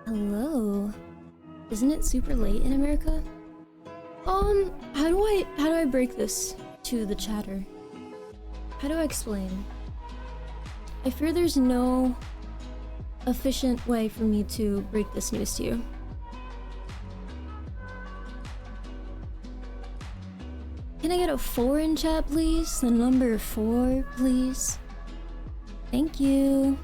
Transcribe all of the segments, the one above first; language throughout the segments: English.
Hello. Isn't it super late in America? How do I break this to the chatter? How do I explain? I fear there's no efficient way for me to break this news to you. Can I get a 4 in chat, please? The number 4, please. Thank you.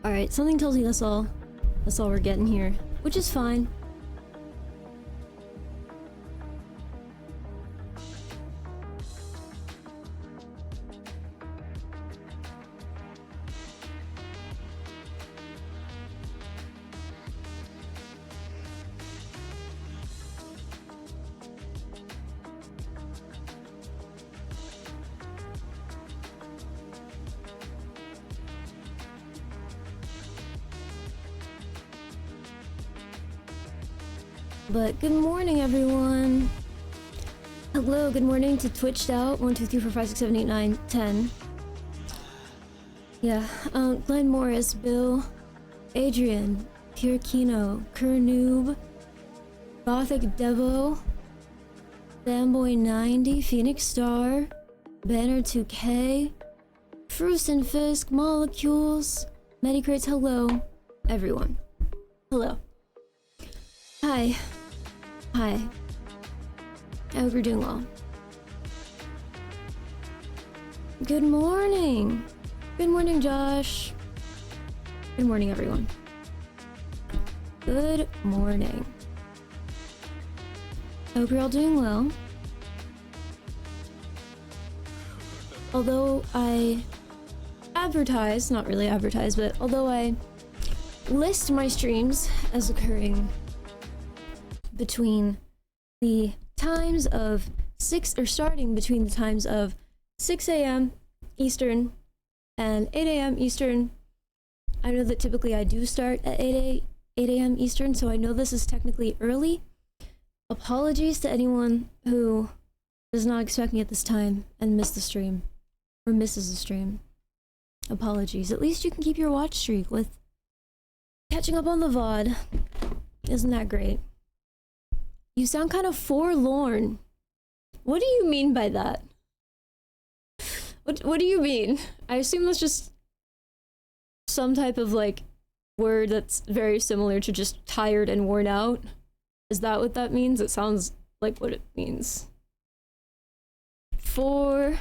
Alright, something tells me that's all we're getting here, which is fine. But good morning, everyone. Hello, good morning to Twitched Out 1 2 3 4 5 6 7 8 9 10. Yeah, Glenn Morris, Bill, Adrian, Pure Kino, Kernoob, Gothic Devo, Fanboy 90, Phoenix Star, Banner 2K, Fruist and Fisk, Molecules, Medicrates. Hello, everyone. Hello. Hi. Hi. I hope you're doing well. Good morning. Good morning, Josh. Good morning, everyone. Good morning. I hope you're all doing well. Although I advertise, not really advertise, but although I list my streams as occurring between the times of starting between the times of 6 a.m. Eastern and 8 a.m. Eastern. I know that typically I do start at 8 a.m. Eastern, so I know this is technically early. Apologies to anyone who does not expect me at this time and miss the stream, or misses the stream. Apologies. At least you can keep your watch streak with catching up on the VOD. Isn't that great? You sound kind of forlorn. What do you mean by that? What do you mean? I assume that's just some type of like word that's very similar to just tired and worn out. Is that what that means? It sounds like what it means. Forlorn.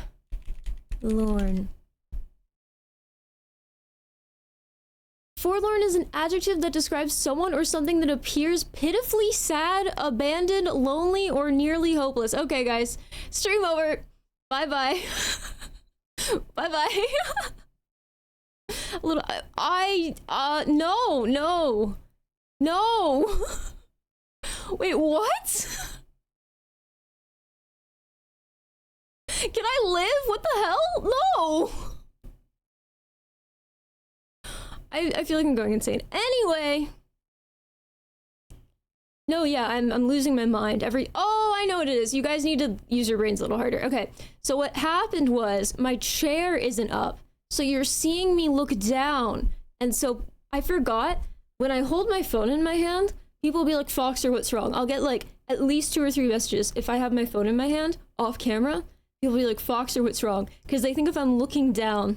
Forlorn is an adjective that describes someone or something that appears pitifully sad, abandoned, lonely, or nearly hopeless. Okay, guys. Stream over. Bye-bye. Bye-bye. A little... No. Wait, what? Can I live? What the hell? No! I feel like I'm going insane. Anyway. No, yeah, I'm losing my mind. Oh, I know what it is. You guys need to use your brains a little harder. Okay, so what happened was my chair isn't up. So you're seeing me look down. And so I forgot, when I hold my phone in my hand, people will be like, Foxer, what's wrong? I'll get like at least 2 or 3 messages if I have my phone in my hand, off camera. People will be like, Foxer, what's wrong? Because they think if I'm looking down,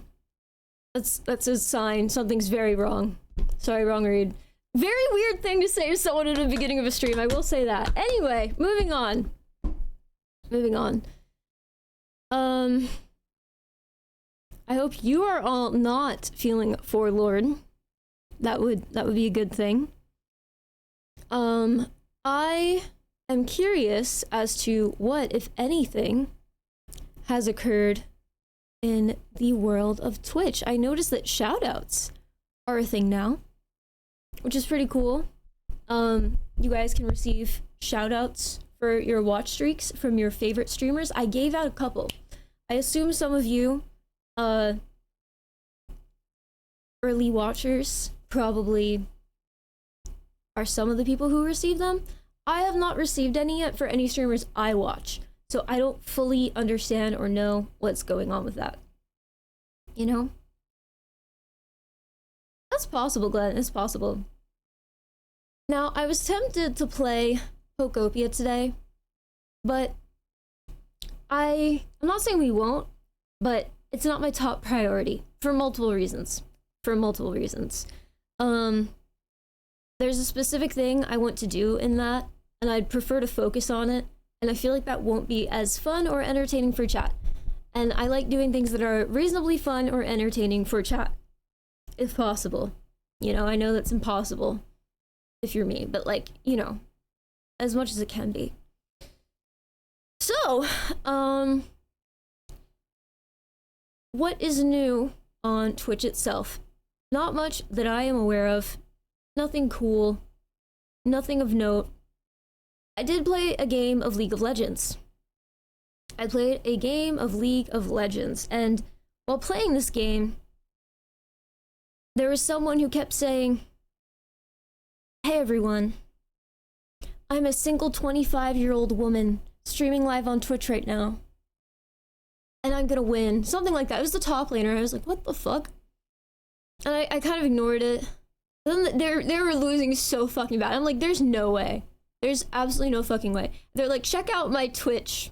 that's a sign something's very wrong. Sorry, wrong read. Very weird thing to say to someone at the beginning of a stream, I will say that. Anyway, moving on. I hope you are all not feeling forlorn. That would be a good thing. I am curious as to what, if anything, has occurred in the world of Twitch. I noticed that shoutouts are a thing now, which is pretty cool. You guys can receive shoutouts for your watch streaks from your favorite streamers. I gave out a couple. I assume some of you early watchers probably are some of the people who receive them. I have not received any yet for any streamers I watch, so I don't fully understand or know what's going on with that. You know? That's possible, Glenn. It's possible. Now, I was tempted to play Pokopia today, but I'm not saying we won't, but it's not my top priority for multiple reasons. There's a specific thing I want to do in that, and I'd prefer to focus on it, and I feel like that won't be as fun or entertaining for chat. And I like doing things that are reasonably fun or entertaining for chat, if possible. You know, I know that's impossible if you're me, but like, you know, as much as it can be. So, what is new on Twitch itself? Not much that I am aware of. Nothing cool. Nothing of note. I did play a game of League of Legends. I played a game of League of Legends, and while playing this game, there was someone who kept saying, "Hey everyone, I'm a single 25-year-old woman streaming live on Twitch right now, and I'm gonna win." Something like that. It was the top laner. I was like, what the fuck? And I kind of ignored it. Then they were losing so fucking bad. I'm like, there's no way. There's absolutely no fucking way. They're like, check out my Twitch.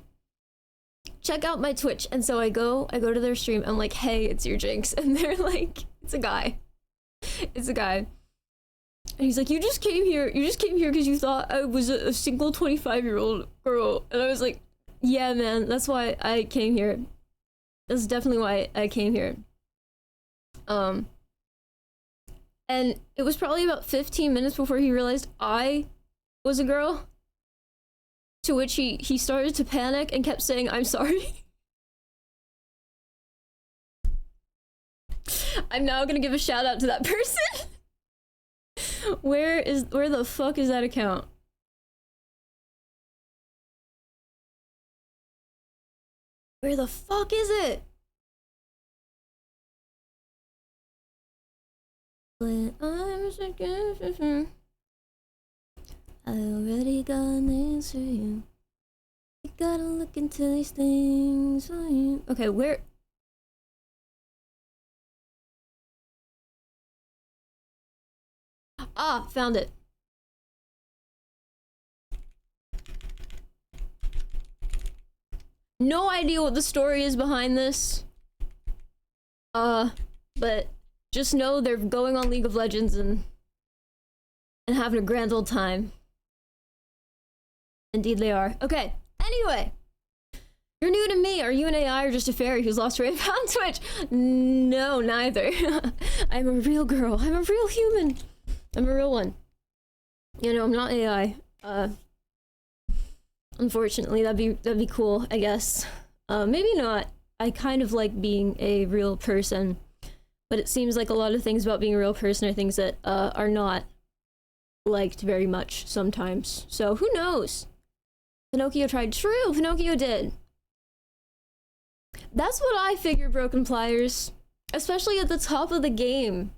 Check out my Twitch. And so I go to their stream. I'm like, hey, it's your Jinx. And they're like, it's a guy. It's a guy. And he's like, you just came here because you thought I was a single 25-year-old girl. And I was like, yeah, man, that's why I came here. That's definitely why I came here. And it was probably about 15 minutes before he realized I was a girl. To which he started to panic and kept saying, I'm sorry. I'm now gonna give a shout out to that person. Where the fuck is that account? Where the fuck is it? When I'm so good, I already got an answer you. You gotta look into these things for you. Okay, where? Ah, found it. No idea what the story is behind this. But just know they're going on League of Legends and having a grand old time. Indeed they are. Okay, anyway. You're new to me. Are you an AI or just a fairy who's lost her way on Twitch? No, neither. I'm a real girl. I'm a real human. I'm a real one. You know, I'm not AI. Unfortunately, that'd be cool, I guess. Maybe not. I kind of like being a real person, but it seems like a lot of things about being a real person are things that are not liked very much sometimes. So who knows? Pinocchio tried. True, Pinocchio did. That's what I figure, Broken Pliers. Especially at the top of the game.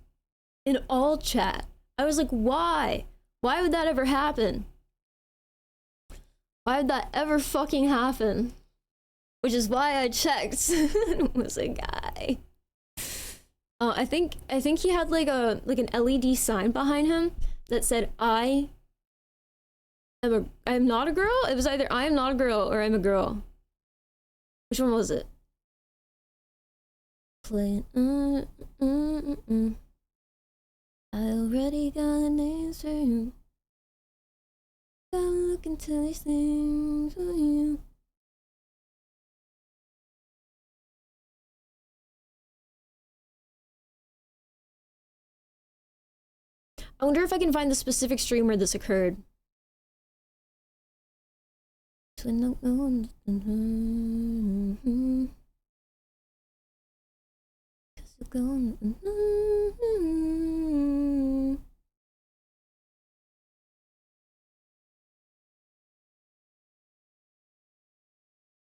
In all chat. I was like, why? Why would that ever happen? Why would that ever fucking happen? Which is why I checked. It was a guy. I think he had like an LED sign behind him that said I am not a girl? It was either I am not a girl or I'm a girl. Which one was it? Playing I already got an answer. Gotta look into these things for you. I wonder if I can find the specific stream where this occurred.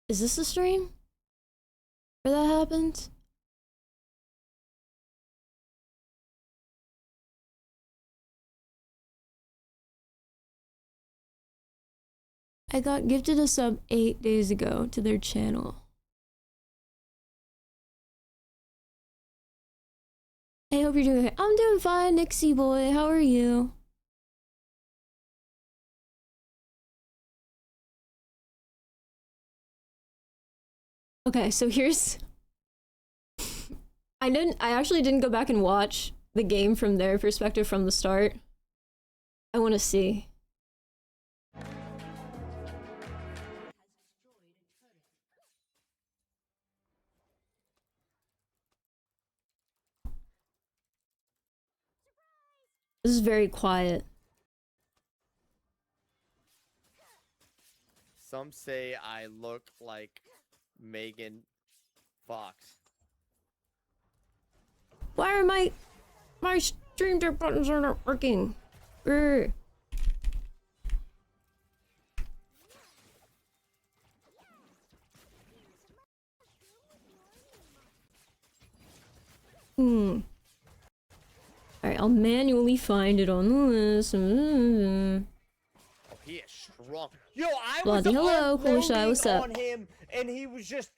Is this the stream where that happened? I got gifted a sub 8 days ago to their channel. I hope you're doing okay. I'm doing fine, Nixie boy. How are you? Okay, so here's... I actually didn't go back and watch the game from their perspective from the start. I want to see. This is very quiet. Some say I look like Megan Fox. Why are my stream deck buttons are not working? Grr. Alright, I'll manually find it on the list. Oh, he is strong. Yo, I was hello, Kulisha, what's up? on him, and he was just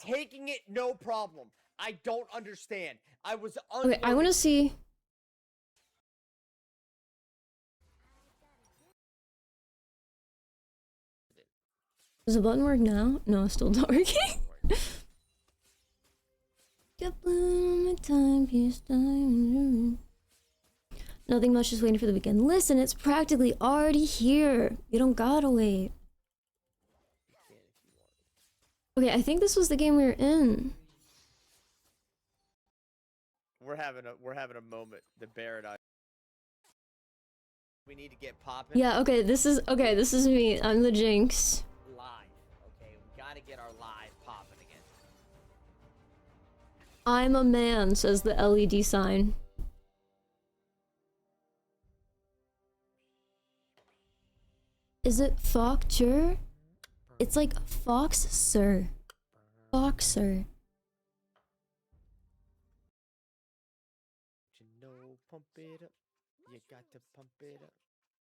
taking it no problem. I don't understand. I was okay, I want to see. Does the button work now? No, it's still not working. Nothing much, just waiting for the weekend. Listen, it's practically already here. You don't gotta wait. Okay, I think this was the game we were in. We're having a moment. The Barrett. We need to get popping. Yeah. Okay. This is me. I'm the Jinx. Live. Okay, we gotta get our live popping again. I'm a man, says the LED sign. Is it Foxer? It's like Fox Sir. Foxer. You know, pump it up. You got to pump it up.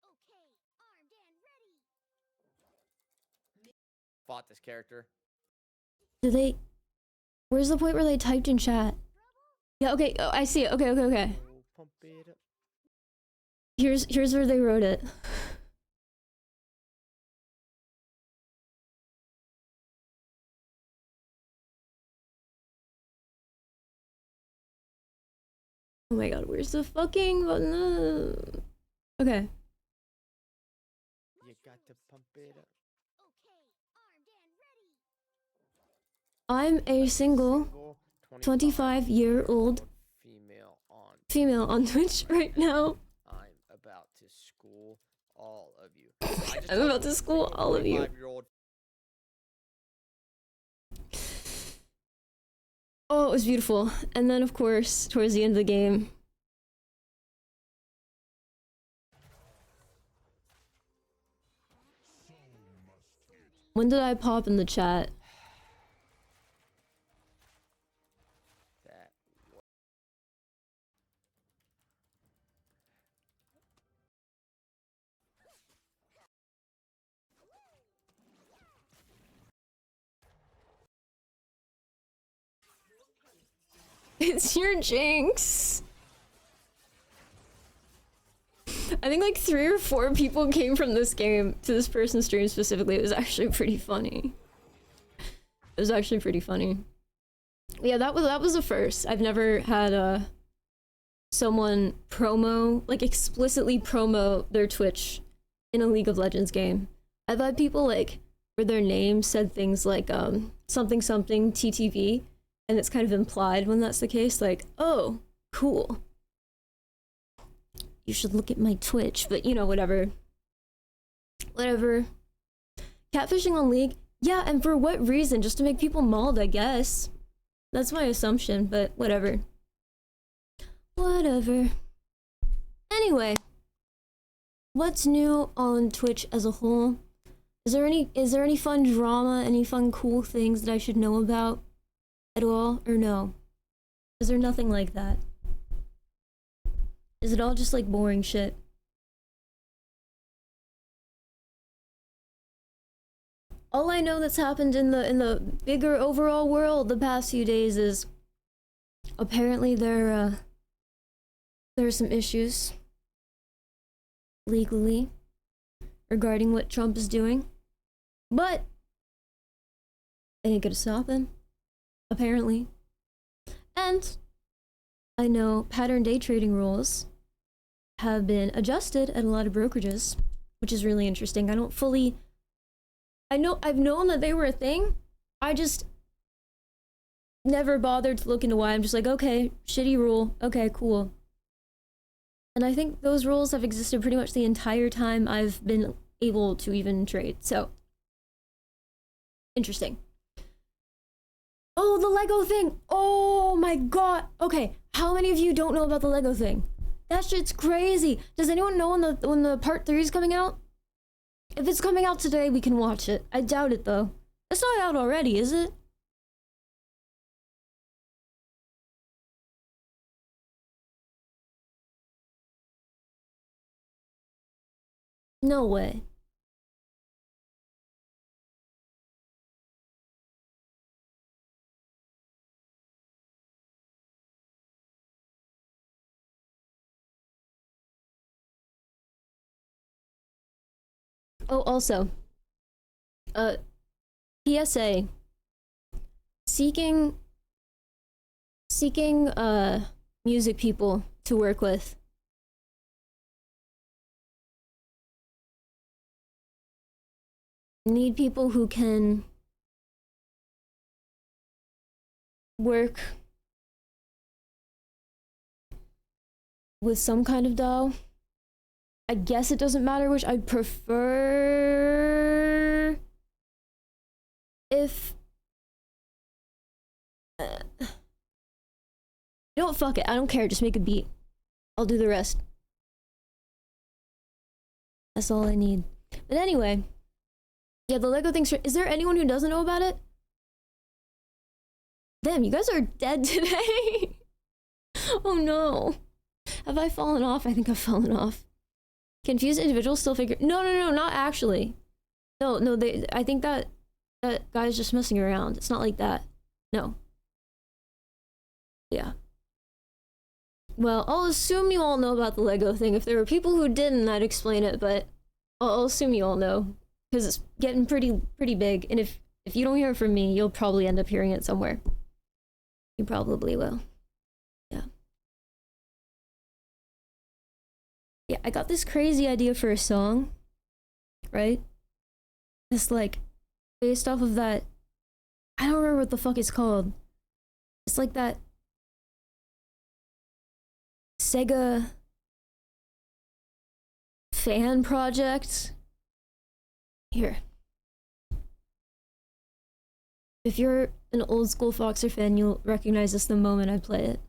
Okay, armed and ready. Fought this character. Did they? Where's the point where they typed in chat? Yeah. Okay. Oh, I see it. Okay. Okay. Pump it up. Here's where they wrote it. Oh my god, where's the fucking button? Okay. You got to pump it up. Okay, armed and ready. I'm a single 25-year-old female on female on Twitch right now. I'm about to school all of you. I'm about to school all of you. 25-year-old. Oh, it was beautiful. And then, of course, towards the end of the game, when did I pop in the chat? That It's your jinx. I think like 3 or 4 people came from this game to this person's stream specifically. It was actually pretty funny. It was actually pretty funny. Yeah, that was the first. I've never had someone promo, like explicitly promo their Twitch in a League of Legends game. I've had people like where their name said things like something something TTV, and it's kind of implied when that's the case, like, oh, cool. You should look at my Twitch, but you know, whatever. Whatever. Catfishing on League? Yeah, and for what reason? Just to make people mauled, I guess. That's my assumption, but whatever. Whatever. Anyway, what's new on Twitch as a whole? Is there any fun drama, any fun cool things that I should know about at all, or no? Is there nothing like that? Is it all just like boring shit? All I know that's happened in the bigger overall world the past few days is apparently there are some issues legally regarding what Trump is doing, but it ain't gonna stop him, apparently. And I know pattern day trading rules have been adjusted at a lot of brokerages, which is really interesting. I've known that they were a thing. I just never bothered to look into why. I'm just like, okay, shitty rule. Okay, cool. And I think those rules have existed pretty much the entire time I've been able to even trade. So, interesting. Oh, the Lego thing. Oh my god. Okay, how many of you don't know about the Lego thing? That shit's crazy. Does anyone know when the part 3 is coming out? If it's coming out today, we can watch it. I doubt it though. It's not out already, is it? No way. Oh, also, PSA, seeking music people to work with. Need people who can work with some kind of DAO. I guess it doesn't matter which. I'd prefer if you know what, fuck it, I don't care, just make a beat. I'll do the rest. That's all I need. But anyway, yeah, the Lego thing's... Is there anyone who doesn't know about it? Damn, you guys are dead today. Oh no. Have I fallen off? I think I've fallen off. Confused individuals still figure... No, not actually. No, I think that guy's just messing around. It's not like that. No. Yeah. Well, I'll assume you all know about the Lego thing. If there were people who didn't, I'd explain it, but I'll assume you all know. Because it's getting pretty big, and if you don't hear it from me, you'll probably end up hearing it somewhere. You probably will. Yeah. Yeah, I got this crazy idea for a song, right? It's like based off of that. I don't remember what the fuck it's called. It's like that Sega fan project. Here. If you're an old school Foxer fan, you'll recognize this the moment I play it.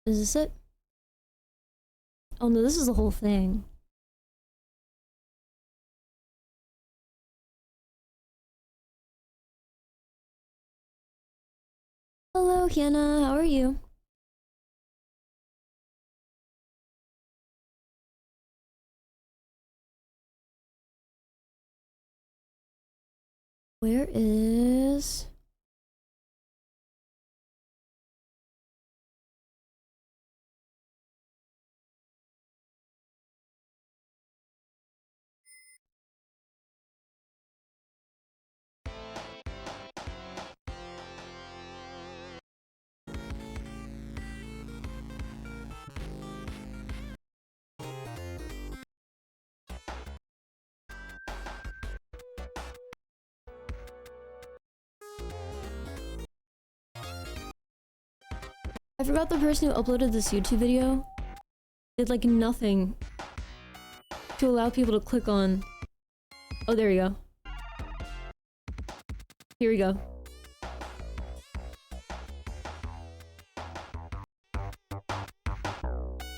Is this it? Oh no, this is the whole thing. Hello, Hannah. How are you? Where is... I forgot the person who uploaded this YouTube video did like nothing to allow people to click on. Oh, there we go. Here we go.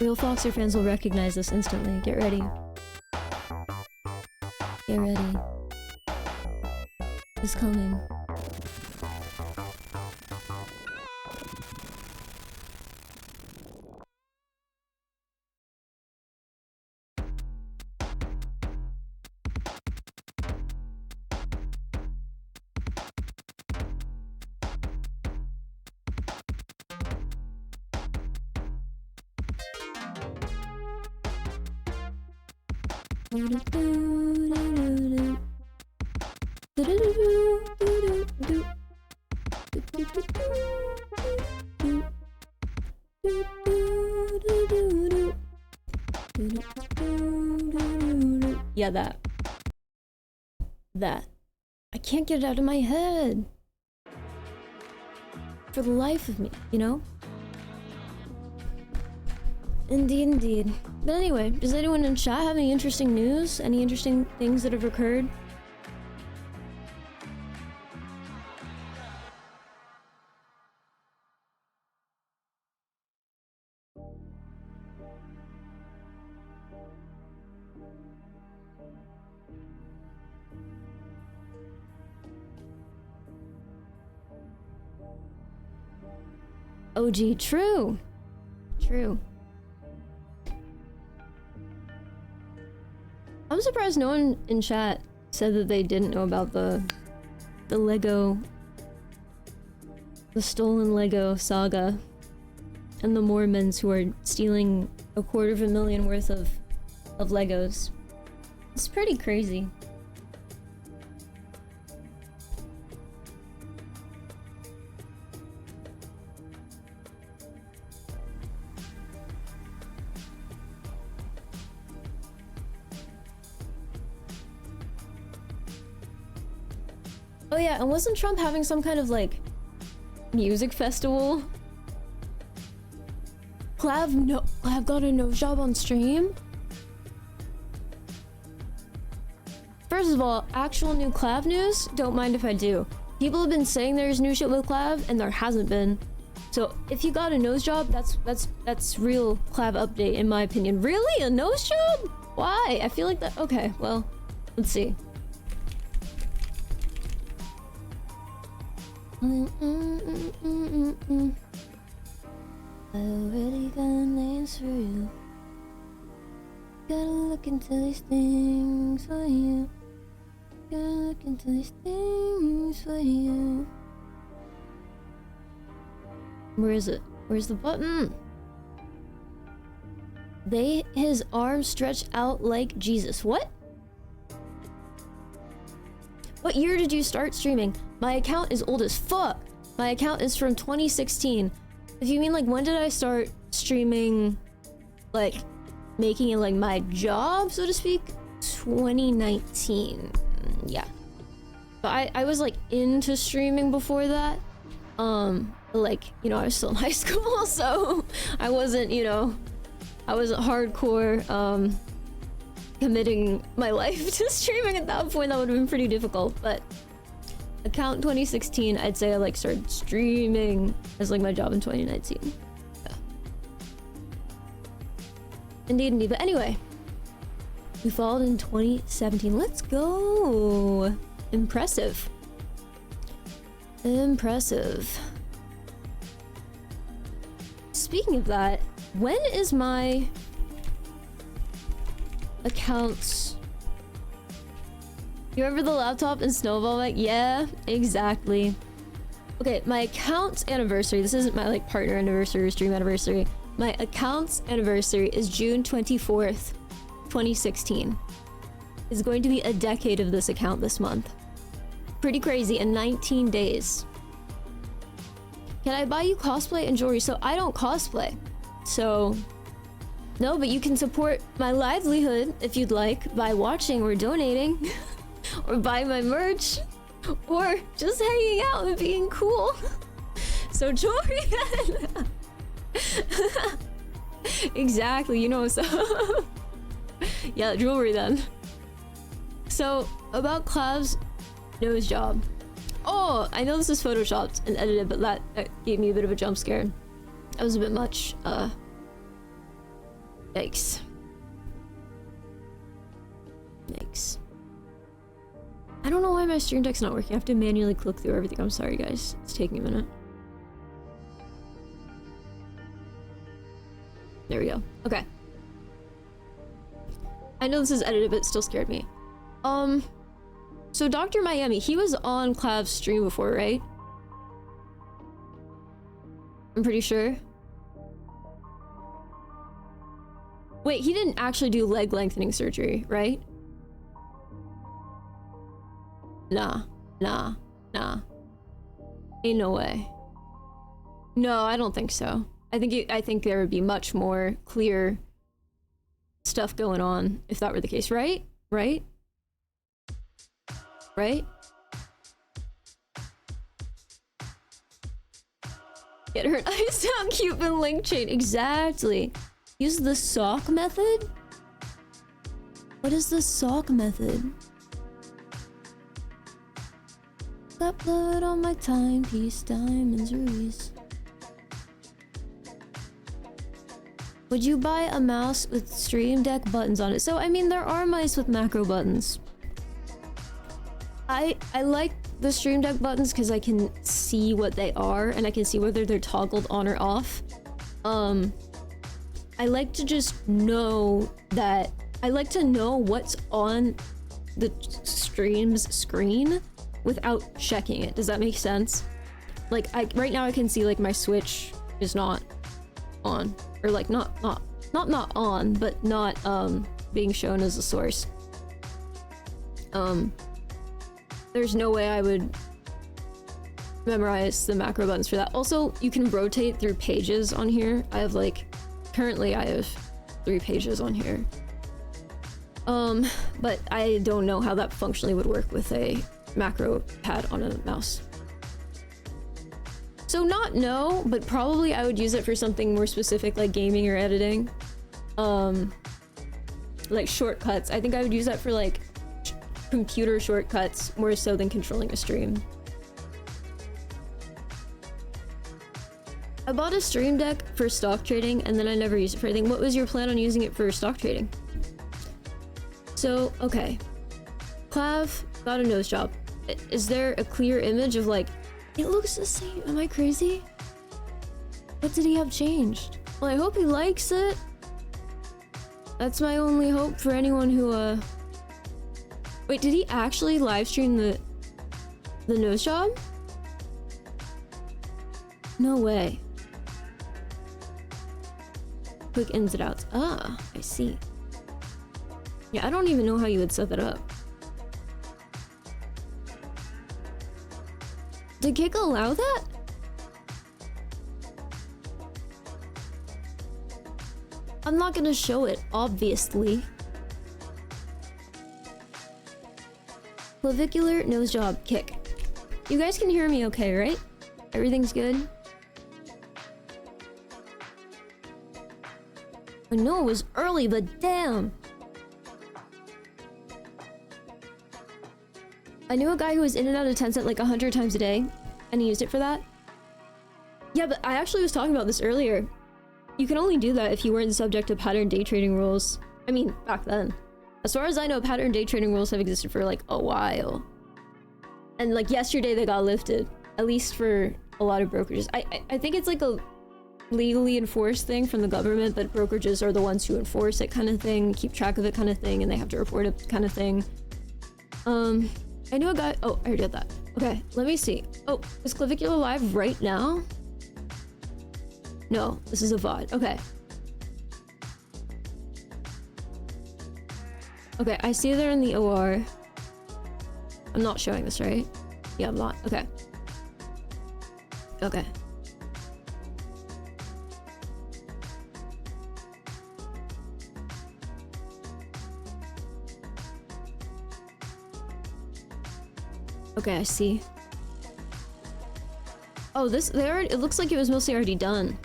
Real Foxer fans will recognize this instantly. Get ready. Get ready. It's coming. Yeah, that. I can't get it out of my head. For the life of me, you know? Indeed. But anyway, does anyone in chat have any interesting news? Any interesting things that have occurred? OG, true. I'm surprised no one in chat said that they didn't know about the stolen Lego saga and the Mormons who are stealing $250,000 worth of Legos. It's pretty crazy. Oh yeah, and wasn't Trump having some kind of like music festival? Clav got a nose job on stream? First of all, actual new Clav news? Don't mind if I do. People have been saying there's new shit with Clav, and there hasn't been. So if you got a nose job, that's real Clav update in my opinion. Really? A nose job? Why? I feel like that. Okay, well, let's see. I already got names for you. Gotta look into these things for you. Gotta look into these things for you. Where is it? Where's the button? His arms stretch out like Jesus. What? What year did you start streaming? My account is old as fuck. My account is from 2016. If you mean like when did I start streaming, like making it like my job, so to speak? 2019. Yeah. But I was like into streaming before that. Like, you know, I was still in high school, so I wasn't, you know, I wasn't hardcore committing my life to streaming at that point. That would have been pretty difficult. But account 2016, I'd say I like started streaming as like my job in 2019. Yeah. Indeed. But anyway, we followed in 2017. Let's go. Impressive. Speaking of that, when is my accounts? You remember the laptop and Snowball mic? Yeah, exactly. Okay, my account's anniversary. This isn't my like partner anniversary or stream anniversary. My account's anniversary is June 24th, 2016. It's going to be a decade of this account this month. Pretty crazy, in 19 days. Can I buy you cosplay and jewelry? So I don't cosplay. So, no, but you can support my livelihood if you'd like by watching or donating or buying my merch or just hanging out and being cool. So jewelry then. Exactly, you know, so yeah, jewelry then. So about Clav's nose job. Oh, I know this is photoshopped and edited, but that gave me a bit of a jump scare. That was a bit much. Yikes. I don't know why my stream deck's not working. I have to manually click through everything. I'm sorry, guys. It's taking a minute. There we go. Okay. I know this is edited, but it still scared me. So Dr. Miami, he was on Clav's stream before, right? I'm pretty sure. Wait, he didn't actually do leg lengthening surgery, right? Nah. Ain't no way. No, I don't think so. I think there would be much more clear stuff going on if that were the case, right? Right? Get her eyes down, Cupid link chain. Exactly. Use the sock method? What is the sock method? Got blood on my timepiece, diamonds, rubies. Would you buy a mouse with Stream Deck buttons on it? So, I mean, there are mice with macro buttons. I like the Stream Deck buttons because I can see what they are and I can see whether they're toggled on or off. I like to just know that I like to know what's on the stream's screen without checking it. Does that make sense? Like right now I can see like my Switch is not on, or like not on, but not being shown as a source. There's no way I would memorize the macro buttons for that. Also, you can rotate through pages on here. I have currently I have 3 pages on here. But I don't know how that functionally would work with a macro pad on a mouse. So not no, but probably I would use it for something more specific like gaming or editing. Like shortcuts. I think I would use that for like computer shortcuts more so than controlling a stream. I bought a Stream Deck for stock trading and then I never used it for anything. What was your plan on using it for stock trading? So, okay. Clav got a nose job. Is there a clear image of like, it looks the same? Am I crazy? What did he have changed? Well, I hope he likes it. That's my only hope for anyone who, Wait, did he actually live stream the nose job? No way. Quick ins and outs. Ah, I see. Yeah, I don't even know how you would set that up. Did Kick allow that? I'm not gonna show it, obviously. Clavicular nose job kick. You guys can hear me okay, right? Everything's good? I know it was early, but damn! I knew a guy who was in and out of Tencent like 100 times a day, and he used it for that. Yeah, but I actually was talking about this earlier. You can only do that if you weren't subject to pattern day trading rules. I mean, back then. As far as I know, pattern day trading rules have existed for like a while. And like yesterday they got lifted. At least for a lot of brokerages. I think it's like a legally enforced thing from the government that brokerages are the ones who enforce it kind of thing, keep track of it kind of thing, and they have to report it kind of thing. I knew a guy- oh, I already did that. Okay, let me see. Oh, is Clavicular live right now? No, this is a VOD. Okay. Okay, I see they're in the OR. I'm not showing this, right? Yeah, I'm not. Okay. Okay. Okay, I see. Oh, this- they already- it looks like it was mostly already done.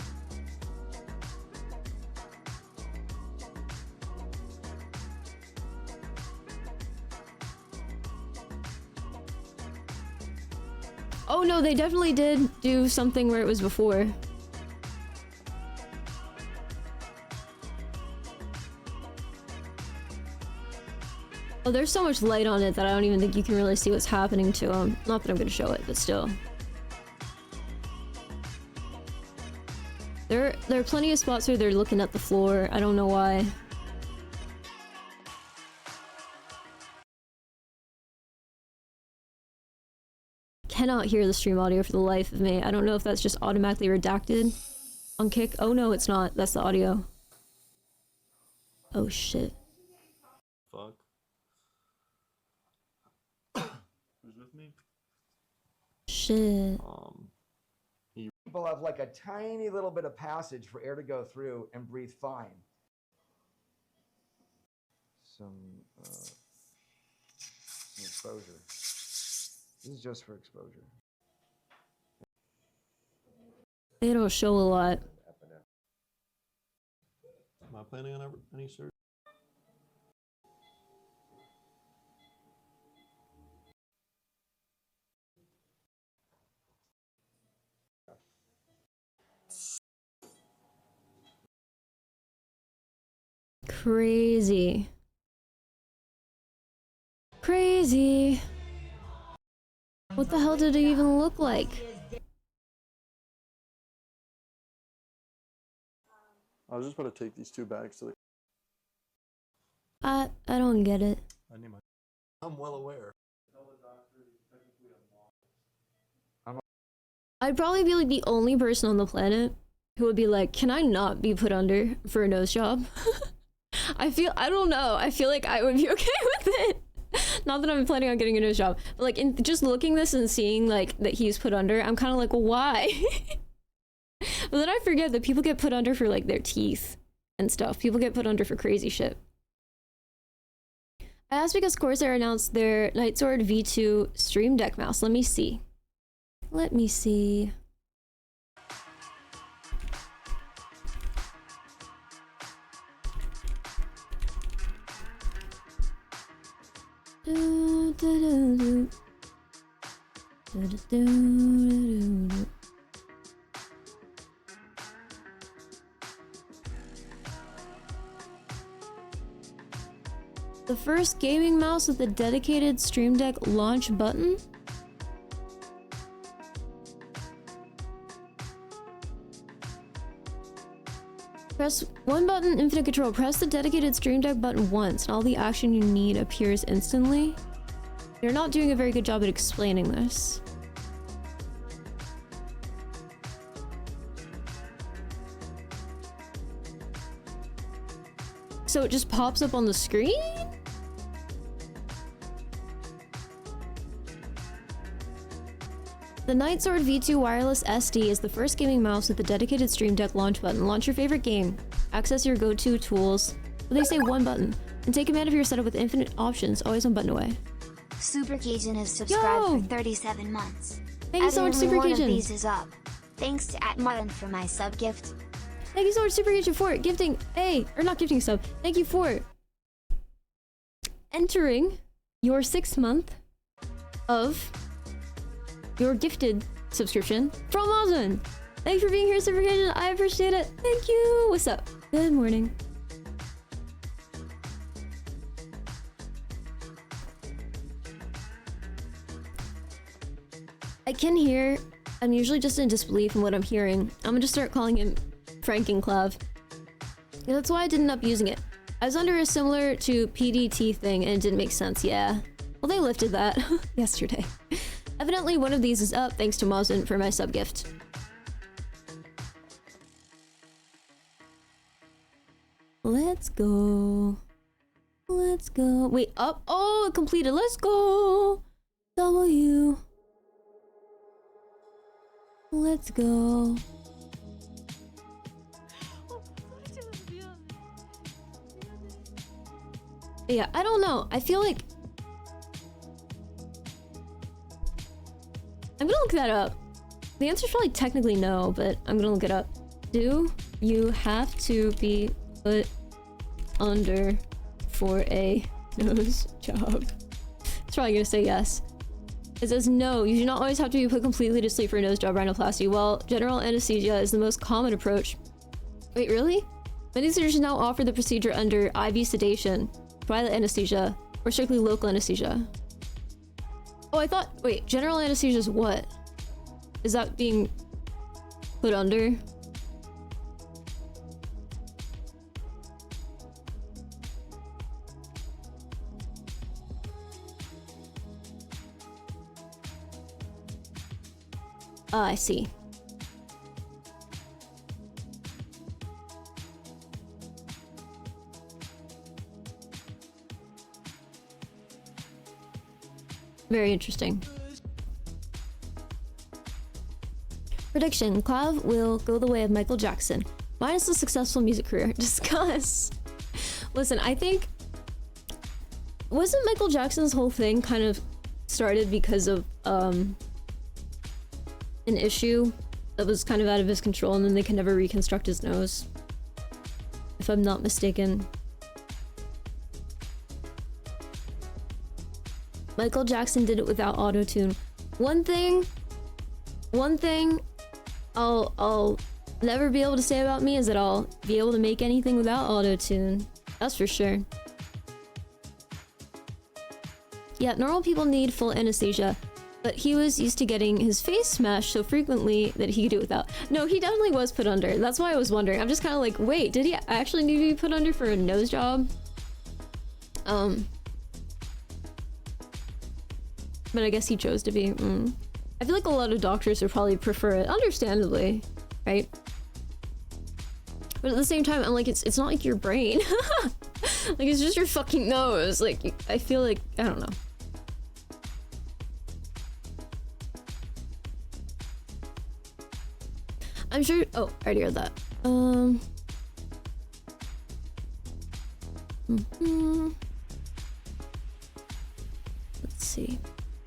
Oh no, they definitely did do something where it was before. Oh, there's so much light on it that I don't even think you can really see what's happening to them. Not that I'm gonna show it, but still. There are plenty of spots where they're looking at the floor. I don't know why. Cannot hear the stream audio for the life of me. I don't know if that's just automatically redacted on Kick. Oh no, it's not. That's the audio. Oh shit. Fuck. Who's with me? Shit. People have like a tiny little bit of passage for air to go through and breathe fine. Some exposure. This is just for exposure. They don't show a lot. Am I planning on any surgery? Crazy. Crazy. What the hell did it even look like? I was just about to take these two bags to the. I don't get it. I need my. I'm well aware. I'd probably be like the only person on the planet who would be like, can I not be put under for a nose job? I don't know. I feel like I would be okay with it. Not that I'm planning on getting a nose job, but like in just looking this and seeing like that he's put under, I'm kind of like, well, why? But then I forget that people get put under for like their teeth and stuff. People get put under for crazy shit. I asked because Corsair announced their Nightsword V2 Stream Deck mouse. Let me see. Let me see. Do, do, do, do. Do, do, do, do, do. The first gaming mouse with a dedicated Stream Deck launch button? Press one button, infinite control. Press the dedicated Stream Deck button once, and all the action you need appears instantly. You're not doing a very good job at explaining this. So it just pops up on the screen? The Nightsword V2 Wireless SD is the first gaming mouse with a dedicated Stream Deck launch button. Launch your favorite game. Access your go-to tools. But they say one button. And take command of your setup with infinite options. Always one button away. Super Cajun has subscribed Yo! for 37 months. Thank you so much, Super One of Cajun. these is up. Thanks to Martin for my sub gift. Thank you so much, Super Cajun, for gifting or not gifting sub. Thank you for entering your 6th month of your gifted subscription from Ozman. Thanks for being here, Super Cajun. I appreciate it. Thank you. What's up? Good morning. I can hear. I'm usually just in disbelief in what I'm hearing. I'm gonna just start calling him Frankenclav. Yeah, that's why I didn't end up using it. I was under a similar to PDT thing and it didn't make sense, yeah. Well, they lifted that yesterday. Evidently, one of these is up thanks to Mozin for my sub gift. Let's go. Let's go. Wait, up. Oh, it completed. Let's go. W. Let's go. Yeah, I don't know. I feel like I'm gonna look that up. The answer's probably technically no, but I'm gonna look it up. Do you have to be put under for a nose job? It's probably gonna say yes. It says no, you do not always have to be put completely to sleep for a nose job rhinoplasty. Well, general anesthesia is the most common approach. Wait, really? Many surgeons now offer the procedure under IV sedation, twilight anesthesia, or strictly local anesthesia. Oh, I thought, wait, general anesthesia is what? Is that being put under? Ah, I see. Very interesting. Prediction: Clav will go the way of Michael Jackson, minus a successful music career. Discuss. Listen, I think wasn't Michael Jackson's whole thing kind of started because of an issue that was kind of out of his control, and then they can never reconstruct his nose, if I'm not mistaken. Michael Jackson did it without auto-tune. One thing I'll never be able to say about me is that I'll be able to make anything without auto-tune. That's for sure. Yeah, normal people need full anesthesia, but he was used to getting his face smashed so frequently that he could do it without. No, he definitely was put under. That's why I was wondering. I'm just kind of like, wait, did he actually need to be put under for a nose job? But I guess he chose to be. I feel like a lot of doctors would probably prefer it, understandably, right? But at the same time, I'm like, it's not like your brain. Like, it's just your fucking nose. Like, I feel like, I don't know. I'm sure. Oh, I already heard that. Let's see.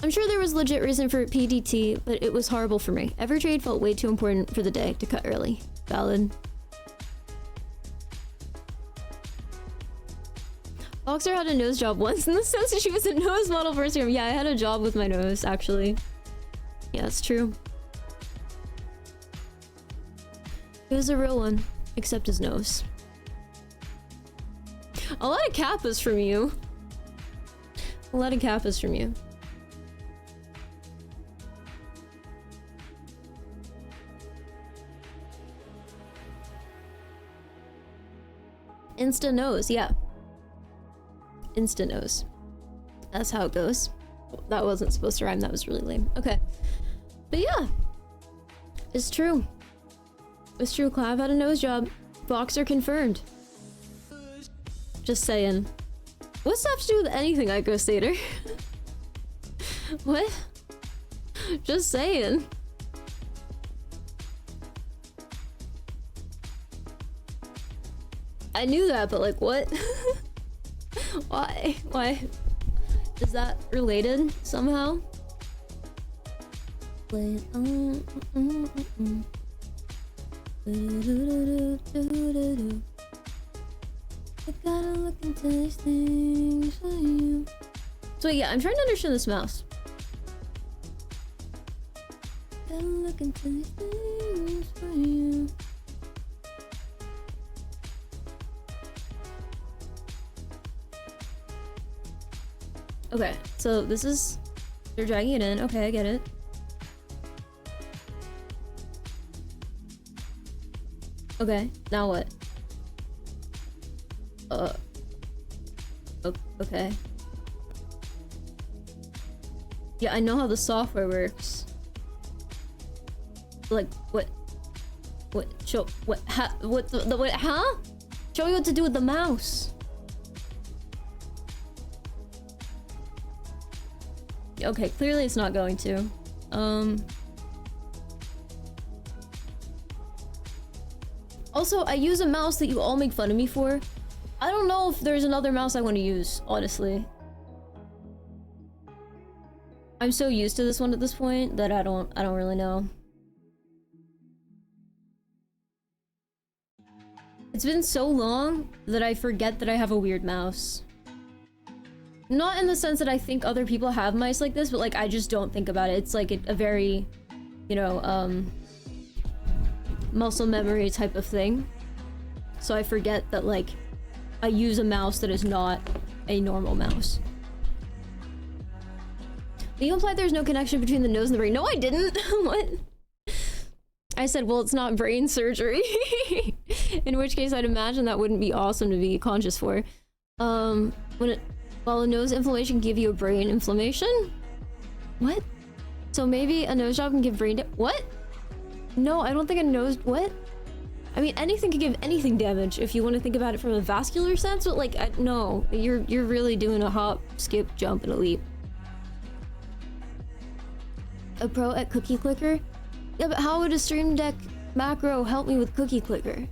I'm sure there was legit reason for PDT, but it was horrible for me. Every trade felt way too important for the day to cut early. Valid. Boxer had a nose job once in the sense that she was a nose model for Instagram. Yeah, I had a job with my nose, actually. Yeah, it's true. It was a real one, except his nose. A lot of kappas from you. A lot of kappas from you. Insta nose, yeah. Insta nose. That's how it goes. That wasn't supposed to rhyme, that was really lame. Okay. But yeah. It's true. It's true, Clav had a nose job. Boxer confirmed. Just saying. What's that have to do with anything, Ico Stater? What? Just saying. I knew that, but like, what? Why? Why? Is that related somehow? Play I gotta look into these things for you. So yeah, I'm trying to understand this mouse. Gotta look into these things for you. Okay, so this is... They're dragging it in. Okay, I get it. Okay, now what? Okay. Yeah, I know how the software works. Like, what? What? Show... What? What the... What? Huh? Show me what to do with the mouse. Okay, clearly it's not going to. Also, I use a mouse that you all make fun of me for. I don't know if there's another mouse I want to use, honestly. I'm so used to this one at this point that I don't really know. It's been so long that I forget that I have a weird mouse. Not in the sense that I think other people have mice like this, but like I just don't think about it. It's like a very, you know, muscle memory type of thing. So I forget that like I use a mouse that is not a normal mouse. You implied there's no connection between the nose and the brain. No, I didn't. What? I said, well, it's not brain surgery. In which case I'd imagine that wouldn't be awesome to be conscious for. While a nose inflammation can give you a brain inflammation? What? So maybe a nose job can give brain what? No, I don't think a nose... What? I mean, anything can give anything damage if you want to think about it from a vascular sense, but like, no. You're really doing a hop, skip, jump, and a leap. A pro at Cookie Clicker? Yeah, but how would a Stream Deck macro help me with Cookie Clicker?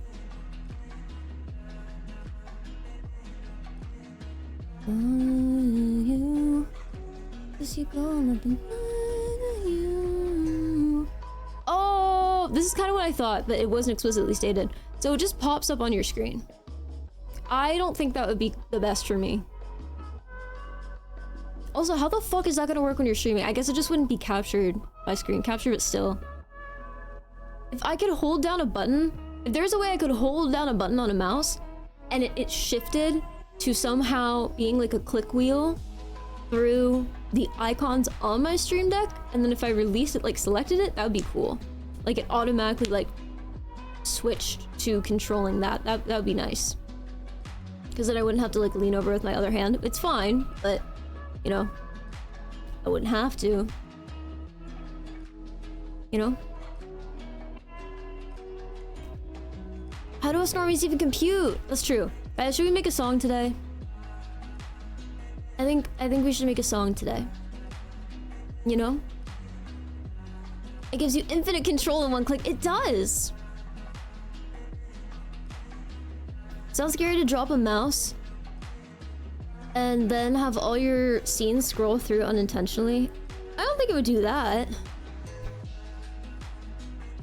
You, oh, this is kind of what I thought, but it wasn't explicitly stated. So it just pops up on your screen. I don't think that would be the best for me. Also, how the fuck is that gonna work when you're streaming? I guess it just wouldn't be captured by screen capture, but still. If I could hold down a button, if there's a way I could hold down a button on a mouse and it shifted to somehow being like a click wheel through the icons on my Stream Deck, and then if I released it, like selected it, that would be cool. Like it automatically like switched to controlling that. That would be nice. Because then I wouldn't have to like lean over with my other hand. It's fine, but you know, I wouldn't have to. You know? How do us normies even compute? That's true. Should we make a song today? I think we should make a song today. You know? It gives you infinite control in one click. It does! Sounds scary to drop a mouse and then have all your scenes scroll through unintentionally. I don't think it would do that.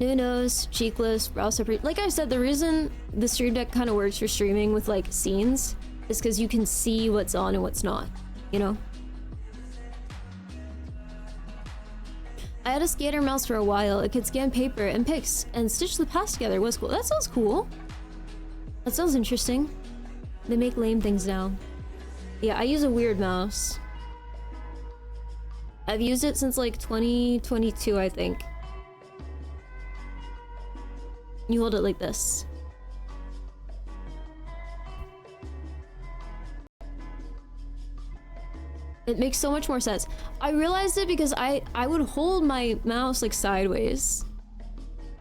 New nose, cheekless, brow separate. Like I said, the reason the Stream Deck kind of works for streaming with like scenes is because you can see what's on and what's not, you know? I had a scanner mouse for a while. It could scan paper and pics and stitch the past together. It was cool. That sounds cool. That sounds interesting. They make lame things now. Yeah, I use a weird mouse. I've used it since like 2022, I think. You hold it like this. It makes so much more sense. I realized it because I would hold my mouse like sideways.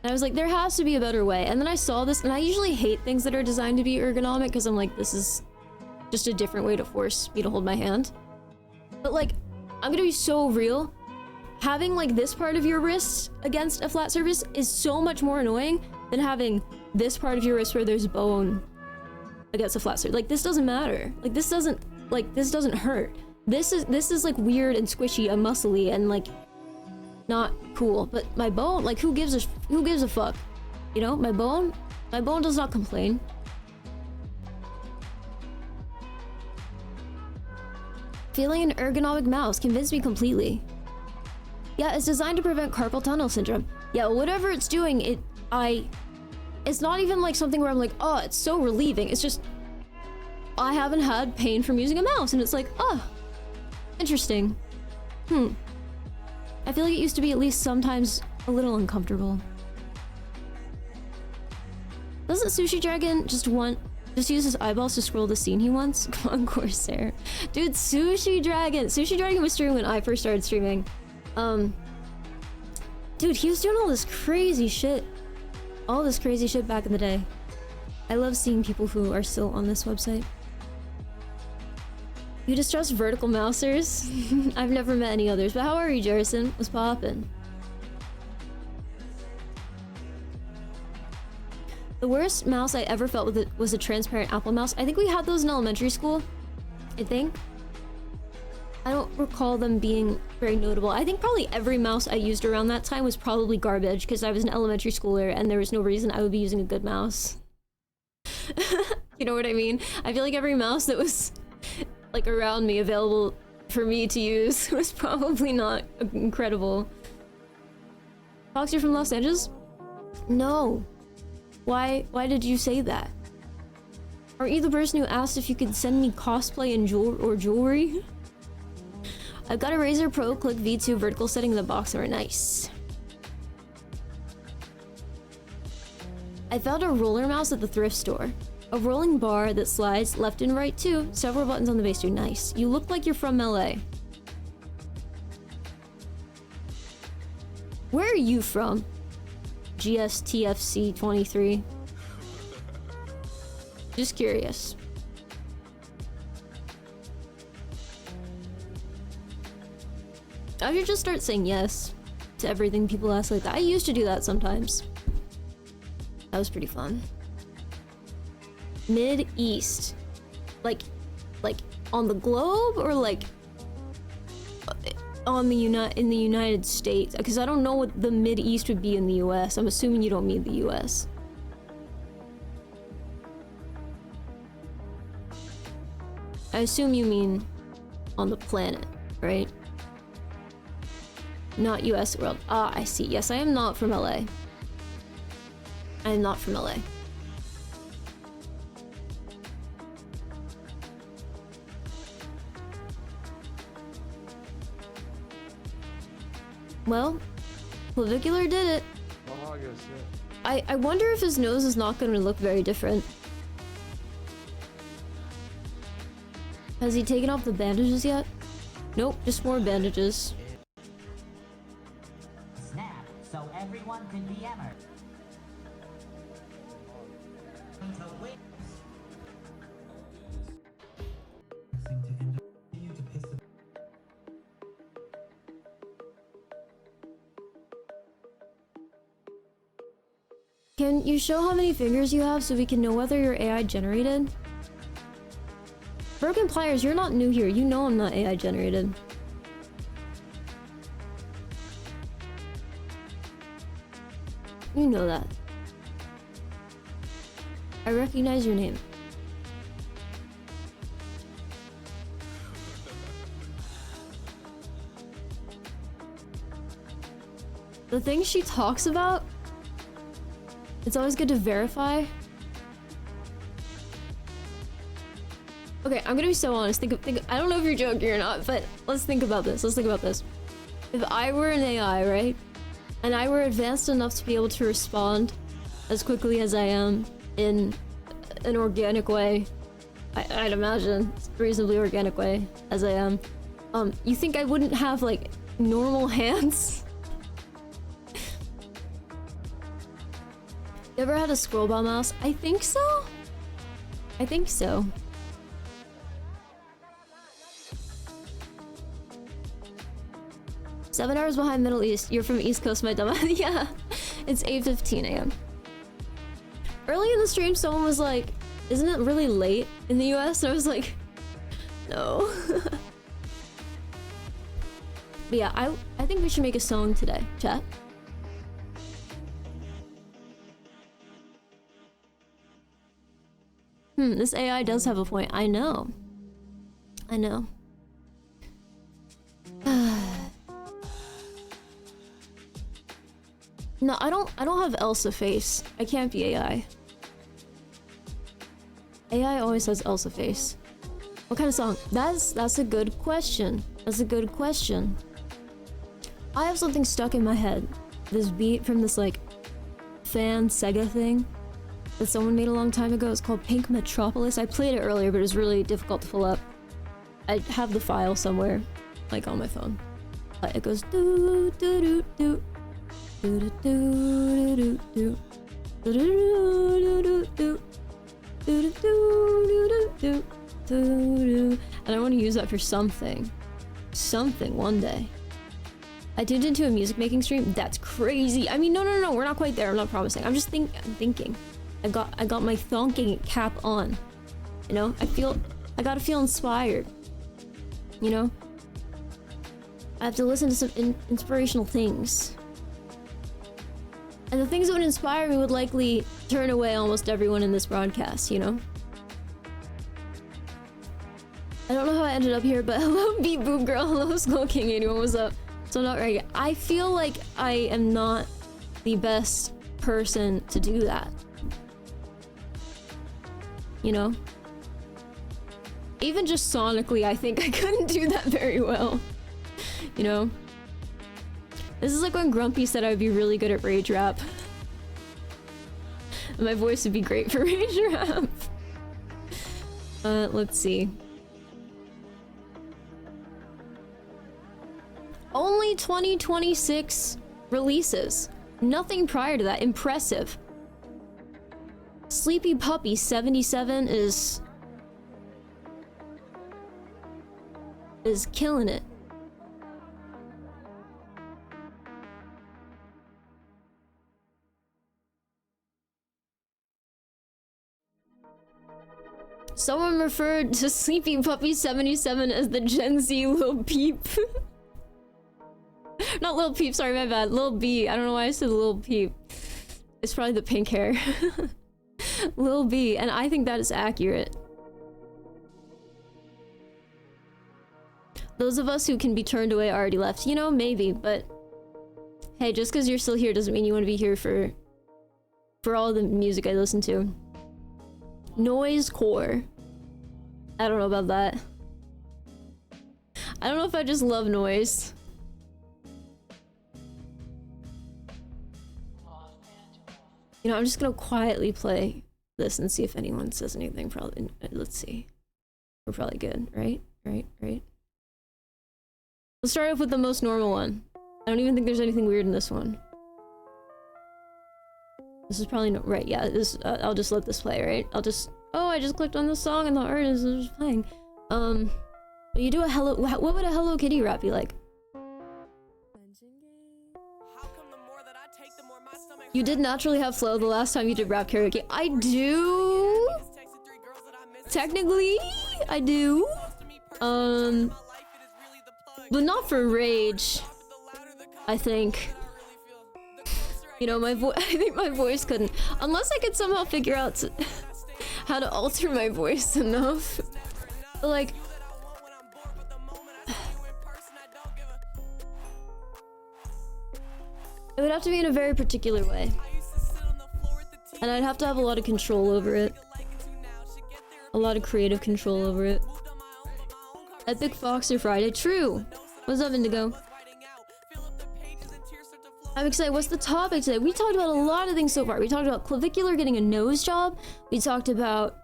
And I was like, there has to be a better way. And then I saw this, and I usually hate things that are designed to be ergonomic because I'm like, this is just a different way to force me to hold my hand. But like, I'm gonna be so real. having like this part of your wrist against a flat surface is so much more annoying than having this part of your wrist where there's bone against a flat surface. Like, this doesn't matter. Like, this doesn't hurt. This is like weird and squishy and muscly and like not cool. But my bone, like, who gives a fuck? You know, my bone does not complain. Feeling an ergonomic mouse convinced me completely. Yeah, it's designed to prevent carpal tunnel syndrome. Yeah, whatever it's doing, it's not even like something where I'm like, oh, it's so relieving. It's just, I haven't had pain from using a mouse, and it's like, oh, interesting. I feel like it used to be at least sometimes a little uncomfortable. Doesn't Sushi Dragon just use his eyeballs to scroll the scene he wants? Come on, Corsair. Dude, Sushi Dragon was streaming when I first started streaming. Dude, he was doing all this crazy shit back in the day. I love seeing people who are still on this website. You distrust vertical mousers? I've never met any others, but how are you, Jerison? What's poppin'? The worst mouse I ever felt with it was a transparent Apple mouse. I think we had those in elementary school. I think. I don't recall them being very notable. I think probably every mouse I used around that time was probably garbage because I was an elementary schooler and there was no reason I would be using a good mouse. You know what I mean? I feel like every mouse that was like around me available for me to use was probably not incredible. Fox, you're from Los Angeles? No. Why did you say that? Are you the person who asked if you could send me cosplay and jewelry? I've got a Razer Pro Click V2 vertical setting in the box are nice. I found a roller mouse at the thrift store. A rolling bar that slides left and right too. Several buttons on the base too. Nice. You look like you're from LA. Where are you from? GSTFC 23. Just curious. I should just start saying yes to everything people ask like that. I used to do that sometimes. That was pretty fun. Mid-East. Like on the globe or like in the United States? Because I don't know what the Mid-East would be in the US. I'm assuming you don't mean the US. I assume you mean on the planet, right? Not US world. Ah, I see. Yes, I am not from LA. I am not from LA. Well, Clavicular did it. Oh, I guess, yeah. I wonder if his nose is not going to look very different. Has he taken off the bandages yet? Nope, just more bandages. Snap, so everyone can be Emmer. Can you show how many fingers you have so we can know whether you're AI generated? Broken Pliers, you're not new here. You know I'm not AI generated. You know that. I recognize your name. The things she talks about, it's always good to verify. Okay, I'm gonna be so honest. Think. I don't know if you're joking or not, but let's think about this. If I were an AI, right? And I were advanced enough to be able to respond as quickly as I am in an organic way, I'd imagine, reasonably organic way as I am, you think I wouldn't have, like, normal hands? You ever had a scroll ball mouse? I think so. I think so. 7 hours behind Middle East. You're from East Coast, my dumb. Yeah, it's 8:15 a.m. Early in the stream, someone was like, "Isn't it really late in the U.S.?" And I was like, "No." But yeah, I think we should make a song today, chat. This AI does have a point. I know. I know. No, I don't have Elsa face. I can't be AI. AI always has Elsa face. What kind of song? That's a good question. That's a good question. I have something stuck in my head. This beat from this like fan Sega thing that someone made a long time ago. It's called Pink Metropolis. I played it earlier, but it was really difficult to pull up. I have the file somewhere, like on my phone. It goes doo doo doo doo. And I want to use that for something one day. I tuned into a music making stream. That's crazy. I mean, no, we're not quite there. I'm not promising. I'm just thinking. I got my thonking cap on. You know, I gotta feel inspired. You know, I have to listen to some inspirational things. And the things that would inspire me would likely turn away almost everyone in this broadcast, you know? I don't know how I ended up here, but hello, Beat Boob Girl. Hello, Skull King 81. What's up? So not right. I feel like I am not the best person to do that. You know? Even just sonically, I think I couldn't do that very well. You know? This is like when Grumpy said I'd be really good at rage rap. And my voice would be great for rage rap. Let's see. Only 2026 releases. Nothing prior to that. Impressive. Sleepy Puppy 77 is killing it. Someone referred to Sleepy Puppy 77 as the Gen Z Lil Peep. Not Lil Peep, sorry, my bad. Lil B. I don't know why I said Lil Peep. It's probably the pink hair. Lil B, and I think that is accurate. Those of us who can be turned away already left. You know, maybe, but hey, just because you're still here doesn't mean you want to be here for all the music I listen to. Noise core. I don't know about that. I don't know if I just love noise. You know, I'm just gonna quietly play this and see if anyone says anything. Probably. Let's see. We're probably good, right? Right. Let's start off with the most normal one. I don't even think there's anything weird in this one. This is probably not right. Yeah, this. I'll just let this play, right? Oh, I just clicked on this song and the artist is playing. But you do a hello. What would a Hello Kitty rap be like? You did naturally have flow the last time you did rap karaoke. I do. Technically, I do. But not for rage. I think. You know, I think my voice couldn't. Unless I could somehow figure out how to alter my voice enough. But like... It would have to be in a very particular way. And I'd have to have a lot of control over it. A lot of creative control over it. Epic Foxer Friday. True! What's up, Indigo? I'm excited. What's the topic today? We talked about a lot of things so far. We talked about Clavicular getting a nose job. We talked about,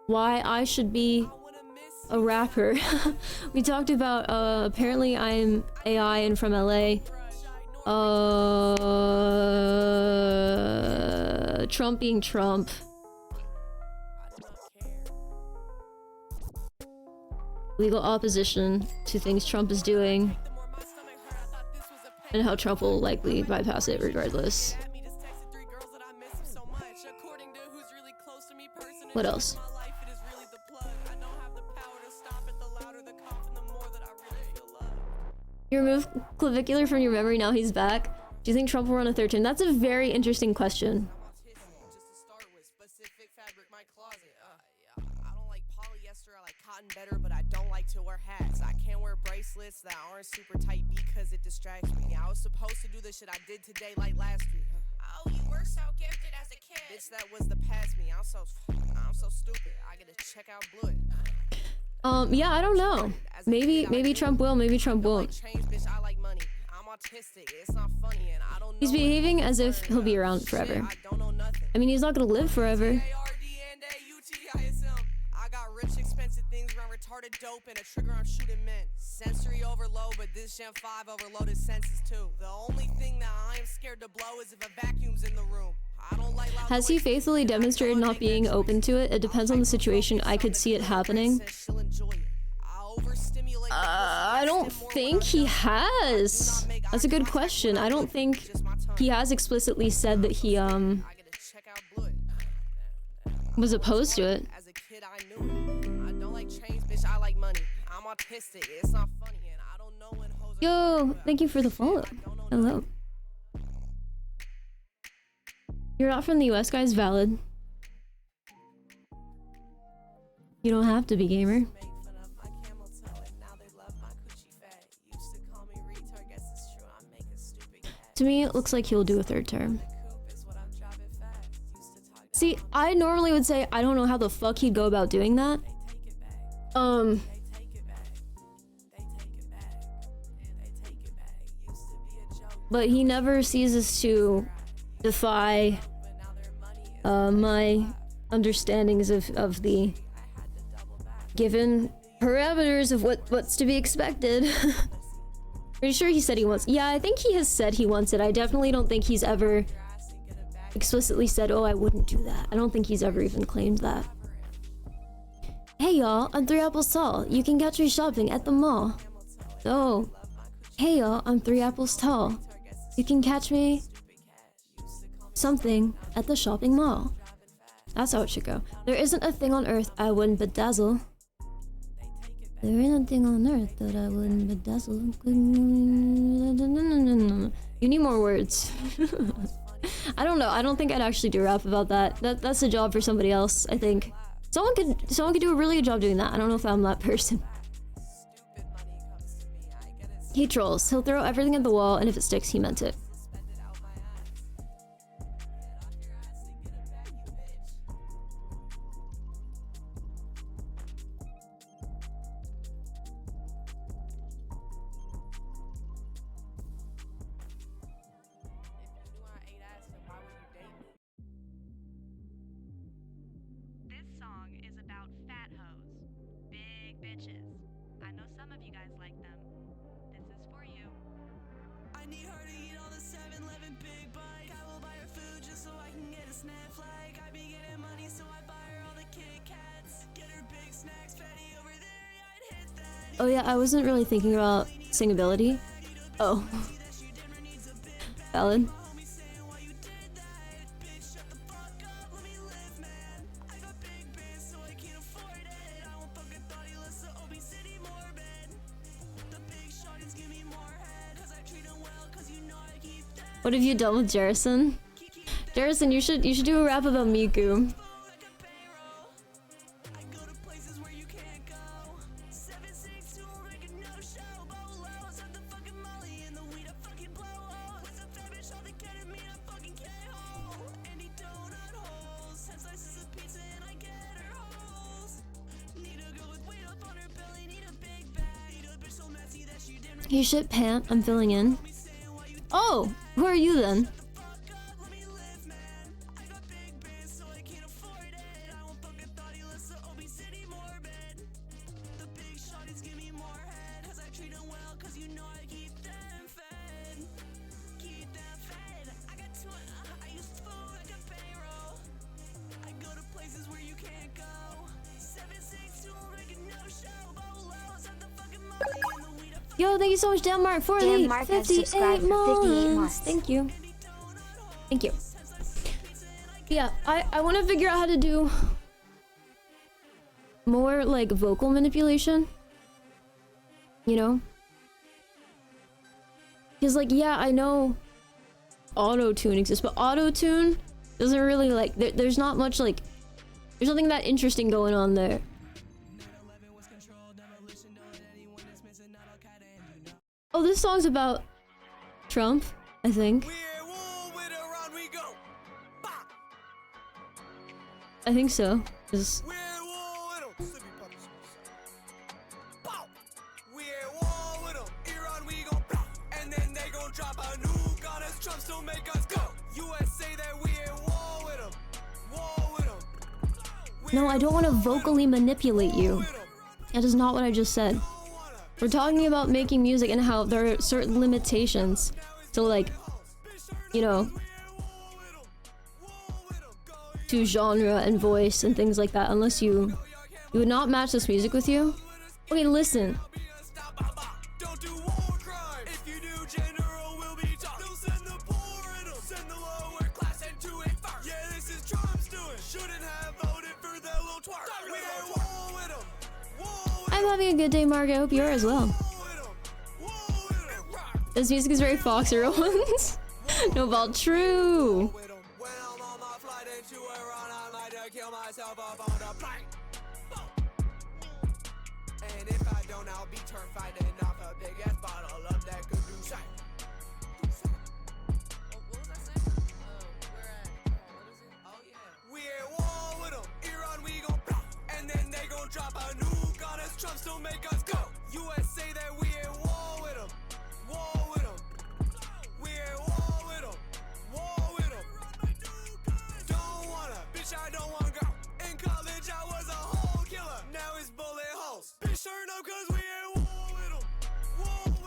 why I should be a rapper. We talked about, apparently I'm AI and from LA. Trump being Trump. Legal opposition to things Trump is doing. and how Trump will likely bypass it regardless. What else? You removed clavicular from your memory, now he's back. Do you think Trump will run a third term? That's a very interesting question. I don't like polyester, I like cotton better, but I don't like to wear hats. I can't wear bracelets that aren't super tight because it distracts me. I was supposed to do the shit I did today like last week. Oh, you were so gifted as a kid. Bitch, that was the past me. I'm so stupid. I gotta check out Blue. Yeah, I don't know. Maybe Trump will, maybe Trump won't. He's behaving as if he'll be around forever. I mean, he's not gonna live forever. I got rich, expensive things around retarded dope and a trigger on shooting men. Sensory overload, but this Gen 5 overloaded senses too. The only thing that I am scared to blow is if a vacuum's in the room. I don't like loud Has he faithfully demonstrated not being open to it? It depends on the situation. I could see it happening. I don't think he has. That's a good question. I don't think he has explicitly said that he was opposed to it. As a kid, I knew I don't like chains, bitch. I like money. I'm autistic. It's not funny, and I don't know when hoes. Yo, thank you for the follow. Hello. You're not from the US, guys. Valid. You don't have to be, gamer. To me, it looks like he'll do a third term. See, I normally would say I don't know how the fuck he'd go about doing that. But he never ceases to defy my understandings of the given parameters of what's to be expected. Pretty sure he said he wants. Yeah, I think he has said he wants it. I definitely don't think he's ever explicitly said, oh, I wouldn't do that. I don't think he's ever even claimed that. Hey y'all, I'm 3 Apples Tall. You can catch me shopping at the mall. Oh, hey y'all, I'm 3 Apples Tall. You can catch me something at the shopping mall. That's how it should go. There isn't a thing on earth I wouldn't bedazzle. There ain't a thing on earth that I wouldn't bedazzle. You need more words. I don't know. I don't think I'd actually do a rap about that. That's a job for somebody else, I think. Someone could do a really good job doing that. I don't know if I'm that person. He trolls. He'll throw everything at the wall, and if it sticks, he meant it. Oh yeah, I wasn't really thinking about singability. Oh. Valid. What have you done with Jerison? Jerison, you should do a rap about Miku. You shit pant, I'm filling in. Oh, who are you then? Yo, thank you so much, Dan Mark, for Dan the Mark has 58 subscribed for 58 months. Thank you. Thank you. Yeah, I want to figure out how to do more like vocal manipulation. You know? Because like, yeah, I know auto-tune exists, but auto-tune doesn't really like, there's not much like, there's nothing that interesting going on there. Oh, this song's about Trump, I think. I think so. 'Cause no, I don't want to vocally manipulate you. That is not what I just said. We're talking about making music and how there are certain limitations to like, you know, to genre and voice and things like that, unless you would not match this music with you. Okay, listen. I'm having a good day, Mark. I hope you are as well. This music is very Fox ones. No, about true.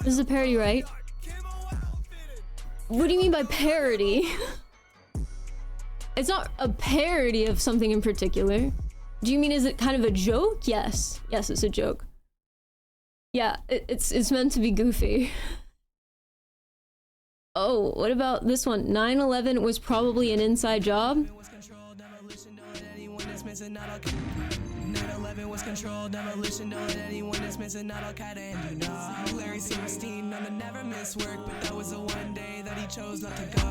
This is a parody, right? What do you mean by parody? It's not a parody of something in particular. Do you mean, is it kind of a joke? Yes. Yes, it's a joke. Yeah, it's meant to be goofy. Oh, what about this one? 9/11 was probably an inside job. Was controlled, demolition, don't let anyone that's missing out Al Qaeda and you know Larry Silverstein on the never miss work, but that was the one day that he chose not to go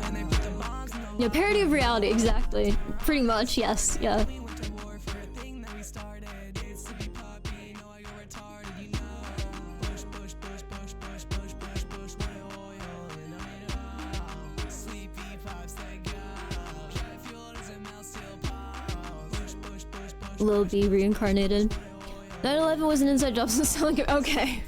when they put the bombs in the yeah, parody of reality, exactly. Pretty much, yes, yeah. Lil B reincarnated. 9/11 was an inside job since selling it. Okay.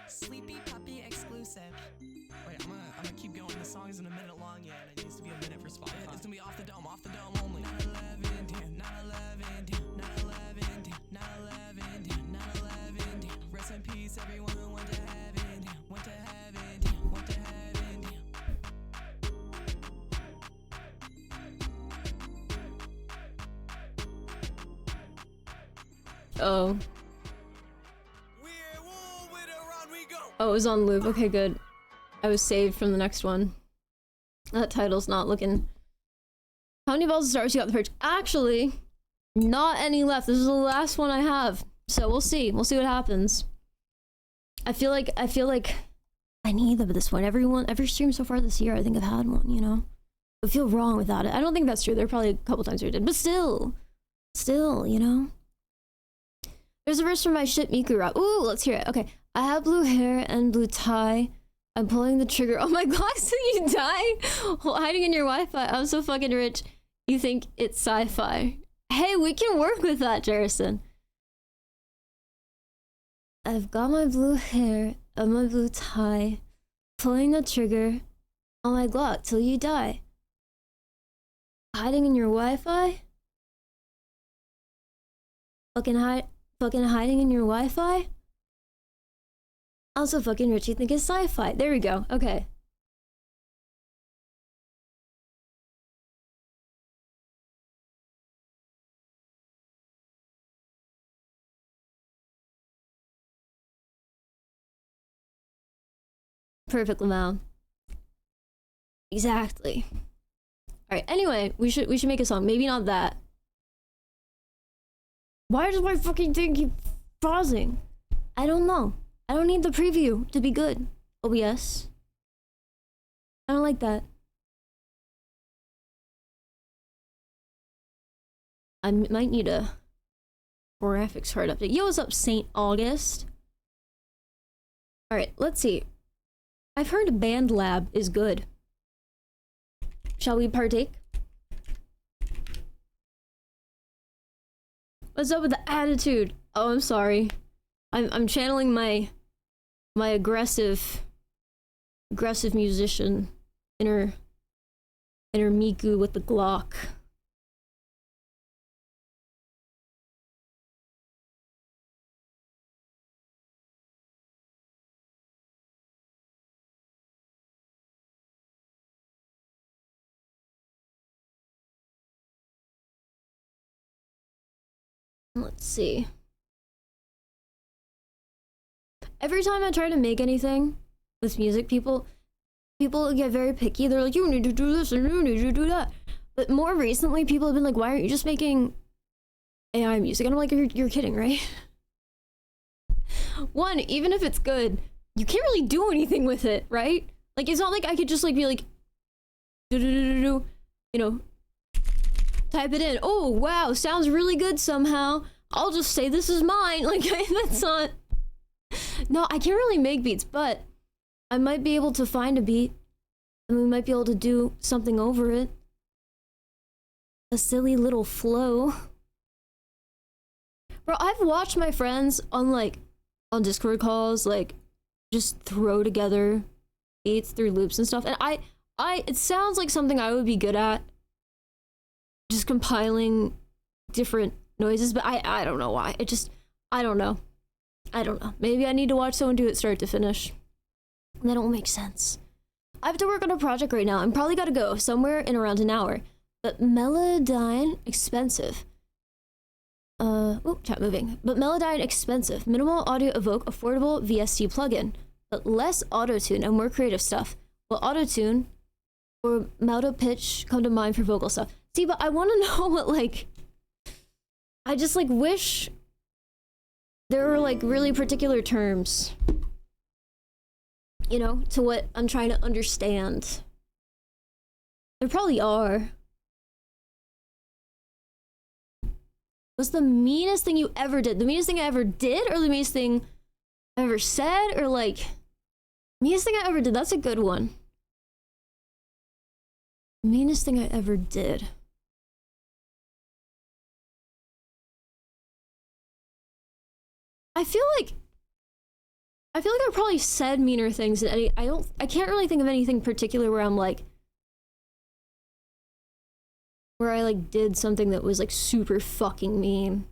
Sleepy Puppy exclusive. Wait, I'm gonna keep going. The song isn't a minute long yet. It needs to be a minute for Spotify. It's gonna be off the dome only. 9/11, damn, 9/11, damn, 9/11, damn, 9/11, damn, 9/11, damn. Rest in peace, everyone who went to heaven, damn, went to heaven, damn, went to heaven, damn. Oh. Oh, it was on loop. Okay, good. I was saved from the next one. That title's not looking... How many balls of stars you got the purge? Actually, not any left. This is the last one I have. So we'll see. We'll see what happens. I feel like I need this one. Every stream so far this year, I think I've had one, you know? I feel wrong without it. I don't think that's true. There are probably a couple times where I did, but still, you know? There's a verse from my shit Miku rap. Ooh, let's hear it. Okay. I have blue hair and blue tie. I'm pulling the trigger. Oh my god, so you die? Hiding in your Wi-Fi. I'm so fucking rich. You think it's sci-fi. Hey, we can work with that, Jerison. I've got my blue hair and my blue tie. Pulling the trigger on my Glock till you die. Hiding in your Wi-Fi? Fucking hiding in your Wi-Fi? Also fucking rich, you think it's sci-fi. There we go, okay. Perfect, Lamau. Exactly. Alright, anyway, we should make a song. Maybe not that. Why does my fucking thing keep pausing? I don't know. I don't need the preview to be good. OBS. I don't like that. I might need a graphics card update. Yo, what's up, St. August? Alright, let's see. I've heard Band Lab is good. Shall we partake? What's up with the attitude? Oh, I'm sorry. I'm channeling my aggressive musician inner Miku with the Glock. Let's see. Every time I try to make anything with music, people get very picky. They're like, you need to do this and you need to do that. But more recently, people have been like, why aren't you just making AI music? And I'm like, you're kidding, right? One, even if it's good, you can't really do anything with it, right? Like, it's not like I could just like be like, you know, type it in. Oh, wow, sounds really good somehow. I'll just say this is mine. Like, that's not... No, I can't really make beats, but I might be able to find a beat, and we might be able to do something over it. A silly little flow. Bro, I've watched my friends on Discord calls, like, just throw together beats through loops and stuff, and it sounds like something I would be good at. Just compiling different noises, but I don't know why. I don't know. Maybe I need to watch someone do it start to finish. That don't make sense. I have to work on a project right now. I'm probably gotta go somewhere in around an hour. But Melodyne, expensive. Chat moving. But Melodyne, expensive. Minimal audio evoke, affordable VST plugin. But less auto-tune and more creative stuff. Will auto-tune or auto pitch come to mind for vocal stuff? See, but I want to know what, like... I just, like, wish there were, like, really particular terms. You know, to what I'm trying to understand. There probably are. What's the meanest thing you ever did? The meanest thing I ever did, or the meanest thing I ever said? Or, like... Meanest thing I ever did, that's a good one. Meanest thing I ever did. I feel like I probably said meaner things than any. I can't really think of anything particular where I'm like, where I like did something that was like super fucking mean.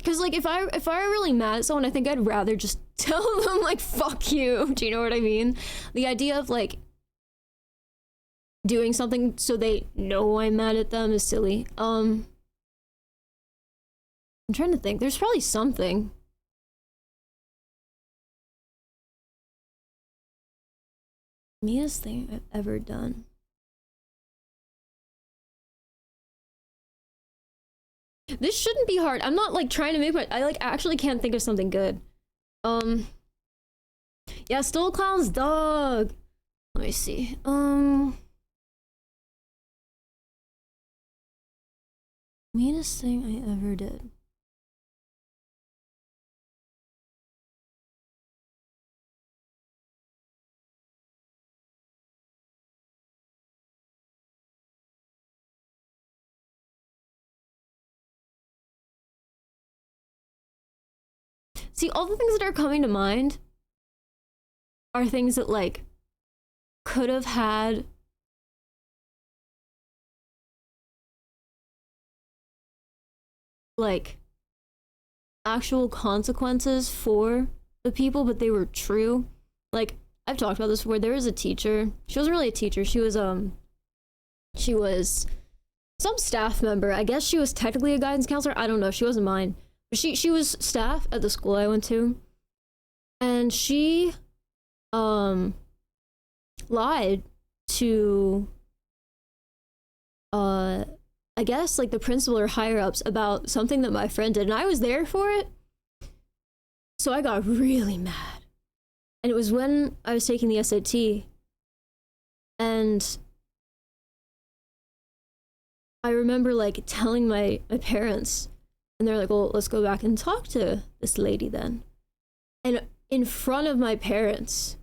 Cause like if I were really mad at someone, I think I'd rather just tell them like fuck you. Do you know what I mean? The idea of like doing something so they know I'm mad at them is silly. I'm trying to think. There's probably something. Meanest thing I've ever done. This shouldn't be hard. I'm not like trying to make my... I like actually can't think of something good. Yeah, stole clown's dog. Let me see. Meanest thing I ever did. See, all the things that are coming to mind are things that, like, could have had like actual consequences for the people, but they were true. Like, I've talked about this before. There was a teacher. She wasn't really a teacher. She was some staff member. I guess she was technically a guidance counselor. I don't know. She wasn't mine. But she was staff at the school I went to. And she lied to I guess like the principal or higher ups about something that my friend did, and I was there for it. So I got really mad. And it was when I was taking the SAT, and I remember like telling my parents, and they're like, well, let's go back and talk to this lady then. And in front of my parents,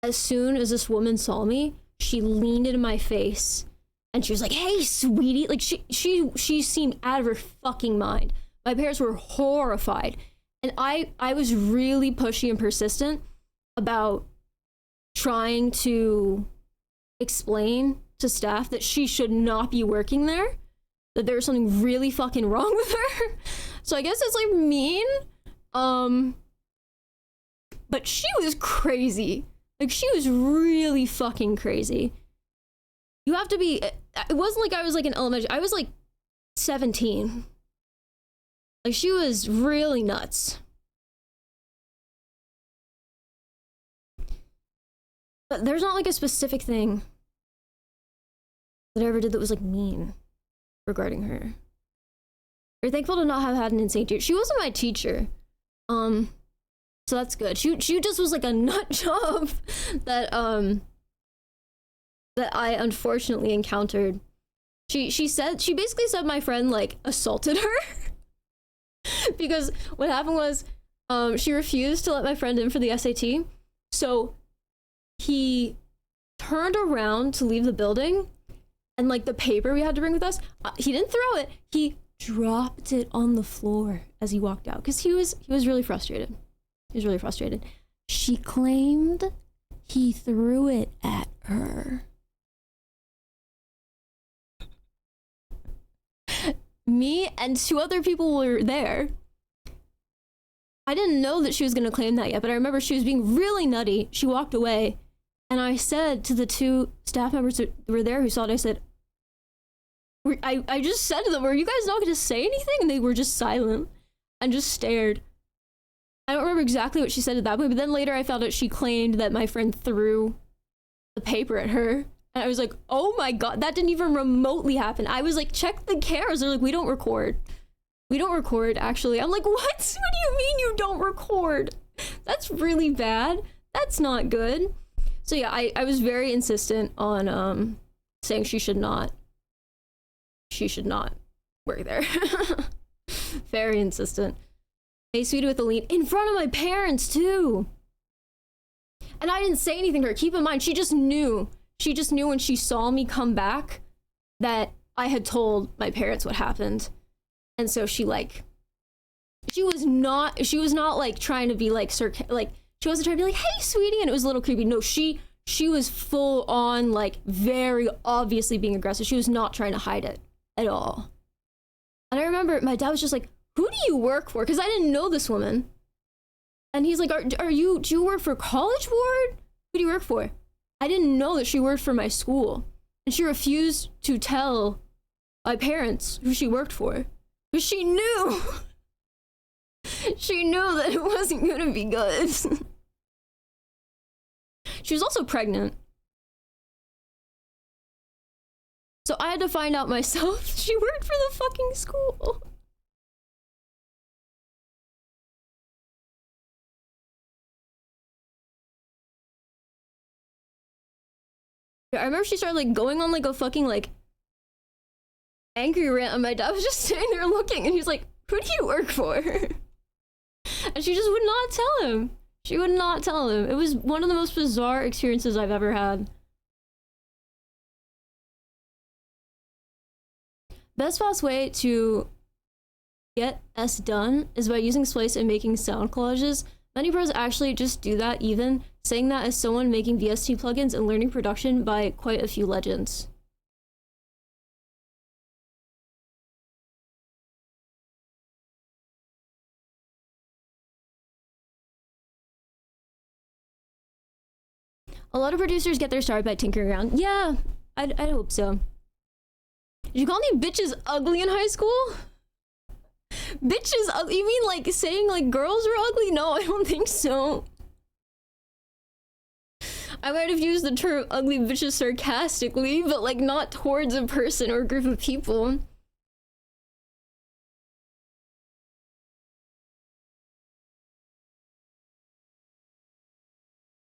as soon as this woman saw me, she leaned into my face and she was like, hey, sweetie. Like she seemed out of her fucking mind. My parents were horrified. And I was really pushy and persistent about trying to explain to staff that she should not be working there, that there was something really fucking wrong with her. So I guess it's like mean. But she was crazy. Like, she was really fucking crazy. You have to be, it wasn't like I was like in elementary, I was like 17. Like, she was really nuts. But there's not like a specific thing that I ever did that was like mean regarding her. We're thankful to not have had an insane teacher. She wasn't my teacher. So that's good. She just was like a nut job that that I unfortunately encountered. She basically said my friend like assaulted her. Because what happened was she refused to let my friend in for the SAT. So he turned around to leave the building, and like the paper we had to bring with us, he didn't throw it. He dropped it on the floor as he walked out because he was really frustrated. He was really frustrated. She claimed he threw it at her. Me and 2 other people were there. I didn't know that she was going to claim that yet, but I remember she was being really nutty. She walked away, and I said to the 2 staff members that were there who saw it, I said, I just said to them, were you guys not going to say anything? And they were just silent and just stared. I don't remember exactly what she said at that point, but then later I found out she claimed that my friend threw the paper at her. And I was like, oh my god, that didn't even remotely happen. I was like, check the cameras. They're like, we don't record. We don't record, actually. I'm like, what? What do you mean you don't record? That's really bad. That's not good. So yeah, I was very insistent on saying she should not work there. Very insistent. Hey, sweetie with a lean in front of my parents too. And I didn't say anything to her. Keep in mind, she just knew when she saw me come back that I had told my parents what happened. And so she was not like trying to be like she wasn't trying to be like, hey sweetie, and it was a little creepy. No, she was full on like very obviously being aggressive. She was not trying to hide it at all. And I remember my dad was just like, who do you work for? Because I didn't know this woman. And he's like, do you work for College Board? Who do you work for? I didn't know that she worked for my school. And she refused to tell my parents who she worked for. Because she knew. She knew that it wasn't going to be good. She was also pregnant. So I had to find out myself she worked for the fucking school. I remember she started like going on like a fucking like angry rant, and my dad was just sitting there looking, and he's like, who do you work for? And she just would not tell him. She would not tell him. It was one of the most bizarre experiences I've ever had. Best fast way to get S done is by using Splice and making sound collages. Many pros actually just do that, even saying that as someone making VST plugins and learning production by quite a few legends. A lot of producers get their start by tinkering around. Yeah, I'd hope so. Did you call me bitches ugly in high school? Bitches ugly? You mean like saying like girls were ugly? No, I don't think so. I might have used the term ugly bitches sarcastically, but like not towards a person or a group of people.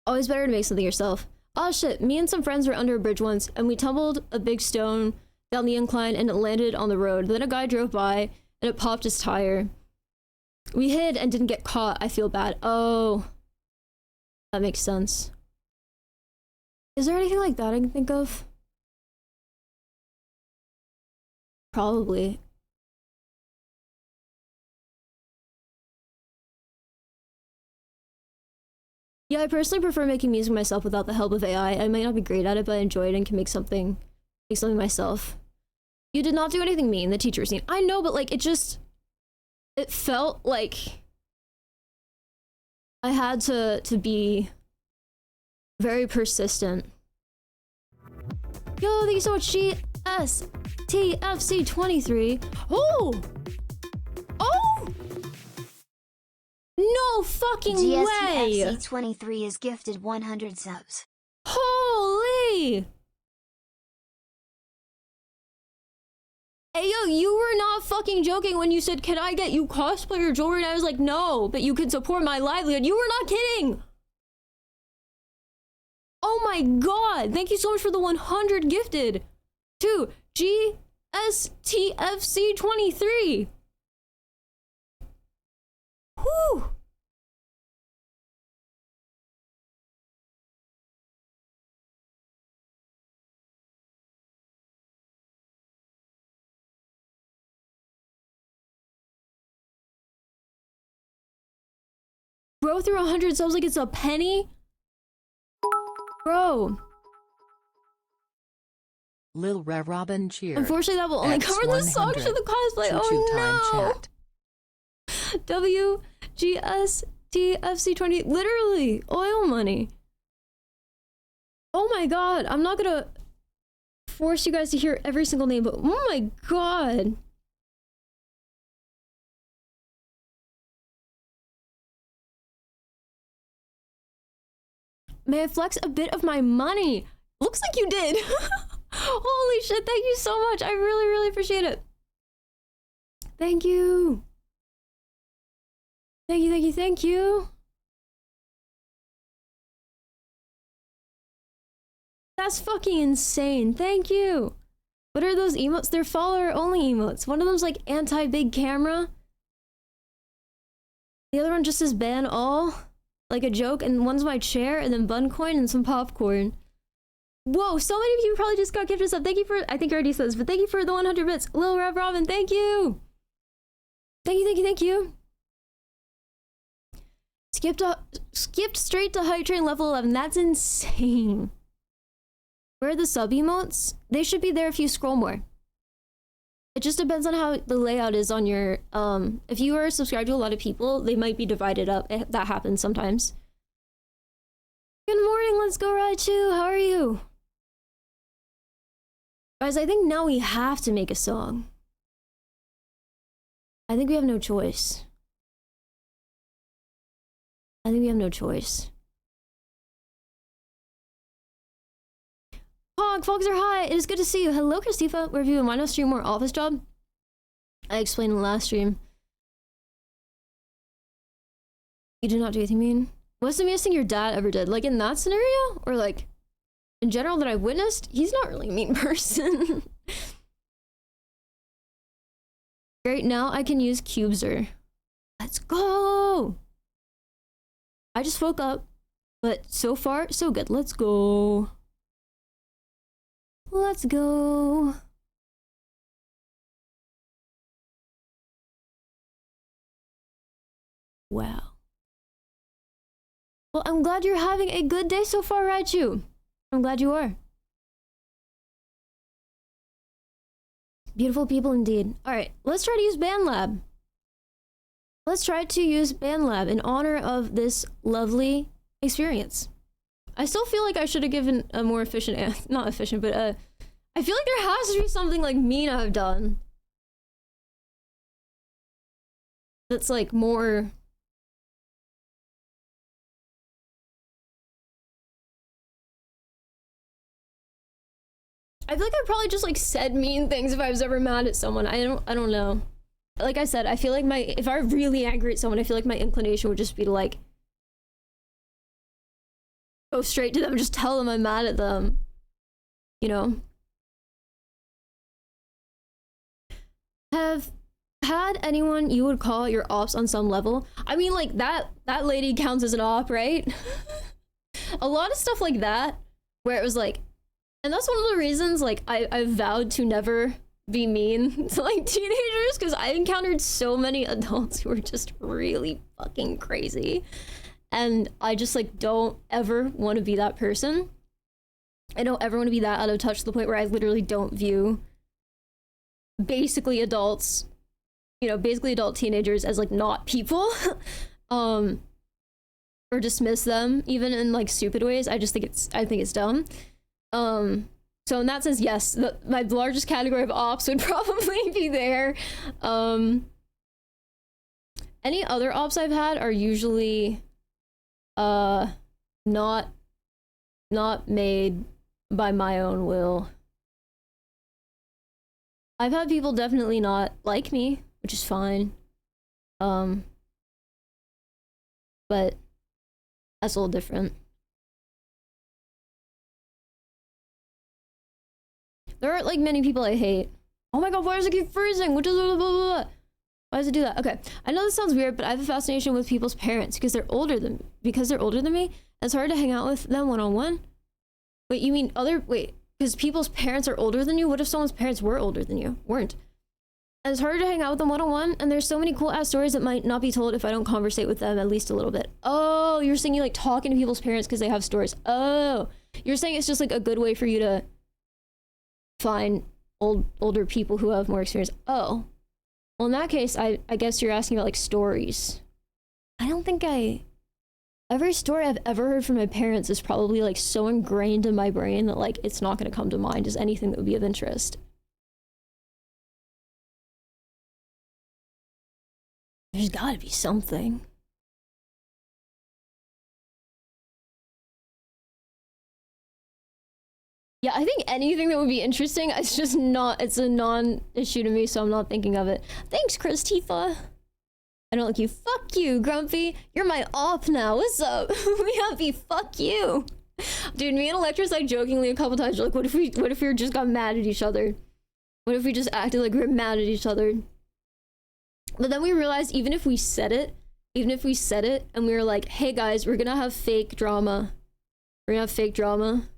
Always better to make something yourself. Oh shit, me and some friends were under a bridge once, and we tumbled a big stone down the incline and it landed on the road. Then a guy drove by and it popped his tire. We hid and didn't get caught. I feel bad. Oh, that makes sense. Is there anything like that I can think of? Probably. Yeah, I personally prefer making music myself without the help of AI. I might not be great at it, but I enjoy it and can make something myself. You did not do anything mean, the teacher scene. I know, but like it felt like I had to be very persistent. Yo, thank you so much, GSTFC23. Oh! Oh! No fucking way! GSTFC23 is gifted 100 subs. Holy! Hey yo, you were not fucking joking when you said, can I get you cosplayer jewelry? And I was like, no, but you can support my livelihood. You were not kidding! Oh my god! Thank you so much for the 100 gifted to GSTFC23. Whew! Bro through 100 subs like it's a penny? Bro. Lil Rev Robin cheer. Unfortunately, that will only cover the songs for the cosplay. Oh no! WGSTFC20. Literally, oil money. Oh my god, I'm not gonna force you guys to hear every single name, but oh my god. May I flex a bit of my money? Looks like you did. Holy shit, thank you so much. I really, really appreciate it. Thank you. Thank you, thank you, thank you. That's fucking insane. Thank you. What are those emotes? They're follower only emotes. One of them's like anti-big camera. The other one just says ban all. Like a joke, and one's my chair, and then bun coin and some popcorn. Whoa, so many of you probably just got gifted stuff. Thank you for, I think I already said this, but thank you for the 100 bits. Lil Rev Robin, thank you. Thank you, thank you, thank you. Skipped straight to Hype Train level 11. That's insane. Where are the sub emotes? They should be there if you scroll more. It just depends on how the layout is on your, if you are subscribed to a lot of people, they might be divided up. That happens sometimes. Good morning, let's go Raichu. How are you? Guys, I think now we have to make a song. I think we have no choice. I think we have no choice. Fogs are high. It is good to see you. Hello, Christifa. Where have you been? Why not stream more Office Job? I explained in the last stream. You did not do anything mean. What's the meanest thing your dad ever did? Like in that scenario? Or like in general that I've witnessed? He's not really a mean person. Right now I can use Cubeser. Let's go! I just woke up, but so far, so good. Let's go. Let's go. Wow. Well, I'm glad you're having a good day so far, Raichu. I'm glad you are. Beautiful people indeed. Alright, let's try to use BandLab. Let's try to use BandLab in honor of this lovely experience. I still feel like I should have given a more efficient, not efficient, but I feel like there has to be something like mean I've done. That's like more. I feel like I probably just like said mean things if I was ever mad at someone. I don't know. Like I said, I feel like if I were really angry at someone, I feel like my inclination would just be to like go straight to them and just tell them I'm mad at them. You know? Have had anyone you would call your ops on some level? I mean, like that lady counts as an op, right? A lot of stuff like that, where it was like, and that's one of the reasons like I vowed to never be mean to like teenagers, because I encountered so many adults who were just really fucking crazy, and I just like don't ever want to be that person. I don't ever want to be that out of touch to the point where I literally don't view basically adults, you know, basically adult teenagers as like not people. Or dismiss them even in like stupid ways. I think it's dumb. So in that sense, yes, my largest category of ops would probably be there. Any other ops I've had are usually not made by my own will. I've had people definitely not like me, which is fine. But that's a little different. There aren't like many people I hate. Oh my god, why does it keep freezing? Which is blah, blah, blah, blah. Why does it do that? Okay, I know this sounds weird, but I have a fascination with people's parents because they're older than me. And it's hard to hang out with them one-on-one. Wait, you mean because people's parents are older than you? What if someone's parents were older than you? Weren't. And it's harder to hang out with them one-on-one, and there's so many cool ass stories that might not be told if I don't conversate with them at least a little bit. Oh, you're saying you like talking to people's parents because they have stories. Oh, you're saying it's just like a good way for you to find older people who have more experience. Oh, well in that case, I guess you're asking about like stories. I don't think every story I've ever heard from my parents is probably like so ingrained in my brain that like it's not going to come to mind as anything that would be of interest. There's gotta be something. Yeah, I think anything that would be interesting, it's a non-issue to me, so I'm not thinking of it. Thanks, Chris Tifa. I don't like you. Fuck you, Grumpy. You're my op now. What's up? We happy. Fuck you. Dude, me and Electra's like jokingly a couple times, like, what if we just got mad at each other? What if we just acted like we were mad at each other? But then we realized even if we said it and we were like, hey guys, we're gonna have fake drama. We're gonna have fake drama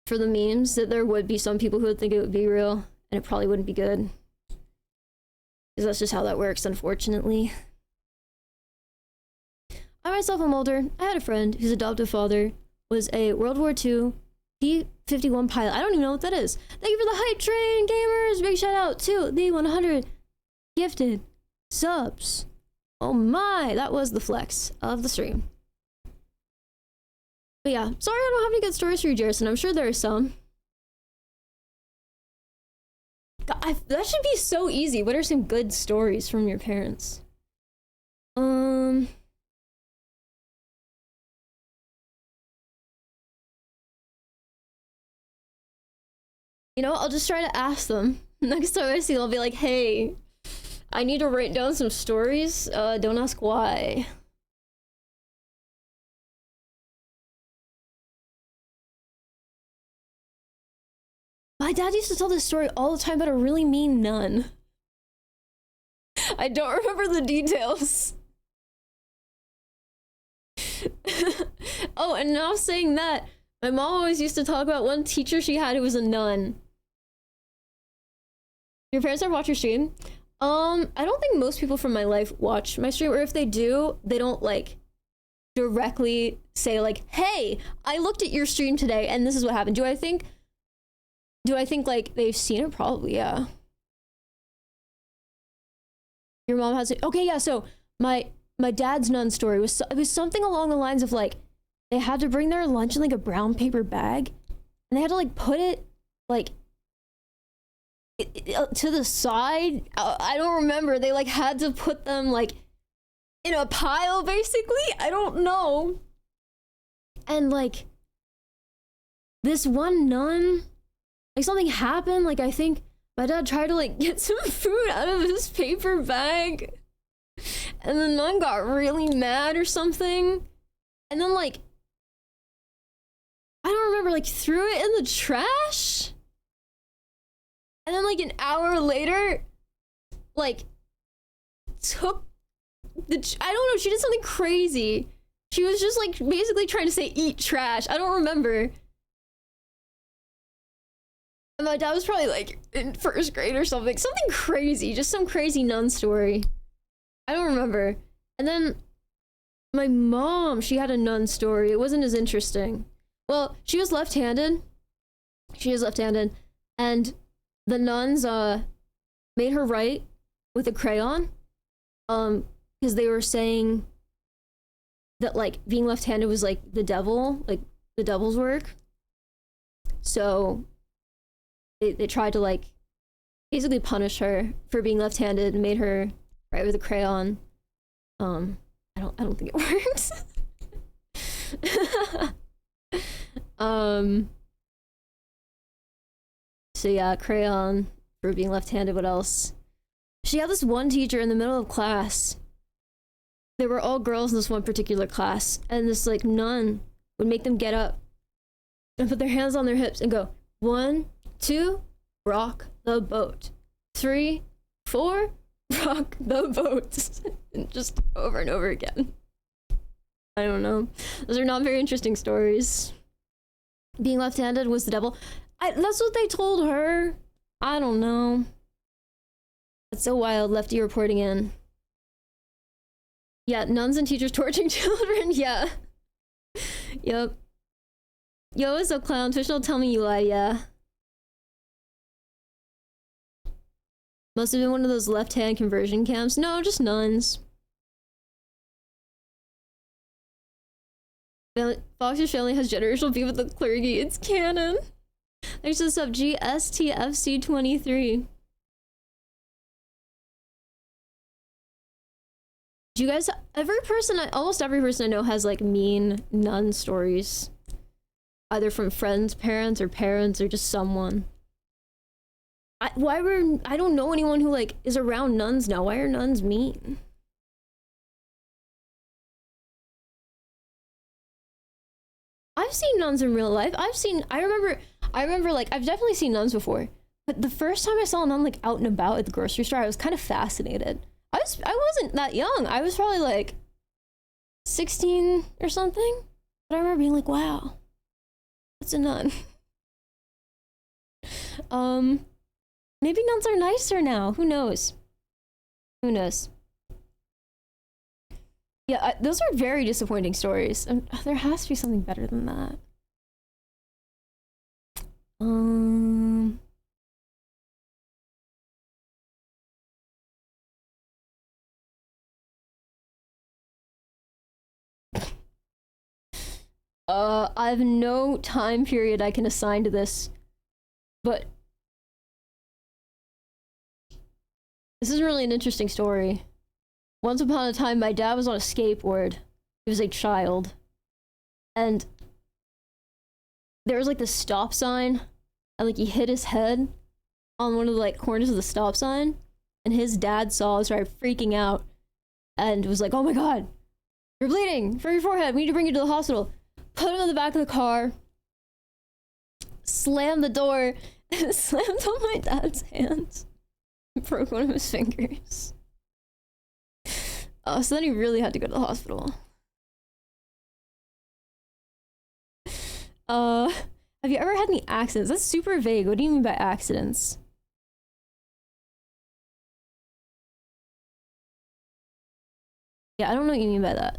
for the memes, that there would be some people who would think it would be real, and it probably wouldn't be good. Because that's just how that works, unfortunately. I myself am older. I had a friend whose adoptive father was a World War II P-51 pilot. I don't even know what that is. Thank you for the hype train, gamers! Big shout out to the 100 gifted subs. Oh my, that was the flex of the stream. But yeah, sorry I don't have any good stories for you, Jerison. I'm sure there are some. God, that should be so easy. What are some good stories from your parents? You know, I'll just try to ask them. Next time I see them, I'll be like, hey, I need to write down some stories. Don't ask why. My dad used to tell this story all the time about a really mean nun. I don't remember the details. Oh, and now saying that, my mom always used to talk about one teacher she had who was a nun. Your parents ever watch your stream? I don't think most people from my life watch my stream, or if they do, they don't like directly say like, hey, I looked at your stream today and this is what happened. Do I think like they've seen it? Probably, yeah. Your mom has it. Okay, yeah, so my dad's nun story was something along the lines of like, they had to bring their lunch in like a brown paper bag, and they had to like put it like to the side. I don't remember. They like had to put them like in a pile, basically. I don't know. And like this one nun, like something happened. Like I think my dad tried to like get some food out of his paper bag, and the nun got really mad or something, and then like I don't remember, like threw it in the trash, and then like an hour later, like took the I don't know, she did something crazy. She was just like basically trying to say eat trash. I don't remember. And my dad was probably like in first grade or something. Something crazy, just some crazy nun story. I don't remember. And then my mom, she had a nun story. It wasn't as interesting. Well, she was left-handed. She is left-handed. And the nuns made her write with a crayon. Because they were saying that like being left-handed was like the devil, like the devil's work. So they tried to like basically punish her for being left-handed and made her write with a crayon. I don't think it worked. So yeah, crayon for being left-handed. What else? She had this one teacher in the middle of class. They were all girls in this one particular class, and this like nun would make them get up and put their hands on their hips and go 1, 2, rock the boat. 3, 4, rock the boat. And just over and over again. I don't know. Those are not very interesting stories. Being left-handed was the devil. That's what they told her. I don't know. That's so wild. Lefty reporting in. Yeah, nuns and teachers torturing children. Yeah. Yep. Yo, what's up, clown? Twitch don't tell me you lied. Yeah. Must have been one of those left-hand conversion camps. No, just nuns. Fox's family has generational beef with the clergy. It's canon. There's this up GSTFC23. Do you guys, almost every person I know has like mean nun stories. Either from friends, parents, or just someone. I don't know anyone who like is around nuns now. Why are nuns mean? I've seen nuns in real life. I remember like, I've definitely seen nuns before. But the first time I saw a nun like out and about at the grocery store, I was kind of fascinated. I wasn't that young. I was probably like 16 or something. But I remember being like, wow, that's a nun. Maybe nuns are nicer now. Who knows? Who knows? Yeah, those are very disappointing stories. There has to be something better than that. I have no time period I can assign to this, but this is really an interesting story. Once upon a time, my dad was on a skateboard. He was a child. And there was like the stop sign, and like he hit his head on one of the like corners of the stop sign, and his dad saw and started freaking out and was like, oh my god, you're bleeding from your forehead, we need to bring you to the hospital. Put him in the back of the car, slammed the door, and slammed on my dad's hands. Broke one of his fingers. So then he really had to go to the hospital. Have you ever had any accidents? That's super vague. What do you mean by accidents? Yeah, I don't know what you mean by that.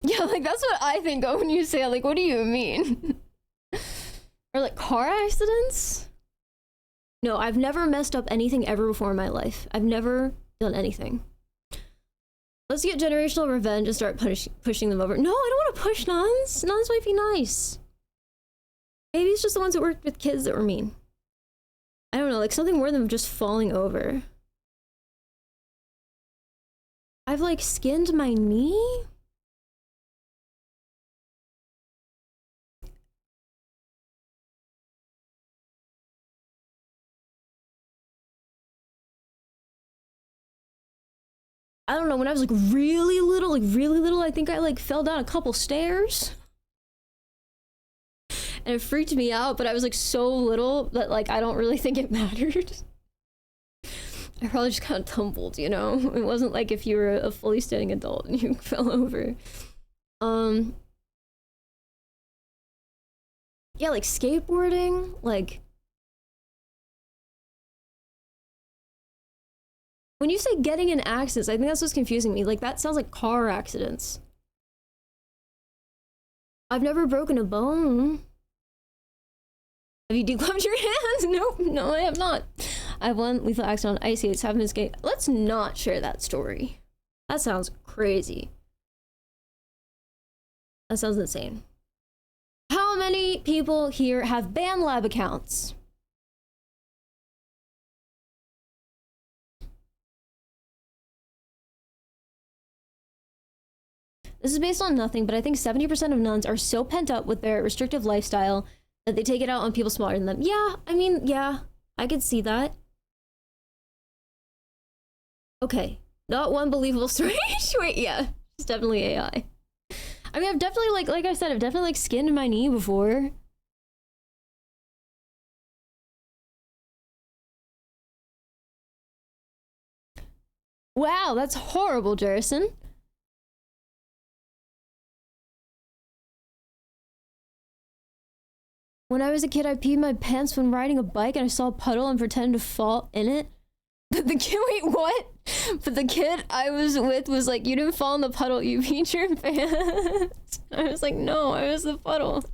Yeah, like that's what I think of when you say, like, what do you mean? Or like car accidents? No, I've never messed up anything ever before in my life. I've never done anything. Let's get generational revenge and start pushing them over. No, I don't want to push nuns. Nuns might be nice. Maybe it's just the ones that worked with kids that were mean. I don't know, like something more than just falling over. I I've like skinned my knee? I don't know, when I was like really little, I think I like fell down a couple stairs. And it freaked me out, but I was like so little that like I don't really think it mattered. I probably just kind of tumbled, you know? It wasn't like if you were a fully standing adult and you fell over. Yeah, like skateboarding, like... When you say getting in accidents, I think that's what's confusing me. Like, that sounds like car accidents. I've never broken a bone. Have you declubbed your hands? Nope, no, I have not. I have one lethal accident on ice skates, haven't been skate. Let's not share that story. That sounds crazy. That sounds insane. How many people here have BandLab accounts? This is based on nothing, but I think 70% of nuns are so pent up with their restrictive lifestyle that they take it out on people smarter than them. Yeah, I mean, yeah, I could see that. Okay, not one believable story. Wait, yeah, it's definitely AI. I mean, I've definitely, like I said, I've definitely, like, skinned my knee before. Wow, that's horrible, Jerison. When I was a kid, I peed my pants when riding a bike and I saw a puddle and pretended to fall in it. But the kid, wait, what? But the kid I was with was like, you didn't fall in the puddle, you peed your pants. I was like, no, I was the puddle.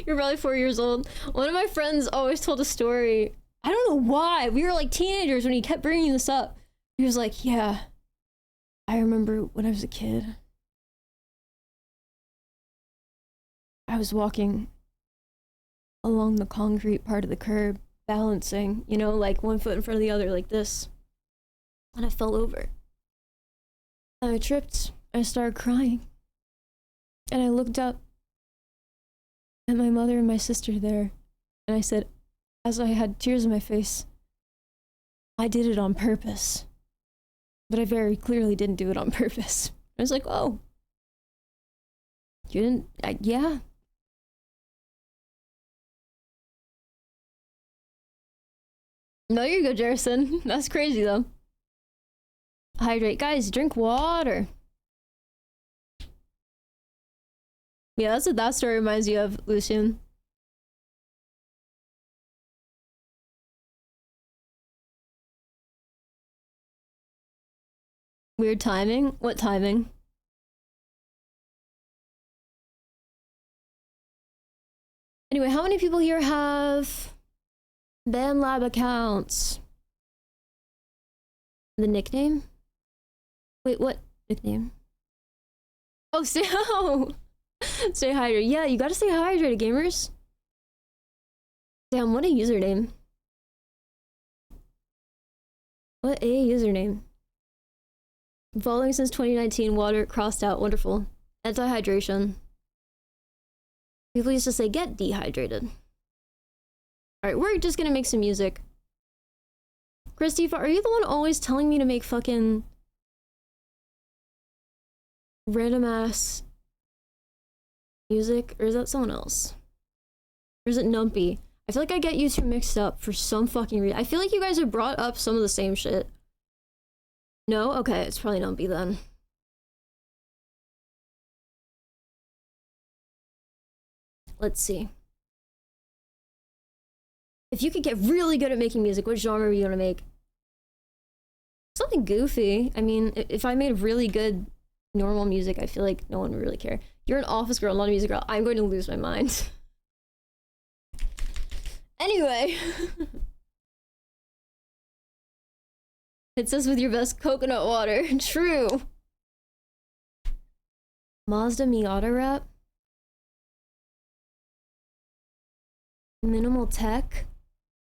You're probably 4 years old. One of my friends always told a story. I don't know why. We were like teenagers when he kept bringing this up. He was like, yeah, I remember when I was a kid. I was walking along the concrete part of the curb, balancing, you know, like one foot in front of the other, like this. And I fell over. And I tripped. I started crying. And I looked up at my mother and my sister there. And I said, as I had tears in my face, I did it on purpose. But I very clearly didn't do it on purpose. I was like, oh. You didn't? Yeah. No, you're good, Jerison. That's crazy, though. Hydrate. Guys, drink water. Yeah, that's what that story reminds you of, Lucian. Weird timing? What timing? Anyway, how many people here have BandLab accounts? The nickname? Wait, what nickname? Oh, stay hydrated. Yeah, you gotta stay hydrated, gamers. Damn, what a username. What a username. Following since 2019, water crossed out, wonderful. Anti-hydration. People used to say, get dehydrated. Alright, we're just gonna make some music. Christy, are you the one always telling me to make fucking random ass music? Or is that someone else? Or is it Numpy? I feel like I get you two mixed up for some fucking reason. I feel like you guys have brought up some of the same shit. No? Okay, it's probably Numpy then. Let's see. If you could get really good at making music, what genre are you gonna make? Something goofy. I mean, if I made really good normal music, I feel like no one would really care. You're an office girl, not a music girl. I'm going to lose my mind. Anyway. It says with your best coconut water. True. Mazda Miata rap. Minimal tech.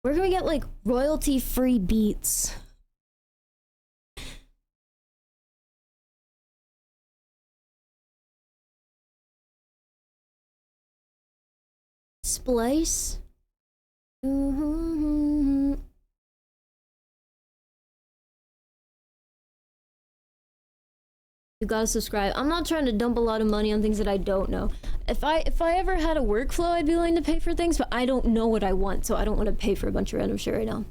Where can we get like royalty-free beats? splice. Mm-hmm. You gotta subscribe. I'm not trying to dump a lot of money on things that I don't know. If I ever had a workflow, I'd be willing to pay for things, but I don't know what I want, so I don't want to pay for a bunch of random shit right now.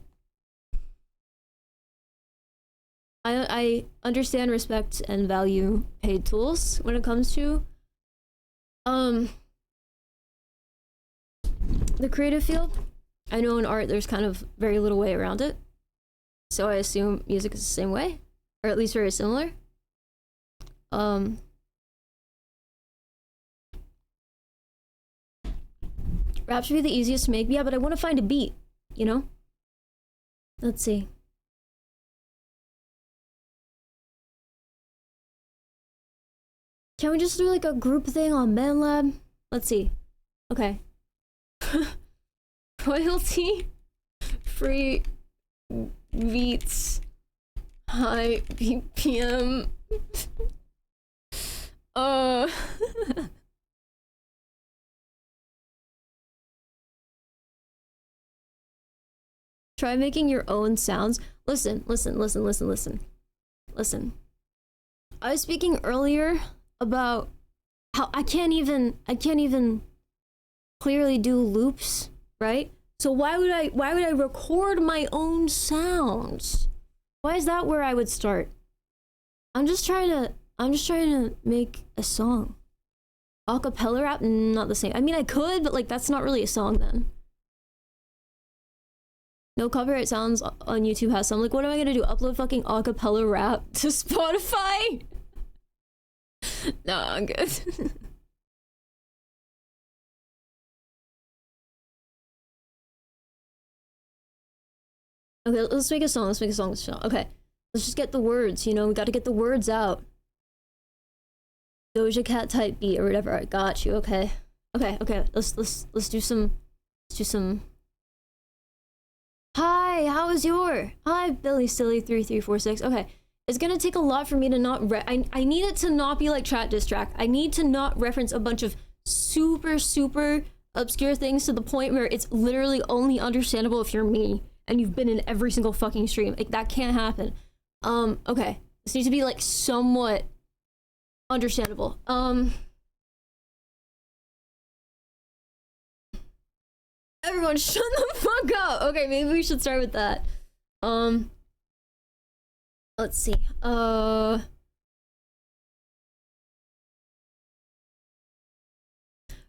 I understand, respect, and value paid tools when it comes to the creative field. I know in art there's kind of very little way around it, so I assume music is the same way, or at least very similar. Rap should be the easiest to make. Yeah, but I want to find a beat, you know? Let's see. Can we just do like a group thing on ManLab? Let's see. Okay. Royalty free beats, high BPM. Try making your own sounds. Listen. I was speaking earlier about how I can't even clearly do loops, right? So why would I record my own sounds? Why is that where I would start? I'm just trying to make a song. Acapella rap, not the same. I mean, I could, but like that's not really a song then. No copyright sounds on YouTube has some. Like, what am I gonna do? Upload fucking acapella rap to Spotify? No, I'm good. Okay, let's make a song. Okay, let's just get the words. You know, we got to get the words out. Doja Cat type beat or whatever. I got you. Okay. Let's do some. Hi, how is your? Hi, Billy Silly 3346. Okay, it's gonna take a lot for me to not. I need it to not be like Chat Diss Track. I need to not reference a bunch of super obscure things to the point where it's literally only understandable if you're me and you've been in every single fucking stream. Like that can't happen. Okay, this needs to be like somewhat understandable. Everyone shut the fuck up. Okay, maybe we should start with that. Let's see.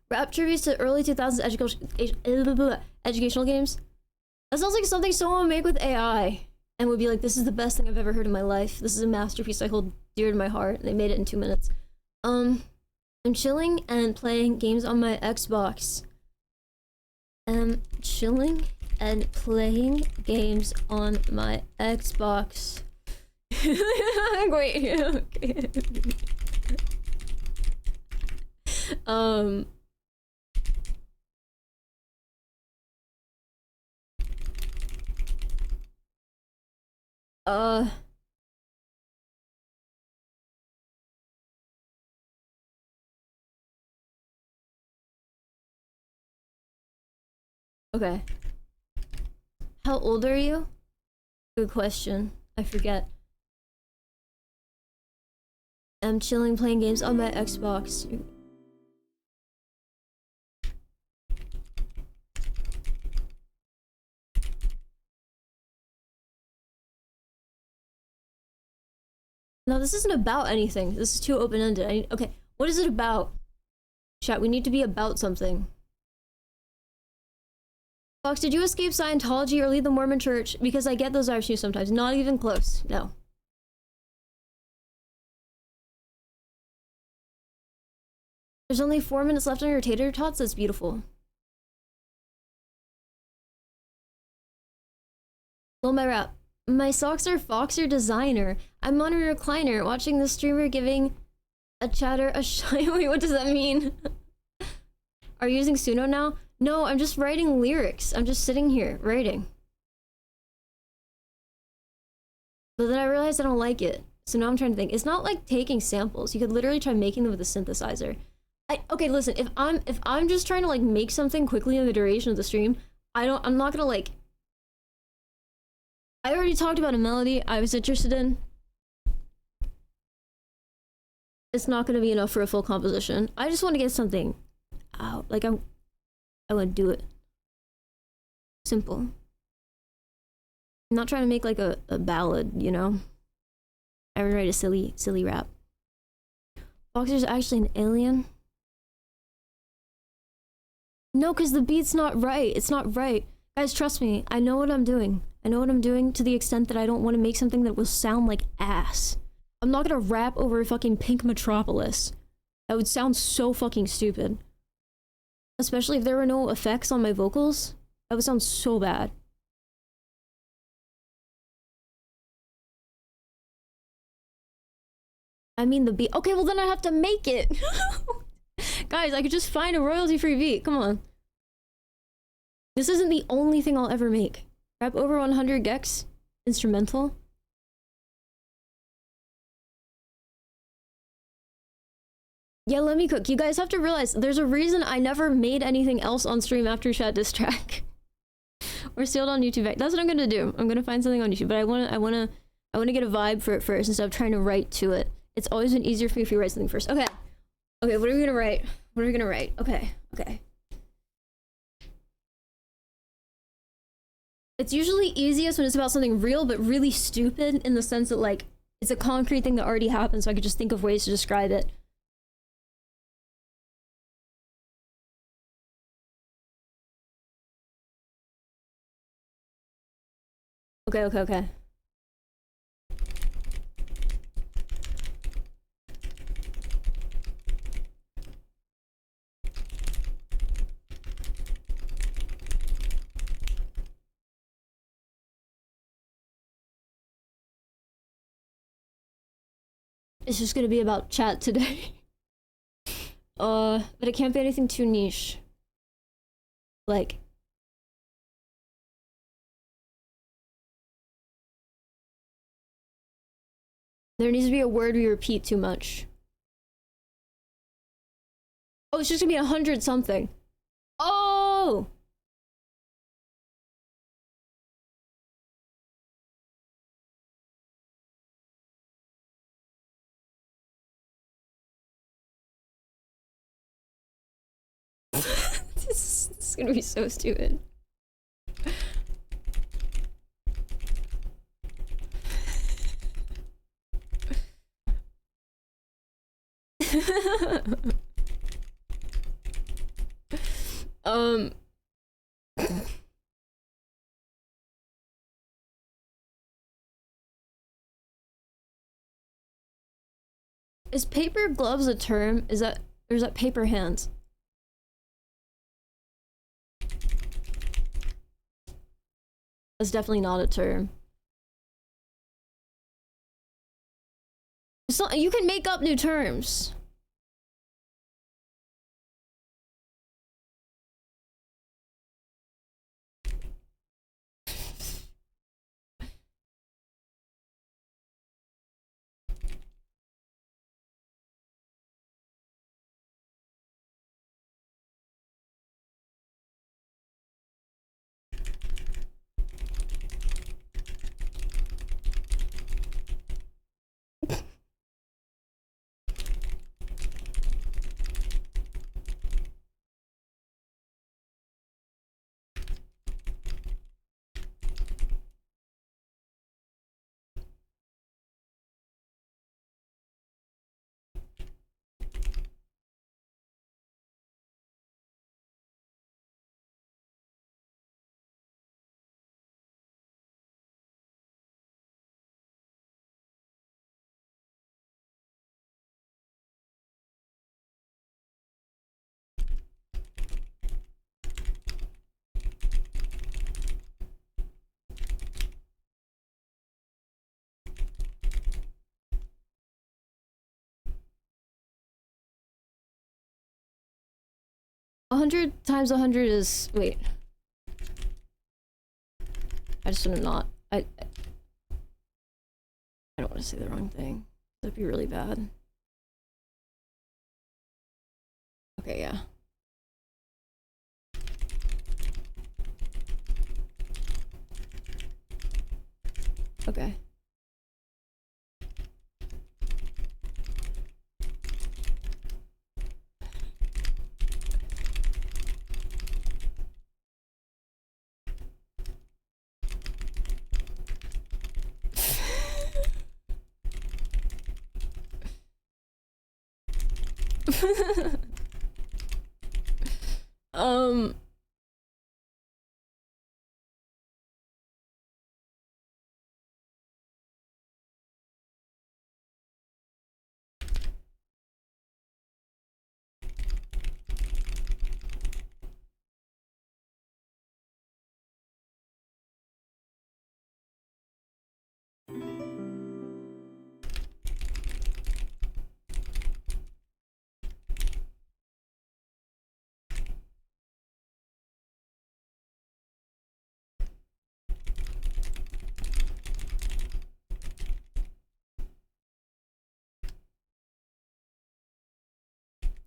Rap tributes to early 2000s educational games. That sounds like something someone would make with AI and would be like, this is the best thing I've ever heard in my life. This is a masterpiece I hold dear to my heart. They made it in 2 minutes. I'm chilling and playing games on my Xbox. Chilling and playing games on my Xbox. Wait, okay. Okay. How old are you? Good question. I forget. I'm chilling playing games on my Xbox. No, this isn't about anything. This is too open-ended. Okay, what is it about? Chat, we need to be about something. Fox, did you escape Scientology or leave the Mormon Church? Because I get those Irish news sometimes. Not even close. No. There's only 4 minutes left on your tater tots? That's beautiful. Lol, my rap. My socks are Foxer designer. I'm on a recliner watching the streamer giving a chatter a shy. Wait, what does that mean? Are you using Suno now? No, I'm just writing lyrics. I'm just sitting here writing. But then I realized I don't like it. So now I'm trying to think. It's not like taking samples. You could literally try making them with a synthesizer. Okay, listen, if I'm just trying to like make something quickly in the duration of the stream, I'm not gonna like. I already talked about a melody I was interested in. It's not gonna be enough for a full composition. I just want to get something out. Like I want to do it. Simple. I'm not trying to make like a ballad, you know? I would write a silly rap. Boxer's actually an alien? No, because the beat's not right. It's not right. Guys, trust me. I know what I'm doing. I know what I'm doing to the extent that I don't want to make something that will sound like ass. I'm not gonna rap over fucking Pink Metropolis. That would sound so fucking stupid. Especially if there were no effects on my vocals. That would sound so bad. I mean the beat. Okay, well then I have to make it. Guys, I could just find a royalty-free beat. Come on. This isn't the only thing I'll ever make. Rap over 100 gex. Instrumental. Yeah, let me cook. You guys have to realize there's a reason I never made anything else on stream after Chat Diss Track. Or sealed on YouTube. That's what I'm gonna do. I'm gonna find something on YouTube, but I wanna get a vibe for it first instead of trying to write to it. It's always been easier for me if you write something first. Okay. Okay, what are we gonna write? What are we gonna write? Okay, okay. It's usually easiest when it's about something real but really stupid in the sense that like it's a concrete thing that already happened, so I could just think of ways to describe it. Okay, okay, okay. It's just gonna be about chat today. But it can't be anything too niche. Like... there needs to be a word we repeat too much. Oh, it's just gonna be 100 something. Oh! This is gonna be so stupid. Is paper gloves a term? Is that, or is that paper hands? That's definitely not a term. It's not, you can make up new terms. A 100 times 100 is... wait. I just want to not... I don't want to say the wrong thing. That'd be really bad. Okay, yeah. Okay. um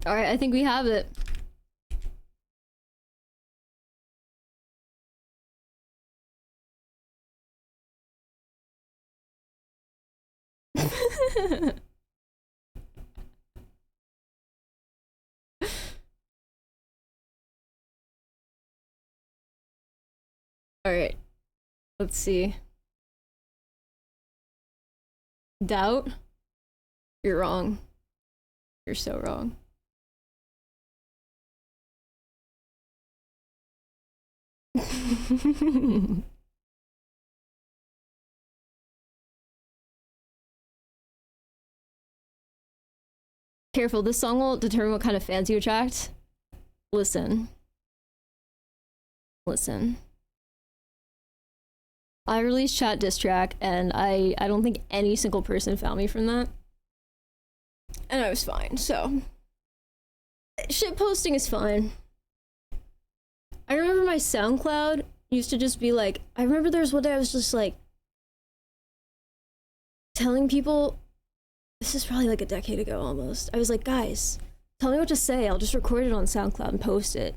all right, I think we have it. All right. Let's see. Doubt? You're wrong. You're so wrong. Careful, this song will determine what kind of fans you attract. Listen. Listen. I released Chat diss track, and I don't think any single person found me from that. And I was fine, so... Shit posting is fine. I remember my SoundCloud used to just be like... I remember there was one day I was just like... telling people... This is probably like a decade ago almost. I was like, guys, tell me what to say. I'll just record it on SoundCloud and post it.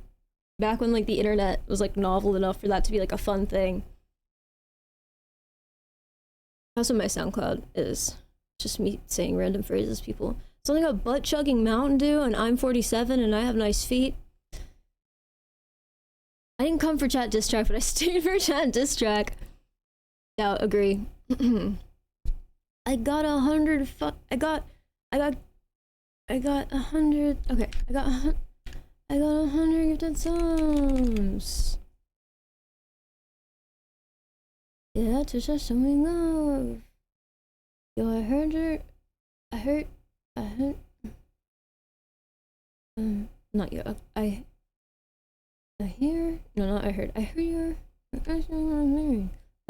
Back when like the internet was like novel enough for that to be like a fun thing. That's what my SoundCloud is. Just me saying random phrases, people. Something about butt chugging Mountain Dew and I'm 47 and I have nice feet. I didn't come for Chat diss track, but I stayed for Chat diss track. Doubt, agree. I got 100 I got 100, okay, I got 100 gifted subs. Yeah, Trisha, show me love. Yo, I heard not you, I hear, no, not I heard your, there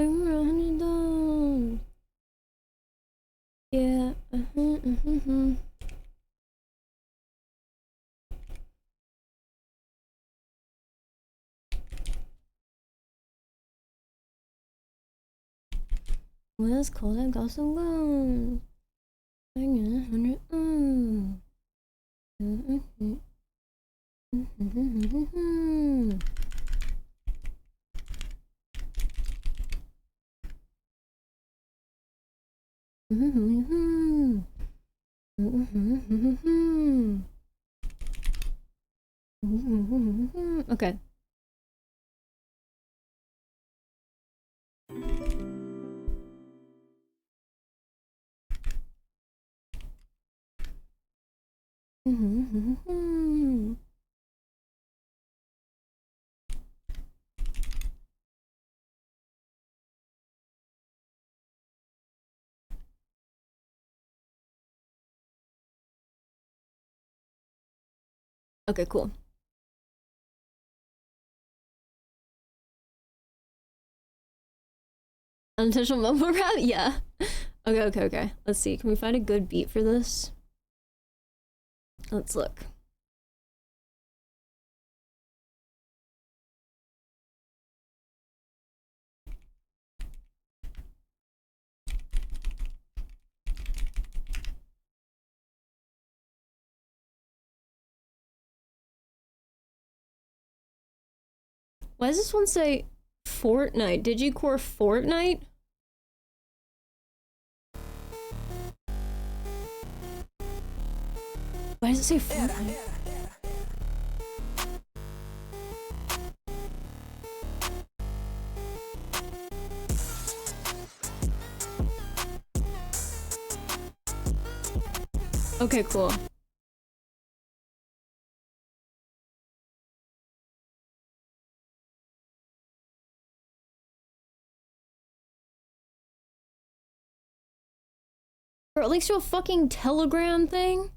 were $100. Yeah, When it's cold, I got some gum. I get 100. Okay. Okay, cool. Unintentional mumble rap? Yeah. Okay. Let's see. Can we find a good beat for this? Let's look. Why does this one say Fortnite? Did you core Fortnite? Why does it say Fortnite? Okay, cool. Or at least to a fucking Telegram thing?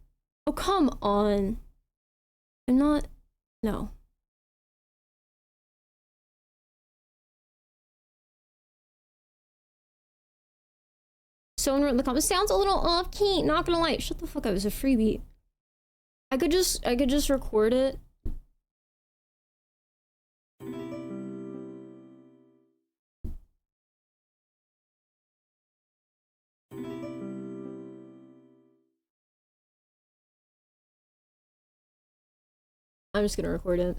Oh, come on. I'm not... No. Someone wrote in the comments, sounds a little off-key, not gonna lie. Shut the fuck up, it's a freebie. I could just record it. I'm just gonna record it.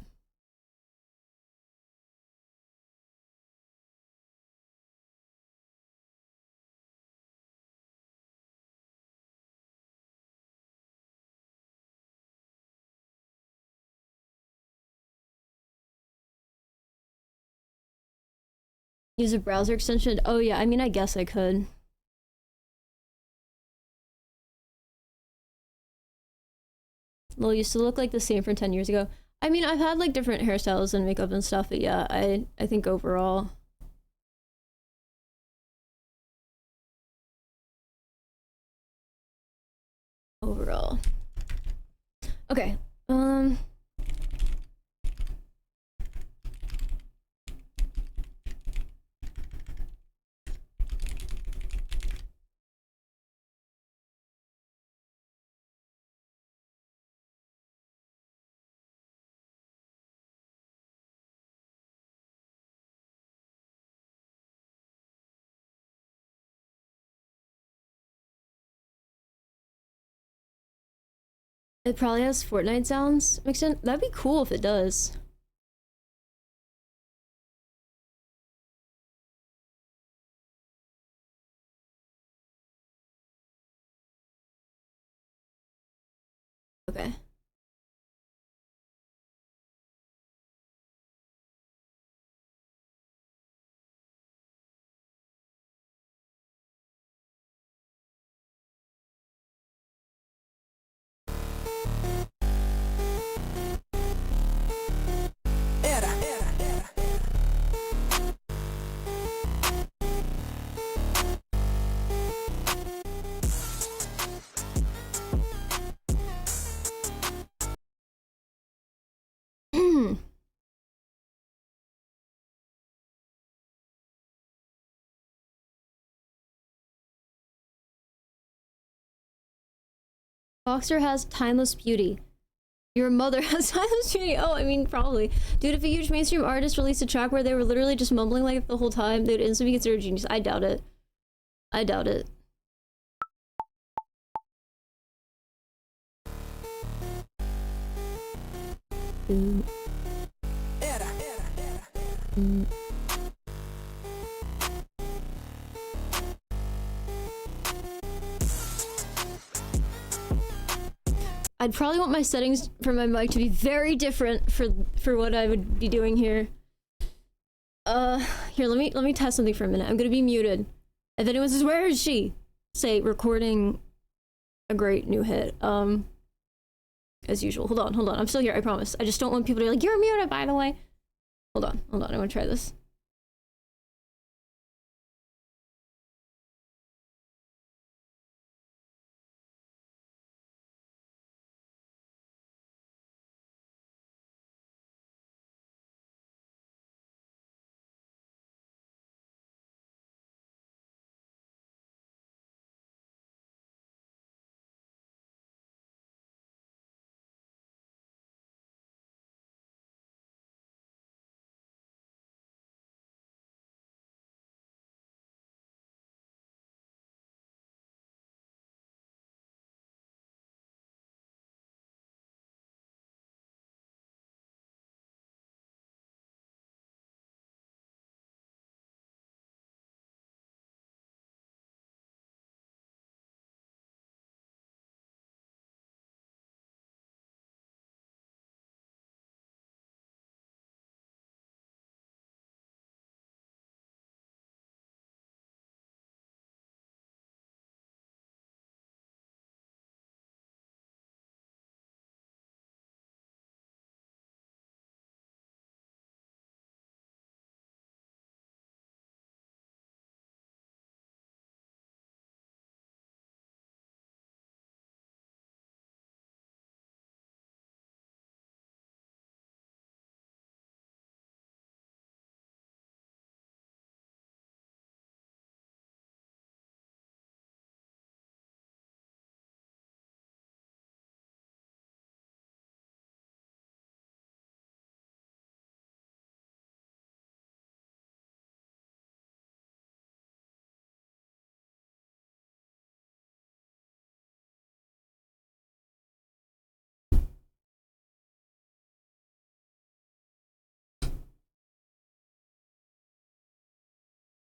Use a browser extension? Oh yeah, I mean, I guess I could. Lil used to look like the same from 10 years ago. I mean, I've had like different hairstyles and makeup and stuff, but yeah, I think overall. Overall. Okay, it probably has Fortnite sounds mixed in. That'd be cool if it does. Okay. Boxer has timeless beauty. Your mother has timeless beauty. Oh, I mean, probably. Dude, if a huge mainstream artist released a track where they were literally just mumbling like it the whole time, they'd instantly be considered genius. I doubt it. I doubt it. Ooh. I'd probably want my settings for my mic to be very different for what I would be doing here. Here, let me test something for a minute. I'm gonna be muted. If anyone says, where is she? Say, recording a great new hit. As usual. Hold on. I'm still here, I promise. I just don't want people to be like, you're muted, by the way. Hold on. I wanna try this.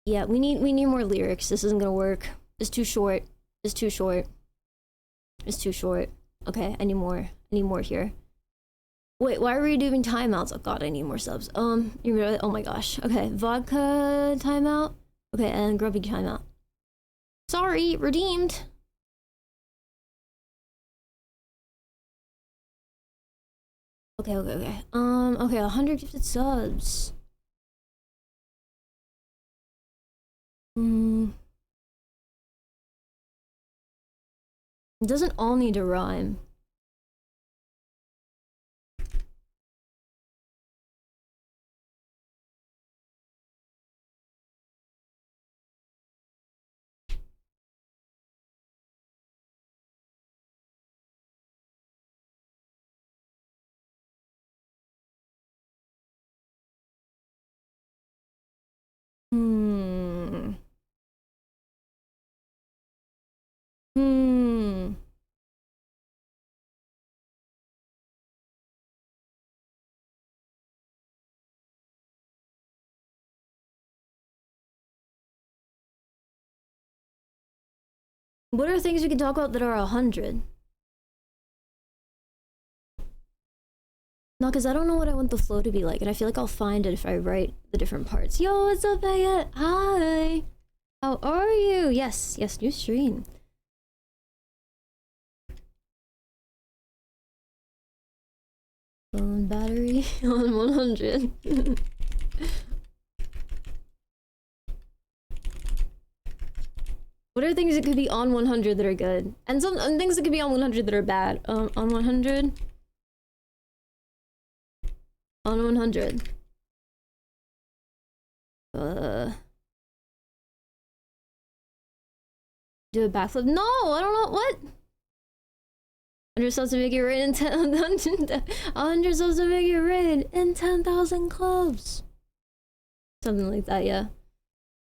Yeah, we need more lyrics. This isn't gonna work. It's too short. It's too short. It's too short. Okay, I need more. I need more here. Wait, why are we doing timeouts? Oh god, I need more subs. You really? Oh my gosh. Okay, vodka timeout. Okay, and grubby timeout. Sorry, redeemed. Okay. Okay, 100 gifted subs. It doesn't all need to rhyme. Hmm. Hmm. What are things we can talk about that are 100? No, because I don't know what I want the flow to be like, and I feel like I'll find it if I write the different parts. Yo, what's up, Baguette? Hi! How are you? Yes, new stream. Phone battery on 100. What are things that could be on 100 that are good? And some things that could be on 100 that are bad. On 100? On 100. Do a backflip? No, I don't know. What? 100 subs to make it rain in 100 subs to make it rain in 10,000 clubs. Something like that, yeah.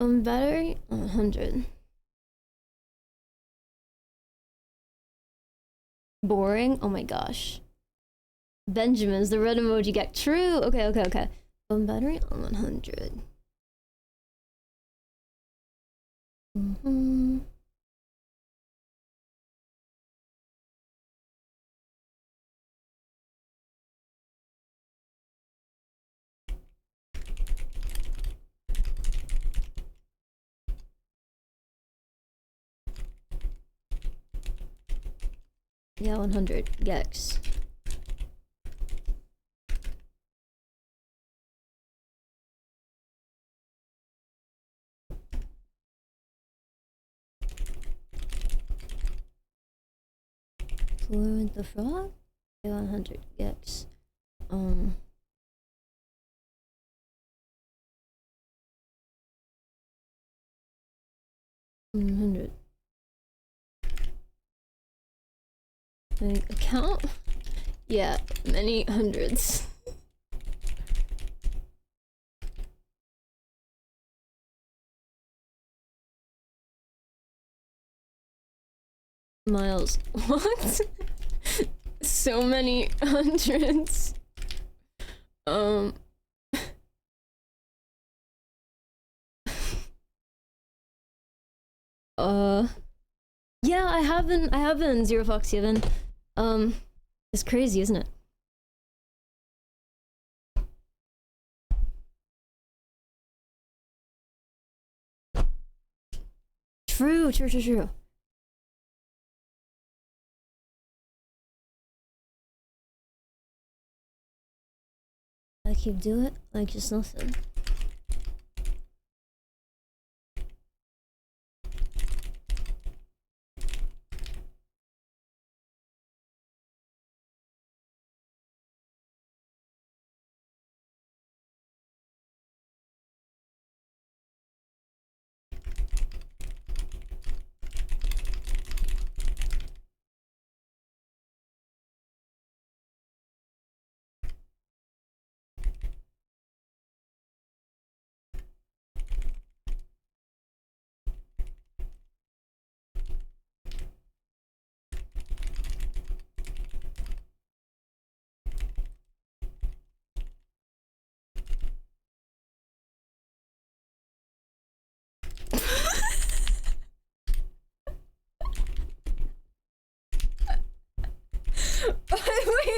Battery? 100. Boring? Oh my gosh. Benjamin's the red emoji get true. Okay. Battery on 100. Yeah, 100 gex. Fluent the frog? Yeah, 100 gex. 100. Bank account? Yeah, many hundreds. Miles. What? So many hundreds. Yeah, I have been Zero Fox Given. It's crazy, isn't it? True. I keep doing it like just nothing.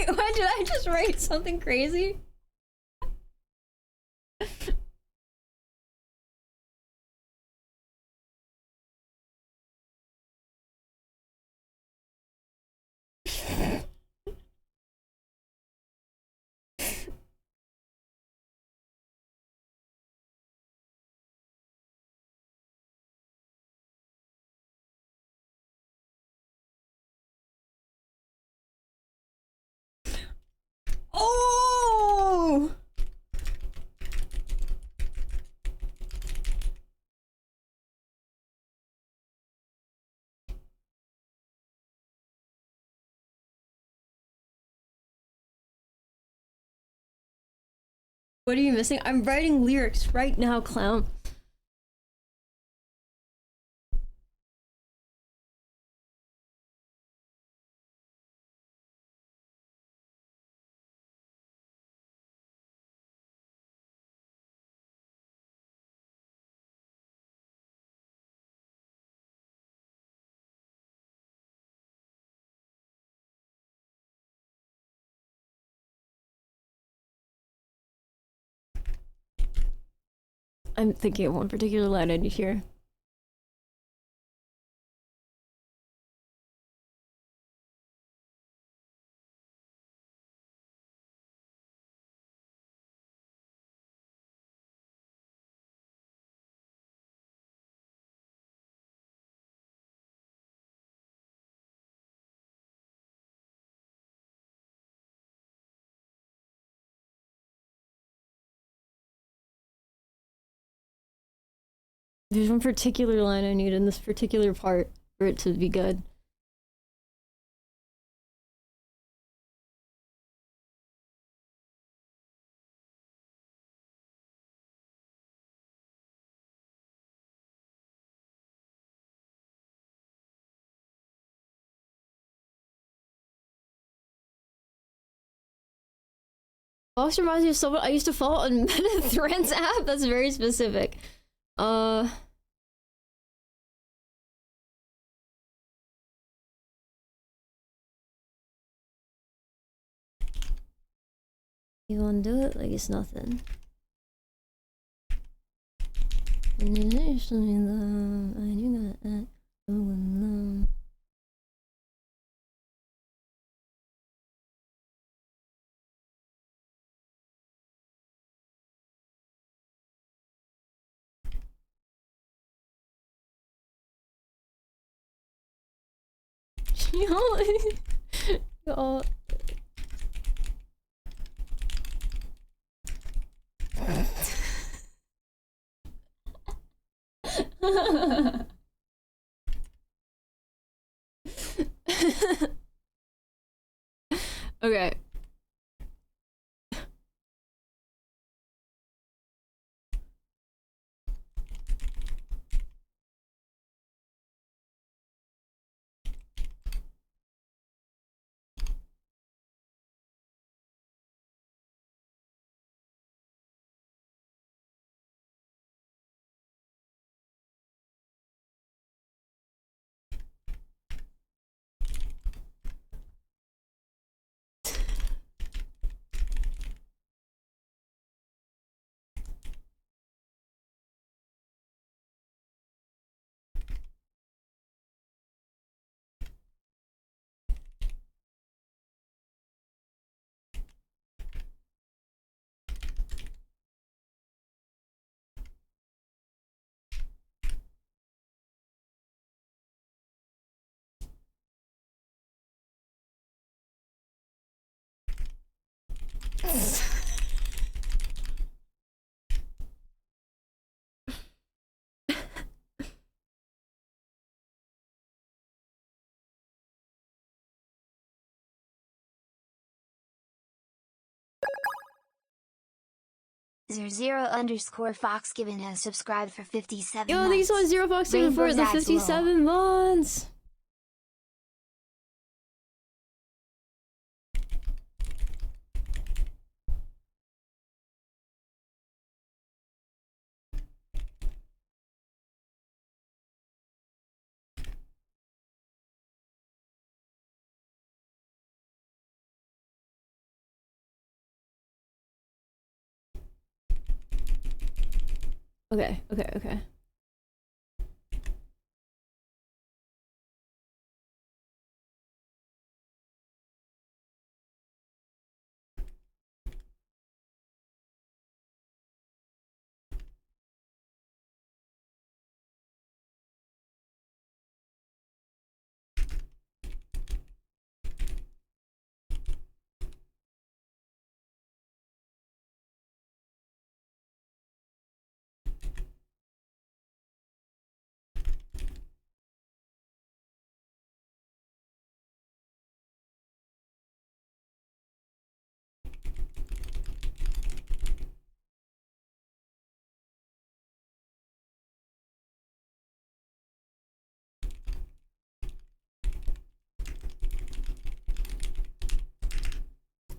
Why did I just write something crazy? Oh! What are you missing? I'm writing lyrics right now, clown. I'm thinking of one particular line I need here. There's one particular line I need in this particular part for it to be good. Fox reminds me of someone I used to follow on Threads app. That's very specific. You wanna do it like it's nothing. And then there's something that I knew that Y'all. Okay. Zero_Fox Given has subscribed for 57 Yo, months. thank you so much, Zero Fox Given for the Rainbow Zags 57 months. Okay, okay, okay.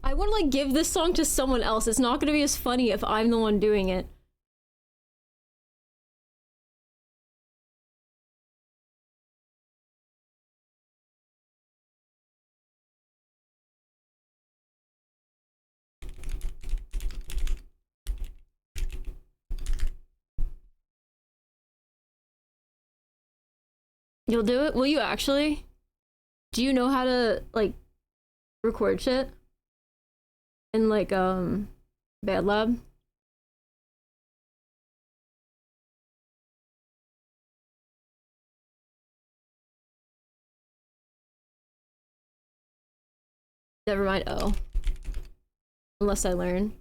I want to like give this song to someone else. It's not gonna be as funny if I'm the one doing it. You'll do it? Will you actually? Do you know how to like record shit? In like Bad Lab? Never mind. Oh. Unless I learn.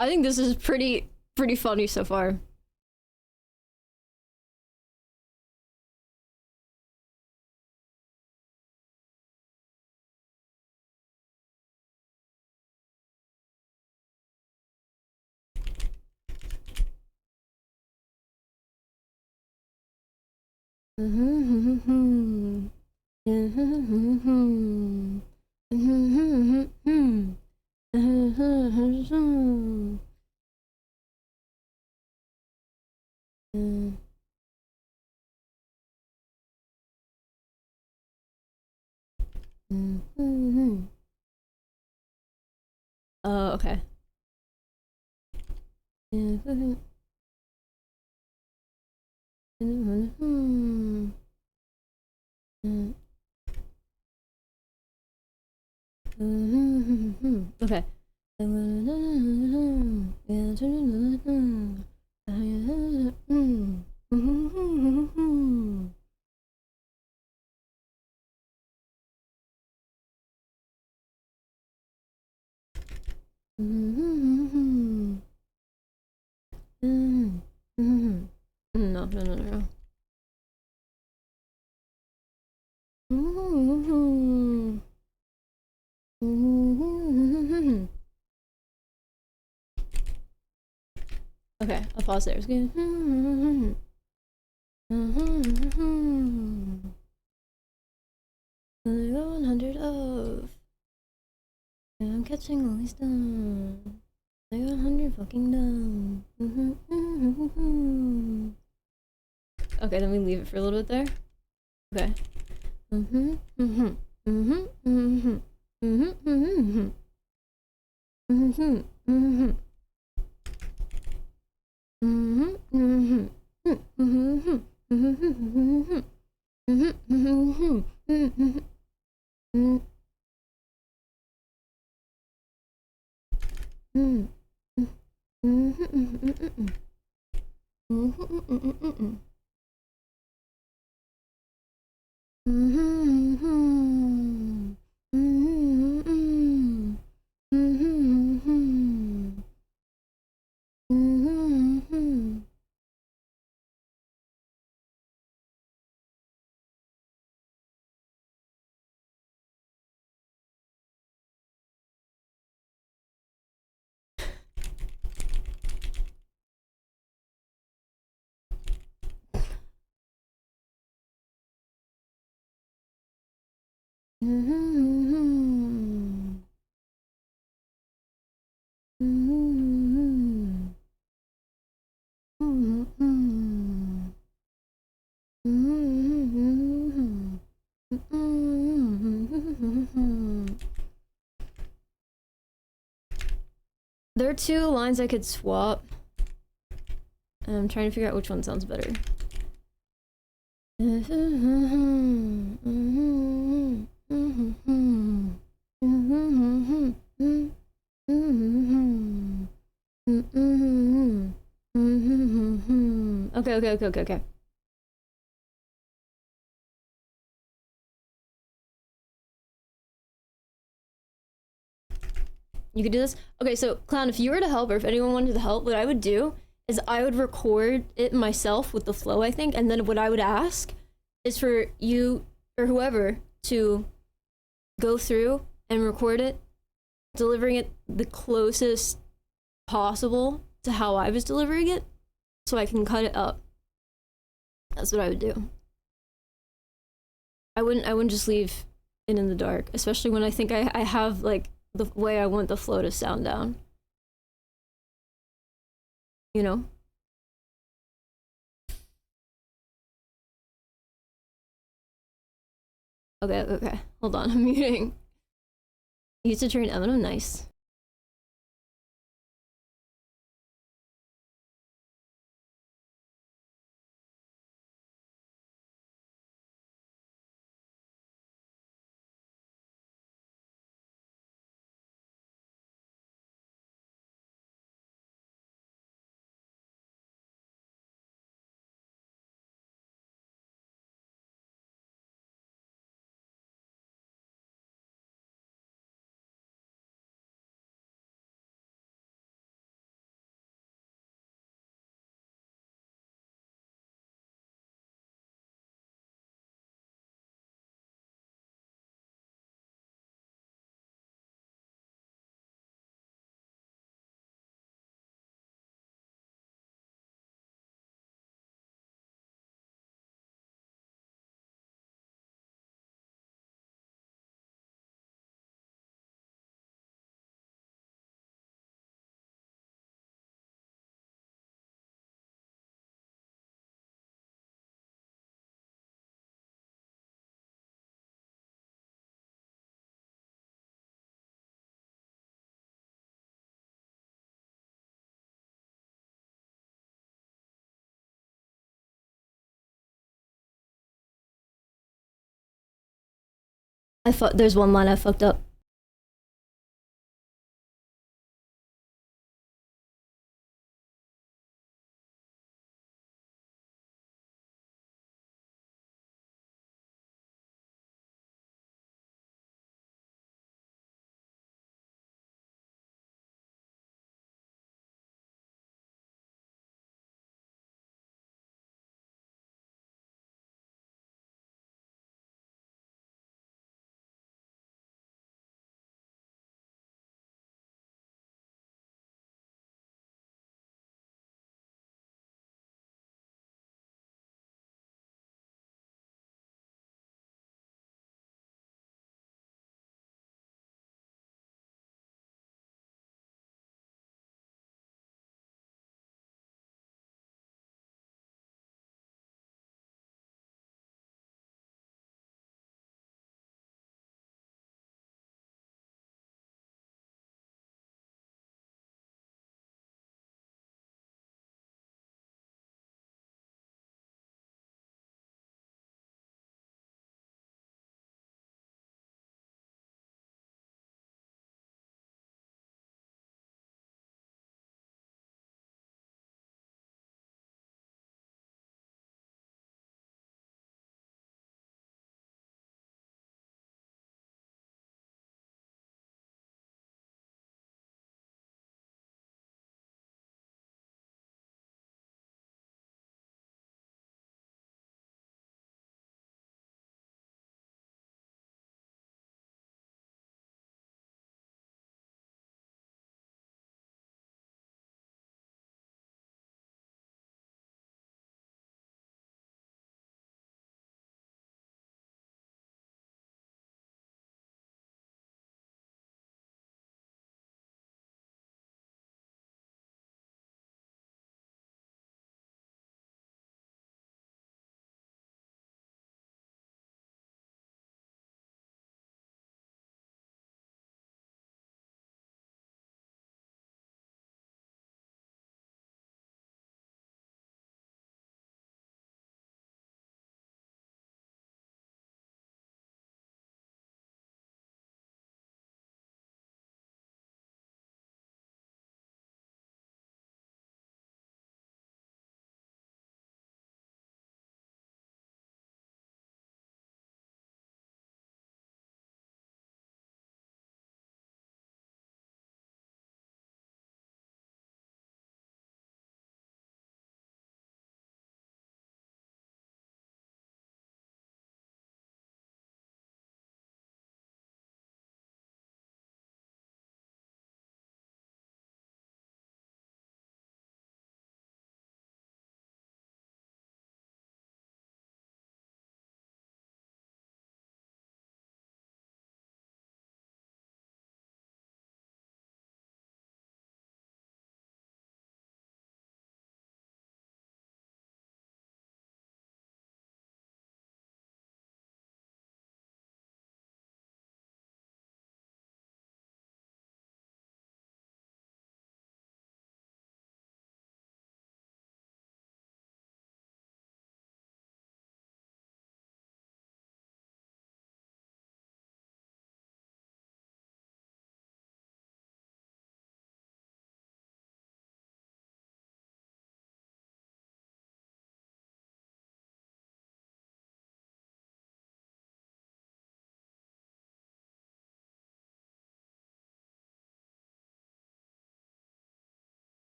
I think this is pretty funny so far. Oh, okay. Okay. No, no, no, no. Okay, I'll pause there. It's good. 100 of. I'm catching all these dumb. I got 100 fucking dumb. Okay, then we leave it for a little bit there. Okay. There are two lines I could swap. I'm trying to figure out which one sounds better. Okay. You could do this? Okay, so Clown, if you were to help, or if anyone wanted to help, what I would do is I would record it myself with the flow, I think, and then what I would ask is for you or whoever to go through and record it, delivering it the closest possible to how I was delivering it, so I can cut it up. That's what I would do. I wouldn't just leave it in the dark, especially when I think I have like the way I want the flow to sound down. You know? Okay. Hold on, I'm muting. Used to train Eminem, nice. There's one line I fucked up.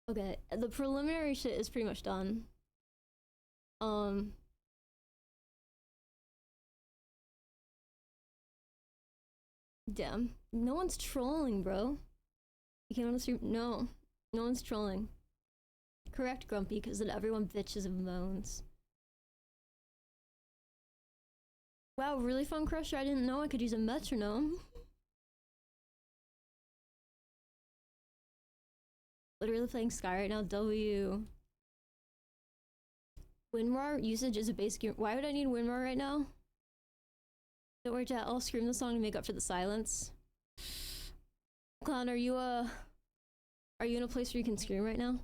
Okay, the preliminary shit is pretty much done. Damn. No one's trolling, bro. You can't on the stream. No. No one's trolling. Correct, Grumpy, because then everyone bitches and moans. Wow, really fun Crusher? I didn't know I could use a metronome. Literally playing Sky right now. W. WinRAR usage is a basic. Why would I need WinRAR right now? Don't worry, chat. I'll scream the song to make up for the silence. Clown, are you in a place where you can scream right now?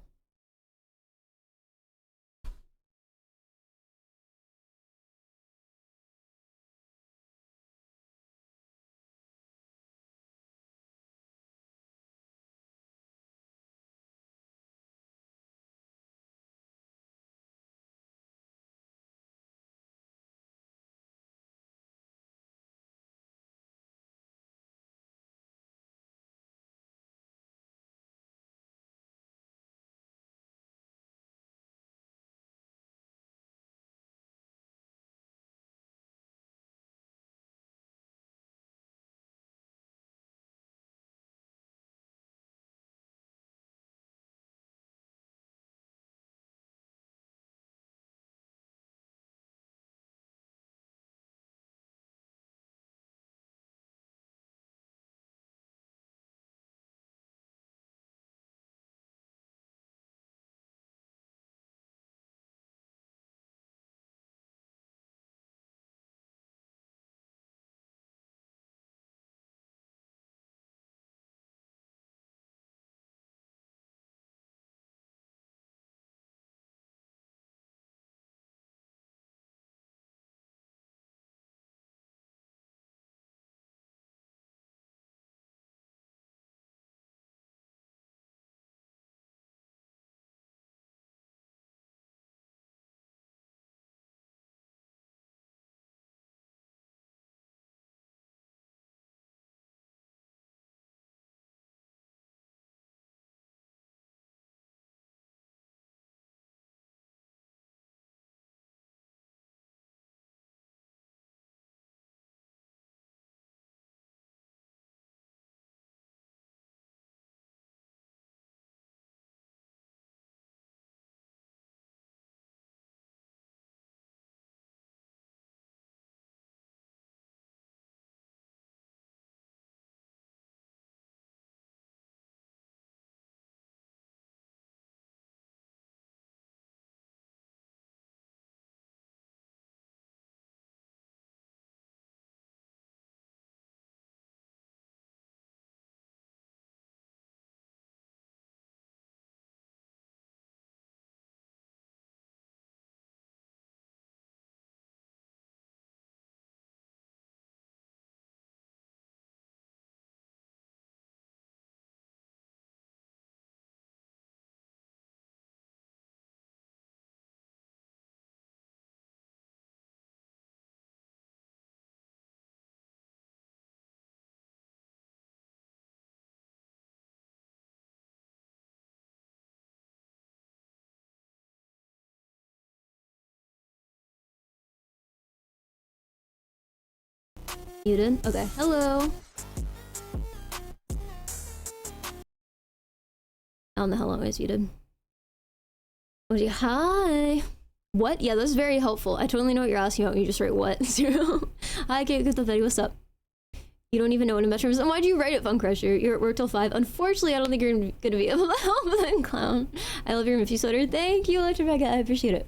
Muted? Okay, hello. I don't know how long I was muted. Hi. What? Yeah, that's very helpful. I totally know what you're asking about when you just write what. Zero. Hi, Kate, good Betty, what's up? You don't even know what a metronome is. And why'd you write it, Fun Crusher? You're at work till 5. Unfortunately, I don't think you're gonna be able to help then, Clown. I love your Miffy sweater. Thank you, Electrobega. I appreciate it.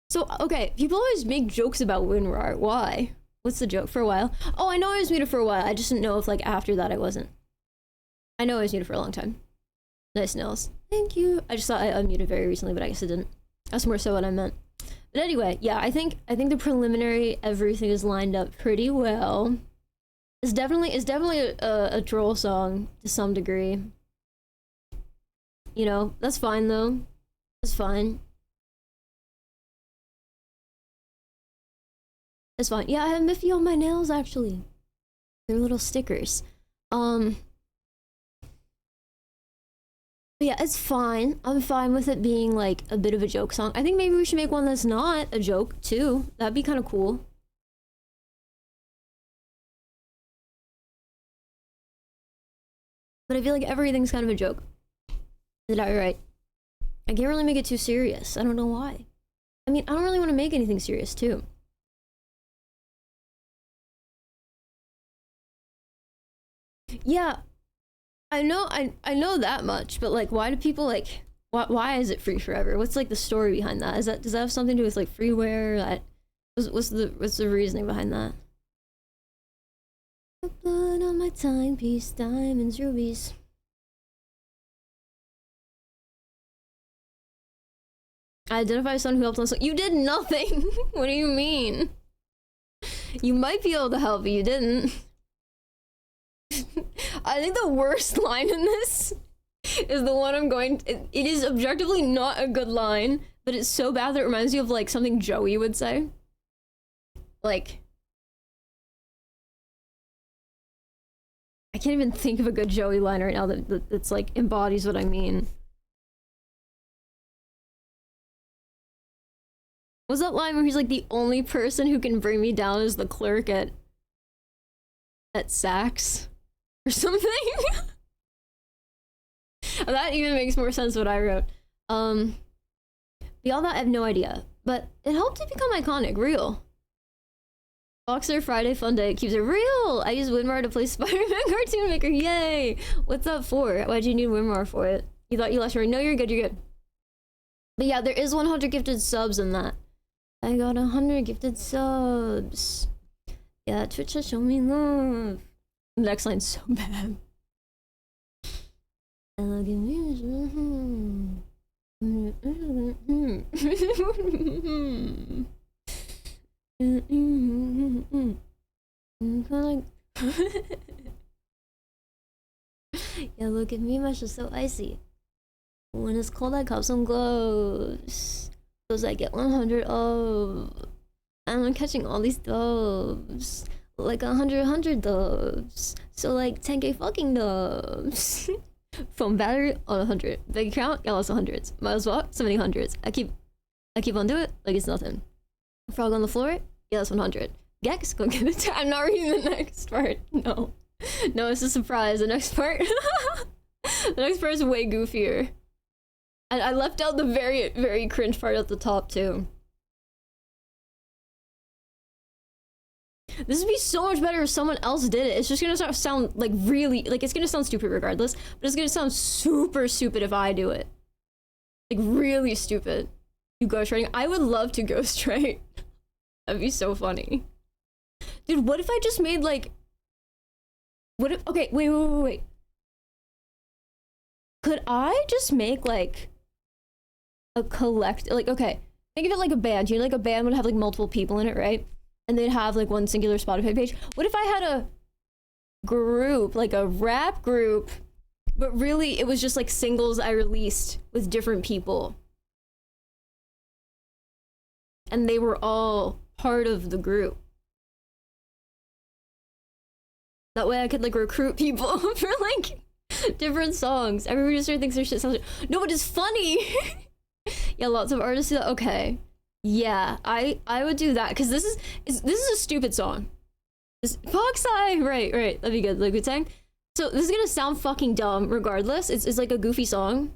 So, okay, people always make jokes about WinRAR. Why? What's the joke? For a while? Oh, I know I was muted for a while. I just didn't know if, like, after that I wasn't. I know I was muted for a long time. Nice nails. Thank you. I just thought I unmuted very recently, but I guess I didn't. That's more so what I meant. But anyway, yeah, I think the preliminary everything is lined up pretty well. It's definitely a troll song to some degree. You know, that's fine though. It's fine. It's fine. Yeah, I have Miffy on my nails actually. They're little stickers. But yeah, it's fine. I'm fine with it being like a bit of a joke song. I think maybe we should make one that's not a joke too. That'd be kind of cool. But I feel like everything's kind of a joke. Did I right? I can't really make it too serious. I don't know why. I mean, I don't really want to make anything serious too. Yeah, I know that much, but like, why do people like? Why is it free forever? What's like the story behind that? Does that have something to do with like freeware? What's the reasoning behind that? Blood on my timepiece, diamonds, rubies. I identify as someone who helped on. You did nothing. What do you mean? You might be able to help, but you didn't. I think the worst line in this is the one I'm going. It is objectively not a good line, but it's so bad that it reminds you of like something Joey would say. Like, I can't even think of a good Joey line right now that's like embodies what I mean. What's that line where he's like, the only person who can bring me down is the clerk at Saks or something? That even makes more sense what I wrote. Beyond that, I have no idea, but it helped it become iconic. Real. Boxer Friday Fun Day keeps it real. I use Winmar to play Spider-Man Cartoon Maker. Yay! What's that for? Why'd you need Winmar for it? You thought you lost your... No, you're good. You're good. But yeah, there is 100 gifted subs in that. I got 100 gifted subs. Yeah, Twitch has shown me love. The next line's so bad. I look at me. Yeah, look at me, my shit's so icy. When it's cold, I cop some gloves. Those I get 100 of. And I'm catching all these doves. Like 100 doves. So like 10k fucking doves. Phone battery on 100. Bank account, yeah, lots of hundreds. Miles walk, so many hundreds. I keep on doing it like it's nothing. Frog on the floor, yeah, that's 100. Gex, go get it. I'm not reading the next part. No. No, it's a surprise. The next part. The next part is way goofier. And I left out the very, very cringe part at the top too. This would be so much better if someone else did it. It's just gonna sound like really, like it's gonna sound stupid regardless, but it's gonna sound super stupid if I do it. Like really stupid. You ghostwriting? I would love to ghostwrite. That'd be so funny. Dude, what if I just made like, what if, okay, wait. Could I just make like a like, okay, think of it like a band. You know, like a band would have like multiple people in it, right? And they'd have like one singular Spotify page. What if I had a group, like a rap group, but really it was just like singles I released with different people? And they were all part of the group. That way I could like recruit people for like different songs. Everybody just thinks their shit sounds like, no, but it's funny. Yeah, lots of artists do that. Okay. Yeah, I would do that because this is a stupid song. Fox Eye, right, that'd be good. Like good saying. So this is gonna sound fucking dumb regardless. It's like a goofy song.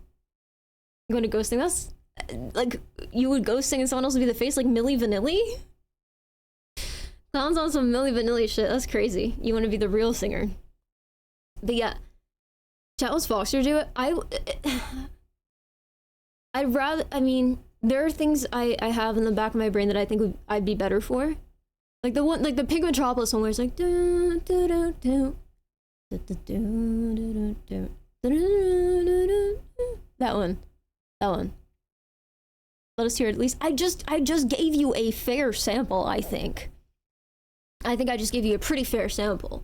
I'm going to ghosting us. Like you would ghost sing and someone else would be the face, like Milli Vanilli. Sounds on some Milli Vanilli shit. That's crazy. You want to be the real singer. But yeah, chat was Foxer do it. I'd rather. I mean. There are things I have in the back of my brain that I think I'd be better for. Like the one, like the Pink Metropolis one where it's like do do do do do do do do do. That one. Let us hear it at least. I just gave you a fair sample, I think. I just gave you a pretty fair sample.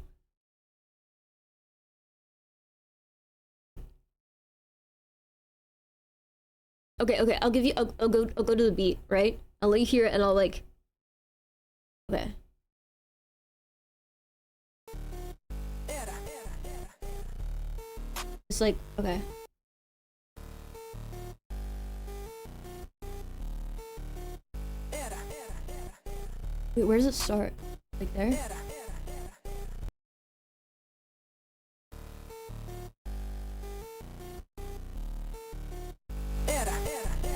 Okay, I'll give you, I'll go to the beat, right? I'll let you hear it and I'll like, okay. It's like, okay. Wait, where does it start? Like there?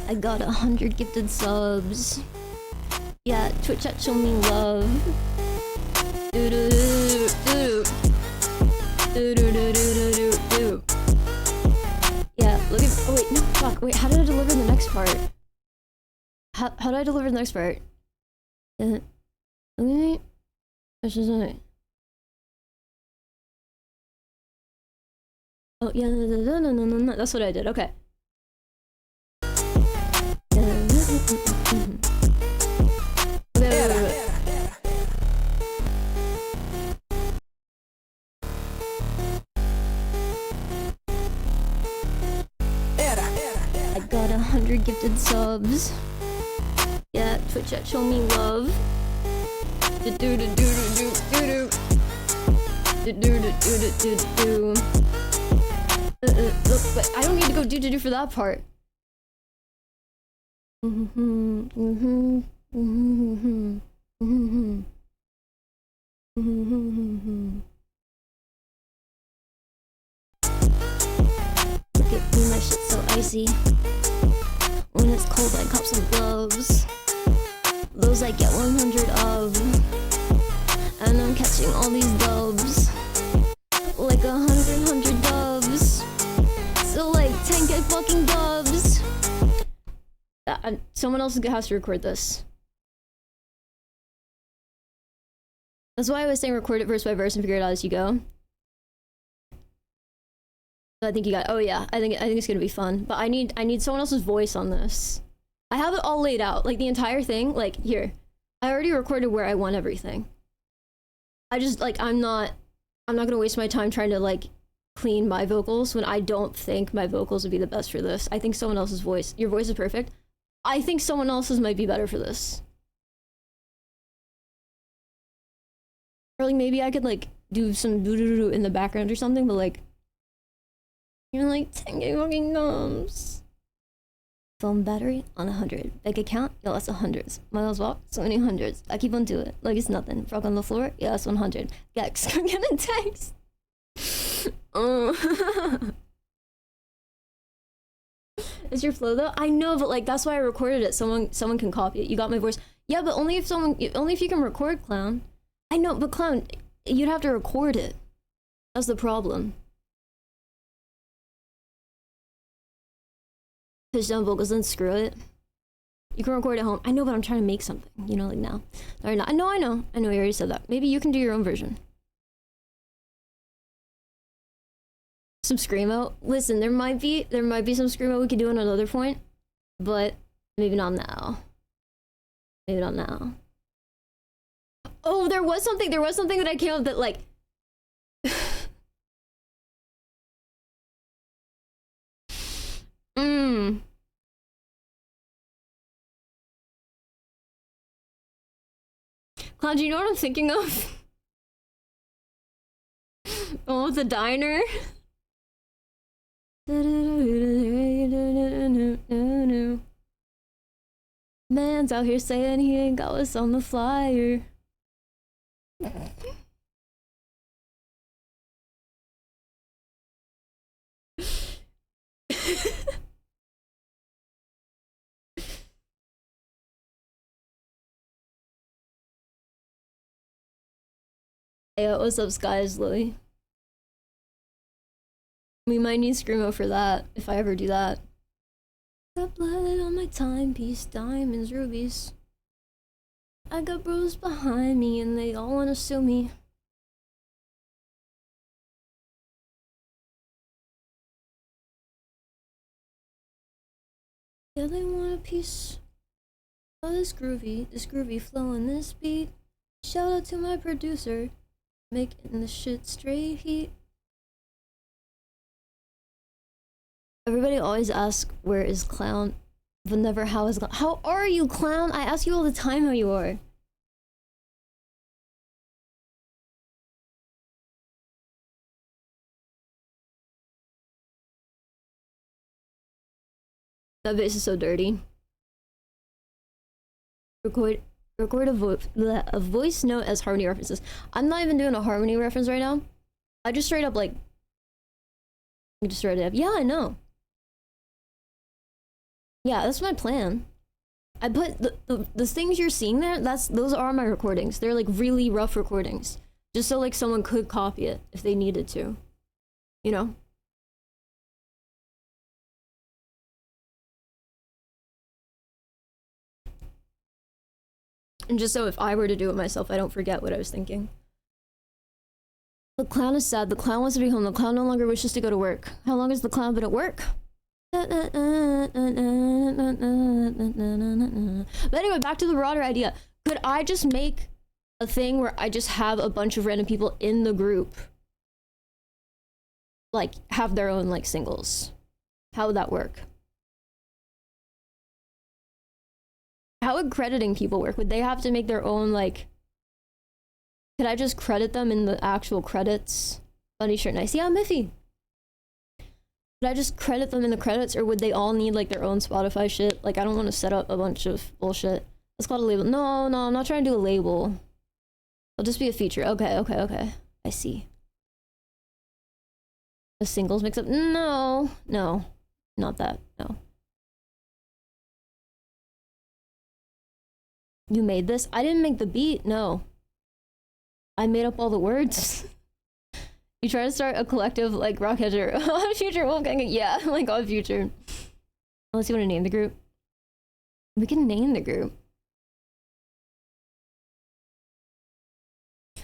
I got 100 gifted subs. Yeah, Twitch chat show me love. Do do do do do do do do do do. Yeah, look at. Oh wait, no, fuck. Wait, how did I deliver the next part? How do I deliver the next part? Okay. That's just it. Oh yeah, no. That's what I did. Okay. Wait. I got 100 gifted subs. Yeah, Twitch chat show me love. Do do do do do do do do do do do do. Look, but I don't need to go do for that part. Look at me, my shit's so icy. When it's cold, I cop some gloves. Those I get 100 of. And I'm catching all these dubs. Like 100 dubs. So like 10k fucking dubs. Someone else has to record this. That's why I was saying record it verse by verse and figure it out as you go. I think you got. Oh yeah, I think it's gonna be fun. But I need someone else's voice on this. I have it all laid out, like the entire thing. Like here, I already recorded where I want everything. I just like I'm not gonna waste my time trying to like clean my vocals when I don't think my vocals would be the best for this. I think someone else's voice. Your voice is perfect. I think someone else's might be better for this. Or like maybe I could like do some doo-doo-doo in the background or something, but like you're like 10k fucking thumbs. Phone battery on 100. Bank account? Yo, that's 100s. Miles walk? So many hundreds. I keep on doing it like it's nothing. Frog on the floor? Yeah, that's 100. Gex, I'm gonna text. Is your flow though? I know, but like that's why I recorded it. Someone can copy it. You got my voice. Yeah, but only if you can record, Clown. I know, but Clown, you'd have to record it. That's the problem. Pitch down vocals, then screw it. You can record at home. I know, but I'm trying to make something. You know, like now. Or not. I know. You already said that. Maybe you can do your own version. Some screamo. Listen, there might be some screamo we could do on another point, but maybe not now. Maybe not now. Oh, there was something that I came up that like. Cloud, do you know what I'm thinking of? Oh, the diner. Man's out here saying he ain't got us on the flyer. Hey, what's up, Skies, Lily? We might need Screamo for that, if I ever do that. Got blood on my timepiece, diamonds, rubies. I got bros behind me and they all wanna sue me. Yeah, they want a piece of this groovy flow and this beat. Shout out to my producer, making the shit straight heat. Everybody always asks, where is Clown? But never, how is Clown? How are you, Clown? I ask you all the time how you are. That bass is so dirty. Record Record a voice note as harmony references. I'm not even doing a harmony reference right now. I just straight up like, yeah, I know. Yeah, that's my plan. I put the things you're seeing there, those are my recordings. They're like really rough recordings. Just so like someone could copy it if they needed to. You know? And just so if I were to do it myself, I don't forget what I was thinking. The clown is sad. The clown wants to be home. The clown no longer wishes to go to work. How long has the clown been at work? But anyway, back to the broader idea. Could I just make a thing where I just have a bunch of random people in the group like have their own like singles? How would that work? How would crediting people work? Would they have to make their own like, could I just credit them in the actual credits? Funny shirt, nice. Yeah, Miffy. Could I just credit them in the credits, or would they all need like their own Spotify shit? Like, I don't want to set up a bunch of bullshit. Let's call it a label. No, I'm not trying to do a label. It'll just be a feature. Okay. I see. The singles mix up? No, not that. No. You made this? I didn't make the beat. No. I made up all the words. You try to start a collective like Rockheader on Future Wolfgang? Yeah, like on Future. Unless you want to name the group. We can name the group.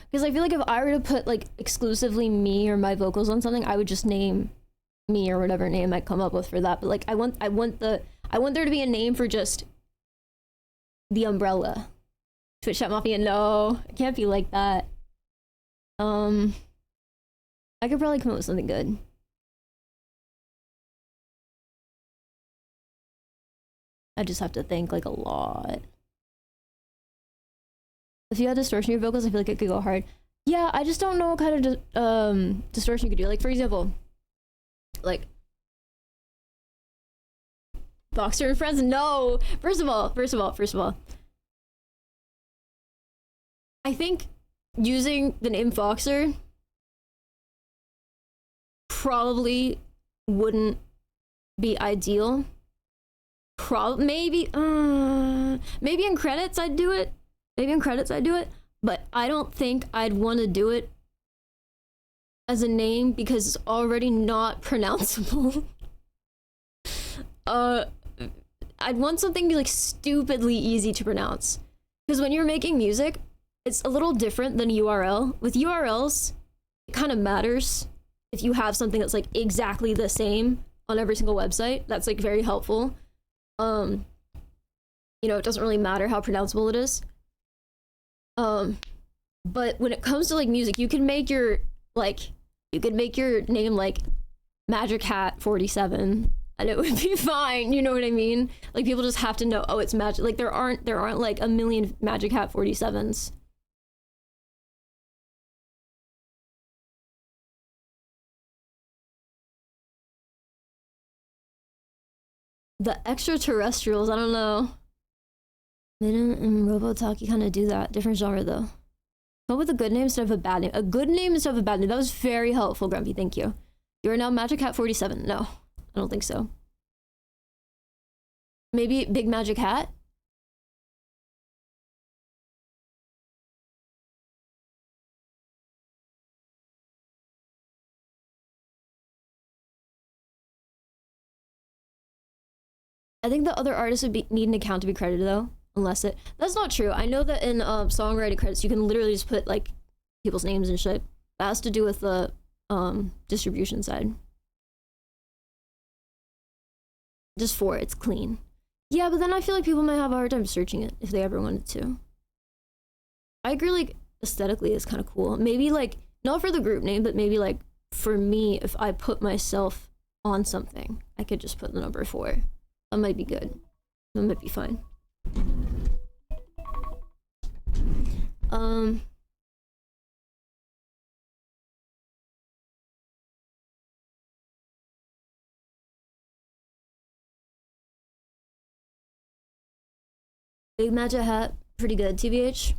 Because I feel like if I were to put like exclusively me or my vocals on something, I would just name me or whatever name I come up with for that. But like I want there to be a name for just the umbrella. Twitch Chat Mafia. No, it can't be like that. I could probably come up with something good. I just have to think like a lot. If you had distortion in your vocals, I feel like it could go hard. Yeah, I just don't know what kind of distortion you could do. Like for example, like Boxer and Friends. No. First of all. I think using the name Foxer probably wouldn't be ideal. Maybe in credits I'd do it. But I don't think I'd want to do it as a name because it's already not pronounceable. I'd want something like stupidly easy to pronounce. Because when you're making music, it's a little different than URL. With URLs, it kind of matters if you have something that's like exactly the same on every single website. That's like very helpful. You know, it doesn't really matter how pronounceable it is. But when it comes to like music, you can make your name like Magic Hat 47 and it would be fine, you know what I mean? Like people just have to know, oh, it's Magic. Like there aren't like a million Magic Hat 47s. The extraterrestrials, I don't know. Minute and Robotaki kind of do that. Different genre though. Come with a good name instead of a bad name. A good name instead of a bad name. That was very helpful, Grumpy. Thank you. You are now Magic Hat 47. No, I don't think so. Maybe Big Magic Hat? I think the other artists would need an account to be credited though. Unless that's not true. I know that in songwriting credits you can literally just put like people's names and shit. That has to do with the distribution side. Just for it's clean. Yeah, but then I feel like people might have a hard time searching it if they ever wanted to. I agree, like aesthetically it's kind of cool. Maybe like not for the group name, but maybe like for me, if I put myself on something, I could just put the number 4. That might be good. That might be fine. Big Magic Hat pretty good, TBH.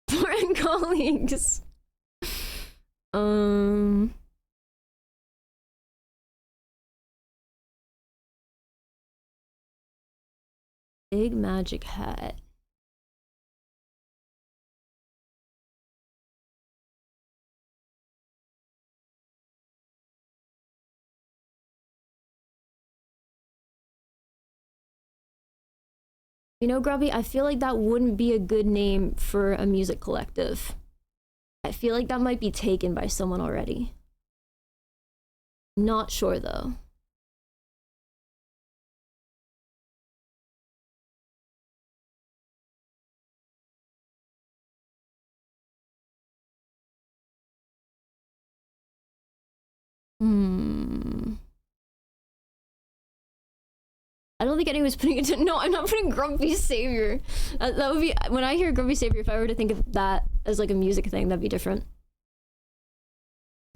Foreign colleagues. Big magic hat. You know, Grubby, I feel like that wouldn't be a good name for a music collective. I feel like that might be taken by someone already. Not sure, though. I don't think anyone's putting it to. No, I'm not putting Grumpy Savior. That would be when I hear Grumpy Savior. If I were to think of that as like a music thing, that'd be different.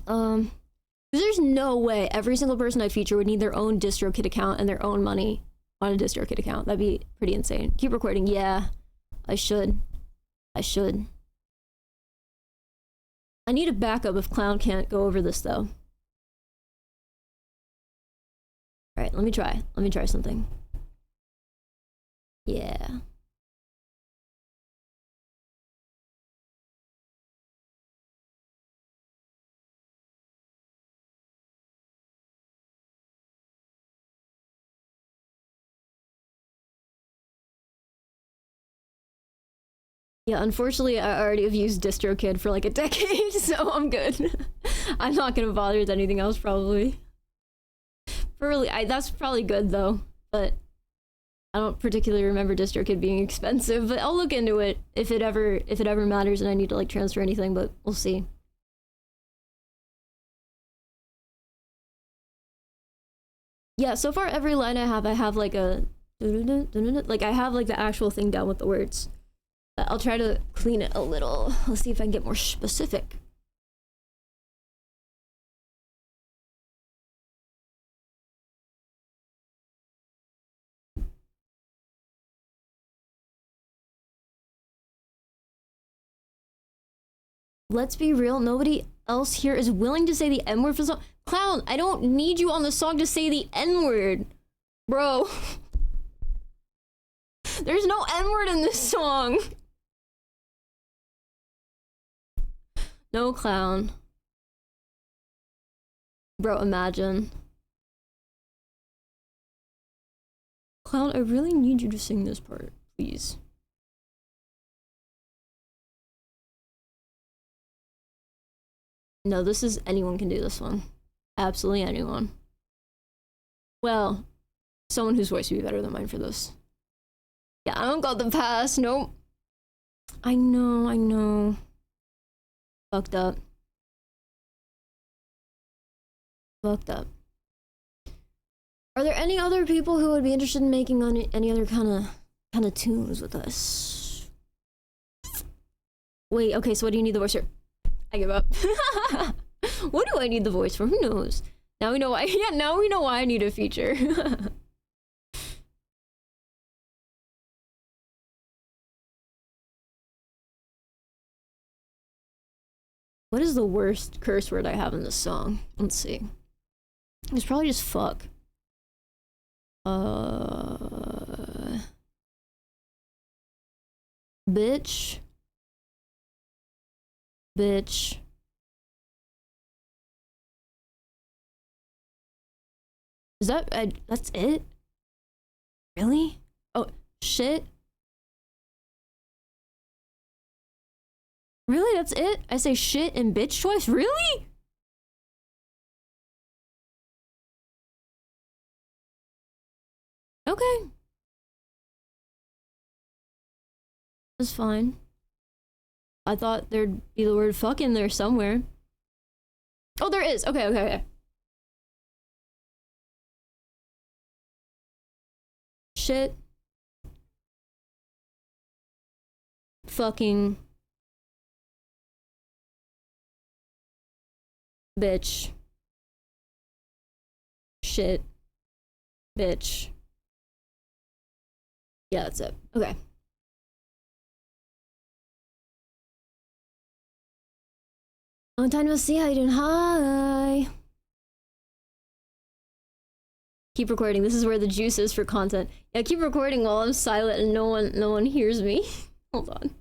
There's no way every single person I feature would need their own DistroKid account and their own money on a DistroKid account. That'd be pretty insane. Keep recording. Yeah, I should. I need a backup if Clown can't go over this though. Alright, let me try. Let me try something. Yeah. Yeah, unfortunately, I already have used DistroKid for like a decade, so I'm good. I'm not gonna bother with anything else, probably. Really, that's probably good though, but I don't particularly remember DistroKid being expensive, but I'll look into it if it ever matters and I need to like transfer anything, but we'll see. Yeah, so far every line I have like a like I have like the actual thing down with the words. I'll try to clean it a little. Let's see if I can get more specific. Let's be real, nobody else here is willing to say the N-word for the song. Clown, I don't need you on the song to say the N-word. Bro. There's no N-word in this song. No, Clown. Bro, imagine. Clown, I really need you to sing this part, please. No, this is anyone can do this one. Absolutely anyone. Well, someone whose voice would be better than mine for this. Yeah, I don't got the pass. Nope. I know. Fucked up. Are there any other people who would be interested in making on any other kind of tunes with us? Wait, okay, so what do you need the voice for? I give up. What do I need the voice for? Who knows? Now we know why. Yeah, now we know why I need a feature. What is the worst curse word I have in this song? Let's see. It's probably just fuck. Bitch. Is that that's it? Really? Oh, shit. Really? That's it? I say shit and bitch twice? Really? Okay. That's fine. I thought there'd be the word fuck in there somewhere. Oh, there is. Okay. Shit. Fucking. bitch, shit, bitch. Yeah, that's it. Okay. Long time no see, how you doing? Hi. Keep recording. This is where the juice is for content. Yeah, keep recording while I'm silent and no one hears me. Hold on.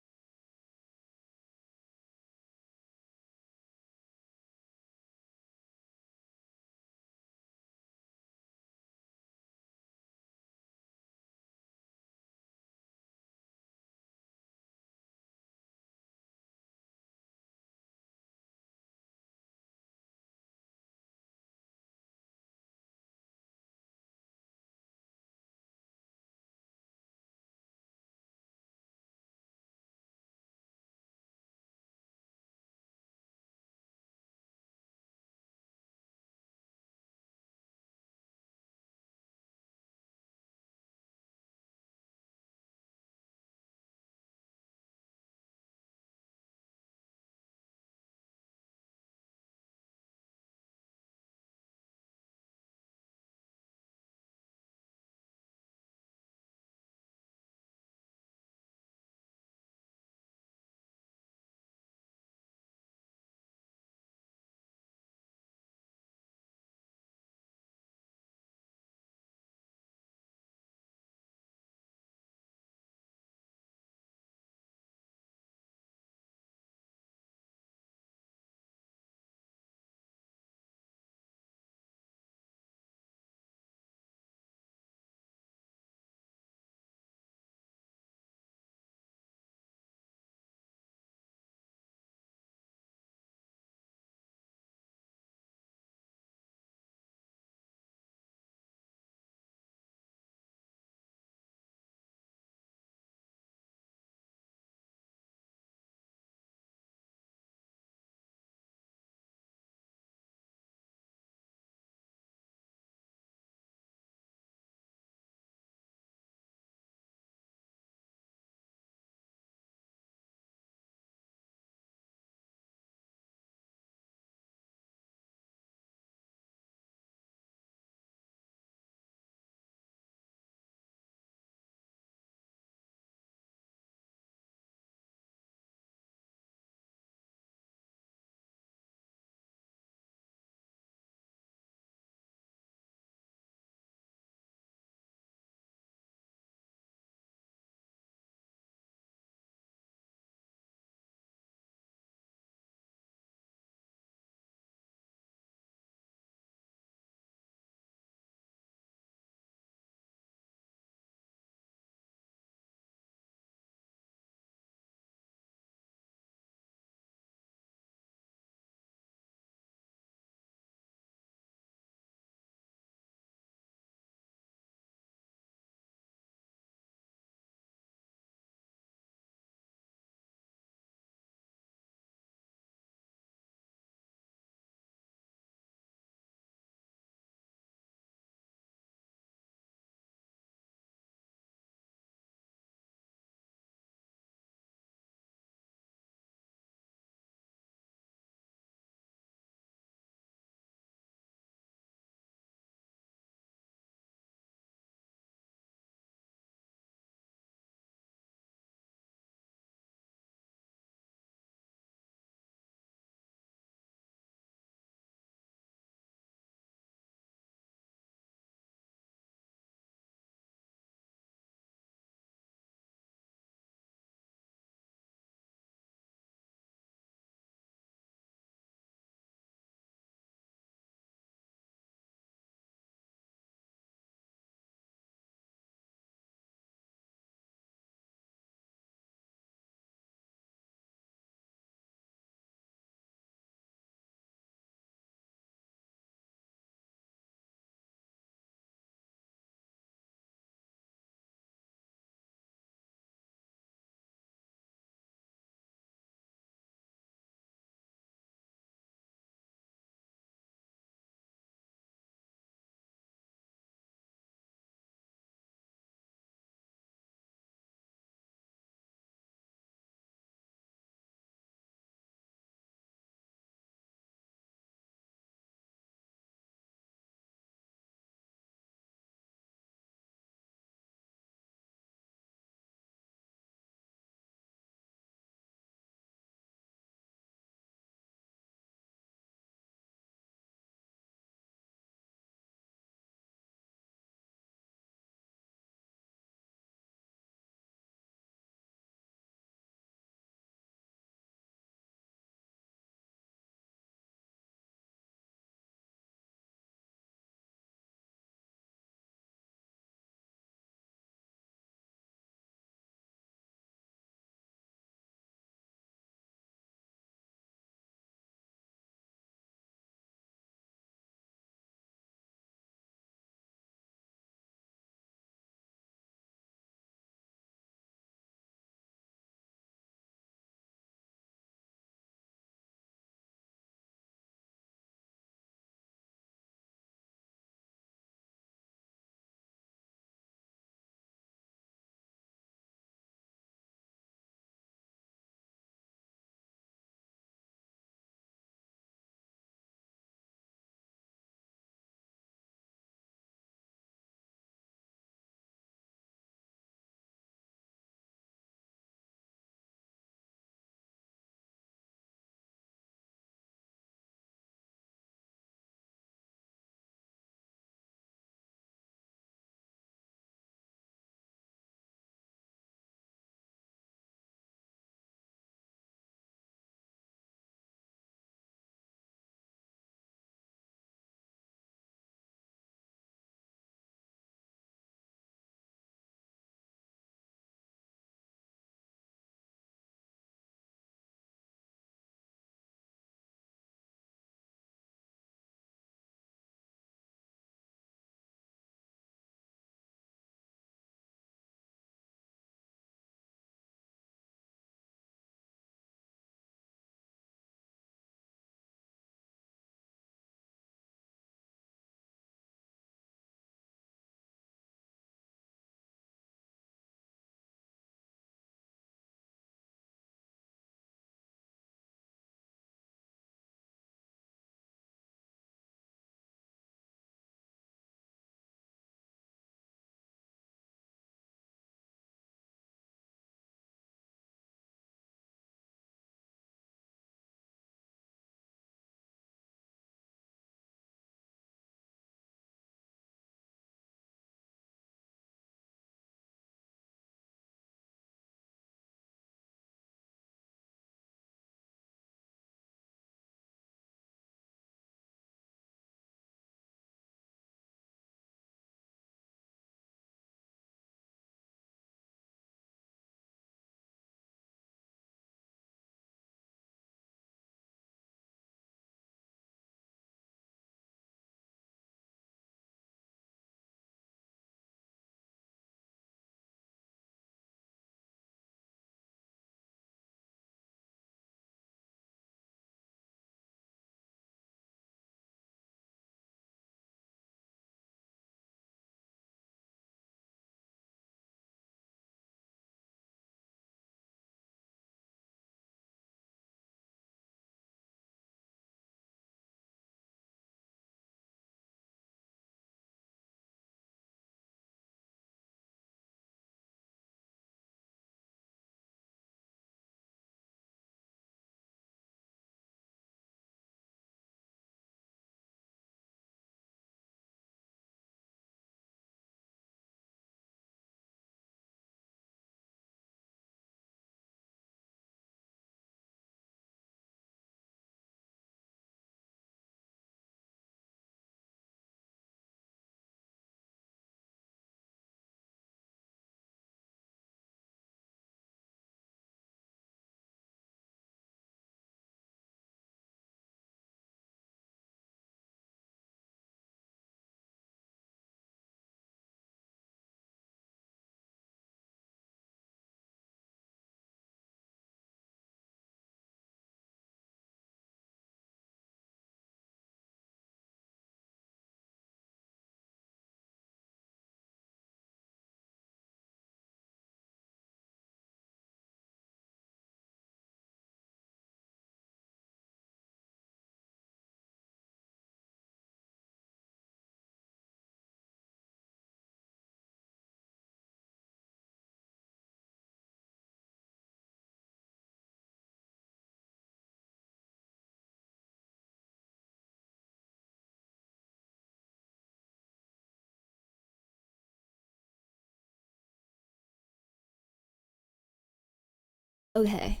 Okay.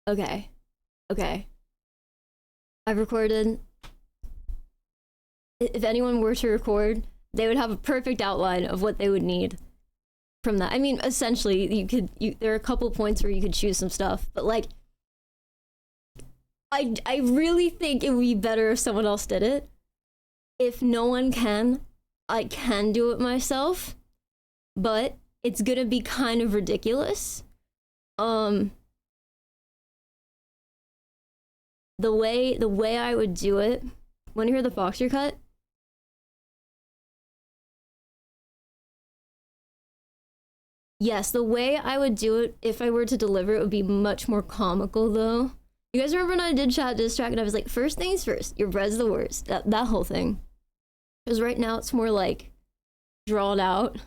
Okay. Okay. I've recorded. If anyone were to record, they would have a perfect outline of what they would need from that. I mean, essentially, there are a couple points where you could choose some stuff, but like, I really think it would be better if someone else did it. If no one can, I can do it myself, but it's gonna be kind of ridiculous. The way I would do it. Want to hear the Foxer cut? Yes, the way I would do it if I were to deliver it would be much more comical though. You guys remember when I did chat diss track and I was like, first things first, your bread's the worst. That whole thing. Because right now it's more like drawn out.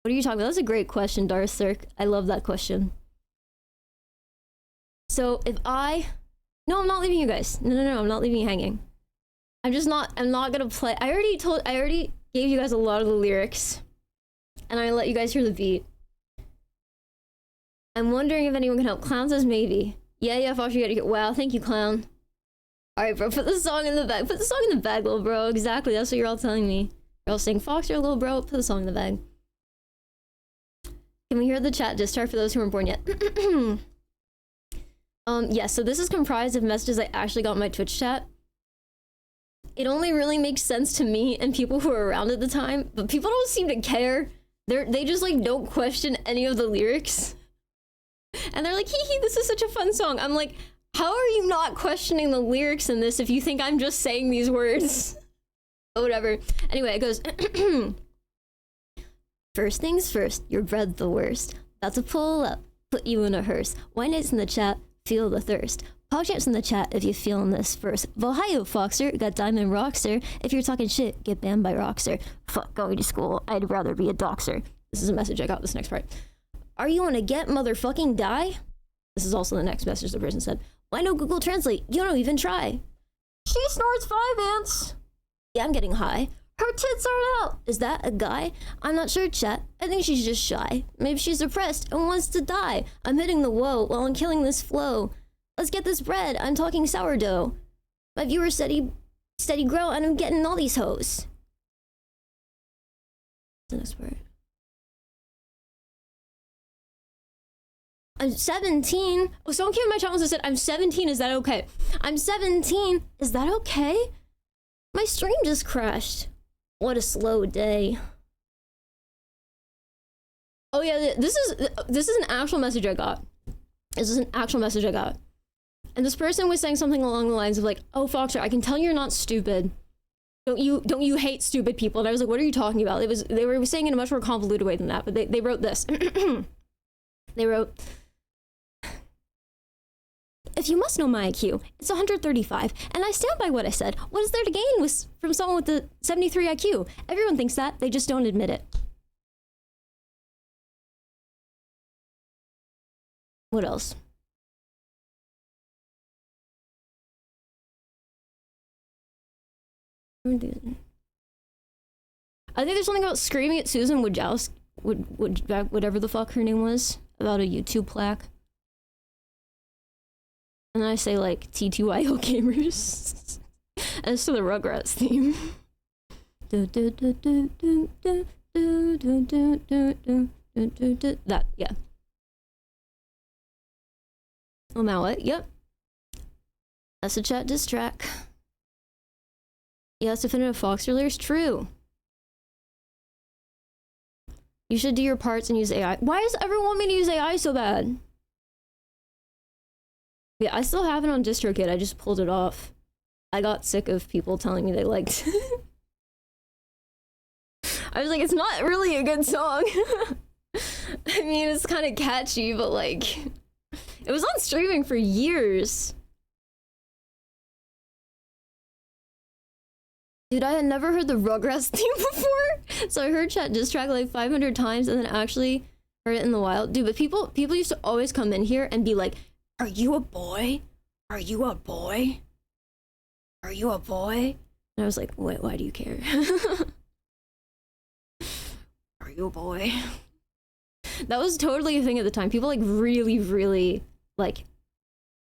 What are you talking about? That's a great question, Darth Cirque. I love that question. So if no, I'm not leaving you guys. No, I'm not leaving you hanging. I'm not gonna play. I already gave you guys a lot of the lyrics. And I let you guys hear the beat. I'm wondering if anyone can help. Clown says maybe. Yeah, Fox, you gotta get. Wow, thank you, Clown. Alright, bro, put the song in the bag. Put the song in the bag, little bro. Exactly, that's what you're all telling me. You're all saying, Fox, you're a little bro. Put the song in the bag. Can we hear the chat diss track for those who weren't born yet? Yeah, so this is comprised of messages I actually got in my Twitch chat. It only really makes sense to me and people who were around at the time, but people don't seem to care. They just like don't question any of the lyrics. And they're like, hee, this is such a fun song. I'm like, how are you not questioning the lyrics in this if you think I'm just saying these words? But whatever. Anyway, it goes, first things first, your bread's the worst. About to pull up, put you in a hearse. Wine Nights in the chat, feel the thirst. Pogchamps in the chat if you're feeling this first. Valhayo Foxer, got Diamond Rockster. If you're talking shit, get banned by Rockster. Fuck going to school, I'd rather be a doxer. This is a message I got this next part. Are you on a get motherfucking die? This is also the next message the person said. Why no Google Translate? You don't even try. She snorts 5 ants. Yeah, I'm getting high. Her tits aren't out. Is that a guy? I'm not sure, chat. I think she's just shy. Maybe she's depressed and wants to die. I'm hitting the woe while I'm killing this flow. Let's get this bread. I'm talking sourdough. My viewers steady grow and I'm getting all these hoes. The next part. I'm 17. Oh, someone came in my channel and said, I'm 17, is that okay? I'm 17, is that okay? My stream just crashed. What a slow day. Oh yeah, this is an actual message I got. This is an actual message I got. And this person was saying something along the lines of like, oh Foxer, I can tell you're not stupid. Don't you hate stupid people? And I was like, what are you talking about? They were saying it in a much more convoluted way than that, but they wrote this. They wrote, if you must know my IQ, it's 135, and I stand by what I said. What is there to gain from someone with the 73 IQ? Everyone thinks that, they just don't admit it. What else? I think there's something about screaming at Susan Wojcicki, whatever the fuck her name was, about a YouTube plaque. And then I say like TTYO gamers. As to the Rugrats theme. That, yeah. Oh, now what? Yep. That's a chat diss track. Yes, definitive Fox earlier is true. You should do your parts and use AI. Why does everyone want me to use AI so bad? Yeah, I still have it on DistroKid. I just pulled it off. I got sick of people telling me they liked it. I was like, it's not really a good song. I mean, it's kind of catchy, but like, it was on streaming for years. Dude, I had never heard the Rugrats theme before, so I heard chat diss track like 500 times and then actually heard it in the wild. Dude, but people used to always come in here and be like, are you a boy? Are you a boy? Are you a boy? And I was like, why do you care? Are you a boy? That was totally a thing at the time. People like really like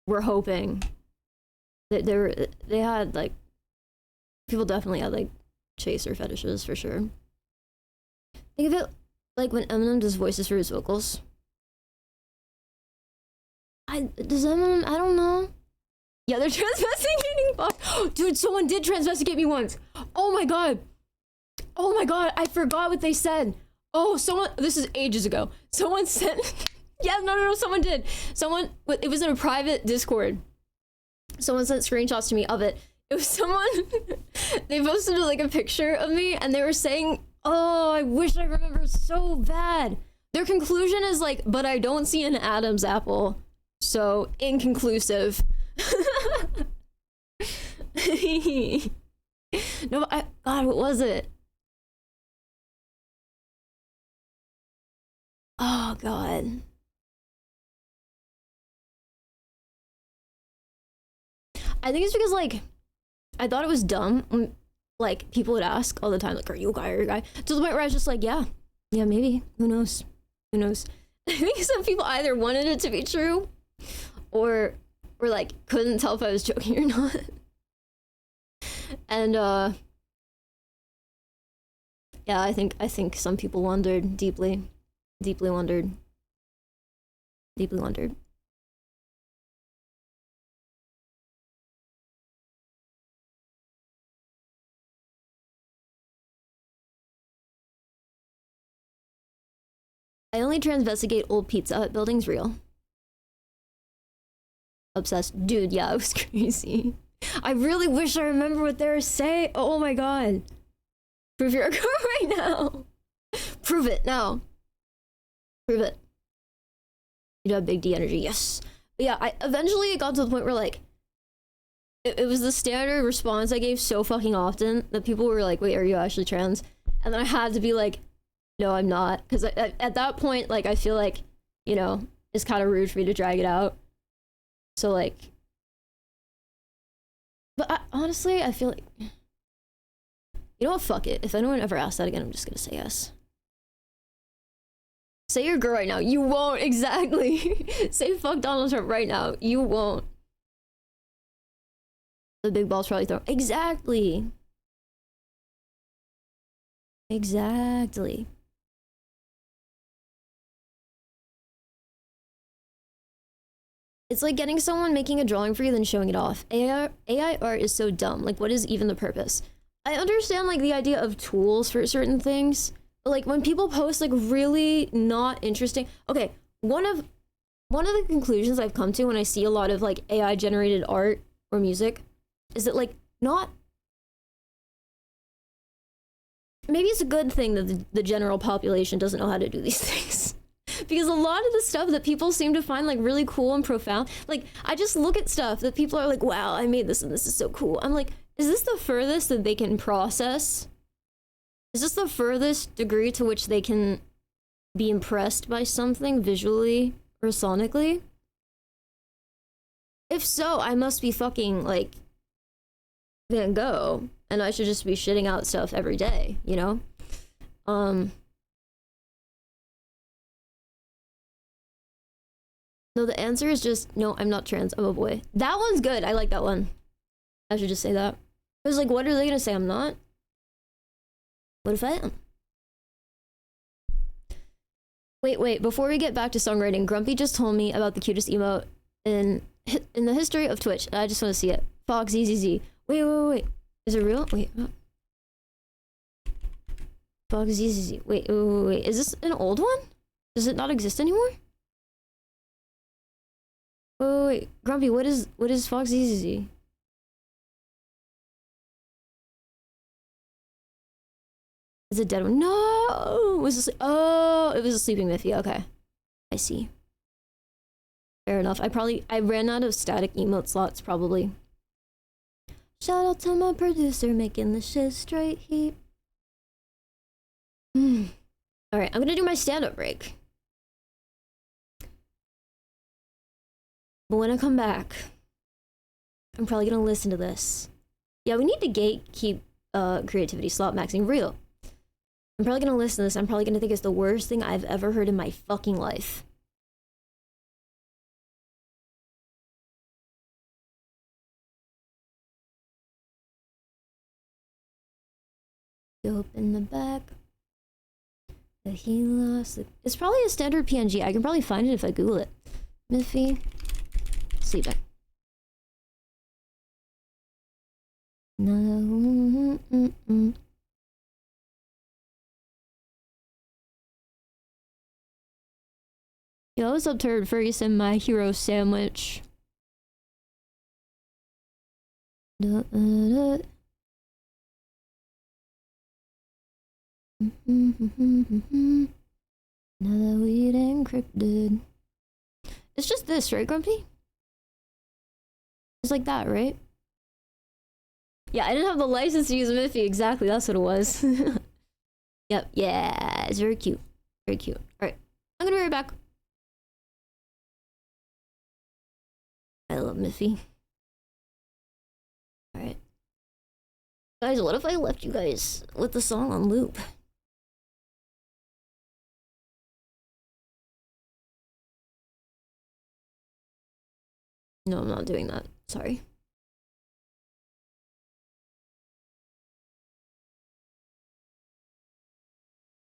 were hoping that they had like, people definitely had like chaser fetishes for sure. Think of it like when Eminem does voices for his vocals. Does Eminem, I don't know. Yeah, they're transvestigating fuck. Dude, someone did transvestigate me once. Oh my god. Oh my god, I forgot what they said. Oh, this is ages ago. Someone sent, yeah, no, someone did. It was in a private Discord. Someone sent screenshots to me of it. It was someone, they posted like a picture of me and they were saying, oh, I wish I remember so bad. Their conclusion is like, but I don't see an Adam's apple. So, inconclusive. No, God, what was it? Oh, God. I think it's because, like, I thought it was dumb when, like, people would ask all the time, like, are you a guy or a guy? To the point where I was just like, yeah, maybe. Who knows? Who knows? I think some people either wanted it to be true or like, couldn't tell if I was joking or not. And, yeah, I think some people wondered deeply wondered. I only transvestigate old Pizza Hut buildings real. Obsessed. Dude, yeah, it was crazy. I really wish I remember what they were saying. Oh my god. Prove you're a girl right now. Prove it now. Prove it. You do have big D energy. Yes. But yeah, eventually it got to the point where like it was the standard response I gave so fucking often that people were like, wait, are you actually trans? And then I had to be like, no, I'm not. Because at that point, like, I feel like, you know, it's kind of rude for me to drag it out. So, like... But honestly, I feel like... You know what? Fuck it. If anyone ever asks that again, I'm just gonna say yes. Say you're a girl right now. You won't. Exactly. Say fuck Donald Trump right now. You won't. The big ball's probably thrown. Exactly. Exactly. It's like getting someone making a drawing for you then showing it off. AI art is so dumb. Like, what is even the purpose? I understand like the idea of tools for certain things, but like when people post like really not interesting. Okay, one of the conclusions I've come to when I see a lot of like AI generated art or music is that like maybe it's a good thing that the general population doesn't know how to do these things. Because a lot of the stuff that people seem to find like really cool and profound, like I just look at stuff that people are like, wow, I made this and this is so cool. I'm like, is this the furthest that they can process? Is this the furthest degree to which they can be impressed by something visually or sonically? If so, I must be fucking like Van Gogh and I should just be shitting out stuff every day, you know? No, the answer is just, no, I'm not trans, I'm a boy. That one's good, I like that one. I should just say that. Because, like, what are they gonna say I'm not? What if I am? Wait, before we get back to songwriting, Grumpy just told me about the cutest emote in the history of Twitch, and I just want to see it. Fox ZZZ. Wait. Is it real? Wait. Fox ZZZ. Wait. Is this an old one? Does it not exist anymore? Wait, Grumpy, what is Fox ZZZ? Is it dead one? No! It was it was a sleeping Miffy. Okay. I see. Fair enough. I ran out of static emote slots, probably. Shout out to my producer making the shit straight heat. Alright, I'm gonna do my stand-up break. But when I come back, I'm probably gonna listen to this. Yeah, we need to gatekeep creativity slot maxing real. I'm probably gonna listen to this. I'm probably gonna think it's the worst thing I've ever heard in my fucking life. Dope in the back. That he lost. It's probably a standard PNG. I can probably find it if I Google it. Miffy. Sleeping. No. Yo, what's up, Turd Ferguson? My hero sandwich. Da, da, da. Now that we'd encrypted. It's just this, right, Grumpy? It's like that, right? Yeah, I didn't have the license to use Miffy. Exactly, that's what it was. Yep, yeah, it's very cute. Very cute. Alright, I'm gonna be right back. I love Miffy. Alright. Guys, what if I left you guys with the song on loop? No, I'm not doing that. Sorry.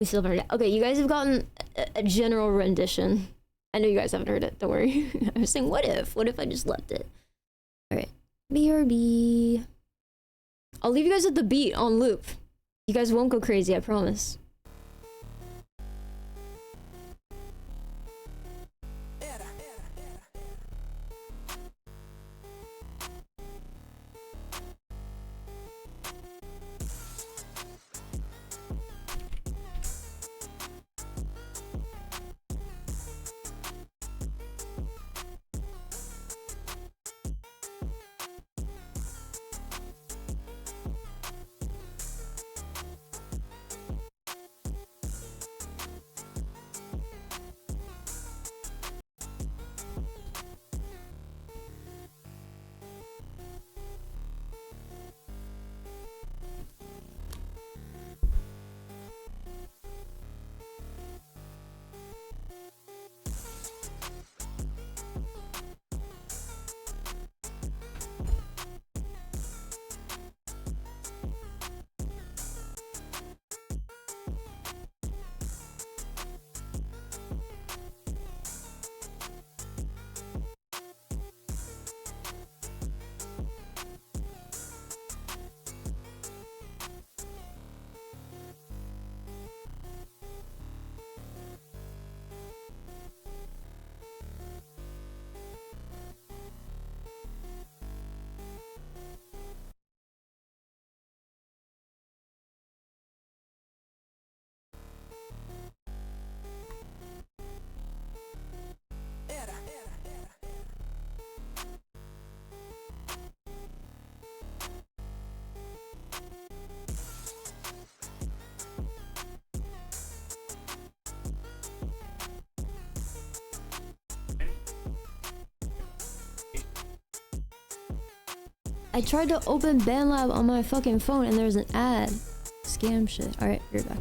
We still haven't heard it. Okay, you guys have gotten a general rendition. I know you guys haven't heard it. Don't worry. I was saying, what if? What if I just left it? Alright. BRB. I'll leave you guys at the beat on loop. You guys won't go crazy, I promise. I tried to open BandLab on my fucking phone and there's an ad. Scam shit. Alright, you're back.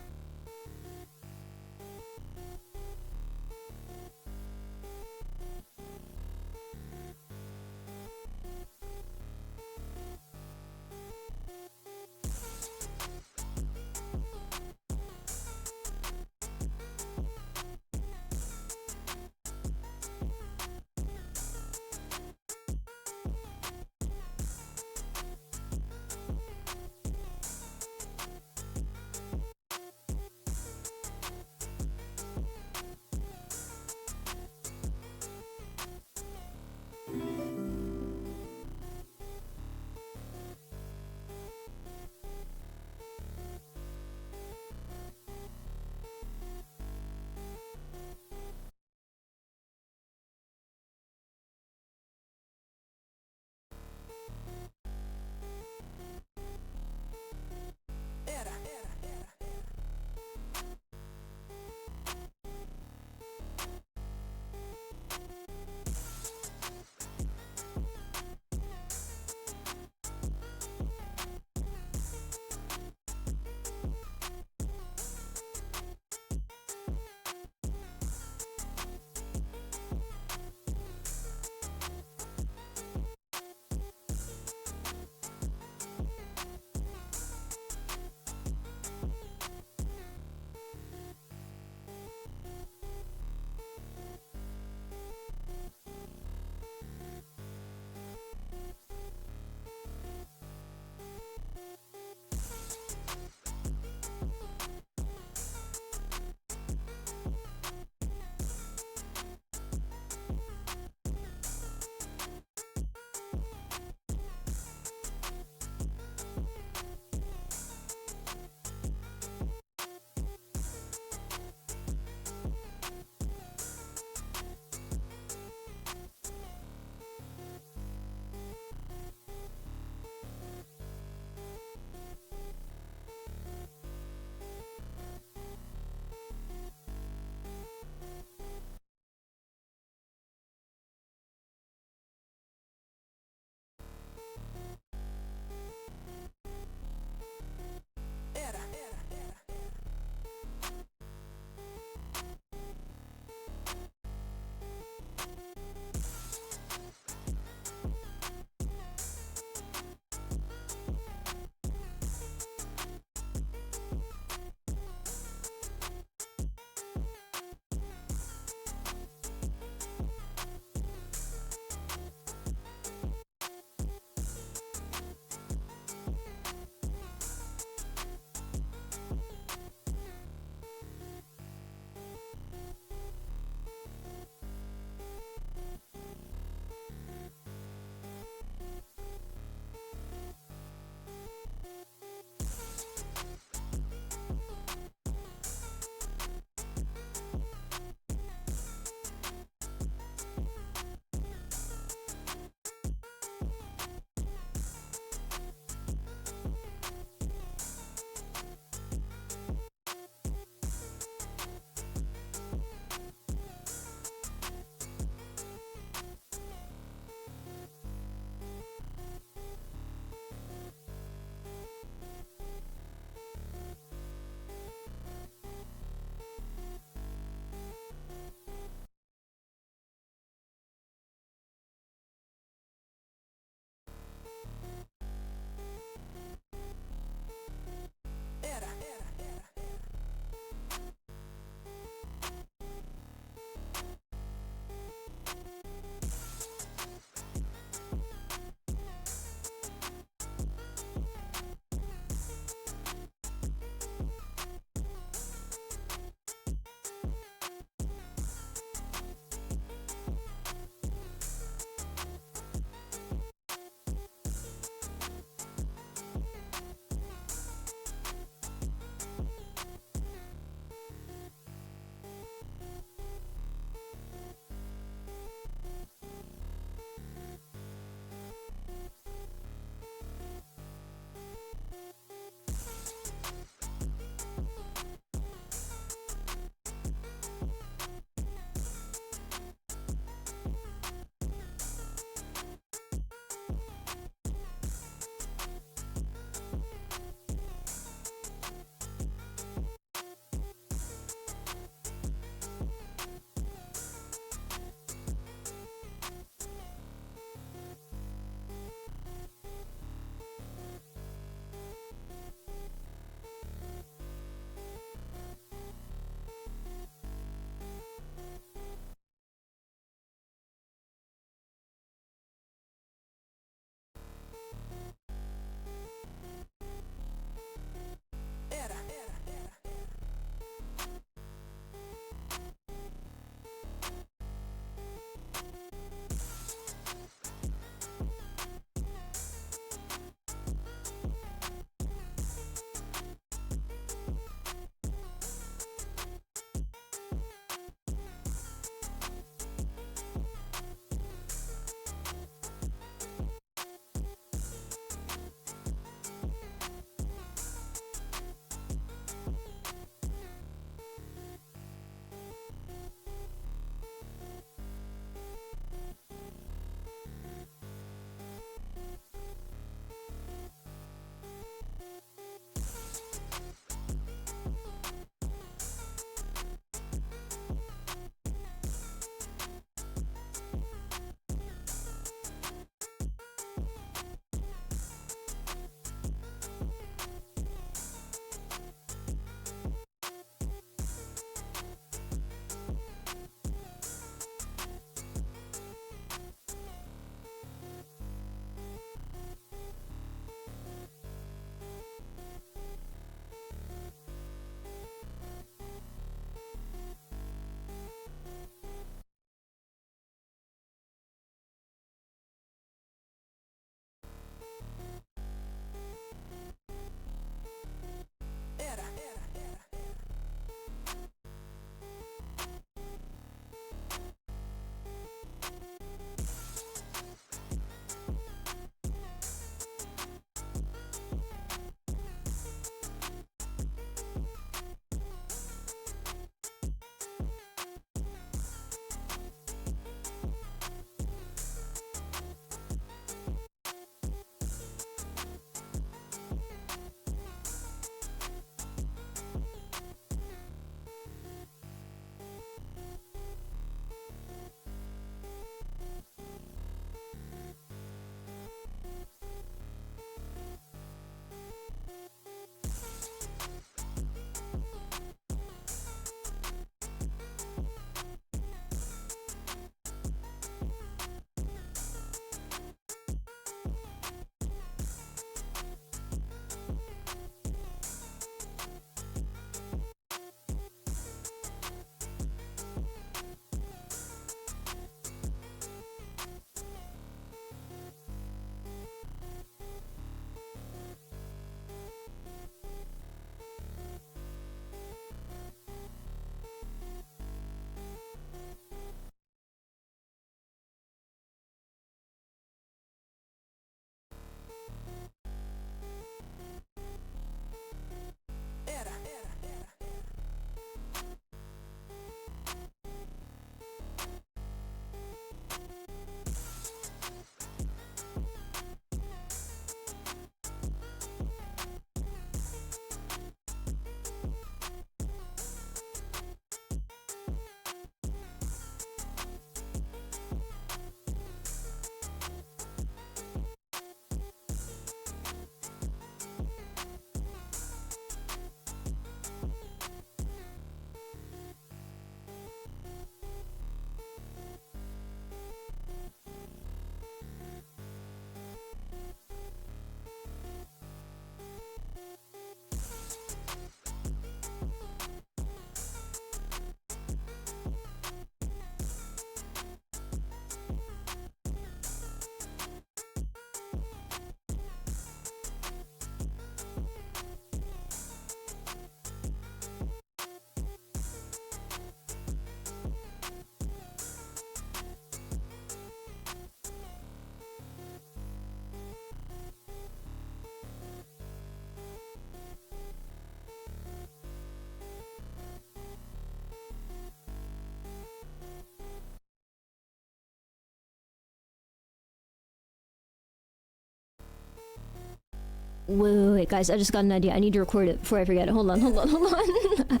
Wait, guys, I just got an idea. I need to record it before I forget it. Hold on.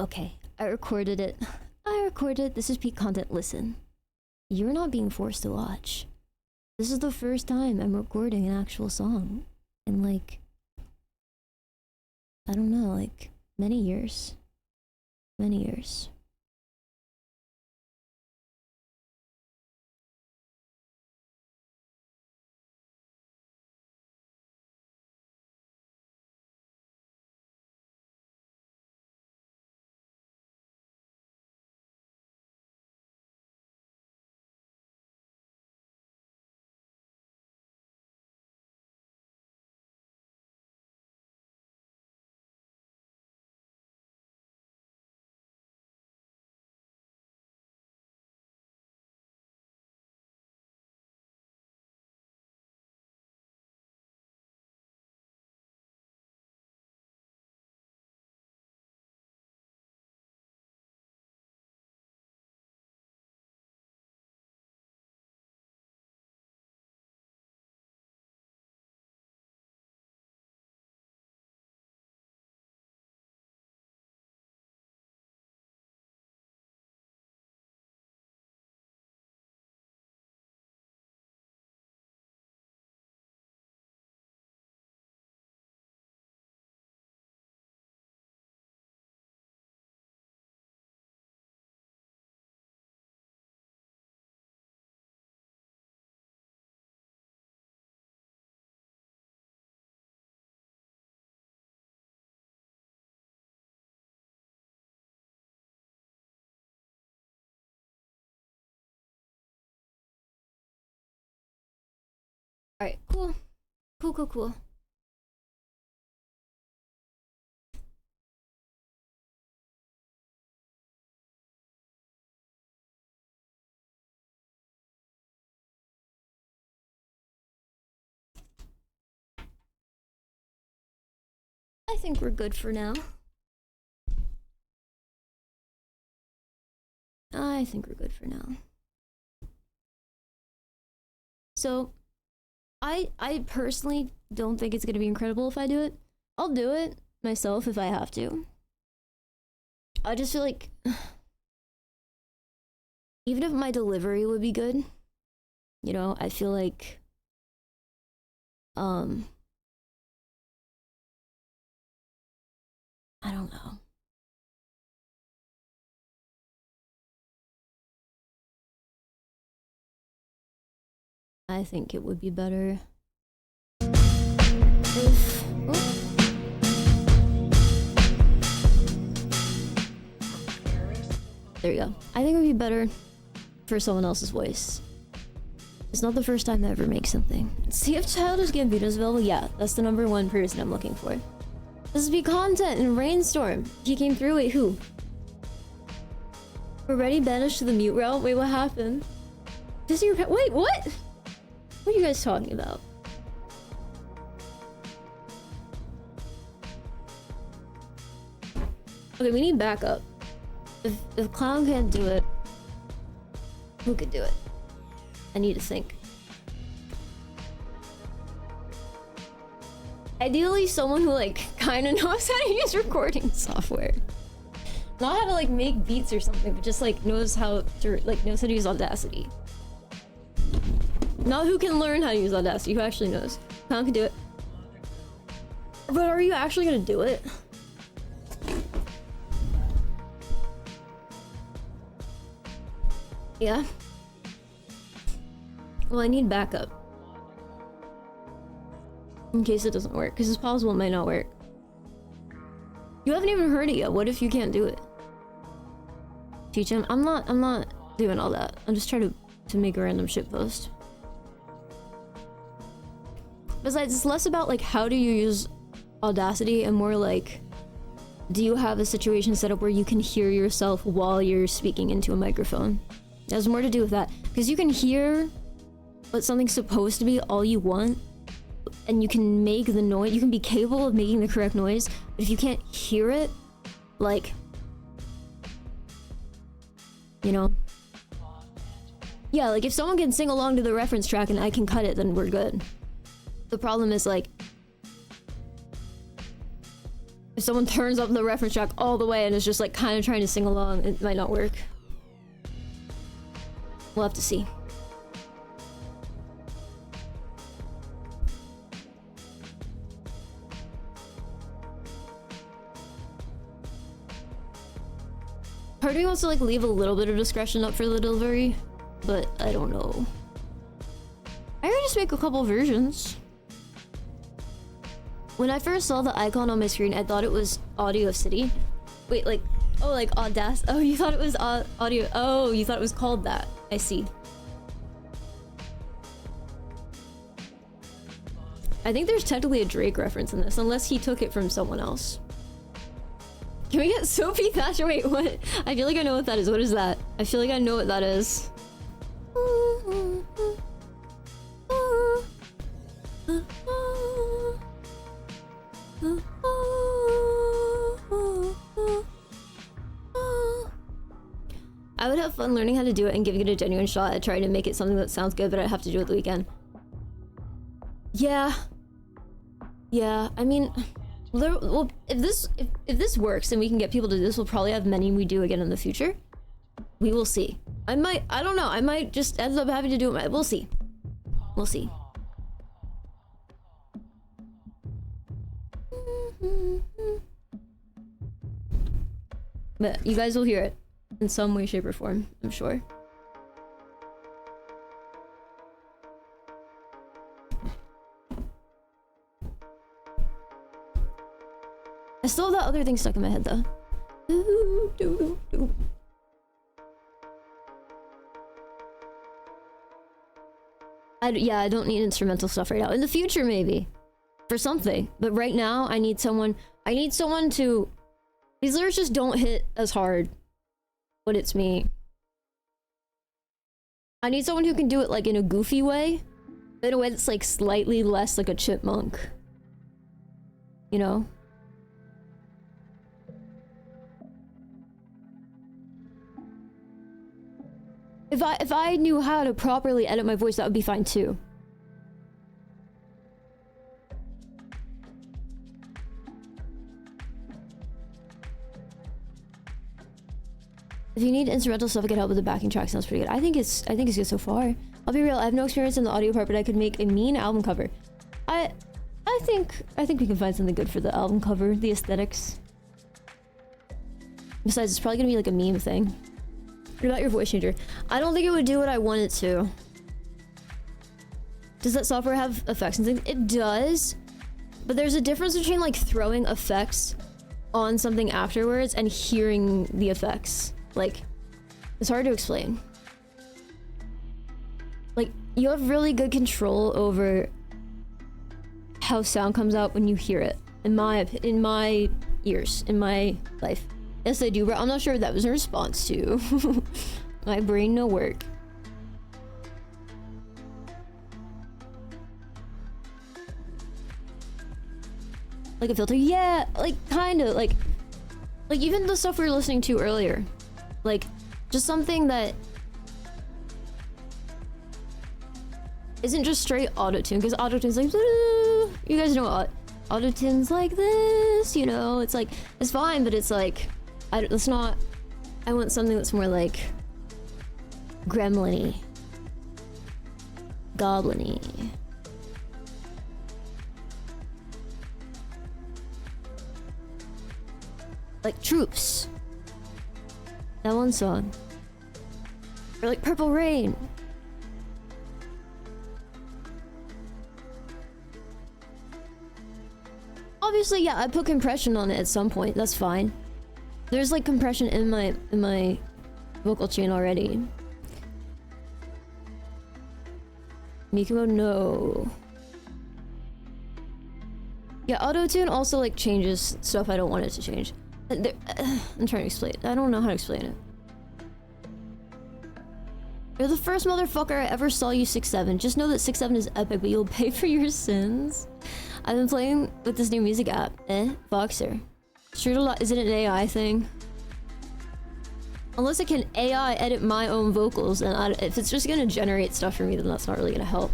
Okay, I recorded it. This is peak content. Listen, you're not being forced to watch. This is the first time I'm recording an actual song in like, I don't know, like many years. Many years. Alright, cool. Cool. I think we're good for now. So, I personally don't think it's gonna be incredible if I do it. I'll do it myself if I have to. I just feel like even if my delivery would be good, you know, I feel like I don't know. I think it would be better if... Oh. There you go. I think it would be better for someone else's voice. It's not the first time I ever make something. See if Childish Gambino is available. Yeah, that's the #1 person I'm looking for. This would be content in Rainstorm. He came through. Wait, who? Already banished to the mute route? Wait, what happened? Wait, what? What are you guys talking about? Okay, we need backup. If Clown can't do it, who could do it? I need to think. Ideally, someone who like kind of knows how to use recording software. Not how to like make beats or something, but just like knows how to use Audacity. Not who can learn how to use Audacity, who actually knows. Clown can do it. But are you actually gonna do it? Yeah. Well, I need backup. In case it doesn't work, because it's possible it might not work. You haven't even heard it yet. What if you can't do it? Teach him. I'm not doing all that. I'm just trying to make a random shit post. Besides, it's less about like how do you use Audacity and more like, do you have a situation set up where you can hear yourself while you're speaking into a microphone? It has more to do with that, because you can hear what something's supposed to be all you want, and you can make the noise, you can be capable of making the correct noise, but if you can't hear it, like, you know? Yeah, like if someone can sing along to the reference track and I can cut it, then we're good. The problem is like, if someone turns up the reference track all the way and is just like kind of trying to sing along, it might not work. We'll have to see. Part of me wants to like leave a little bit of discretion up for the delivery, but I don't know. I could just make a couple versions. When I first saw the icon on my screen, I thought it was Audio City. Wait, like, oh, like Audac. Oh, you thought it was Audio. Oh, you thought it was called that. I see. I think there's technically a Drake reference in this, unless he took it from someone else. Can we get Sophie Thatcher? Wait, what? I feel like I know what that is. What is that? I feel like I know what that is. I would have fun learning how to do it and giving it a genuine shot at trying to make it something that sounds good, but I'd have to do it the weekend. Yeah. Yeah, I mean, well, if this works and we can get people to do this, we'll probably have many we do again in the future. We will see. I don't know, I might just end up having to do it. We'll see. We'll see. But you guys will hear it in some way, shape, or form, I'm sure. I still have that other thing stuck in my head though. Yeah, I don't need instrumental stuff right now. In the future, maybe. For something. But right now, I need someone to... These lyrics just don't hit as hard when it's me. I need someone who can do it like in a goofy way. In a way that's like slightly less like a chipmunk. You know? If I knew how to properly edit my voice, that would be fine too. If you need instrumental stuff, I can help with the backing track. Sounds pretty good. I think it's good so far. I'll be real. I have no experience in the audio part, but I could make a mean album cover. I think we can find something good for the album cover. The aesthetics. Besides, it's probably gonna be like a meme thing. What about your voice changer? I don't think it would do what I want it to. Does that software have effects and things? It does, but there's a difference between like throwing effects on something afterwards and hearing the effects. Like, it's hard to explain. Like, you have really good control over how sound comes out when you hear it. In my ears, in my life. Yes, I do, but I'm not sure if that was a response to my brain no work. Like a filter? Yeah, like kinda, like even the stuff we were listening to earlier. Like, just something that isn't just straight auto-tune, because auto-tune's like, you guys know auto-tune's like this, you know? It's like, it's fine, but it's like, it's not, I want something that's more like gremlin-y, goblin-y. Like Troops. That one song. Or like Purple Rain. Obviously, yeah, I put compression on it at some point. That's fine. There's like compression in my vocal chain already. Mikumo, no. Yeah, auto-tune also like changes stuff I don't want it to change. I'm trying to explain it. I don't know how to explain it. You're the first motherfucker I ever saw you 6'7". Just know that 6'7" is epic, but you'll pay for your sins. I've been playing with this new music app. Boxer. Is it an AI thing? Unless it can AI edit my own vocals, and if it's just gonna generate stuff for me, then that's not really gonna help.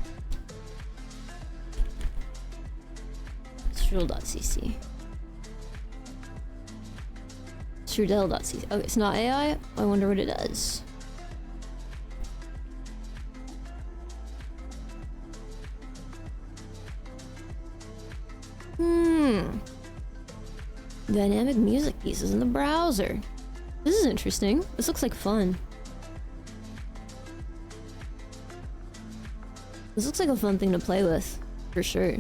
Strudel.cc. Strudel.cc. Okay, it's not AI? I wonder what it does. Dynamic music pieces in the browser. This is interesting. This looks like fun. This looks like a fun thing to play with, for sure.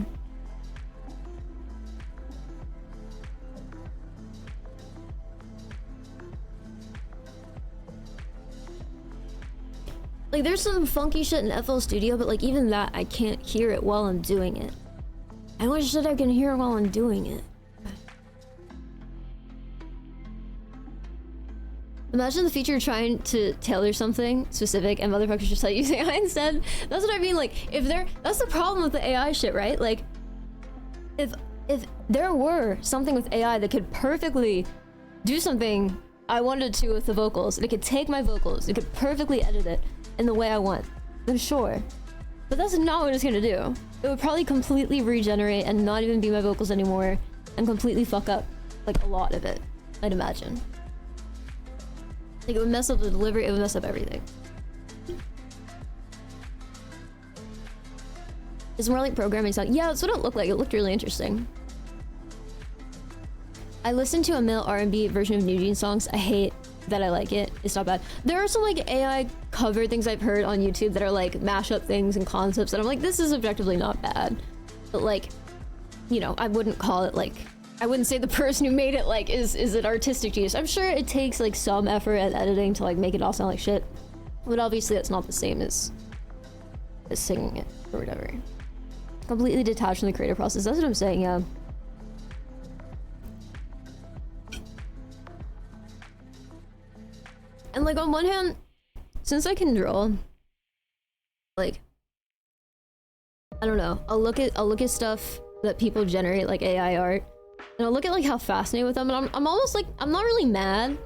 Like, there's some funky shit in FL Studio, but like even that, I can't hear it while I'm doing it. I wish that I can hear it while I'm doing it. Imagine the feature trying to tailor something specific and motherfuckers just like using AI instead. That's what I mean. Like, that's the problem with the AI shit, right? Like, if there were something with AI that could perfectly do something I wanted to with the vocals, it could take my vocals, it could perfectly edit it in the way I want, then sure. But that's not what it's gonna do. It would probably completely regenerate and not even be my vocals anymore and completely fuck up, like, a lot of it, I'd imagine. Like, it would mess up the delivery, it would mess up everything. It's more like programming sound. Yeah, that's what it looked like. It looked really interesting. I listened to a male R&B version of New Jeans songs. I hate that I like it. It's not bad. There are some like AI cover things I've heard on YouTube that are like mashup things and concepts and I'm like, this is objectively not bad. But like, you know, I wouldn't call it like, I wouldn't say the person who made it like is it artistic genius. I'm sure it takes like some effort at editing to like make it all sound like shit. But obviously that's not the same as singing it or whatever. Completely detached from the creative process. That's what I'm saying, yeah. And like on one hand, since I can draw, like I don't know, I'll look at stuff that people generate like AI art, and I'll look at like how fascinated with them, and I'm almost like I'm not really mad.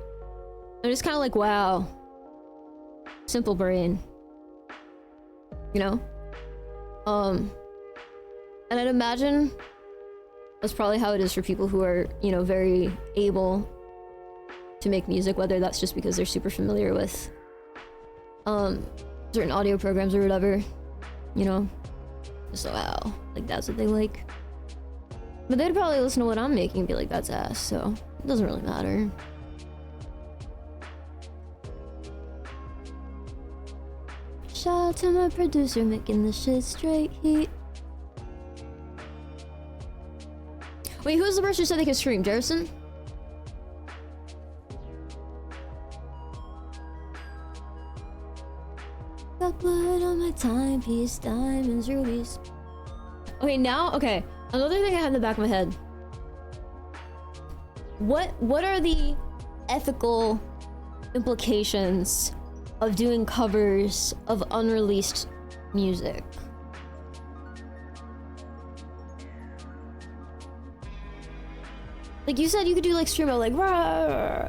I'm just kind of like, wow, simple brain, you know. And I'd imagine that's probably how it is for people who are, you know, very able to make music, whether that's just because they're super familiar with certain audio programs or whatever, you know. So wow, like that's what they like. But they'd probably listen to what I'm making and be like, that's ass, so it doesn't really matter. Shout out to my producer making this shit straight heat. Wait, who's the person who said they could stream? Jerison? Got blood on my timepiece, diamonds, rubies. Okay, now, okay. Another thing I had in the back of my head. What are the ethical implications of doing covers of unreleased music? Like you said, you could do like stream out like rah.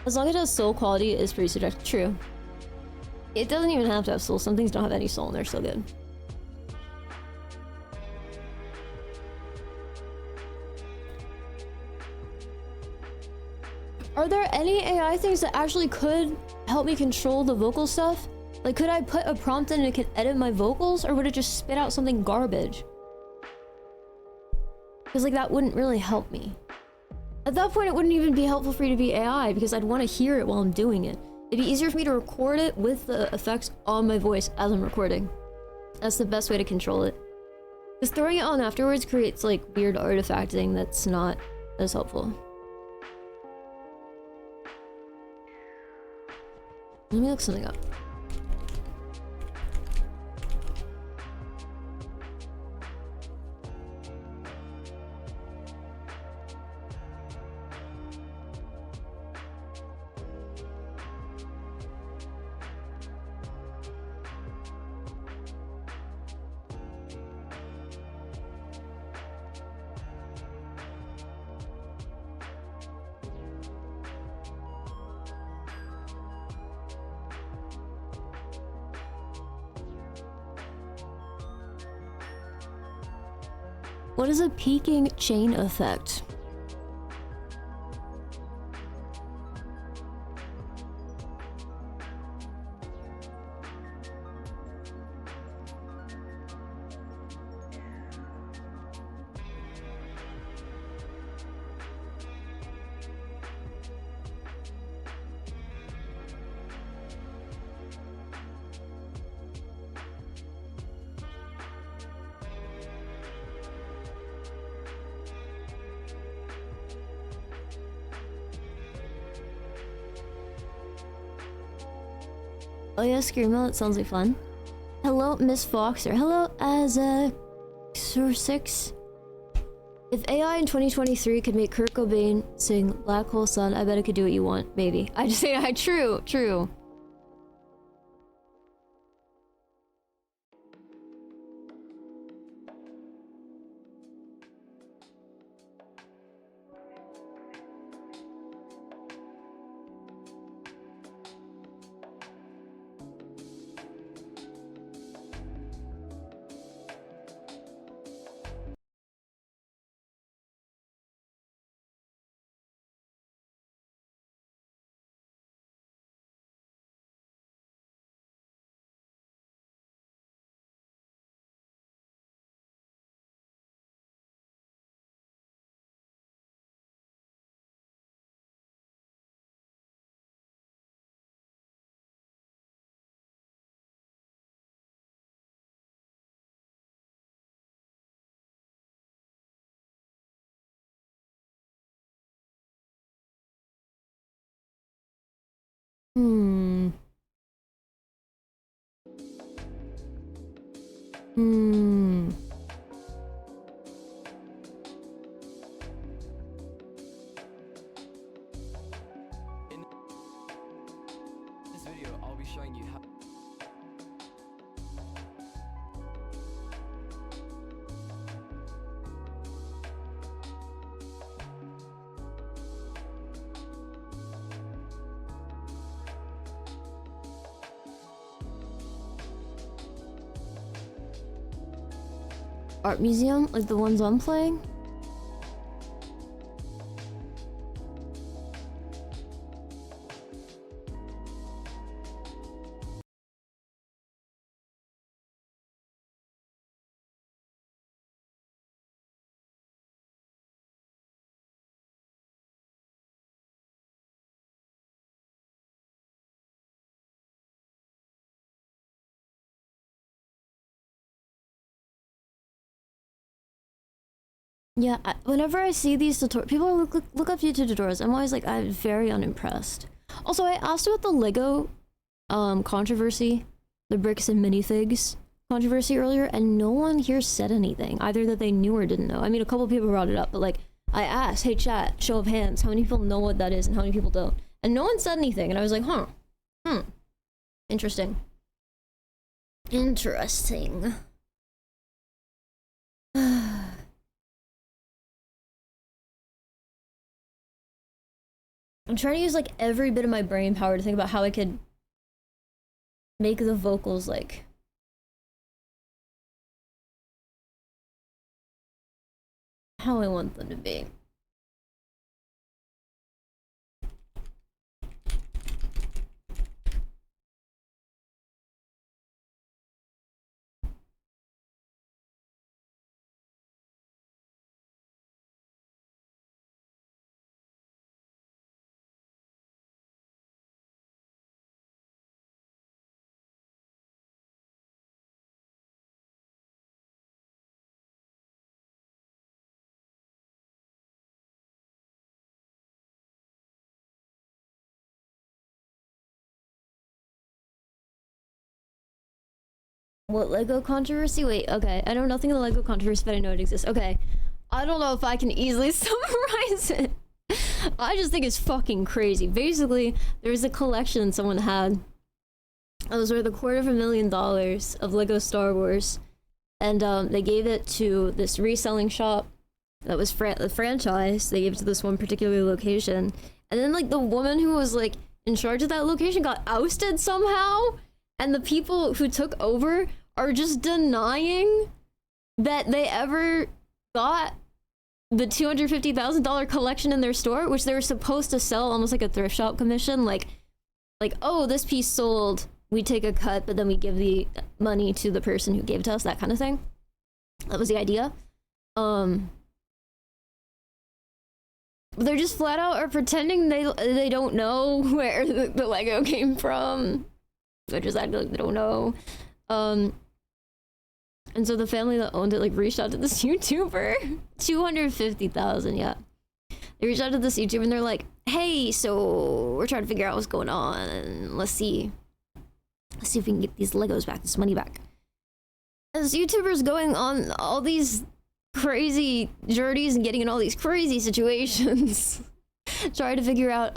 As long as it has soul quality, it's pretty subjective. True. It doesn't even have to have soul. Some things don't have any soul and they're still good. Are there any AI things that actually could help me control the vocal stuff? Like, could I put a prompt in and it could edit my vocals, or would it just spit out something garbage? Because like that wouldn't really help me. At that point, it wouldn't even be helpful for you to be AI because I'd want to hear it while I'm doing it. It'd be easier for me to record it with the effects on my voice as I'm recording. That's the best way to control it. Because throwing it on afterwards creates like weird artifacting that's not as helpful. Let me look something up. What is a peaking chain effect? Oh yeah, Screamo, that sounds like fun. Hello, Miss Fox, or hello, Azak6. If AI in 2023 could make Kurt Cobain sing Black Hole Sun, I bet it could do what you want, maybe. I just say, true. Hmm. In this video, I'll be showing you how. Art museum, like the ones I'm playing? Yeah, whenever I see these tutorials, people look up YouTube tutorials, I'm always like, I'm very unimpressed. Also, I asked about the Lego controversy, the bricks and minifigs controversy earlier, and no one here said anything, either that they knew or didn't know. I mean, a couple people brought it up, but like, I asked, hey chat, show of hands, how many people know what that is and how many people don't? And no one said anything, and I was like, interesting. Interesting. I'm trying to use like every bit of my brain power to think about how I could make the vocals like how I want them to be. What Lego controversy? Wait, okay. I know nothing of the Lego controversy, but I know it exists. Okay. I don't know if I can easily summarize it. I just think it's fucking crazy. Basically, there was a collection someone had. It was worth $250,000 of Lego Star Wars. And they gave it to this reselling shop that was the franchise. They gave it to this one particular location. And then like the woman who was like in charge of that location got ousted somehow. And the people who took over are just denying that they ever got the $250,000 collection in their store, which they were supposed to sell almost like a thrift shop commission. Like, oh, this piece sold, we take a cut, but then we give the money to the person who gave it to us, that kind of thing. That was the idea. They're just flat out are pretending they don't know where the Lego came from. Which is acting like they don't know. And so the family that owned it like reached out to this YouTuber. 250,000, yeah. They reached out to this YouTuber and they're like, hey, so we're trying to figure out what's going on. Let's see if we can get these Legos back, this money back. And this YouTuber's going on all these crazy journeys and getting in all these crazy situations. Trying to figure out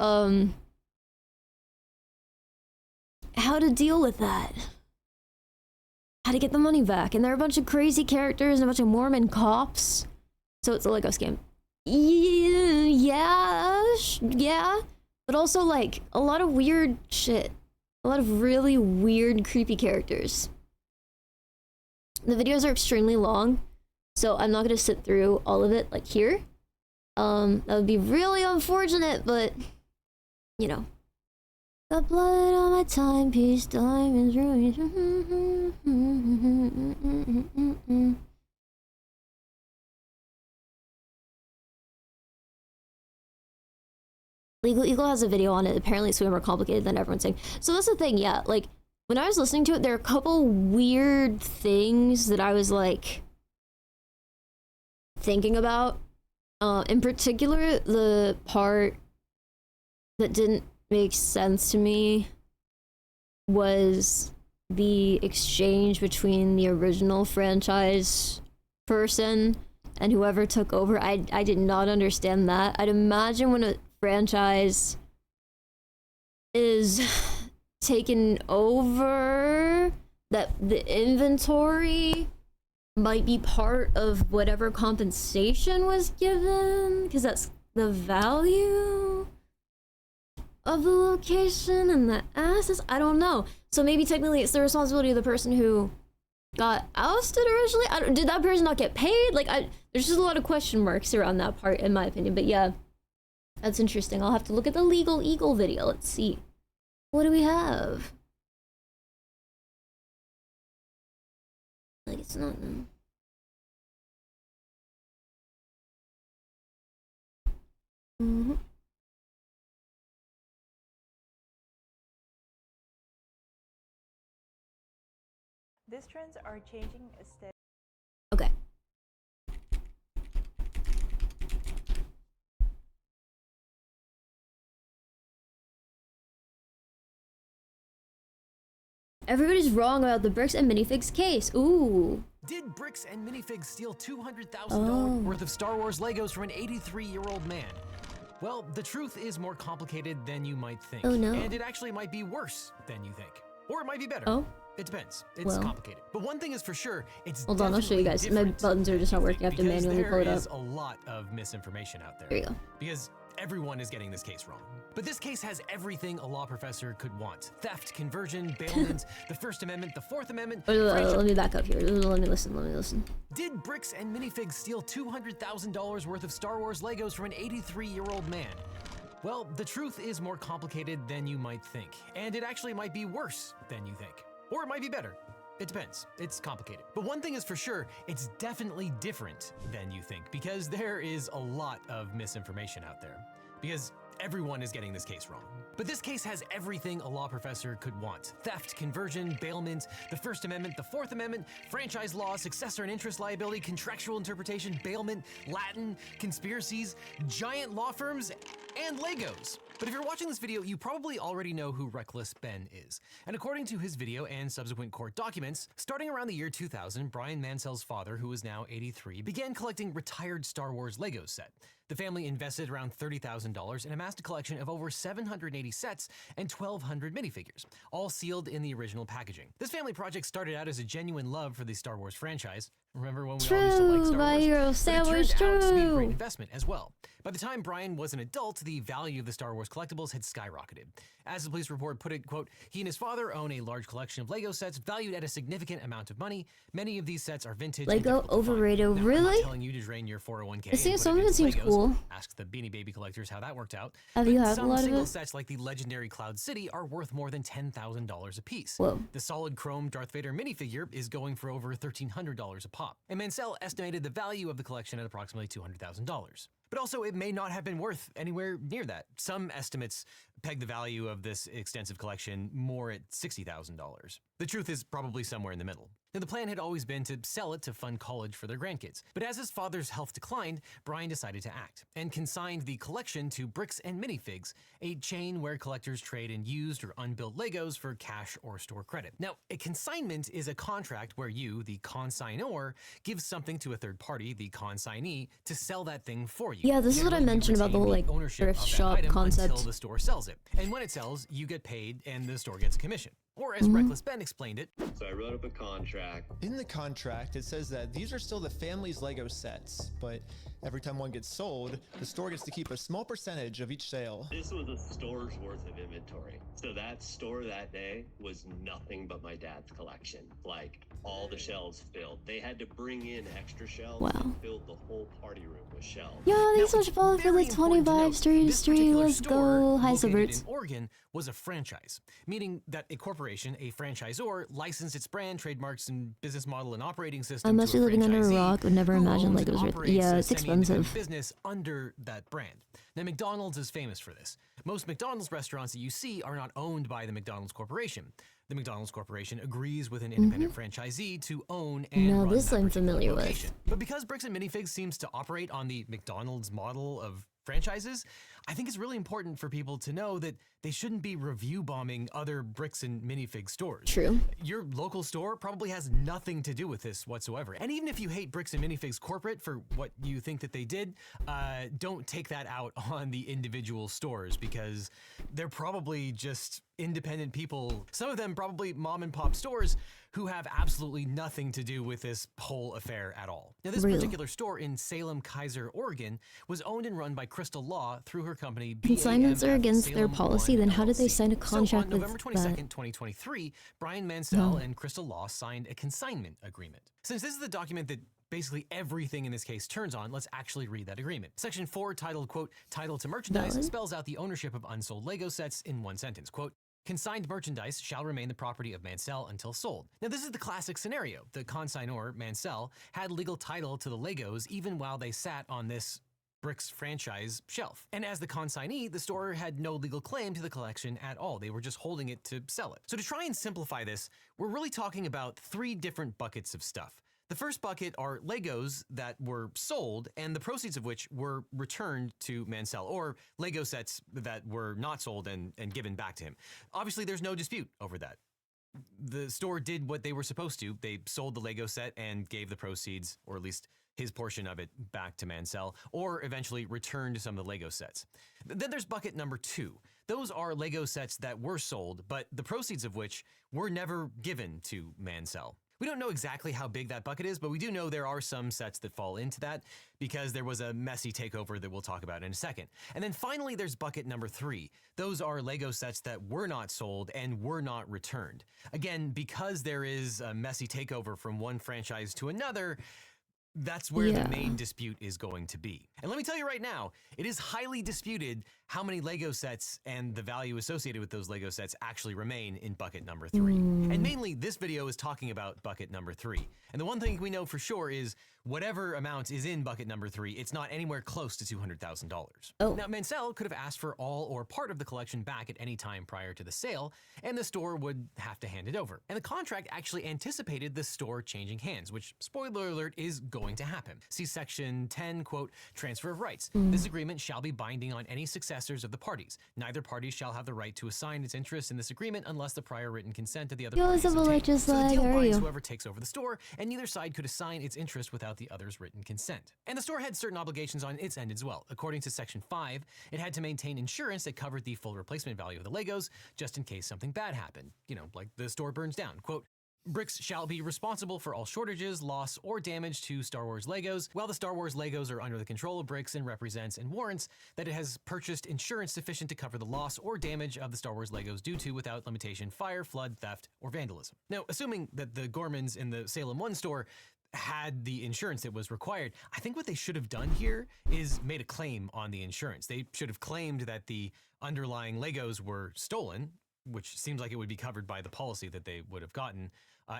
how to deal with that. How to get the money back. And there are a bunch of crazy characters and a bunch of Mormon cops. So it's a Lego scam. Yeah. But also like a lot of weird shit. A lot of really weird, creepy characters. The videos are extremely long. So I'm not gonna sit through all of it like here. That would be really unfortunate, but you know. Got blood on my timepiece, diamonds, rubies. Legal Eagle has a video on it. Apparently it's way more complicated than everyone's saying. So that's the thing, yeah. Like, when I was listening to it, there are a couple weird things that I was, like, thinking about. In particular, the part that didn't make sense to me was the exchange between the original franchise person and whoever took over. I did not understand that. I'd imagine when a franchise is taken over, that the inventory might be part of whatever compensation was given, because that's the value of the location and the assets. I don't know. So maybe technically it's the responsibility of the person who got ousted originally. Did that person not get paid? Like, there's just a lot of question marks around that part, in my opinion. But yeah, that's interesting. I'll have to look at the Legal Eagle video. Let's see. What do we have? Like, it's not. These trends are changing steadily. Okay. Everybody's wrong about the bricks and minifigs case. Ooh. Did bricks and minifigs steal $200,000 worth of Star Wars Legos from an 83-year-old man? Well, the truth is more complicated than you might think. Oh no. And it actually might be worse than you think. Or it might be better. Oh. It depends. It's complicated. But one thing is for sure, it's Hold on, I'll show you guys. My buttons are just not working. I have to manually pull it up. There is a lot of misinformation out there. There you go. Because everyone is getting this case wrong. But this case has everything a law professor could want. Theft, conversion, bailment, the First Amendment, the Fourth Amendment. Let me back up here. Let me listen. Did bricks and minifigs steal $200,000 worth of Star Wars Legos from an 83-year-old man? Well, the truth is more complicated than you might think. And it actually might be worse than you think. Or it might be better. It depends. It's complicated. But one thing is for sure, it's definitely different than you think, because there is a lot of misinformation out there. Because everyone is getting this case wrong. But this case has everything a law professor could want. Theft, conversion, bailment, the First Amendment, the Fourth Amendment, franchise law, successor and interest liability, contractual interpretation, bailment, Latin, conspiracies, giant law firms, and Legos. But if you're watching this video, you probably already know who Reckless Ben is. And according to his video and subsequent court documents, starting around the year 2000, Brian Mansell's father, who is now 83, began collecting retired Star Wars Legos set. The family invested around $30,000 and amassed a collection of over 780 sets and 1,200 minifigures, all sealed in the original packaging. This family project started out as a genuine love for the Star Wars franchise. Remember when we all used to like Star Wars? But it turned out to be a great investment as well. By the time Brian was an adult, the value of the Star Wars collectibles had skyrocketed. As the police report put it, quote, he and his father own a large collection of Lego sets valued at a significant amount of money. Many of these sets are vintage. Lego overrated, now, really? I'm not telling you to drain your 401k. I see some of it seems cool. Ask the Beanie Baby collectors how that worked out. Have you had a some lot of single it? sets like the legendary Cloud City are worth more than $10,000 a piece. Whoa. The solid chrome Darth Vader minifigure is going for over $1,300 a pop. And Mansell estimated the value of the collection at approximately $200,000. But also, it may not have been worth anywhere near that. Some estimates peg the value of this extensive collection more at $60,000. The truth is probably somewhere in the middle. Now, the plan had always been to sell it to fund college for their grandkids. But as his father's health declined, Brian decided to act and consigned the collection to Bricks and Minifigs, a chain where collectors trade in used or unbuilt Legos for cash or store credit. Now, a consignment is a contract where you, the consignor, give something to a third party, the consignee, to sell that thing for you. Yeah, this is what I mentioned about the whole, like, thrift shop concept. Until the store sells it. And when it sells, you get paid and the store gets a commission. Or as Reckless Ben explained it. So I wrote up a contract. In the contract, it says that these are still the family's Lego sets, but every time one gets sold, the store gets to keep a small percentage of each sale. This was a store's worth of inventory. So that store that day was nothing but my dad's collection. Like, all the shelves filled. They had to bring in extra shelves and fill the whole party room with shelves. Yo, thanks so much for the 25 stream. Let's go. Hi, Suburbs. In Oregon was a franchise, meaning that a corporation, a franchisor, licensed its brand, trademarks, and business model and operating system. Unless you're living under a rock, would never imagine Legos worth. Yeah, it's expensive. Business under that brand. Now, McDonald's is famous for this. Most McDonald's restaurants that you see are not owned by the McDonald's Corporation. The McDonald's Corporation agrees with an independent franchisee to own and run this that I'm familiar location. with. But because Bricks and Minifigs seems to operate on the McDonald's model of franchises, I think it's really important for people to know that they shouldn't be review bombing other bricks and minifig stores. True. Your local store probably has nothing to do with this whatsoever. And even if you hate Bricks and Minifigs corporate for what you think that they did, don't take that out on the individual stores, because they're probably just independent people, some of them probably mom and pop stores, who have absolutely nothing to do with this whole affair at all. Now, this particular store in Salem, Keizer, Oregon was owned and run by Crystal Law through her company Consignments are against their policy, then how did they sign a contract on November with 22nd, 2023, Brian Mansell and Crystal Law signed a consignment agreement. Since this is the document that basically everything in this case turns on, let's actually read that agreement. Section 4, titled, quote, Title to Merchandise, spells out the ownership of unsold Lego sets in one sentence, quote, Consigned merchandise shall remain the property of Mansell until sold. Now, this is the classic scenario. The consignor, Mansell, had legal title to the Legos even while they sat on this Bricks franchise shelf. And as the consignee, the store had no legal claim to the collection at all. They were just holding it to sell it. So to try and simplify this, we're really talking about 3 different buckets of stuff. The first bucket are Legos that were sold and the proceeds of which were returned to Mansell, or Lego sets that were not sold and given back to him. Obviously, there's no dispute over that. The store did what they were supposed to. They sold the Lego set and gave the proceeds, or at least his portion of it, back to Mansell, or eventually returned some of the Lego sets. Then there's bucket number 2. Those are Lego sets that were sold, but the proceeds of which were never given to Mansell. We don't know exactly how big that bucket is, but we do know there are some sets that fall into that because there was a messy takeover that we'll talk about in a second. And then finally, there's bucket number 3. Those are Lego sets that were not sold and were not returned. Again, because there is a messy takeover from one franchise to another, that's where the main dispute is going to be. And let me tell you right now, it is highly disputed how many Lego sets and the value associated with those Lego sets actually remain in bucket number 3. And mainly, this video is talking about bucket number 3. And the one thing we know for sure is whatever amount is in bucket number 3, it's not anywhere close to $200,000. Now, Mansell could have asked for all or part of the collection back at any time prior to the sale, and the store would have to hand it over. And the contract actually anticipated the store changing hands, which, spoiler alert, is going to happen. See section 10, quote, Transfer of Rights. This agreement shall be binding on any successors of the parties. Neither party shall have the right to assign its interest in this agreement unless the prior written consent of the other party is obtained. So the deal binds whoever takes over the store, and neither side could assign its interest without the other's written consent. And the store had certain obligations on its end as well. According to section 5, it had to maintain insurance that covered the full replacement value of the Legos, just in case something bad happened. You know, like the store burns down. Quote, Bricks shall be responsible for all shortages, loss, or damage to Star Wars Legos, while the Star Wars Legos are under the control of Bricks and represents and warrants that it has purchased insurance sufficient to cover the loss or damage of the Star Wars Legos due to, without limitation, fire, flood, theft, or vandalism. Now, assuming that the Gormans in the Salem 1 store had the insurance that was required, I think what they should have done here is made a claim on the insurance. They should have claimed that the underlying Legos were stolen, which seems like it would be covered by the policy that they would have gotten.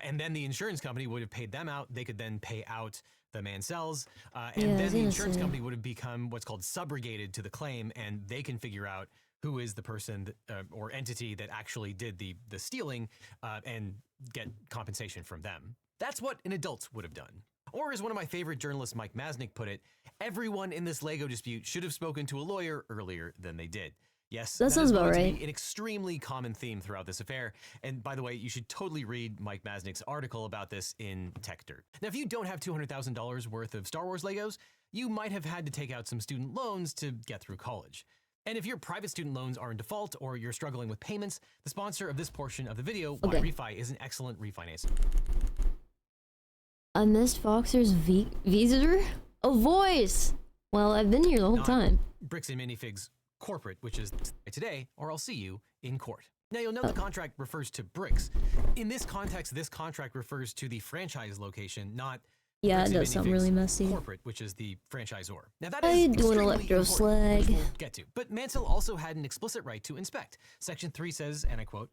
And then the insurance company would have paid them out. They could then pay out the Mansells. And then the insurance company would have become what's called subrogated to the claim, and they can figure out who is the person that, or entity that actually did the stealing and get compensation from them. That's what an adult would have done. Or as one of my favorite journalists, Mike Masnick, put it, everyone in this Lego dispute should have spoken to a lawyer earlier than they did. Yes, that sounds about right. An extremely common theme throughout this affair. And by the way, you should totally read Mike Masnick's article about this in Tech Dirt. Now, if you don't have $200,000 worth of Star Wars Legos, you might have had to take out some student loans to get through college. And if your private student loans are in default or you're struggling with payments, the sponsor of this portion of the video, Why Refi, is an excellent refinancing. I missed Foxer's visitor? A voice! Well, I've been here the whole time. Bricks and Minifigs corporate, which is today, or I'll see you in court. Now, you'll note the contract refers to Bricks. In this context, this contract refers to the franchise location, not it does sound really messy. Corporate, which is the franchisor. Now, that is extremely important, which we'll get to. But Mansell also had an explicit right to inspect. Section 3 says, and I quote,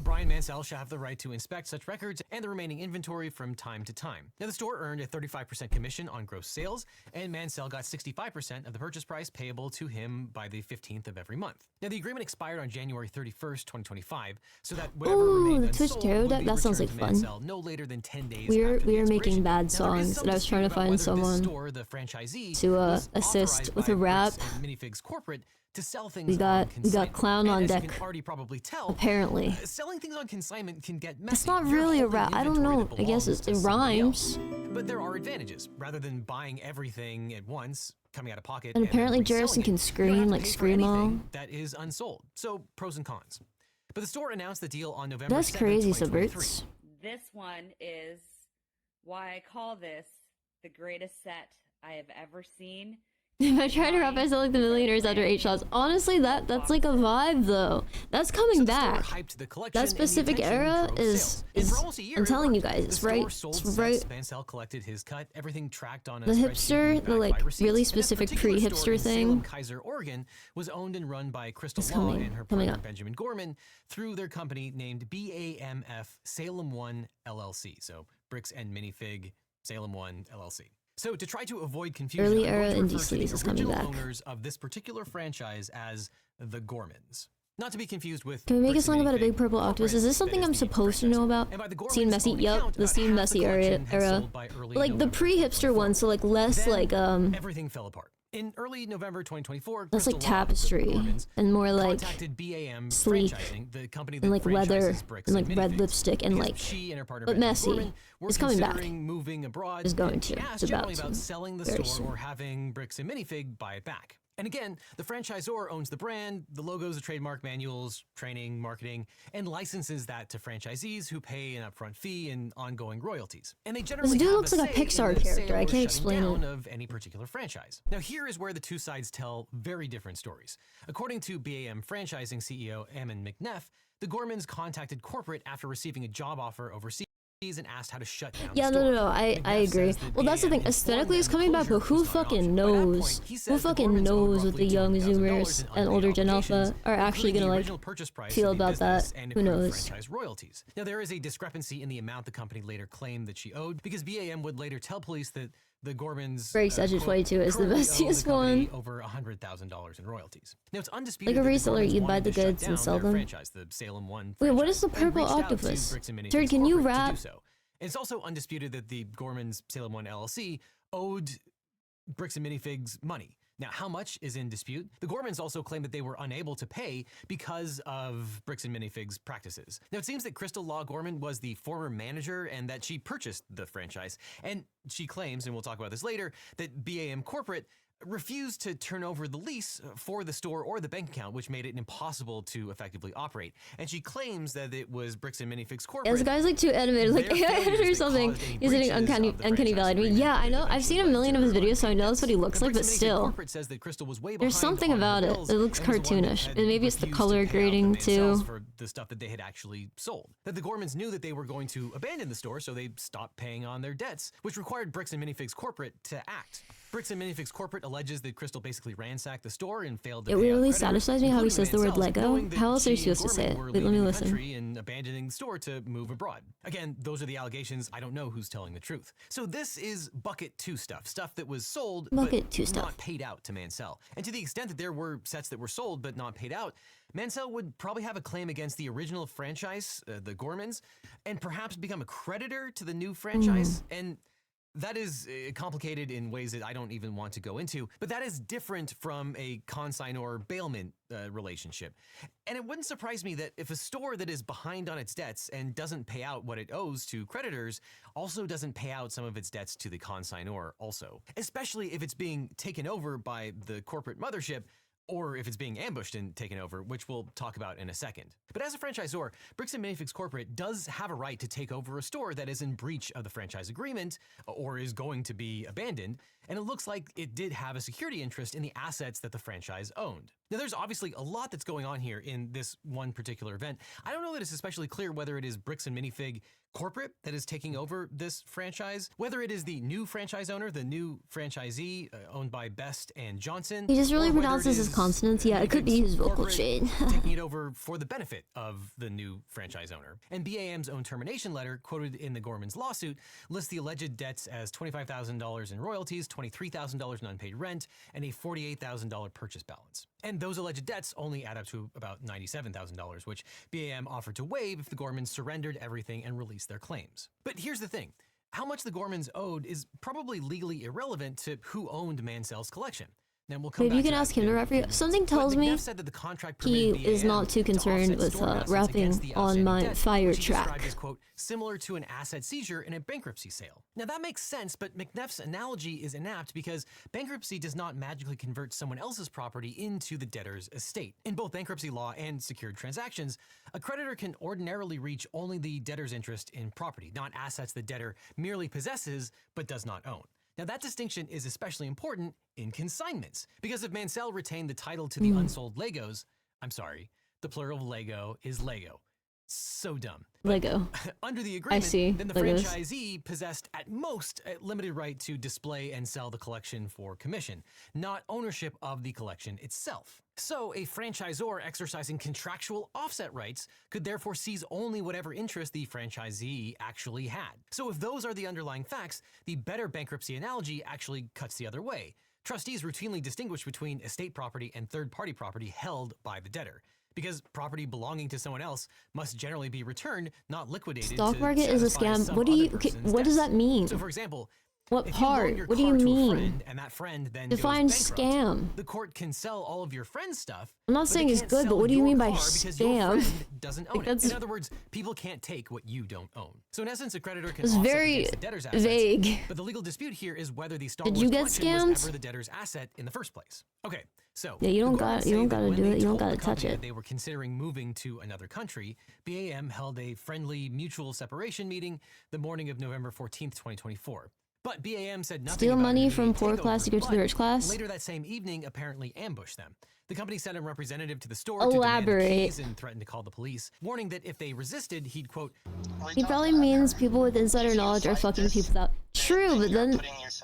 Brian Mansell shall have the right to inspect such records and the remaining inventory from time to time. Now, the store earned a 35% commission on gross sales, and Mansell got 65% of the purchase price payable to him by the 15th of every month. Now, the agreement expired on January 31st, 2025, so that whatever remained unsold would be returned to Mansell no later than 10 days after the expiration. We are making bad songs. things, and I was trying to find someone to assist with a rap. We got Clown on deck. Apparently, selling things on consignment can get messy. it's not really a rap. I don't know. I guess it rhymes. But there are advantages. Rather than buying everything at once, coming out of pocket, And apparently Jerison can scream like Screamo. That is unsold. So pros and cons. But the store announced the deal on November That's 7th, crazy, 2023. Subverts. This one is why I call this the greatest set I have ever seen. If I try to rap, I sound like the millionaires after 8 shots. Honestly, that's like a vibe though. That's coming back. That specific era is I'm telling you guys, it's right. It's right. Mansell collected his cut. Everything tracked on a The hipster, the like really specific pre-hipster thing. Kaiser, Oregon, was owned and run by Crystal It's Law coming- and her coming partner up. Benjamin Gorman through their company named BAMF Salem One LLC. So Bricks and Minifig Salem One LLC. So to try to avoid confusion, Early I'm era going to indie refer to the sleaze is coming original back. owners of this particular franchise as the Gormans. Not to be confused with Can we make a Bricks and song about a Minifig big purple octopus? Is this something I'm supposed to know about? Scene Messy? Yup, the Scene Messy era. Like the pre-hipster one, so like less like everything fell apart. In early November 2024, less like Crystal Law, the tapestry Gormans, and more like contacted BAM sleek Franchising, the company that and like leather franchises Bricks and like red Minifigs, lipstick and because like she and her partner but Benjamin messy. Gorman were It's coming back. considering moving abroad. It's going and she to. asked It's about generally to. about selling the Very store soon. or having Bricks and Minifig buy it back. And again, the franchisor owns the brand, the logos, the trademark, manuals, training, marketing, and licenses that to franchisees who pay an upfront fee and ongoing royalties. And they generally dude have looks like a say Pixar in the character. sale I or can't shutting explain down it. of any particular franchise. Now here is where the two sides tell very different stories. According to BAM Franchising CEO Ammon McNeff, the Gormans contacted corporate after receiving a job offer overseas and asked how to shut down Yeah, the store. no, I agree. Well, that's the thing. Aesthetically, it's coming back, but who fucking knows? Who fucking knows what the young Zoomers and older Gen Alpha are actually gonna like feel about that? Who knows? Franchise royalties. Now there is a discrepancy in the amount the company later claimed that she owed, because BAM would later tell police that the Gormans Breaks Edge of 22 is the currently owe bestiest company one. Over $100,000 in royalties. Now it's undisputed Like a that the reseller, Gormans you buy wanted the to shut goods and down sell their them. franchise, the Salem One Wait, what franchise, is the and purple reached out to octopus? Bricks and Minifig's Turd, can you corporate to rap? do so. It's also undisputed that the Gormans Salem One LLC owed Bricks and Minifig's money. Now, how much is in dispute? The Gormans also claim that they were unable to pay because of Bricks and Minifig's practices. Now, it seems that Crystal Law Gorman was the former manager and that she purchased the franchise. And she claims, and we'll talk about this later, that BAM Corporate refused to turn over the lease for the store or the bank account, which made it impossible to effectively operate. And she claims that it was Bricks and Minifig's corporate. Yeah, this guy's like too animated, like their AI failures or that something. caused any He's hitting breaches uncanny of the valley to me. franchise Yeah, I know. agreement I've seen a that million of his eventually videos, so I know that's what he looks like. But Bricks and Minifig still, Corporate says that Crystal was way there's behind something on her about it. bills It looks and was the one that cartoonish, had and maybe it's the refused to color pay out the grading Mansells too. for the stuff that they had actually sold. That the Gormans knew that they were going to abandon the store, so they stopped paying on their debts, which required Bricks and Minifig's corporate to act. Bricks and Minifig's corporate alleges that Crystal basically ransacked the store and failed to It pay out really creditors, satisfies me how he including says the word Mansells, Lego. knowing that How else are you she and supposed to say Gorman it? were Wait, let me leaving the listen. country and abandoning the store to move abroad. Again, those are the allegations. I don't know who's telling the truth. So this is bucket 2 stuff that was sold Bucket but 2 stuff. not paid out to Mansell. And to the extent that there were sets that were sold but not paid out, Mansell would probably have a claim against the original franchise, the Gormans, and perhaps become a creditor to the new franchise. And that is complicated in ways that I don't even want to go into, but that is different from a consignor bailment relationship. And it wouldn't surprise me that if a store that is behind on its debts and doesn't pay out what it owes to creditors also doesn't pay out some of its debts to the consignor also, especially if it's being taken over by the corporate mothership, or if it's being ambushed and taken over, which we'll talk about in a second. But as a franchisor, Bricks and Minifig's corporate does have a right to take over a store that is in breach of the franchise agreement or is going to be abandoned, and it looks like it did have a security interest in the assets that the franchise owned. Now, there's obviously a lot that's going on here in this one particular event. I don't know that it's especially clear whether it is Bricks and Minifig corporate that is taking over this franchise, whether it is the new franchise owner, the new franchisee owned by Best and Johnson. He just really or whether pronounces it his is, consonants. Yeah, it could be his vocal corporate shade. taking it over for the benefit of the new franchise owner. And BAM's own termination letter, quoted in the Gormans lawsuit, lists the alleged debts as $25,000 in royalties, $23,000 in unpaid rent, and a $48,000 purchase balance. And those alleged debts only add up to about $97,000, which BAM offered to waive if the Gormans surrendered everything and released their claims. But here's the thing. How much the Gormans owed is probably legally irrelevant to who owned Mansell's collection. Then we'll come Maybe back you can to ask that him to in a rap few you. minutes. Something But tells me McNeff said that the contract he permitted is BAM not too to concerned offset with store assets rapping against the on outstanding my debt, fire which he described track. as, quote, similar to an asset seizure in a bankruptcy sale. Now that makes sense, but McNeff's analogy is inapt because bankruptcy does not magically convert someone else's property into the debtor's estate. In both bankruptcy law and secured transactions, a creditor can ordinarily reach only the debtor's interest in property, not assets the debtor merely possesses but does not own. Now that distinction is especially important in consignments, because if Mansell retained the title to the unsold Legos, I'm sorry, the plural of Lego is Lego. So dumb. Lego. Under the agreement, I see. then the Legos. franchisee possessed at most a limited right to display and sell the collection for commission, not ownership of the collection itself. So a franchisor exercising contractual offset rights could therefore seize only whatever interest the franchisee actually had. So if those are the underlying facts, the better bankruptcy analogy actually cuts the other way. Trustees routinely distinguish between estate property and third-party property held by the debtor, because property belonging to someone else must generally be returned, not liquidated. Stock to market is a satisfy scam. some What do you? other Okay, person's what does debts. that mean? So, for example, What if you loan part? your What do car you to a mean? friend and that friend then Define goes bankrupt, scam. the court can sell all of your friend's stuff. I'm not but saying they it's can't good, but sell what do you your mean by car because your scam? friend doesn't own Like, it. that's- In other words, people can't take what you don't own. So in essence, a creditor can It's offset very against the debtor's assets. vague. But the legal dispute here is whether the Star Did Wars you get collection was scammed? ever the debtor's asset in the first place. Okay, so Yeah, you the don't Gormans got. say You don't that gotta when do they it. You don't told gotta the touch company it. that they were considering moving to another country, BAM held a friendly mutual separation meeting the morning of November 14th, 2024. But BAM said nothing Steal about money an from immediate poor takeover, class to go to the but rich class? Later that same evening, apparently ambushed them. The company sent a representative to the store Elaborate. to demand the keys and threatened to call the police, warning that if they resisted, he'd, quote, He probably means people with insider knowledge are fucking people out. True, but then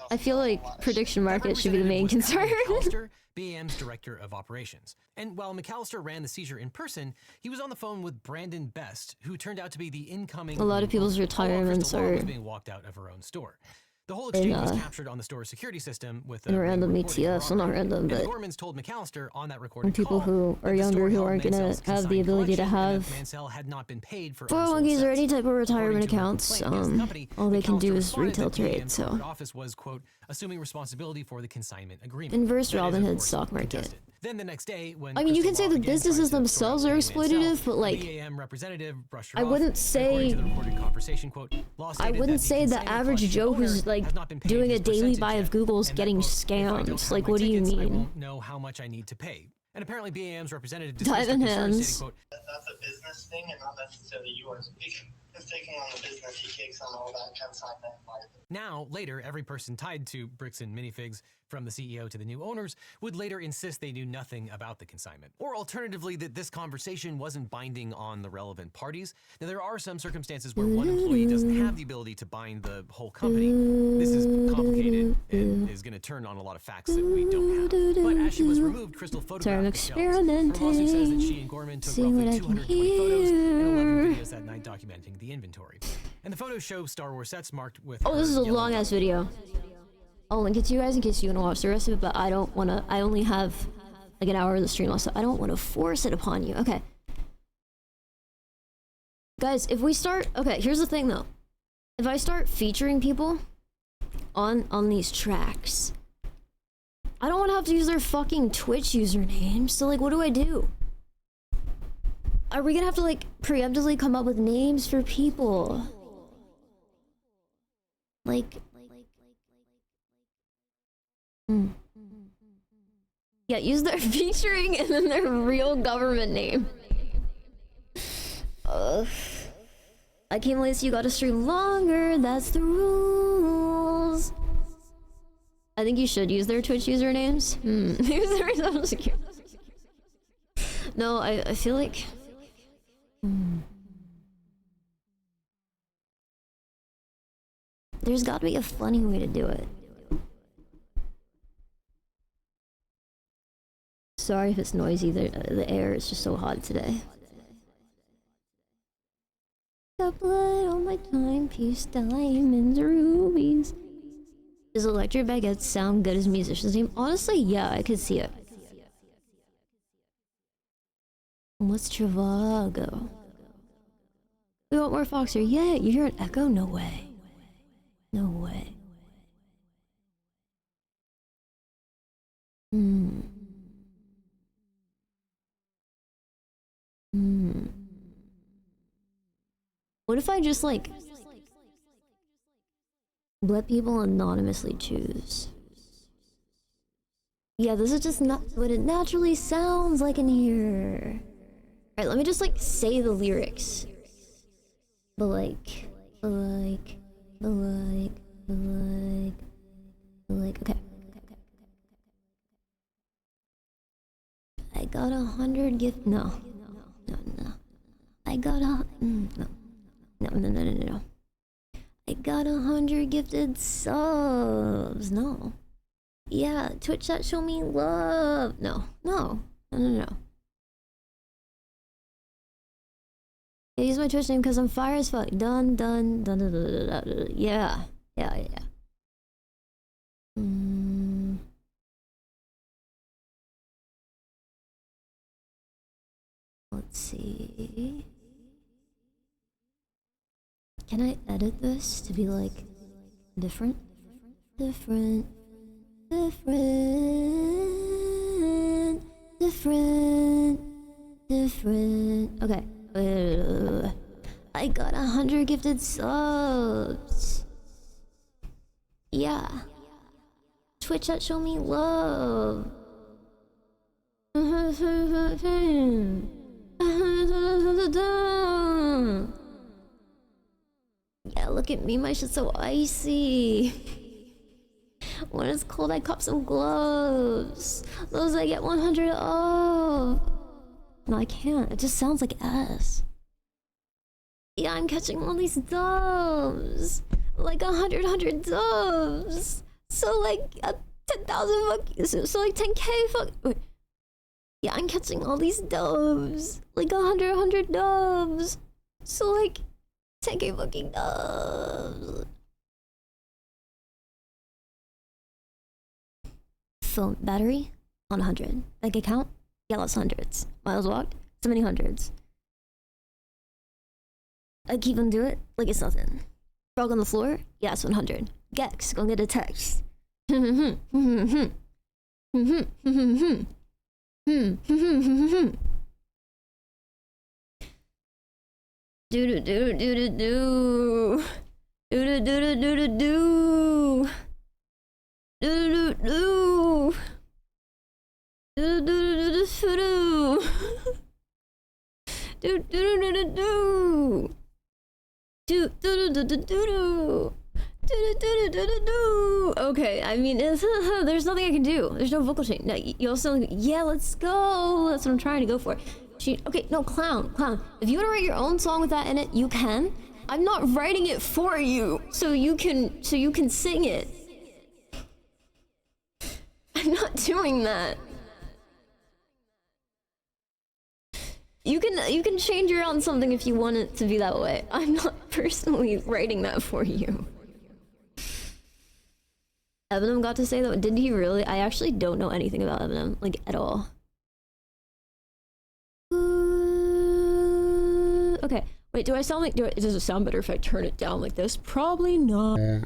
I feel like prediction market should be the main concern. McAllister, BAM's director of operations. And while McAllister ran the seizure in person, he was on the phone with Brandon Best, who turned out to be the incoming. A lot of people's retirements Crystal Law are was being walked out of her own store. The whole exchange was in, captured on the store's security system with in a random recording ETFs, well, not random, and the but Gormans told McAllister on that recorded people call who that are the younger store who held aren't gonna Mansell's have the consigned ability to collection and have that Mansell had not been paid for 401ks or sets. any type of retirement According to her accounts. complaint against the company, All they can do McAllister is responded retail that trade. BAM's So corporate office was, quote, assuming responsibility for the consignment agreement. inverse That is, Robin of Hood course, stock market. contested. Then the next day, when I mean, you Crystal can say Law the again tried businesses to themselves throw are out Mansell, exploitative, but like, the BAM representative brushed her I off, wouldn't and say. according to the recorded conversation, quote, Law I stated wouldn't that say the consignment average collection Joe owner who's like has not been paid doing a his daily percentage buy yet, of Google's and that, getting quote, if I don't scammed. have Like, my what do you tickets, I mean? won't know how much I need to pay. And apparently BAM's representative dismissed Dive her in concerns, hands. stating, quote, That's a business thing and not necessarily yours. Because taking on the business, he takes on all that consignment liability. now, later, every person tied to Bricks and Minifigs, from the CEO to the new owners, would later insist they knew nothing about the consignment. Or alternatively, that this conversation wasn't binding on the relevant parties. Now, there are some circumstances where one employee doesn't have the ability to bind the whole company. This is complicated and is going to turn on a lot of facts that we don't have. But as she was removed, Crystal photographed the shelves. Her lawsuit says that she and Gorman took roughly 220 photos and 11 videos that night documenting the inventory. And the photos show Star Wars sets marked with. Oh, this is a long ass video. I'll link it to you guys in case you want to watch the rest of it, but I don't want to. I only have like an hour of the stream left, so I don't want to force it upon you. Okay. Guys, if we start. Okay, here's the thing though. If I start featuring people on these tracks, I don't want to have to use their fucking Twitch usernames, so like, what do I do? Are we gonna have to like preemptively come up with names for people? Like. Yeah, use their featuring and then their real government name. I came late, so you gotta stream longer. That's the rules. I think you should use their Twitch usernames. Use their social security. No, I feel like. There's gotta be a funny way to do it. Sorry if it's noisy, the air is just so hot today. Got blood on my timepiece, diamonds, rubies. Does electric baguettes sound good as musician's name? Honestly, yeah, I could see it. What's Travago? We want more Foxer. Yeah, you hear an echo? No way. No way. What if I just like let people anonymously choose? Yeah, this is just not what it naturally sounds like in here. Alright, let me just like say the lyrics. But okay. I got 100 gift. No. I got a no. I got 100 gifted subs. No. Yeah, Twitch chat show me love. No. I use my Twitch name because I'm fire as fuck. Done. Yeah. Let's see. Can I edit this to be like different? Okay. I got 100 gifted subs. Yeah. Twitch chat show me love. Yeah, look at me, my shit's so icy. When it's cold, I cop some gloves. Those I get 100 off. No, I can't. It just sounds like ass. Yeah, I'm catching all these doves. Like 100 doves. So like 10,000 fuck. So like 10k fuck. Wait. Yeah, I'm catching all these doves. Like 100 doves. So like 10k fucking doves. Phone battery on 100. Bank account? Yeah, lots of hundreds. Miles walked? So many hundreds. I keep on do it like it's nothing. Frog on the floor? Yeah, it's 100. Gex, go get a text. Do do do do do do do do do do do do. Do do do do do do do do do do do. Okay, I mean, there's nothing I can do. There's no vocal chain. No, you also, yeah, let's go. That's what I'm trying to go for. Okay, no, clown. If you want to write your own song with that in it, you can. I'm not writing it for you, so you can sing it. I'm not doing that. You can change around something if you want it to be that way. I'm not personally writing that for you. Eminem got to say that. Did he really? I actually don't know anything about Eminem, like at all. Okay, wait. Do I sound like? Does it sound better if I turn it down like this? Probably not. Okay.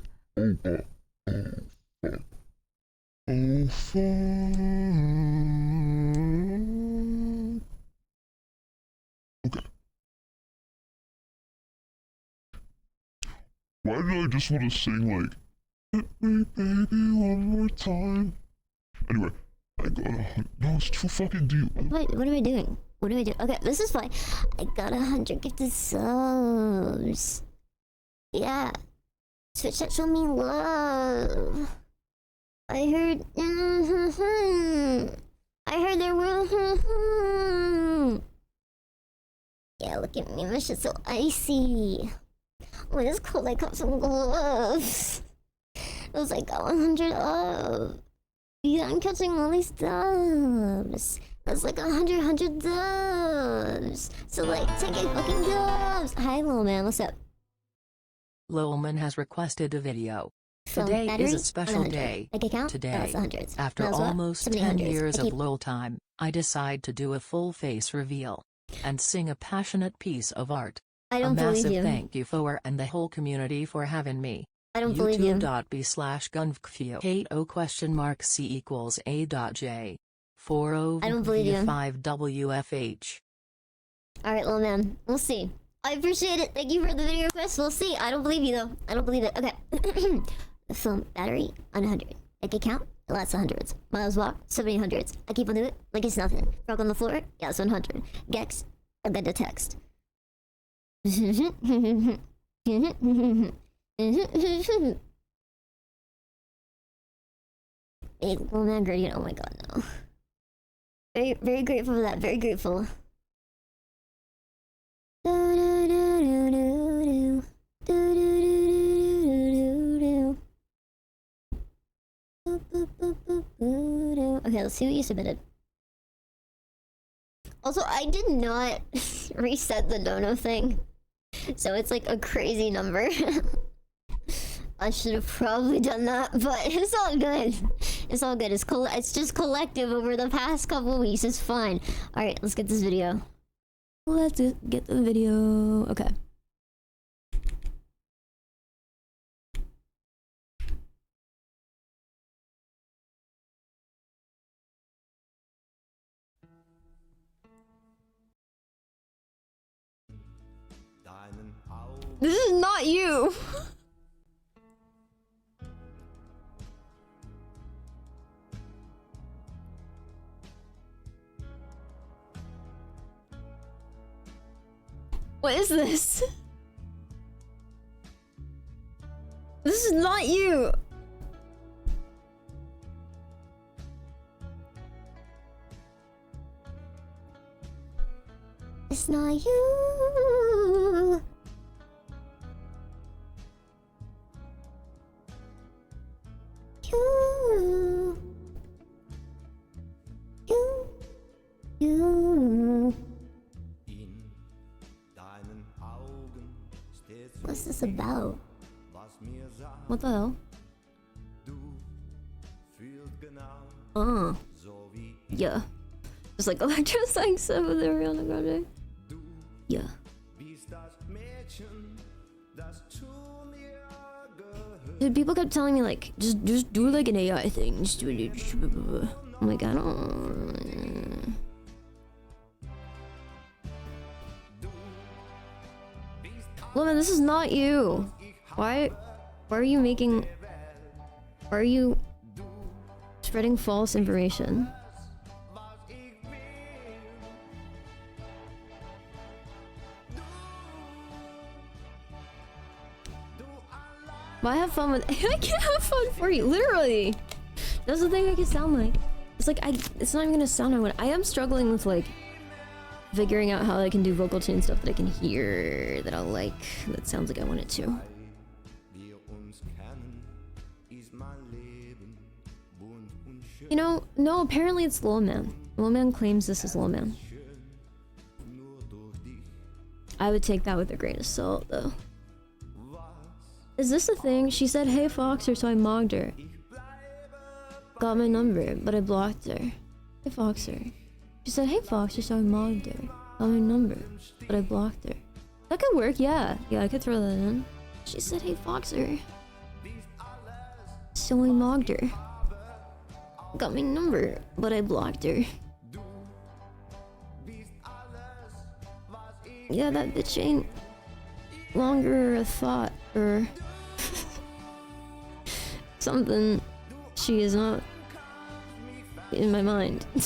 Why did I just want to sing like, hit me baby one more time? Anyway, I got no, it's too fucking deep. Wait, what am I doing? Okay, this is fine. I got 100 gifted subs. Yeah. Twitch chat show me love. I heard there were yeah, look at me, my shit's so icy. When it's cold, I got some gloves. Those I got 100 of. Yeah, I'm catching all these doves. That's like 100 doves. So like, 10k fucking doves. Hi, little man, what's up? Lilman has requested a video. Phone Today battery, is a special 100. day. Bank account? Today, That's hundreds. after Miles what? almost 70 10 hundreds. years I of keep- LOL time, I decide to do a full face reveal and sing a passionate piece of art. I A don't believe massive you. thank you for and the whole community for having me. I don't believe you. YouTube.b/gunfq hate o question mark c equals a.j 40 I don't believe you. 5 wfh. Alright, little man. We'll see. I appreciate it. Thank you for the video request. We'll see. I don't believe you, though. I don't believe it. Okay. The phone battery on 100. Like it count? It lasts 100s. Miles walk? 700s. I keep on doing it like it's nothing. Frog on the floor? Yeah, it's 100. Gex? I got the text. Hey, little man gradient. Oh my god, no. Very, very grateful for that. Very grateful. Okay, let's see what you submitted. Also, I did not reset the dono thing, so it's like a crazy number. I should have probably done that, but it's all good. It's all good. It's just collective over the past couple weeks. It's fine. All right, let's get this video. Let's get the video. Okay. This is not you. What is this? This is not you. It's not you. You. What's this about? What the hell? Yeah. Just like electrifying stuff with Ariana Grande. Yeah. Dude, people kept telling me like, just do like an AI thing. Just do it. I'm like, I don't. Woman, this is not you. Why are you making? Why are you spreading false information? Why have fun with? I can't have fun for you, literally. That's the thing I can sound like. It's like it's not even gonna sound like what I am struggling with, like figuring out how I can do vocal chain stuff that I can hear that I'll like. That sounds like I want it to. You know, no. Apparently it's Lil Man. Lil Man claims this is Lil Man. I would take that with a grain of salt, though. Is this a thing? She said, "Hey Foxer," so I mogged her. Got my number, but I blocked her. Hey Foxer. She said, "Hey Foxer," so I mogged her. Got my number, but I blocked her. That could work, yeah. Yeah, I could throw that in. She said, "Hey Foxer," so I mogged her. Got my number, but I blocked her. Yeah, that bitch ain't longer a thought or something. She is not in my mind. I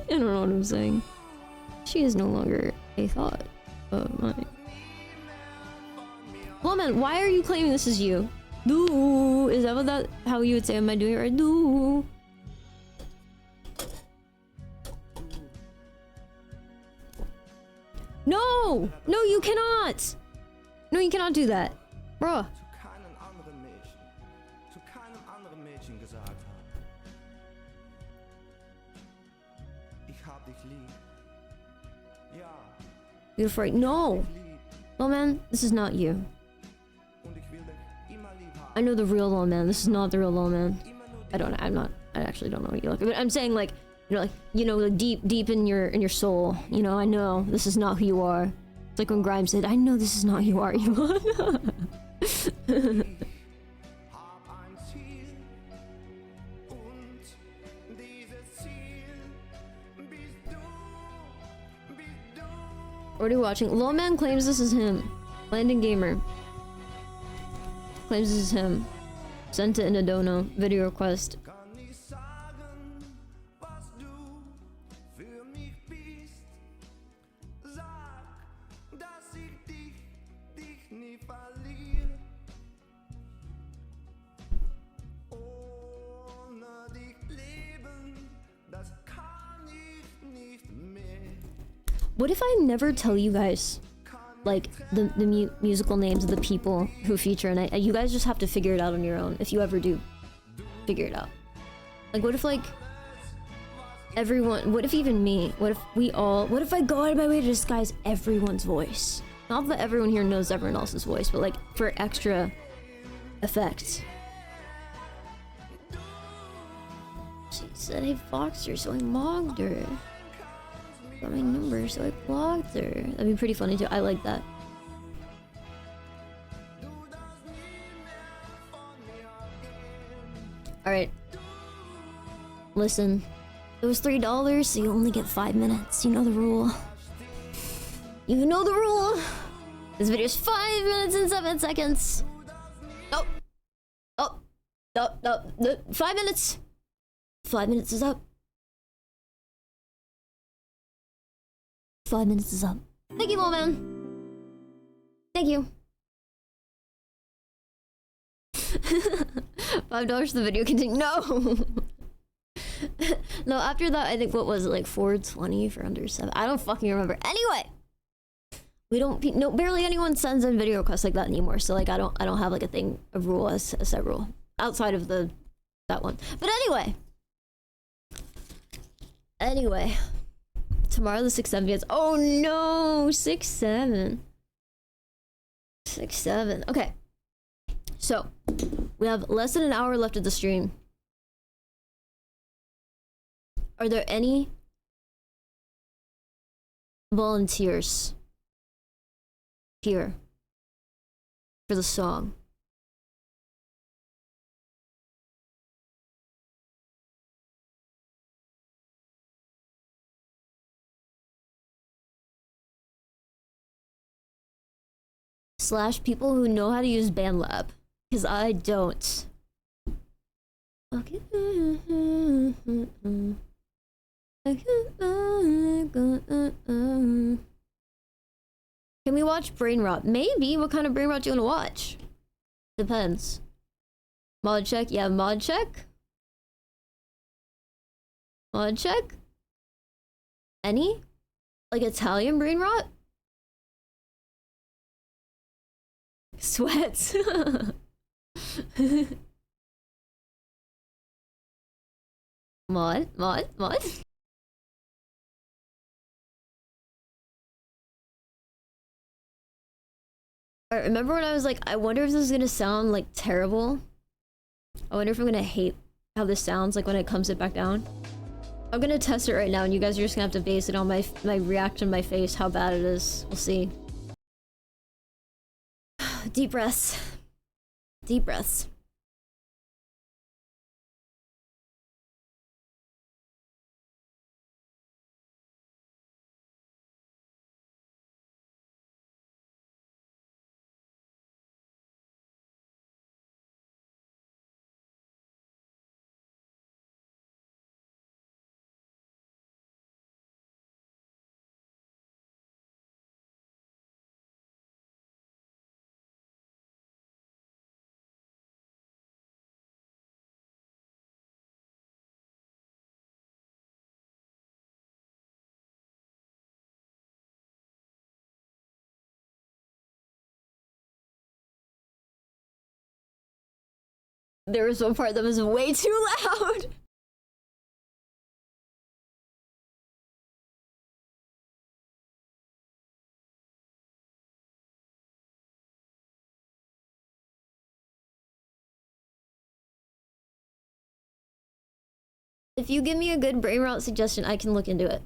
don't know what I'm saying. She is no longer a thought of mine. Woman, why are you claiming this is you? Do is that how you would say? Am I doing it right? Do. No! No, you cannot! No, you cannot do that. Bruh. You're afraid. No! Lil Man, this is not you. I know the real Lil Man. This is not the real Lil Man. I actually don't know what you look like. But I'm saying like, like deep in your soul. You know, I know this is not who you are. It's like when Grimes said, "I know this is not who you are, Elon." Already watching. Lowman claims this is him. Landon Gamer claims this is him. Sent it in a dono. Video request. What if I never tell you guys, like, the musical names of the people who feature, and you guys just have to figure it out on your own, if you ever do figure it out. Like, what if, like, everyone, what if even me, what if I go out of my way to disguise everyone's voice? Not that everyone here knows everyone else's voice, but, like, for extra effect. She said, hey, Foxer, so I mogged her. Got my number, so I blocked her. That'd be pretty funny too. I like that. Alright. Listen. It was $3, so you only get 5 minutes. You know the rule. You know the rule! This video is 5 minutes and 7 seconds. Oh! Oh! No. 5 minutes! 5 minutes is up. 5 minutes is up. Thank you, little man. Thank you. $5 for the video continue. No! No, after that, I think, what was it, like $4.20 for under 7? I don't fucking remember. Anyway! We don't, no, barely anyone sends in video requests like that anymore, so like I don't have like a set rule. Outside of that one. But anyway. Tomorrow the 6-7 gets. Oh no! 6-7. 6-7. Okay. So, we have less than an hour left of the stream. Are there any volunteers here for the song? / people who know how to use BandLab, because I don't. Okay. Can we watch Brain Rot? Maybe. What kind of Brain Rot do you want to watch? Depends. Mod check? Yeah, mod check. Mod check? Any? Like Italian Brain Rot? Sweats. Mod. I remember when I was like, I wonder if this is gonna sound like terrible. I wonder if I'm gonna hate how this sounds like when it comes it back down. I'm gonna test it right now, and you guys are just gonna have to base it on my reaction, my face, how bad it is. We'll see. Deep breaths. Deep breaths. There was one part that was way too loud. If you give me a good brain rot suggestion, I can look into it.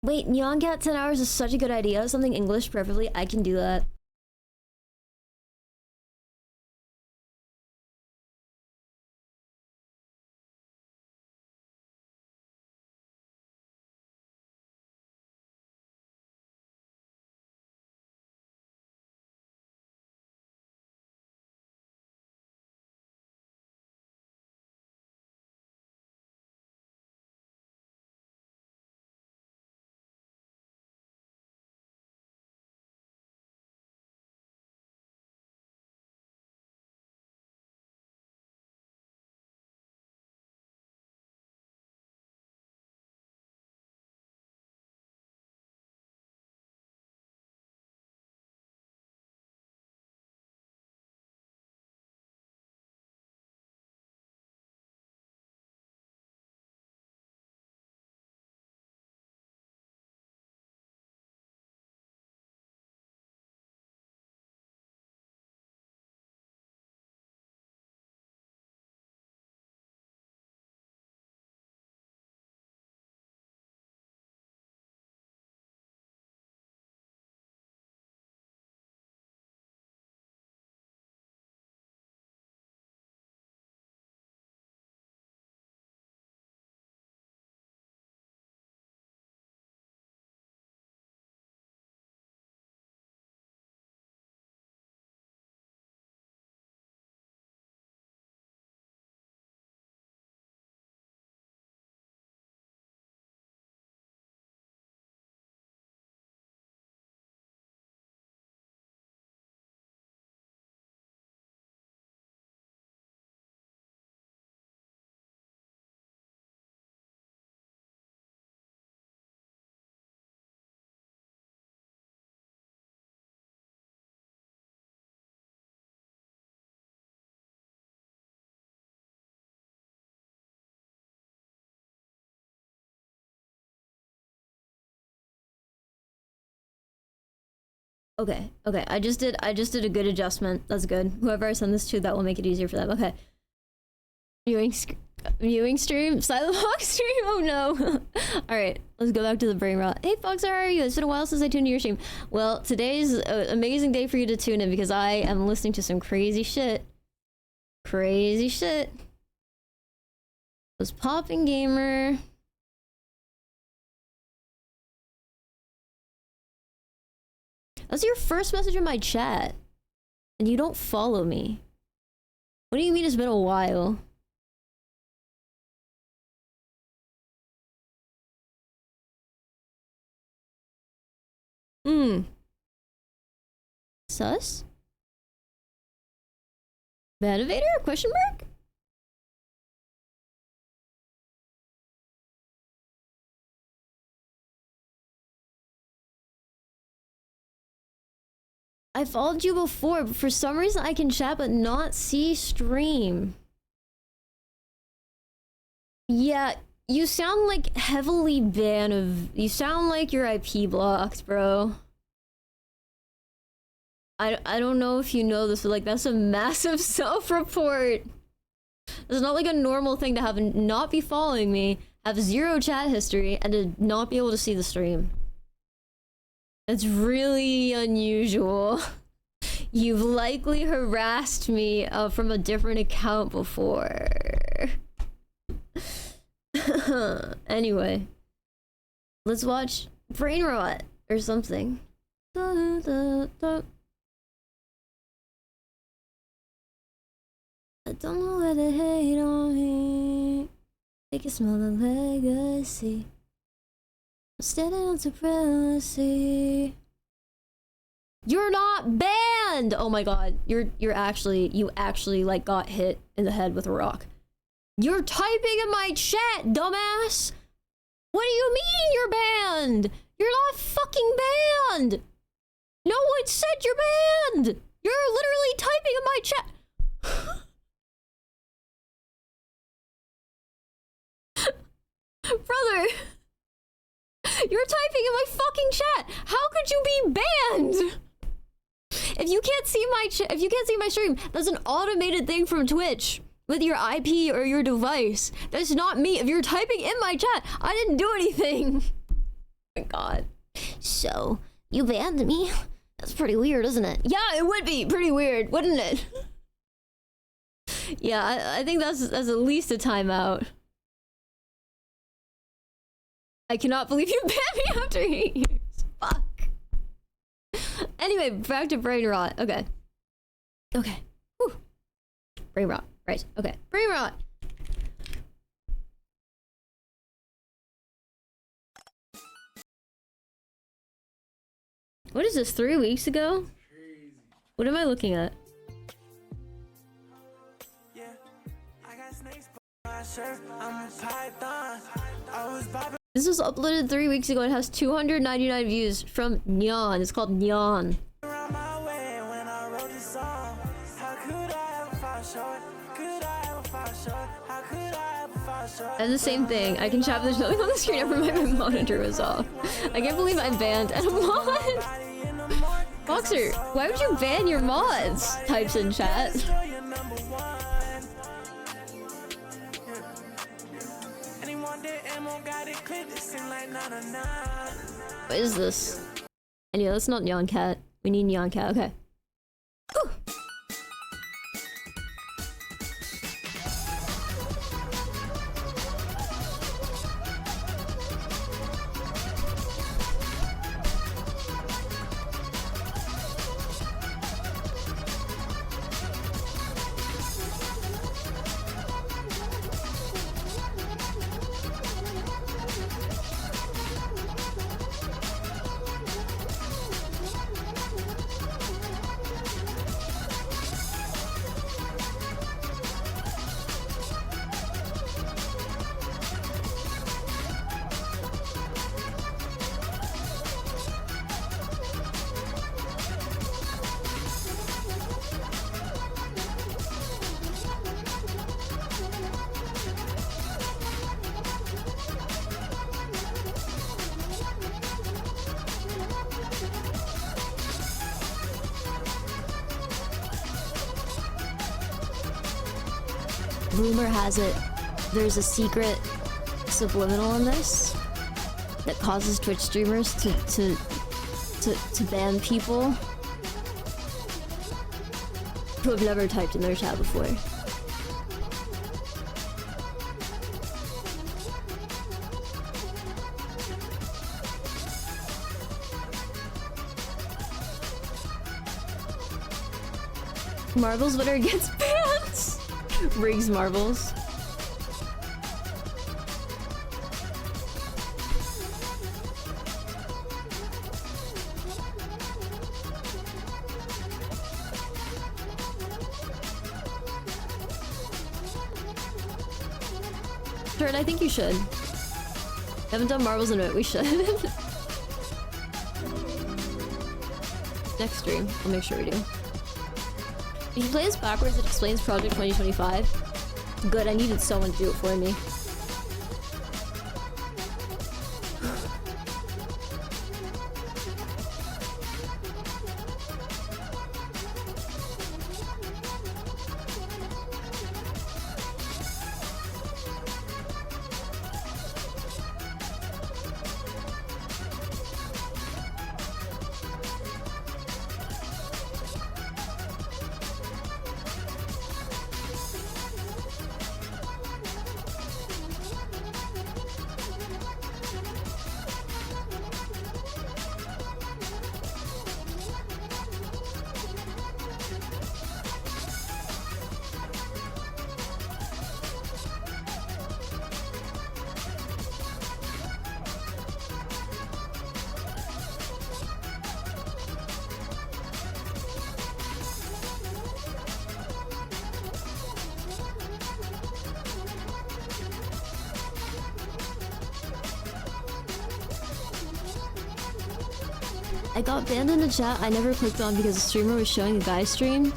Wait, Neon Cat 10 hours is such a good idea. Something English, preferably. I can do that. Okay, okay. I just did a good adjustment. That's good. Whoever I send this to, that will make it easier for them. Okay. Viewing stream? Silent Hawk stream? Oh no. Alright, let's go back to the brain rot. Hey Fox, how are you? It's been a while since I tuned to your stream. Well, today's an amazing day for you to tune in because I am listening to some crazy shit. Crazy shit. Was Popping Gamer. That's your first message in my chat. And you don't follow me. What do you mean it's been a while? Sus? Motivator? Question mark? I followed you before, but for some reason I can chat but not see stream. Yeah, you sound like heavily banned of... You sound like you're IP blocked, bro. I don't know if you know this, but like that's a massive self-report. It's not like a normal thing to have not be following me, have zero chat history, and to not be able to see the stream. It's really unusual. You've likely harassed me from a different account before. Anyway, let's watch Brain Rot or something. I don't know why they hate on me. They can smell the legacy. I'm standing on supremacy. You're not banned! Oh my god, you actually like got hit in the head with a rock. You're typing in my chat, dumbass! What do you mean you're banned? You're not fucking banned! No one said you're banned! You're literally typing in my chat. Brother, you're typing in my fucking chat. How could you be banned? If you can't see my stream, that's an automated thing from Twitch with your IP or your device. That's not me. If you're typing in my chat, I didn't do anything. my god. So, you banned me? That's pretty weird, isn't it? Yeah, it would be pretty weird, wouldn't it? Yeah, I think that's at least a timeout. I cannot believe you banned me after 8 years. Fuck. Anyway, back to brain rot. Okay. Okay. Whew. Brain rot. Right. Okay. Brain rot. What is this? 3 weeks ago? What am I looking at? This was uploaded 3 weeks ago. It has 299 views from Nyan. It's called Nyan. And the same thing. I can chat, but there's nothing on the screen ever my monitor was off. I can't believe I banned a mod. Boxer, why would you ban your mods? Types in chat. What is this? Anyway, that's not Neon Cat. We need Neon Cat. Okay. Whew. Rumor has it there's a secret subliminal in this that causes Twitch streamers to ban people who have never typed in their chat before. Marbles winner gets banned. Riggs marbles. Turd, I think you should. Haven't done marbles in a bit, we should. Next stream, I'll make sure we do. If you play this backwards, it explains Project 2025. Good, I needed someone to do it for me. I got banned in the chat I never clicked on because the streamer was showing a guy stream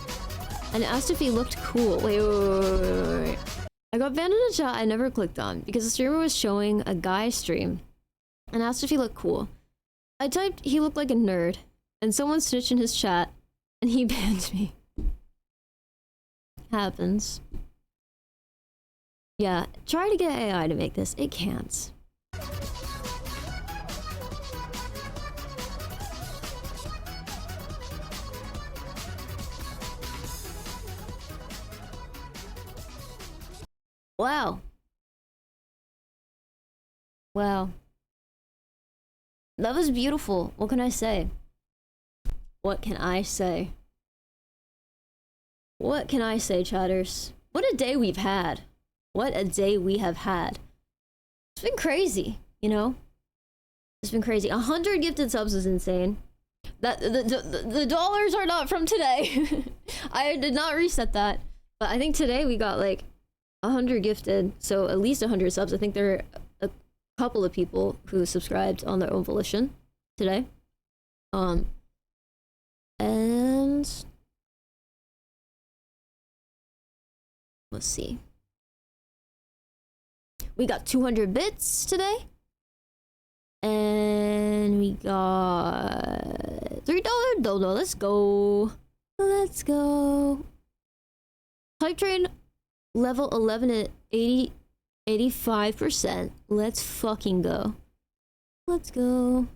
and asked if he looked cool. Wait. I got banned in a chat I never clicked on because the streamer was showing a guy stream and asked if he looked cool. I typed he looked like a nerd and someone snitched in his chat and he banned me. Happens. Yeah, try to get AI to make this. It can't. Wow. Wow. That was beautiful. What can I say? What can I say? What can I say, chatters? What a day we've had. What a day we have had. It's been crazy, you know? It's been crazy. 100 gifted subs is insane. That the dollars are not from today. I did not reset that. But I think today we got like 100 gifted, so at least 100 subs. I think there are a couple of people who subscribed on their own volition today. And let's see. We got 200 bits today. And we got $3 dodo. Let's go. Let's go. Hype train level 11 at 85%. Let's fucking go. Let's go.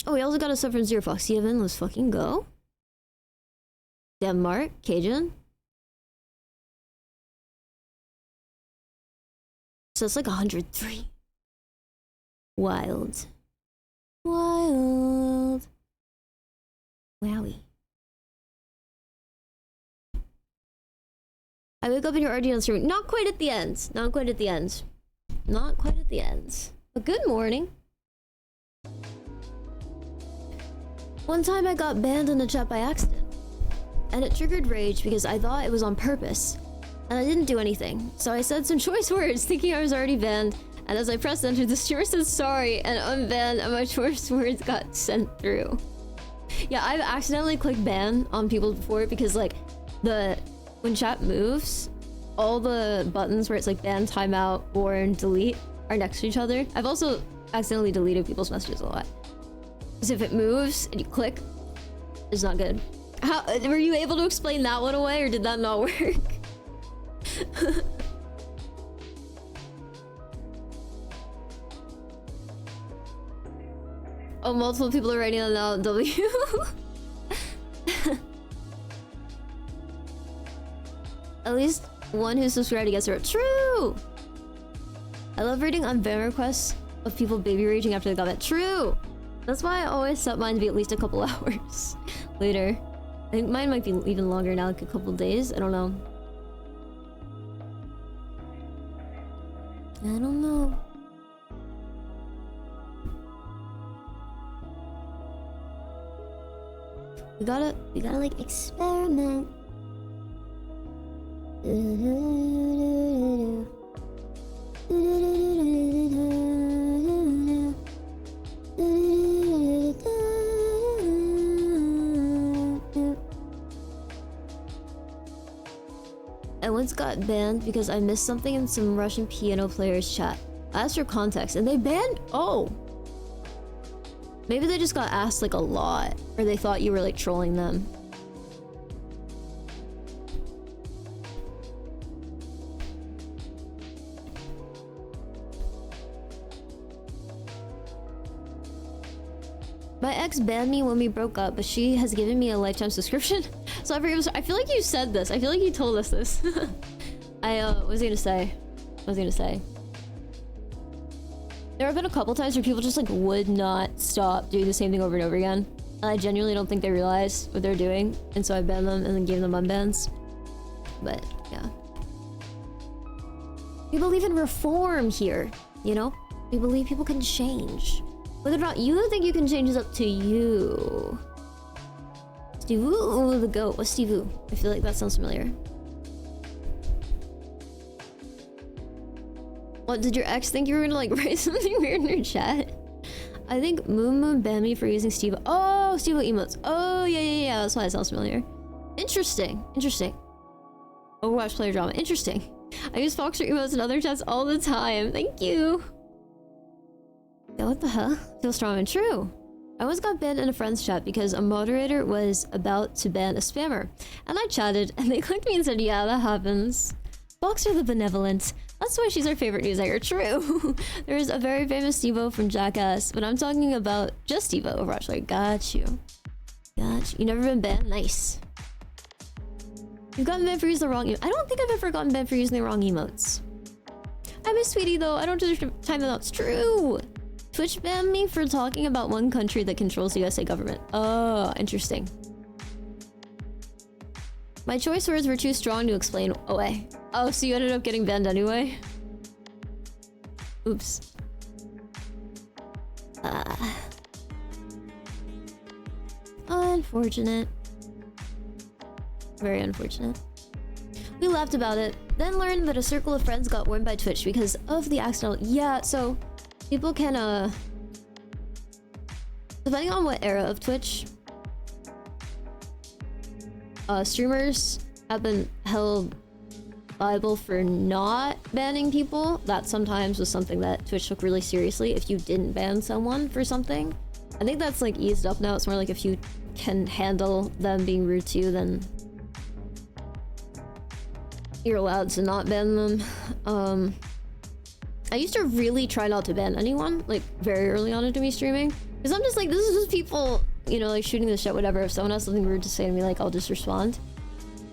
Oh, we also got a sub from Zero Fox 7. Let's fucking go. Denmark, Cajun. So it's like 103. Wild. Wild. Wowie. I wake up and you're already on stream. Not quite at the end. Not quite at the end. Not quite at the end. But good morning. One time I got banned in the chat by accident. And it triggered rage because I thought it was on purpose. And I didn't do anything. So I said some choice words thinking I was already banned. And as I pressed enter, the streamer said sorry and unbanned and my choice words got sent through. Yeah, I've accidentally clicked ban on people before because like when chat moves, all the buttons where it's like ban, timeout, warn, delete are next to each other. I've also accidentally deleted people's messages a lot. Because if it moves and you click, it's not good. How were you able to explain that one away or did that not work? Oh, multiple people are writing on now W. At least one who subscribed gets it. True! I love reading on ban requests of people baby raging after they got that. True! That's why I always set mine to be at least a couple hours later. I think mine might be even longer now, like a couple days. I don't know. I don't know. We gotta like experiment. I once got banned because I missed something in some Russian piano players chat. I asked for context and they banned. Oh, maybe they just got asked like a lot, or they thought you were like trolling them. My ex banned me when we broke up, but she has given me a lifetime subscription. So I feel like you said this. I feel like you told us this. What was I gonna say? There have been a couple times where people just like would not stop doing the same thing over and over again. And I genuinely don't think they realize what they're doing. And so I banned them and then gave them unbans. But yeah. We believe in reform here, you know? We believe people can change. Whether or not you think you can change is up to you. Steve Woo, the goat. What's Steve Woo? I feel like that sounds familiar. What, did your ex think you were gonna like write something weird in your chat? I think Moon Moon banned me for using Steve. Oh, Steve emotes. Oh, yeah. That's why it sounds familiar. Interesting. Overwatch player drama. Interesting. I use Foxer emotes in other chats all the time. Thank you. Yeah, what the hell? Feel strong and true. I once got banned in a friend's chat because a moderator was about to ban a spammer. And I chatted and they clicked me and said, yeah, that happens. Foxer the benevolent. That's why she's our favorite news anchor. True. There's a very famous Stevo from Jackass, but I'm talking about just Stevo Overwatch. Like, got you. You never been banned? Nice. You've gotten banned for using the wrong emote. I don't think I've ever gotten banned for using the wrong emotes. I miss Sweetie though. I don't time them out. It's true. Twitch banned me for talking about one country that controls the USA government. Oh, interesting. My choice words were too strong to explain away. Oh, so you ended up getting banned anyway? Oops. Unfortunate. Very unfortunate. We laughed about it, then learned that a circle of friends got warned by Twitch because of the accidental. Yeah, so people can depending on what era of Twitch, streamers have been held liable for not banning people. That sometimes was something that Twitch took really seriously if you didn't ban someone for something. I think that's like eased up now. It's more like if you can handle them being rude to you, then you're allowed to not ban them. I used to really try not to ban anyone, like very early on into me streaming, because I'm just like, this is just people, you know, like shooting the shit, whatever. If someone has something rude to say to me, like I'll just respond.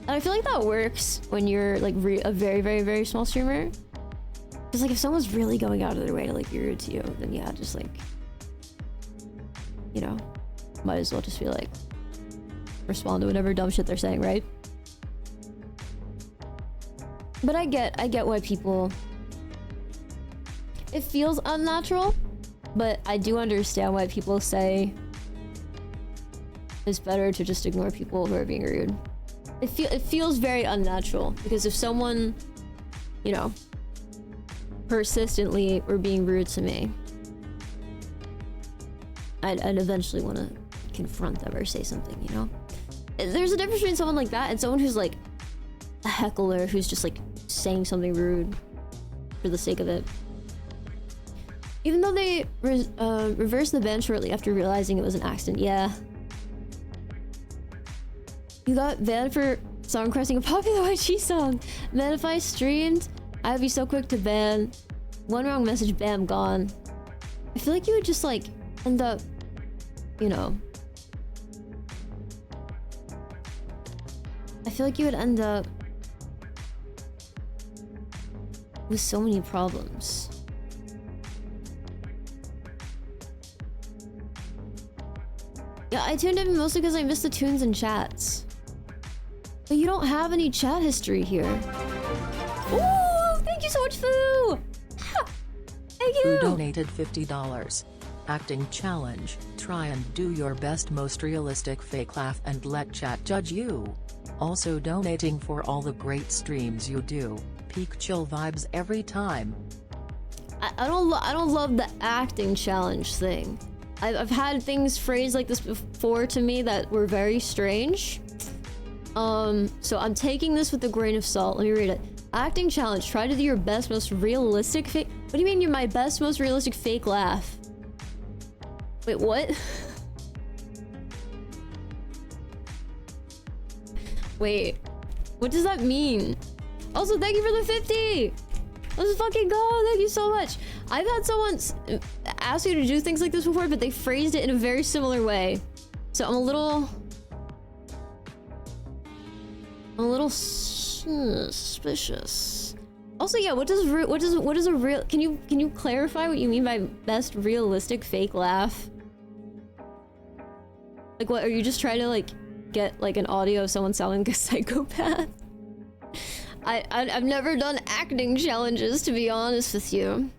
And I feel like that works when you're like a very, very, very small streamer. Because like if someone's really going out of their way to like be rude to you, then yeah, just like, you know, might as well just be like, respond to whatever dumb shit they're saying, right? But I get why people... It feels unnatural, but I do understand why people say it's better to just ignore people who are being rude. It feels very unnatural, because if someone, you know, persistently were being rude to me, I'd eventually want to confront them or say something, you know? There's a difference between someone like that and someone who's like a heckler who's just like saying something rude for the sake of it. Even though they reversed the ban shortly after realizing it was an accident. Yeah. You got banned for song requesting a popular YG song. Man, if I streamed, I'd be so quick to ban. One wrong message, bam, gone. I feel like you would just like end up, you know, I feel like you would end up with so many problems. Yeah, I tuned in mostly because I missed the tunes and chats. But you don't have any chat history here. Ooh, thank you so much, Foo! Thank you! Foo donated $50. Acting challenge. Try and do your best most realistic fake laugh and let chat judge you. Also donating for all the great streams you do. Peak chill vibes every time. I don't love the acting challenge thing. I've had things phrased like this before to me that were very strange. So I'm taking this with a grain of salt. Let me read it. Acting challenge. Try to do your best, most realistic fake... What do you mean you're my best, most realistic fake laugh? Wait, what? Wait. What does that mean? Also, thank you for the 50! Let's fucking go! Thank you so much! I've had someone ask me to do things like this before, but they phrased it in a very similar way. So I'm a little suspicious. Also, yeah, what is a real... Can you clarify what you mean by best realistic fake laugh? Like, what, are you just trying to, like, get, like, an audio of someone sounding like a psychopath? I've never done acting challenges, to be honest with you.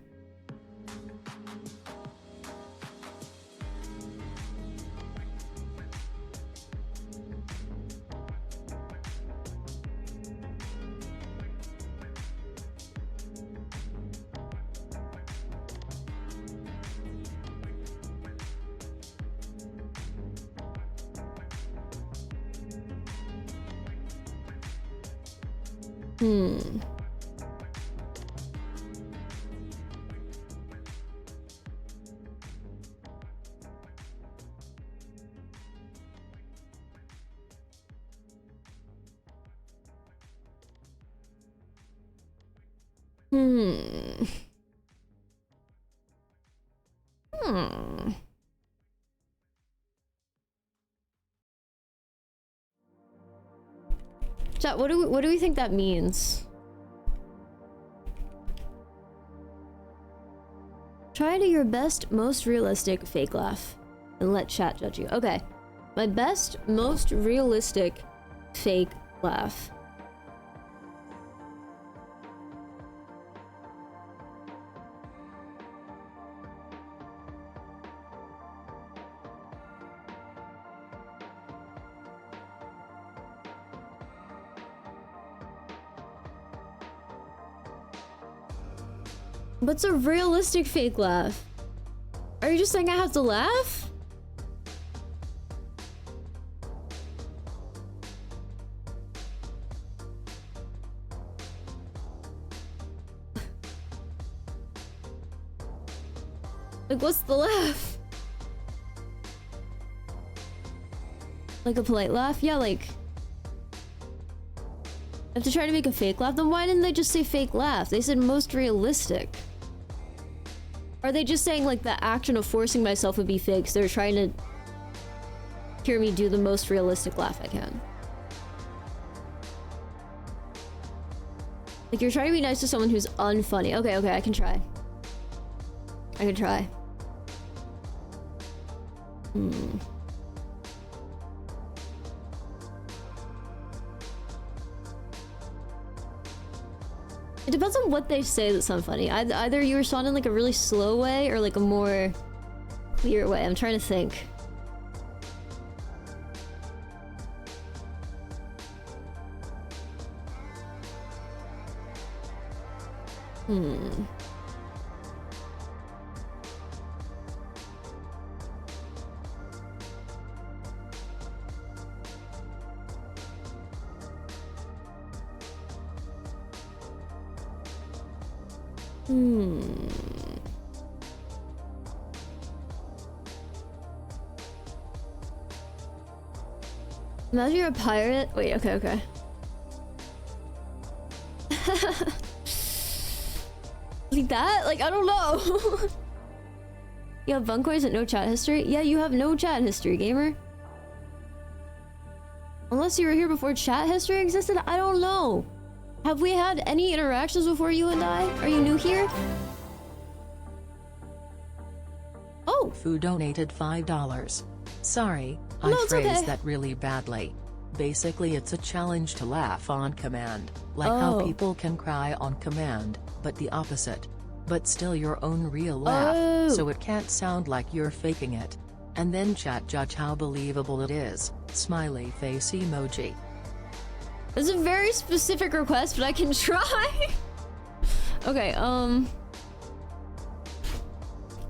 Chat, what do we think that means? Try to your best, most realistic fake laugh, and let chat judge you. Okay, my best, most realistic fake laugh. What's a realistic fake laugh? Are you just saying I have to laugh? Like, what's the laugh? Like a polite laugh? Yeah, like... If they're trying to make a fake laugh, then why didn't they just say fake laugh? They said most realistic. Are they just saying like the action of forcing myself would be fake, so they're trying to hear me do the most realistic laugh I can? Like, you're trying to be nice to someone who's unfunny. Okay, I can try. I can try. It depends on what they say that sounds funny. Either you respond in like a really slow way or like a more clear way. I'm trying to think. Imagine you're a pirate. Wait, okay. Like that? Like, I don't know. You have buncoins and no chat history? Yeah, you have no chat history, gamer. Unless you were here before chat history existed? I don't know. Have we had any interactions before you and I? Are you new here? Oh! Fu donated $5. Sorry, I phrased that really badly. Basically, it's a challenge to laugh on command, like how people can cry on command, but the opposite. But still your own real laugh, so it can't sound like you're faking it. And then chat judge how believable it is. Smiley face emoji. It's a very specific request, but I can try. Okay,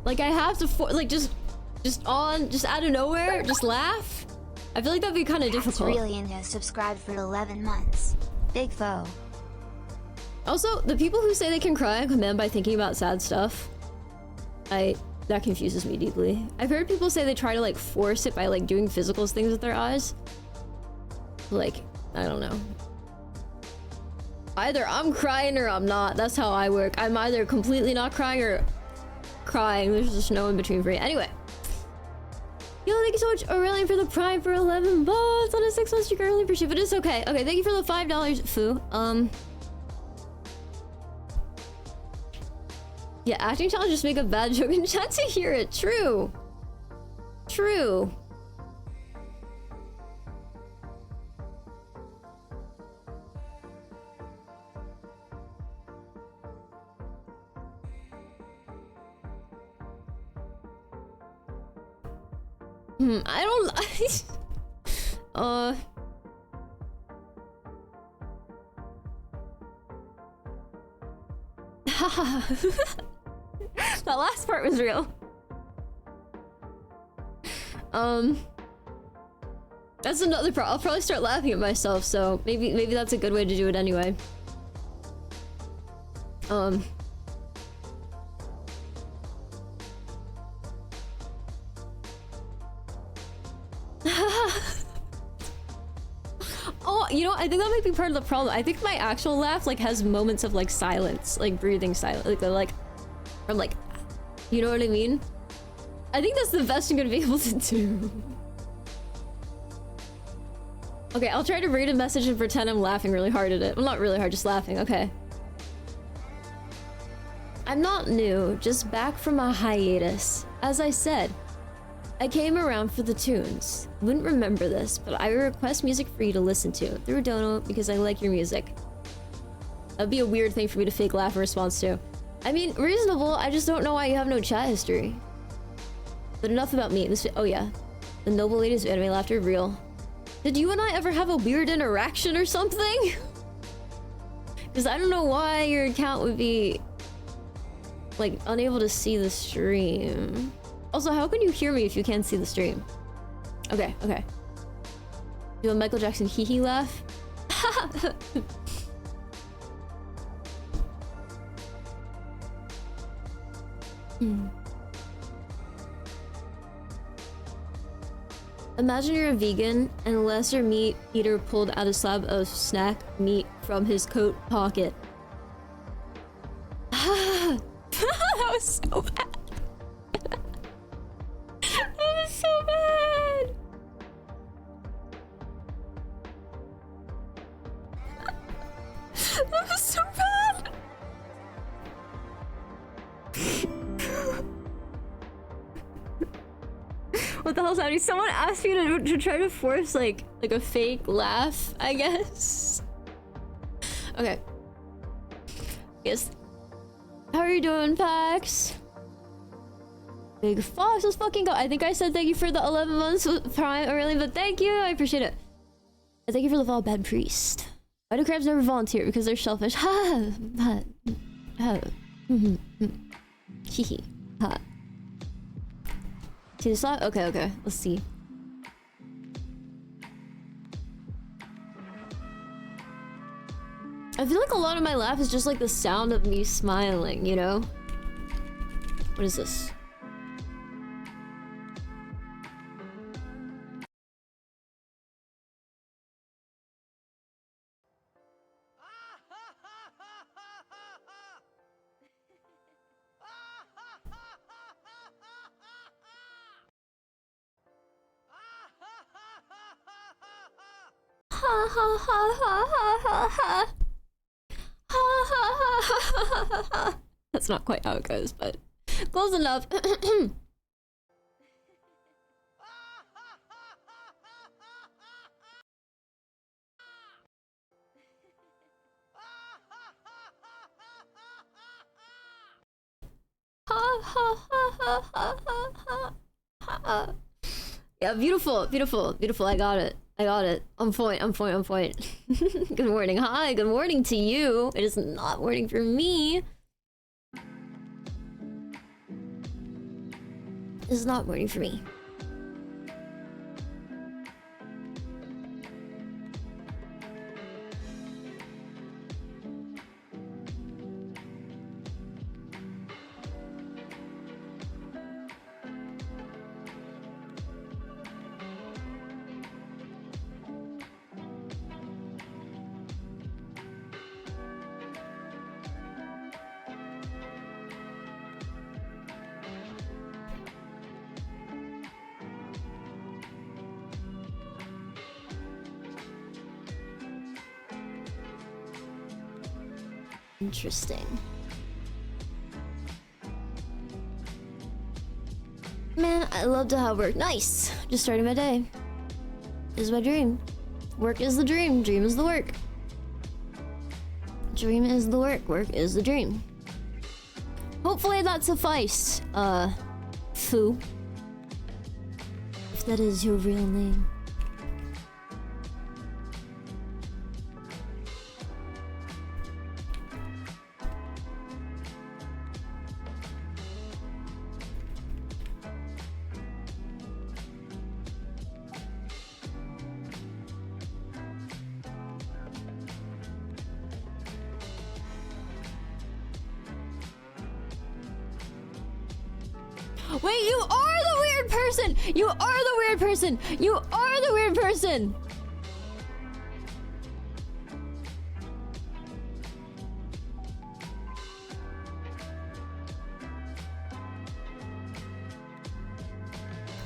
like I have to just out of nowhere, just laugh. I feel like that'd be kind of difficult. Brilliant has subscribed for 11 months. Big foe. Also, the people who say they can cry on command by thinking about sad stuff, that confuses me deeply. I've heard people say they try to like force it by like doing physical things with their eyes. Like, I don't know. Either I'm crying or I'm not. That's how I work. I'm either completely not crying or crying. There's just no in between for me. Anyway. Yo, thank you so much, Aurelian, for the Prime for 11 months on a 6-month streak. I really appreciate it, but it's okay. Okay, thank you for the $5, Fu. Yeah, acting challenge, just make a bad joke in chat to hear it. True. True. I don't... That last part was real. That's another problem. I'll probably start laughing at myself, so maybe that's a good way to do it anyway. Oh, you know, I think that might be part of the problem. I think my actual laugh like has moments of like silence, like breathing silence, like from like, you know what I mean? I think that's the best I'm gonna be able to do. Okay, I'll try to read a message and pretend I'm laughing really hard at it. Well, not really hard, just laughing. Okay. I'm not new, just back from a hiatus. As I said, I came around for the tunes. Wouldn't remember this, but I request music for you to listen to through Dono because I like your music. That'd be a weird thing for me to fake laugh in response to. I mean, reasonable, I just don't know why you have no chat history. But enough about me. This, oh yeah. The noble ladies of anime laughter, real. Did you and I ever have a weird interaction or something? Because I don't know why your account would be like unable to see the stream. Also, how can you hear me if you can't see the stream? Okay, okay. Do a Michael Jackson hee hee laugh. Imagine you're a vegan and a lesser meat eater pulled out a slab of snack meat from his coat pocket. That was so bad. That was so bad. That was so bad. What the hell's happening? Someone asked me to try to force like a fake laugh, I guess. Okay. Yes. How are you doing, Pax? Big Fox, let's fucking go. I think I said thank you for the 11 months with Prime early, but thank you. I appreciate it. And thank you for the follow, Bad Priest. Why do crabs never volunteer? Because they're selfish. Ha ha ha. Hee hee. Ha. See the slot? Okay, okay. Let's see. I feel like a lot of my laugh is just like the sound of me smiling, you know? What is this? Ha ha ha ha ha ha ha. Ha ha ha ha ha ha. That's not quite how it goes, but close enough. Yeah, beautiful, beautiful, beautiful. I got it. I got it. On point, on point, on point. Good morning. Hi, good morning to you. It is not morning for me. This is not morning for me. Interesting. Man, I love to have work. Nice! Just starting my day. This is my dream. Work is the dream. Dream is the work. Dream is the work. Work is the dream. Hopefully that sufficed. Foo. If that is your real name. Wait, you are the weird person! You are the weird person! You are the weird person!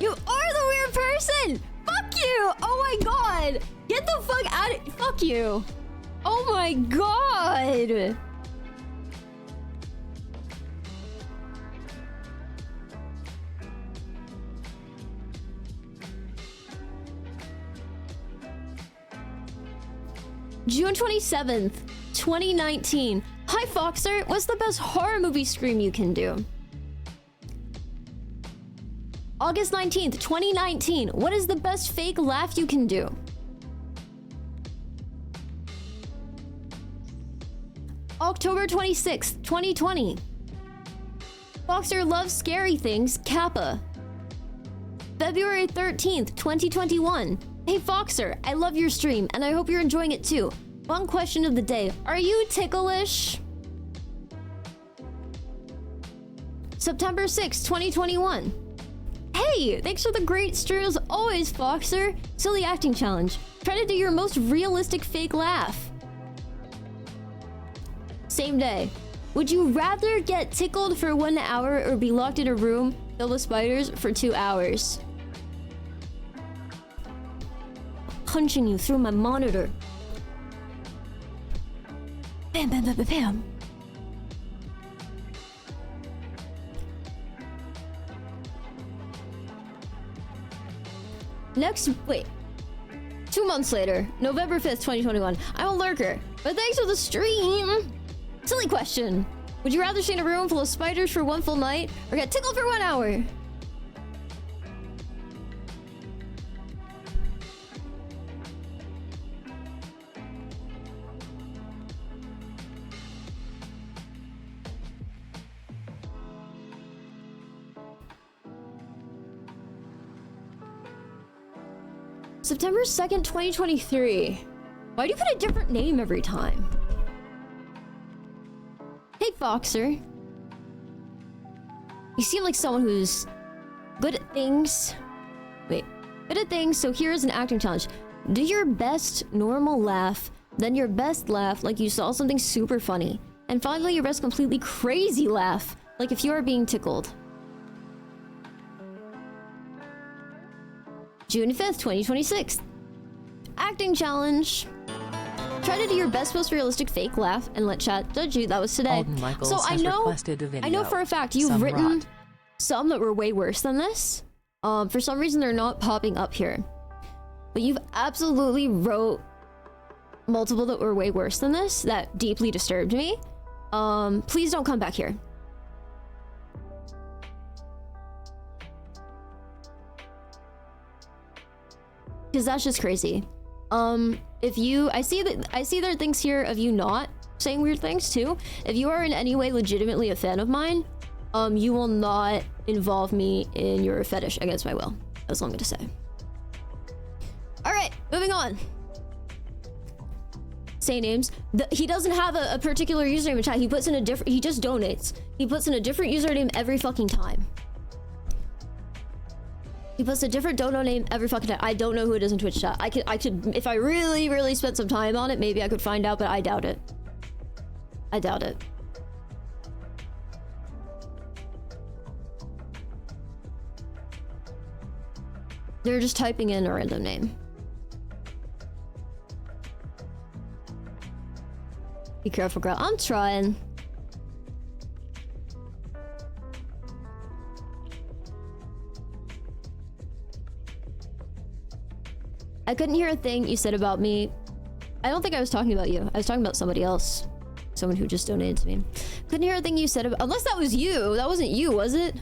You are the weird person! Fuck you! Oh my god! Get the fuck out of— fuck you. Oh my god. June 27th, 2019. Hi Foxer, what's the best horror movie scream you can do? August 19th, 2019. What is the best fake laugh you can do? October 26th, 2020. Foxer loves scary things, Kappa. February 13th, 2021. Hey Foxer, I love your stream and I hope you're enjoying it too. One question of the day, are you ticklish? September 6th, 2021. Hey, thanks for the great stream as always, Foxer. Silly acting challenge. Try to do your most realistic fake laugh. Same day. Would you rather get tickled for 1 hour or be locked in a room filled with spiders for 2 hours? Punching you through my monitor. Bam, bam, bam, bam, bam. Wait. 2 months later, November 5th, 2021. I'm a lurker, but thanks for the stream. Silly question. Would you rather stay in a room full of spiders for 1 full night or get tickled for 1 hour? September 2nd, 2023. Why do you put a different name every time? Hey, Foxer. You seem like someone who's good at things. Wait. Good at things, so here's an acting challenge. Do your best normal laugh, then your best laugh like you saw something super funny. And finally your best completely crazy laugh, like if you are being tickled. June 5th, 2026. Acting challenge. Try to do your best, most realistic fake laugh and let chat judge you. That was today. So I know for a fact you've written some that were way worse than this. For some reason they're not popping up here. But you've absolutely wrote multiple that were way worse than this that deeply disturbed me. Please don't come back here. Because that's just crazy. If you, I see there are things here of you not saying weird things too. If you are in any way legitimately a fan of mine, you will not involve me in your fetish against my will. That's all I'm gonna say. All right, moving on. Say names. He doesn't have a particular username in chat. He puts in a different. He just donates. He puts in a different username every fucking time. He puts a different dono name every fucking time. I don't know who it is in Twitch chat. I could, if I really spent some time on it, maybe I could find out, but I doubt it. I doubt it. They're just typing in a random name. Be careful, girl. I'm trying. I couldn't hear a thing you said about me. I don't think I was talking about you. I was talking about somebody else. Someone who just donated to me. Couldn't hear a thing you said about— unless that was you. That wasn't you, was it?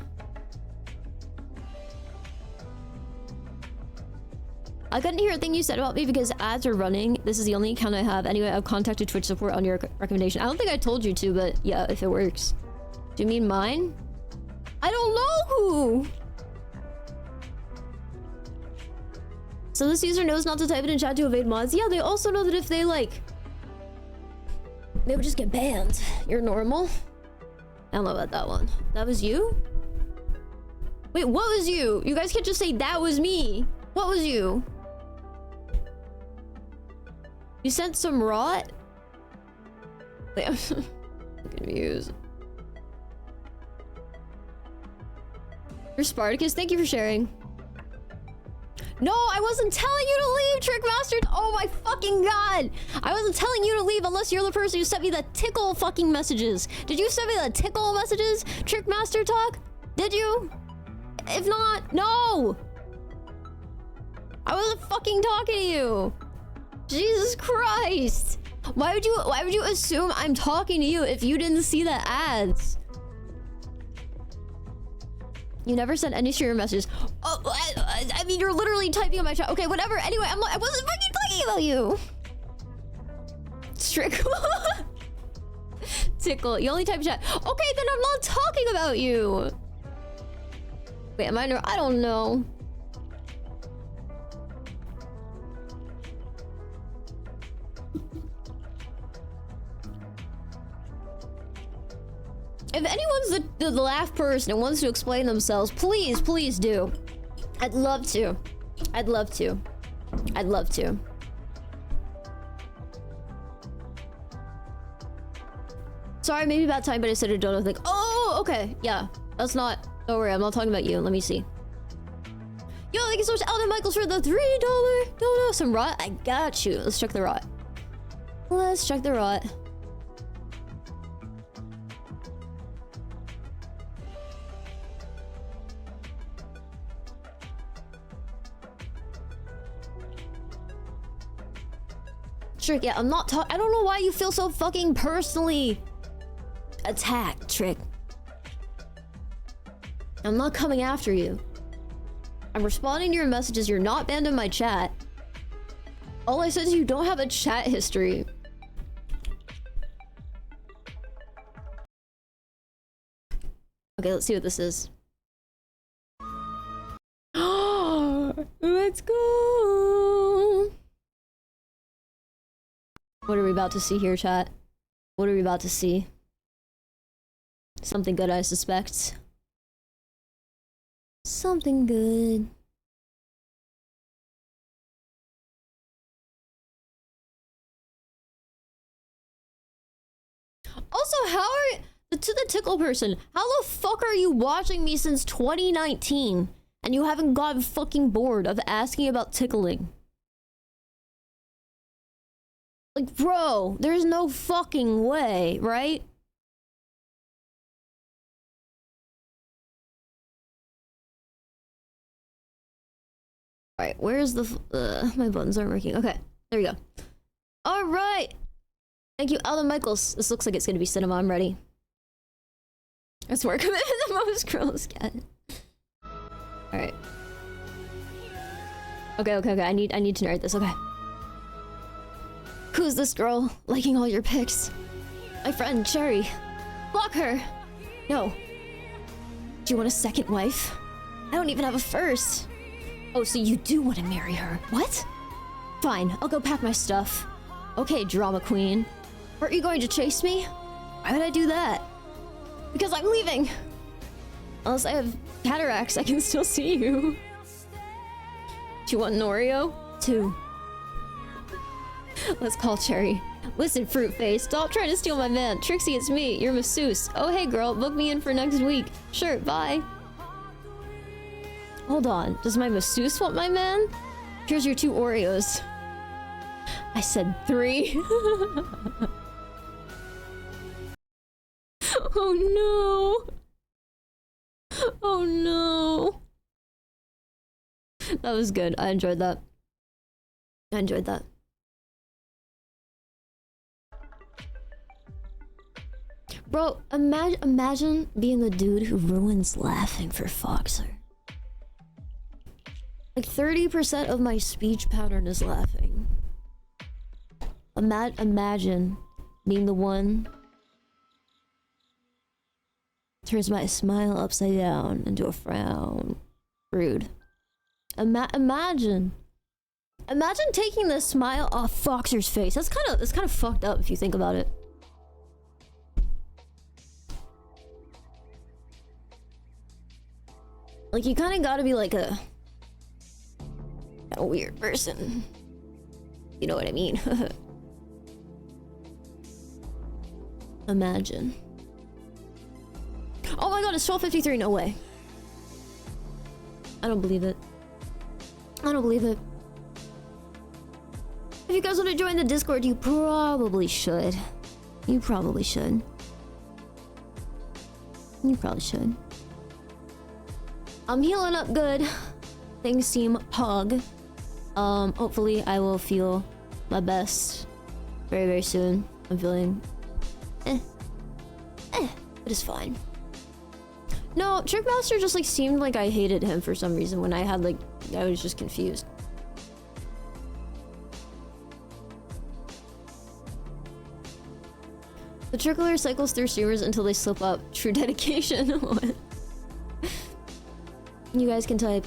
I couldn't hear a thing you said about me because ads are running. This is the only account I have. Anyway, I've contacted Twitch support on your recommendation. I don't think I told you to, but yeah, if it works. Do you mean mine? I don't know who! So this user knows not to type it in chat to evade mods. Yeah, they also know that if they like... they would just get banned. You're normal? I don't know about that one. That was you? Wait, what was you? You guys can't just say that was me. What was you? You sent some rot? Wait, I'm confused. You're Spartacus, thank you for sharing. No, I wasn't telling you to leave, Trickmaster. Oh my fucking god. I wasn't telling you to leave unless you're the person who sent me the tickle fucking messages. Did you send me the tickle messages, Trickmaster Talk? Did you? If not, no. I wasn't fucking talking to you. Jesus Christ. Why would you assume I'm talking to you if you didn't see the ads? You never sent any streamer messages. Oh, I mean, you're literally typing on my chat. Okay, whatever. Anyway, I wasn't fucking talking about you. Strickle. Tickle. You only type chat. Okay, then I'm not talking about you. Wait, am I? I don't know. If anyone's the laugh person and wants to explain themselves, please, please do. I'd love to. I'd love to. I'd love to. Sorry, maybe bad time, but I said I don't know. Think. Oh, okay. Yeah, that's not. Don't worry, I'm not talking about you. Let me see. Yo, thank you so much, Alden Michaels, for the $3. No, some rot. I got you. Let's check the rot. Let's check the rot. Trick, yeah, I'm not talking. I don't know why you feel so fucking personally attacked, Trick. I'm not coming after you. I'm responding to your messages. You're not banned in my chat. All I said is you don't have a chat history. Okay, let's see what this is. Let's go. What are we about to see here, chat? What are we about to see? Something good, I suspect. Something good. Also, how are... To the tickle person, how the fuck are you watching me since 2019 and you haven't gotten fucking bored of asking about tickling? Like, bro, there's no fucking way, right? Alright, where's the... my buttons aren't working. Okay, there we go. Alright! Thank you, Alan Michaels. This looks like it's gonna be cinema. I'm ready. That's where the most girls get. Alright. Okay. I need to narrate this. Okay. Who's this girl liking all your pics? My friend, Cherry. Block her! No. Do you want a second wife? I don't even have a first. Oh, so you do want to marry her. What? Fine, I'll go pack my stuff. Okay, drama queen. Aren't you going to chase me? Why would I do that? Because I'm leaving! Unless I have cataracts, I can still see you. Do you want an Oreo? 2. Let's call Cherry. Listen, fruit face, stop trying to steal my man. Trixie, it's me, your masseuse. Oh, hey girl, book me in for next week. Sure, bye. Hold on, does my masseuse want my man? Here's your 2 Oreos. I said 3. Oh no. Oh no. That was good. I enjoyed that. Bro, imagine being the dude who ruins laughing for Foxer. Like 30% of my speech pattern is laughing. Imagine being the one turns my smile upside down into a frown. Rude. Imagine taking the smile off Foxer's face. That's kind of fucked up if you think about it. Like, you kind of gotta be like a weird person. You know what I mean? Imagine. Oh my god, it's 12:53. No way. I don't believe it. I don't believe it. If you guys want to join the Discord, you probably should. You probably should. You probably should. I'm healing up good. Things seem pog. Hopefully I will feel my best very, very soon. I'm feeling but it's fine. No, Trickmaster just like seemed like I hated him for some reason when I had like, I was just confused. The trickler cycles through streamers until they slip up. True dedication. You guys can type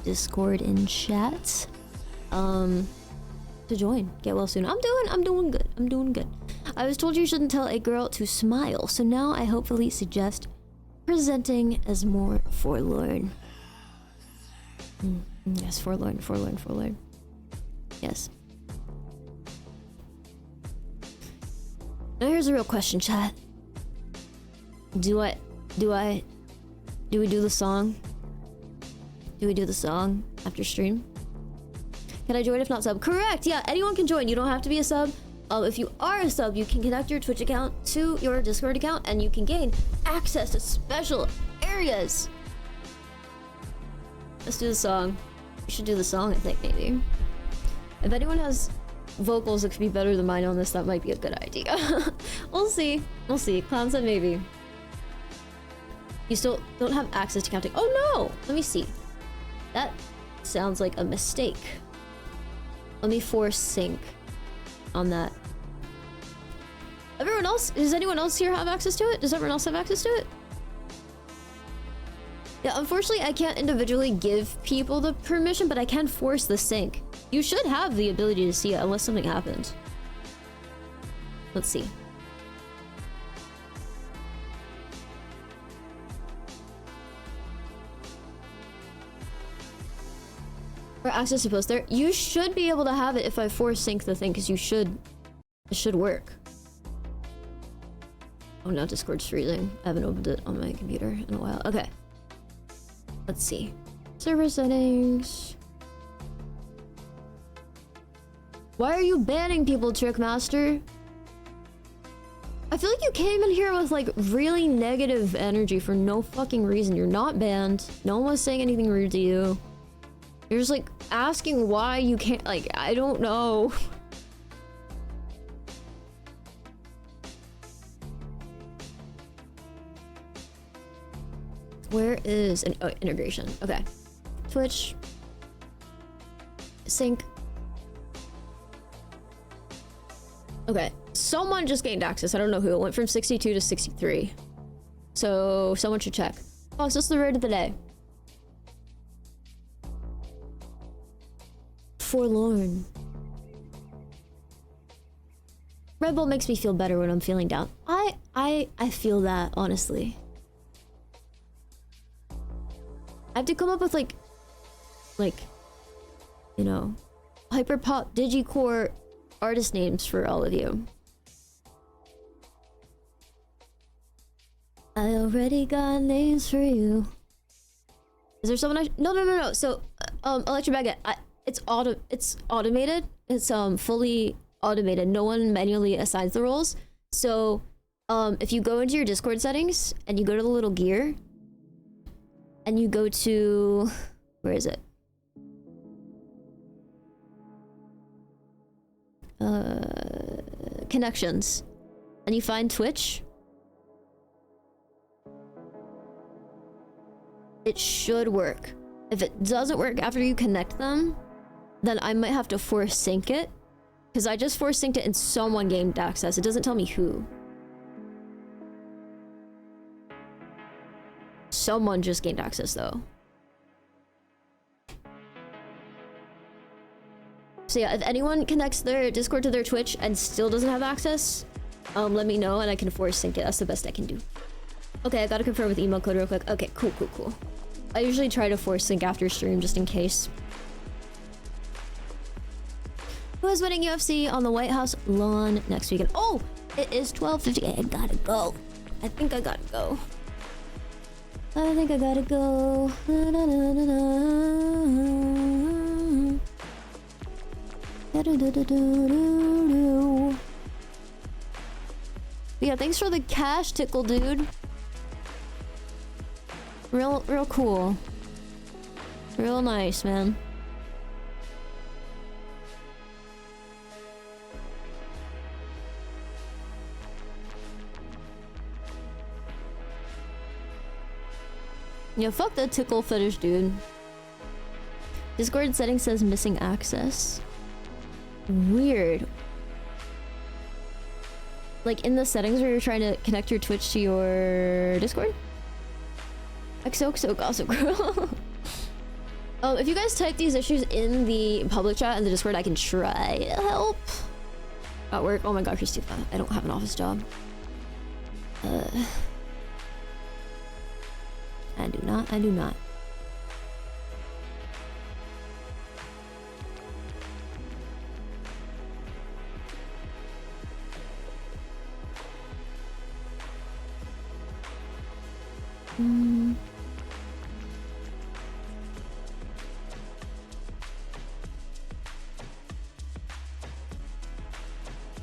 !Discord in chat. To join. Get well soon. I'm doing good. I'm doing good. I was told you shouldn't tell a girl to smile, so now I hopefully suggest presenting as more forlorn. Yes, forlorn. Yes. Now here's a real question, chat. Do we do the song? Do we do the song after stream? Can I join if not sub? Correct, yeah, anyone can join. You don't have to be a sub. If you are a sub, you can connect your Twitch account to your Discord account and you can gain access to special areas. Let's do the song. We should do the song, I think, maybe. If anyone has vocals that could be better than mine on this, that might be a good idea. We'll see. We'll see. Clown said maybe. You still don't have access to counting. Oh no! Let me see. That sounds like a mistake. Let me force sync on that. Everyone else? Does anyone else here have access to it? Does everyone else have access to it? Yeah, unfortunately, I can't individually give people the permission, but I can force the sync. You should have the ability to see it unless something happens. Let's see. For access to post there, you should be able to have it if I force sync the thing, because it should work. Oh, now Discord's freezing. I haven't opened it on my computer in a while. Okay. Let's see. Server settings. Why are you banning people, Trickmaster? I feel like you came in here with like really negative energy for no fucking reason. You're not banned. No one was saying anything rude to you. You're just like asking why you can't, like, I don't know. Where is an integration? Okay. Twitch. Sync. Okay. Someone just gained access. I don't know who. It went from 62 to 63. So someone should check. Oh, is this the word of the day? Forlorn. Red Bull makes me feel better when I'm feeling down. I feel that, honestly. I have to come up with like, you know, hyperpop digicore artist names for all of you. I already got names for you. Is there someone No. So, Electric Baguette, it's automated. It's fully automated. No one manually assigns the roles. So, if you go into your Discord settings and you go to the little gear and you go to, where is it? Connections, and you find Twitch. It should work. If it doesn't work after you connect them, then I might have to force sync it, because I just force synced it and someone gained access. It doesn't tell me who. Someone just gained access though. So yeah, if anyone connects their Discord to their Twitch and still doesn't have access, let me know and I can force sync it. That's the best I can do. Okay, I gotta confirm with email code real quick. Okay, cool. I usually try to force sync after stream just in case. Who is winning UFC on the White House lawn next weekend? Oh, it is 12:50. I gotta go. I think I gotta go. Na, na, na, na. Da-da-da-da-da-da-da. Yeah, thanks for the cash tickle, dude. Real cool. Real nice, man. Yeah, fuck that tickle fetish, dude. Discord setting says missing access. Weird. Like in the settings where you're trying to connect your Twitch to your Discord? XOXO Gossip Girl. If you guys type these issues in the public chat and the Discord, I can try to help. At work, oh my god, Christina, I don't have an office job. I do not.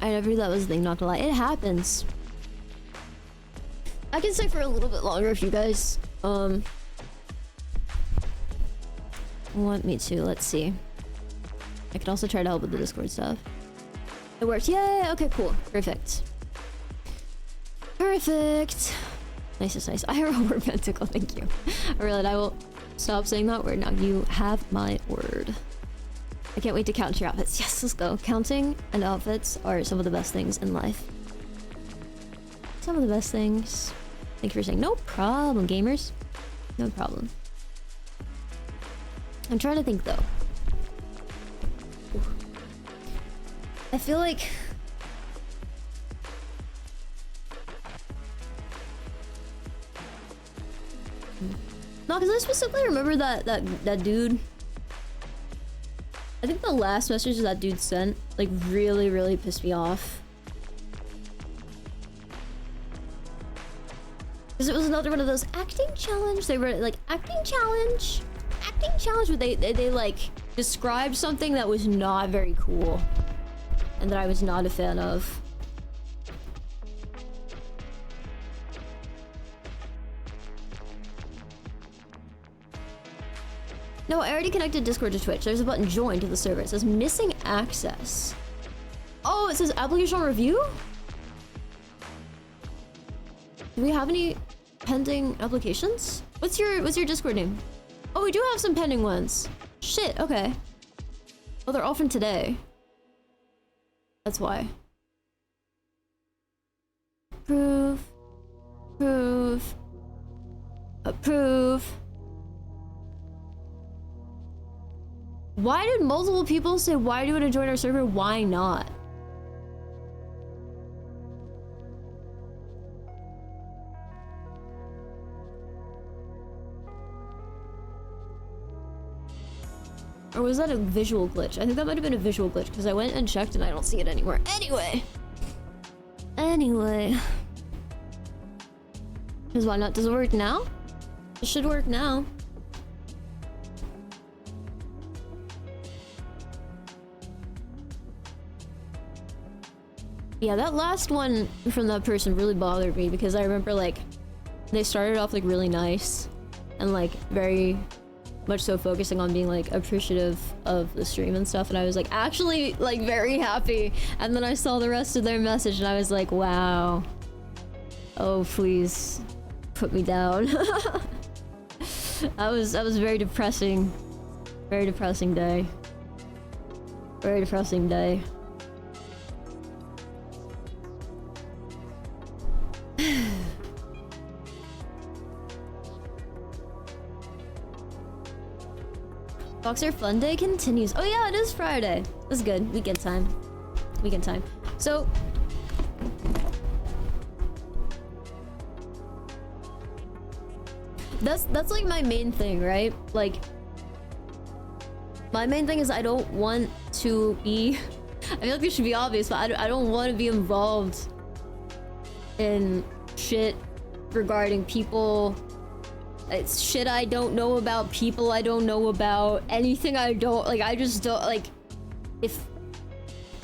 I never knew that was a thing, not to lie. It happens. I can stay for a little bit longer if you guys want me to. Let's see. I could also try to help with the Discord stuff. It worked. Yay! Okay, cool. Perfect. Perfect. Nice is nice. I hear a word, Pentacle. Thank you. I realized I will stop saying that word now. You have my word. I can't wait to count your outfits. Yes, let's go. Counting and outfits are some of the best things in life. Some of the best things. Thank you for saying no problem, gamers. No problem. I'm trying to think though. Ooh. I feel like no, because I specifically remember that dude. I think the last message that dude sent like really pissed me off. Because it was another one of those acting challenge. They were like acting challenge, where they like described something that was not very cool and that I was not a fan of. No, I already connected Discord to Twitch. There's a button join to the server. It says missing access. Oh, it says application review? Do we have any pending applications? What's your Discord name? Oh, we do have some pending ones. Shit, okay. Oh, they're all from today. That's why. Approve. Approve. Approve. Why did multiple people say, why do you want to join our server? Why not? Or was that a visual glitch? I think that might have been a visual glitch because I went and checked and I don't see it anywhere. Anyway. Because why not? Does it work now? It should work now. Yeah, that last one from that person really bothered me because I remember like they started off like really nice and like very much so focusing on being like appreciative of the stream and stuff, and I was like actually like very happy, and then I saw the rest of their message and I was like, wow, oh please put me down. that was very depressing day. Very depressing day. Boxer Fun Day continues. Oh yeah, it is Friday. That's good. Weekend time. So that's like my main thing, right? Like my main thing is I don't want to be I feel like this should be obvious, but I don't want to be involved in shit regarding people. It's shit I don't know about, people I don't know about, anything I don't like. I just don't like. If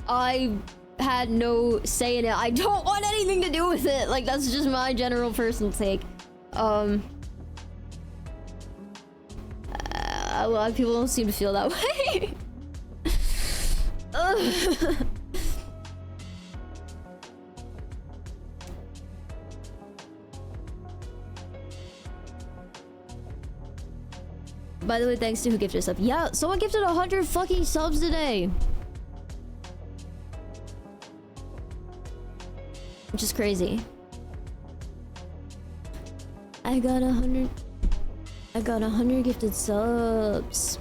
I had no say in it. I don't want anything to do with it. Like, that's just my general personal take. A lot of people don't seem to feel that way. Ugh. By the way, thanks to who gifted stuff. Yeah, someone gifted 100 fucking subs today. Which is crazy. I got 100 gifted subs.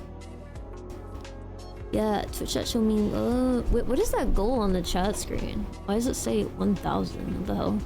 Yeah, Twitch chat show me love. Wait, what is that goal on the chat screen? Why does it say 1,000? What the hell?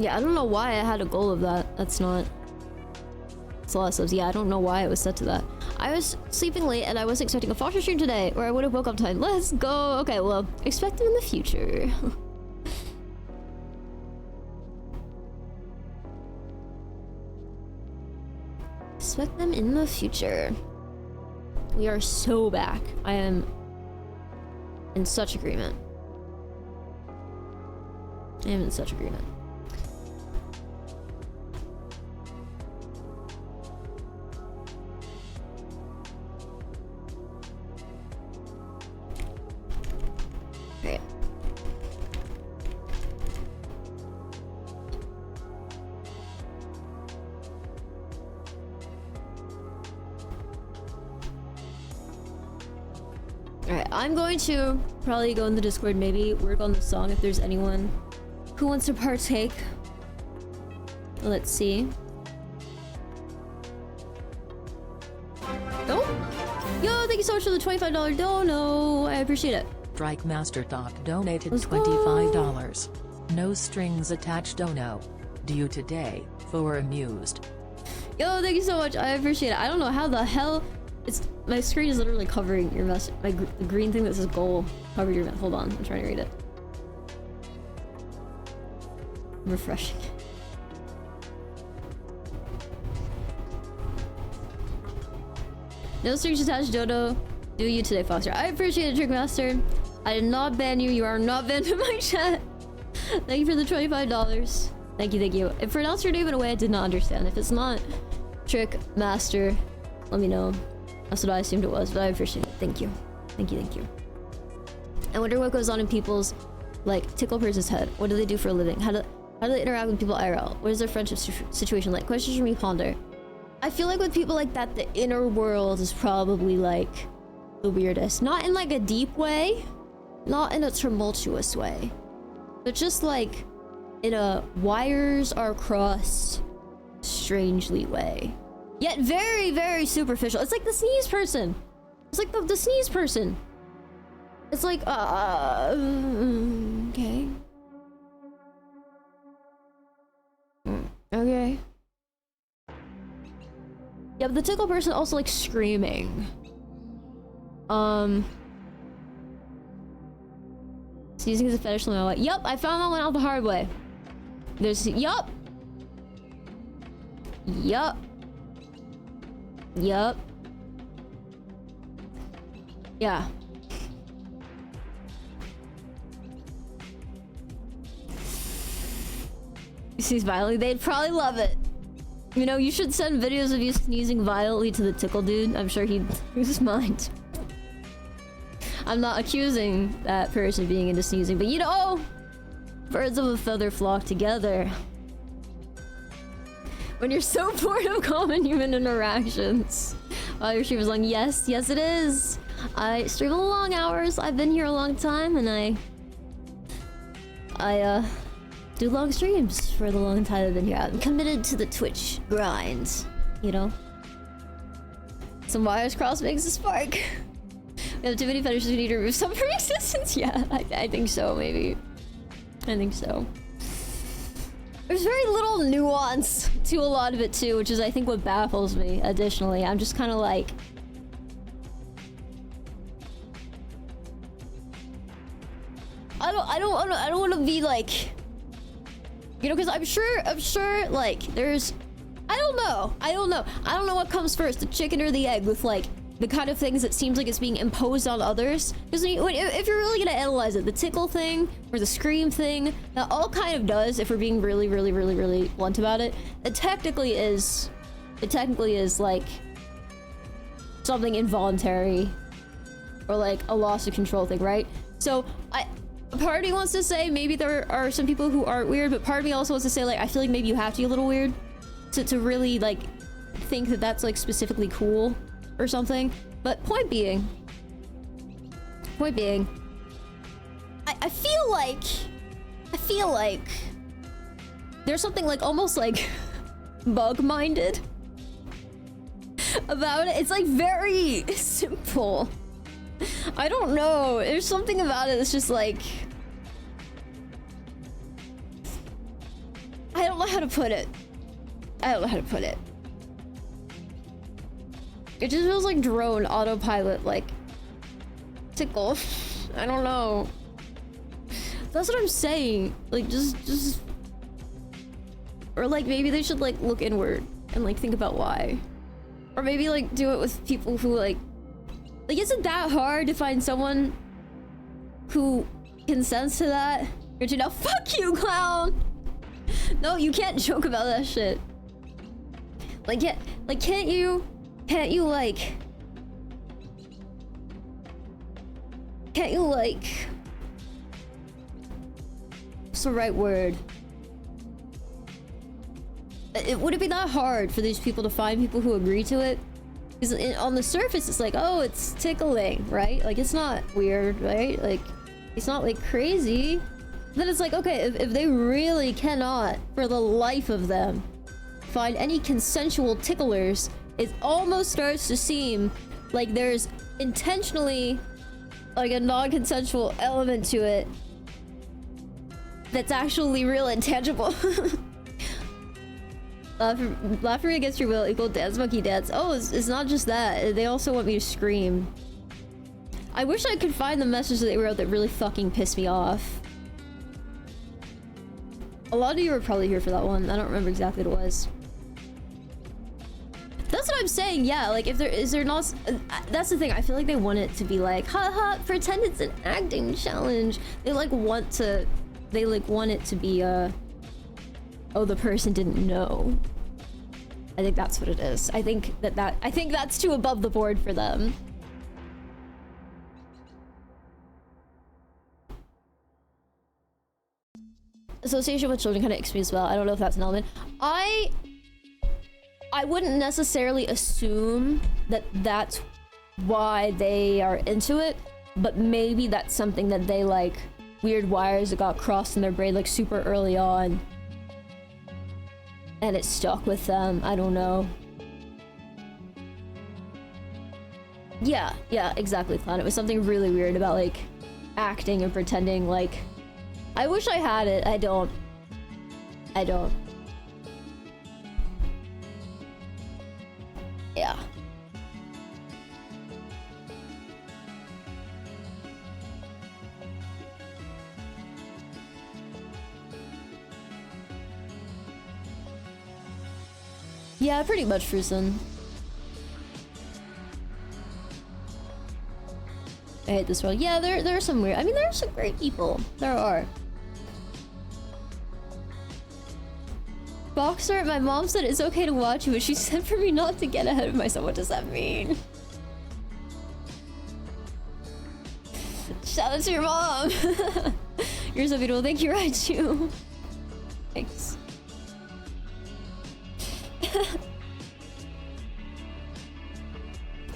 Yeah, I don't know why I had a goal of that. That's not... It's a lot of subs. Yeah, I don't know why it was set to that. I was sleeping late and I was expecting a Foster stream today, or I would have woke up time. Let's go! Okay, well, expect them in the future. Expect them in the future. We are so back. I am in such agreement. I am in such agreement. Great. Alright, I'm going to probably go in the Discord, maybe work on the song if there's anyone who wants to partake. Let's see. Oh! Yo, thank you so much for the $25 dono. I appreciate it. Strike Master Doc donated Let's $25. No strings attached dono. Due today, for amused. Yo, thank you so much. I appreciate it. I don't know how the hell it's my screen is literally covering your message. The green thing that says goal covered your message. Hold on, I'm trying to read it. I'm refreshing. No strings attached, Dodo. Do you today, Foster? I appreciate it, Trickmaster. I did not ban you. You are not banned in my chat. Thank you for the $25. Thank you, thank you. If pronounced your name in a way I did not understand. If it's not Trickmaster, let me know. That's what I assumed it was, but I appreciate it. Thank you. Thank you, thank you. I wonder what goes on in people's, like, tickle person's head. What do they do for a living? How do they interact with people IRL? What is their friendship situation like? Questions for me ponder. I feel like with people like that, the inner world is probably, like, the weirdest. Not in, like, a deep way. Not in a tumultuous way. But just, like, in a wires are crossed strangely way. Yet very, very superficial. It's like the sneeze person. It's like the sneeze person. It's like, okay. Okay. Yeah, but the tickle person also like screaming. Sneezing is a fetish no matter what. Yup, I found that one out the hard way. There's, yup. Yup. Yup. Yeah. You sneeze violently, they'd probably love it. You know, you should send videos of you sneezing violently to the tickle dude. I'm sure he'd lose his mind. I'm not accusing that person of being into sneezing, but you know, birds of a feather flock together. When you're so bored of common human interactions. While your stream is long, yes, yes it is. I stream long hours. I've been here a long time, and I do long streams for the long time I've been here. I'm committed to the Twitch grind, you know? Some wires cross makes a spark. We have too many fetishes, we need to remove some from existence. Yeah, I think so, maybe. I think so. There's very little nuance to a lot of it too, which is I think what baffles me. Additionally, I'm just kind of like, I don't want to be like, you know, because I'm sure like there's, I don't know what comes first, the chicken or the egg, with like the kind of things that seems like it's being imposed on others. Because if you're really gonna analyze it, the tickle thing or the scream thing, that all kind of does, if we're being really blunt about it, it technically is like something involuntary or like a loss of control thing, right? So part of me wants to say maybe there are some people who aren't weird, but part of me also wants to say like I feel like maybe you have to be a little weird to really like think that that's like specifically cool or something. But point being, I feel like there's something like almost like bug-minded about it. It's like very simple. I don't know. There's something about it that's just like, I don't know how to put it. It just feels like drone autopilot, like tickle. I don't know. That's what I'm saying. Like just or like maybe they should like look inward and like think about why. Or maybe like do it with people who like is it that hard to find someone who consents to that? Or to now fuck you, clown. No, you can't joke about that shit. Like can't you like what's the right word? Would it be that hard for these people to find people who agree to it? Because on the surface it's like, oh, it's tickling, right? Like it's not weird, right? Like it's not like crazy. Then it's like, okay, if they really cannot for the life of them find any consensual ticklers, it almost starts to seem like there's intentionally like a non-consensual element to it that's actually real and tangible. Laughing against your will equal dance monkey dance. Oh, it's not just that. They also want me to scream. I wish I could find the message that they wrote that really fucking pissed me off. A lot of you were probably here for that one. I don't remember exactly what it was. That's what I'm saying, yeah, like if there is there not that's the thing, I feel like they want it to be like haha, pretend it's an acting challenge. They want it to be oh, the person didn't know. I think that's what it is. I think that's too above the board for them. Association with children kind of excuse well. I don't know if that's an element. I wouldn't necessarily assume that that's why they are into it, but maybe that's something that they like weird wires that got crossed in their brain like super early on and it stuck with them. I don't know. Yeah, exactly, Clown. It was something really weird about like acting and pretending. Like I wish I had it. I don't. Yeah. Yeah, pretty much, Frusen. I hate this world. Yeah, there are some weird. I mean, there are some great people. There are. Boxer, my mom said it's okay to watch you, but she said for me not to get ahead of myself. What does that mean? Shout out to your mom. You're so beautiful. Thank you, Raichu. Thanks.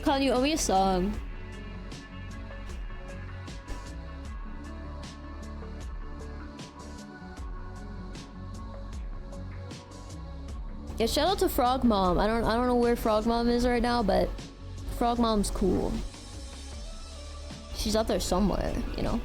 Colin, you owe me a song. Yeah, shout out to Frog Mom. I don't know where Frog Mom is right now, but Frog Mom's cool. She's out there somewhere, you know.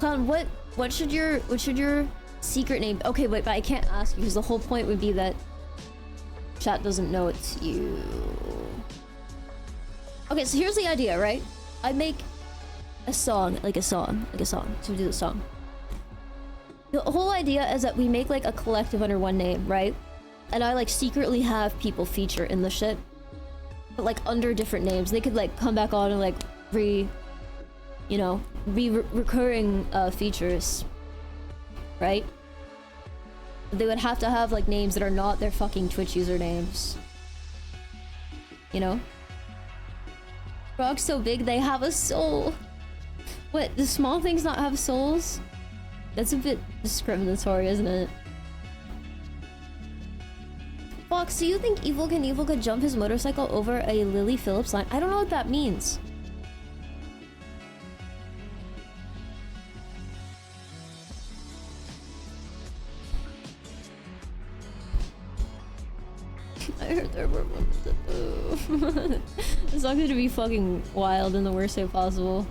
Clown, what should your secret name? Okay, wait, but I can't ask you because the whole point would be that chat doesn't know it's you. Okay, so here's the idea, right? I make a song to do the song. The whole idea is that we make like a collective under one name, right? And I like secretly have people feature in the shit, but like under different names. They could like come back on and like recurring features, right? They would have to have like names that are not their fucking Twitch usernames. You know? Frogs so big they have a soul. What, do small things not have souls? That's a bit discriminatory, isn't it? Fox, do you think Evil could jump his motorcycle over a Lily Phillips line? I don't know what that means. I heard there were This song's gonna be fucking wild in the worst way possible.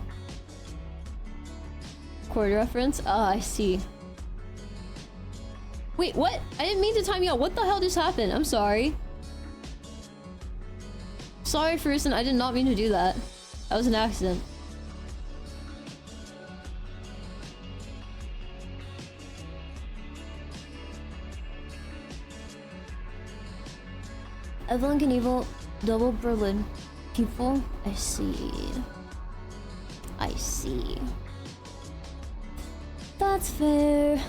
Chord reference? Ah, I see. Wait, what? I didn't mean to time you out. What the hell just happened? I'm sorry. Sorry, Ferguson. I did not mean to do that. That was an accident. Evelyn Knievel, double Berlin. People? I see. I see. That's fair.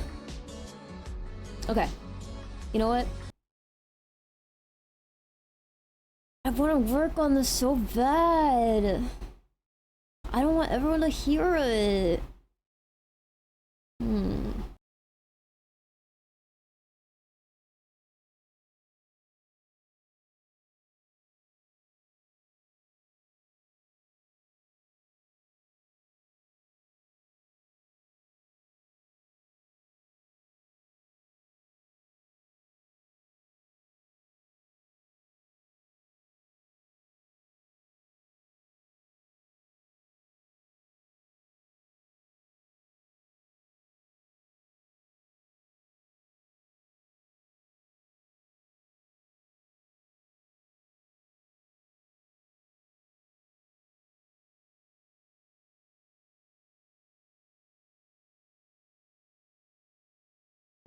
Okay. You know what? I want to work on this so bad. I don't want everyone to hear it.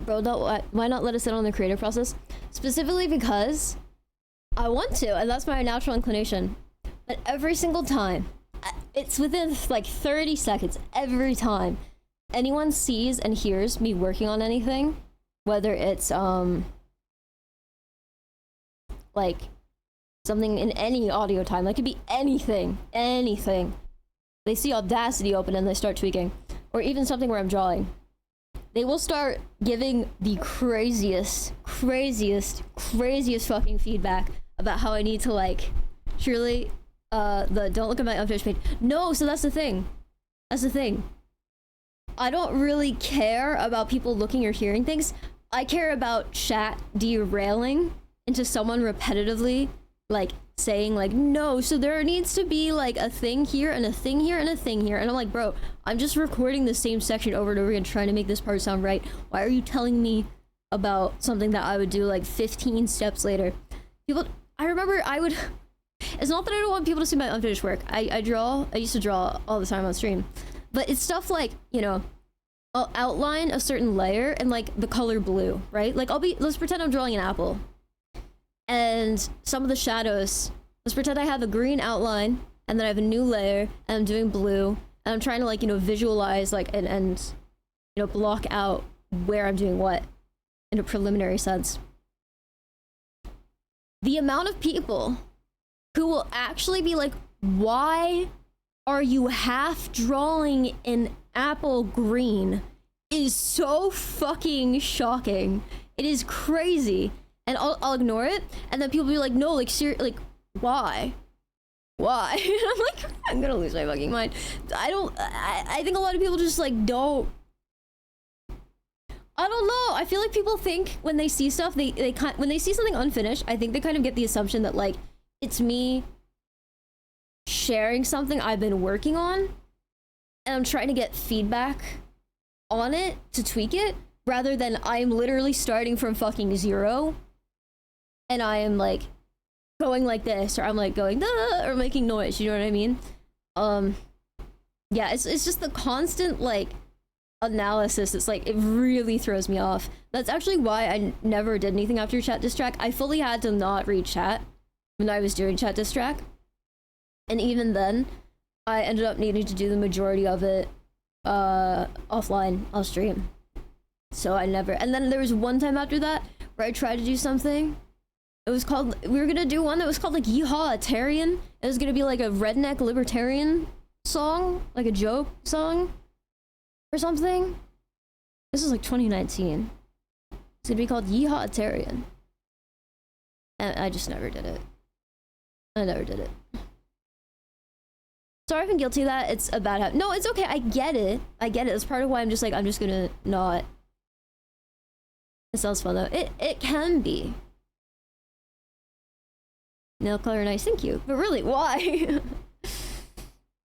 Bro, why not let us in on the creative process? Specifically because I want to, and that's my natural inclination. But every single time, it's within like 30 seconds, every time anyone sees and hears me working on anything, whether it's like something in any audio time, like it could be anything, they see Audacity open and they start tweaking, or even something where I'm drawing. They will start giving the craziest fucking feedback about how I need to like, surely, the don't look at my unfinished page. No, so that's the thing. I don't really care about people looking or hearing things. I care about chat derailing into someone repetitively, like, saying like, no, so there needs to be like a thing here and a thing here and a thing here, and I'm like, bro, I'm just recording the same section over and over again trying to make this part sound right. Why are you telling me about something that I would do like 15 steps later? I remember it's not that I don't want people to see my unfinished work. I used to draw all the time on stream, but it's stuff like, you know, I'll outline a certain layer and like the color blue, right? Like let's pretend I'm drawing an apple. And some of the shadows, let's pretend I have a green outline and then I have a new layer and I'm doing blue and I'm trying to like, you know, visualize like and you know, block out where I'm doing what in a preliminary sense. The amount of people who will actually be like, why are you half drawing an apple green is so fucking shocking. It is crazy. And I'll ignore it, and then people be like, no, like, like, why? Why? I'm like, I'm gonna lose my fucking mind. I think a lot of people just, like, don't... I don't know. I feel like people think when they see stuff, when they see something unfinished, I think they kind of get the assumption that, like, it's me sharing something I've been working on, and I'm trying to get feedback on it to tweak it, rather than I'm literally starting from fucking 0 and I am like going like this, or I'm like going or making noise, you know what I mean? Yeah, it's just the constant like analysis. It's like, it really throws me off. That's actually why I never did anything after chat diss track. I fully had to not read chat when I was doing chat diss track, and even then I ended up needing to do the majority of it offline off stream. So I never, and then there was one time after that where I tried to do something. It was called, we were gonna do one that was called like Yeehaw Tarian. It was gonna be like a redneck libertarian song, like a joke song or something. This is like 2019. It's gonna be called Yeehaw Tarian. And I just never did it. I never did it. Sorry if I'm guilty of that. It's a bad habit. No, it's okay. I get it. I get it. That's part of why I'm just like, I'm just gonna not. It sounds fun though. It can be. Nail color nice, thank you. But really, why?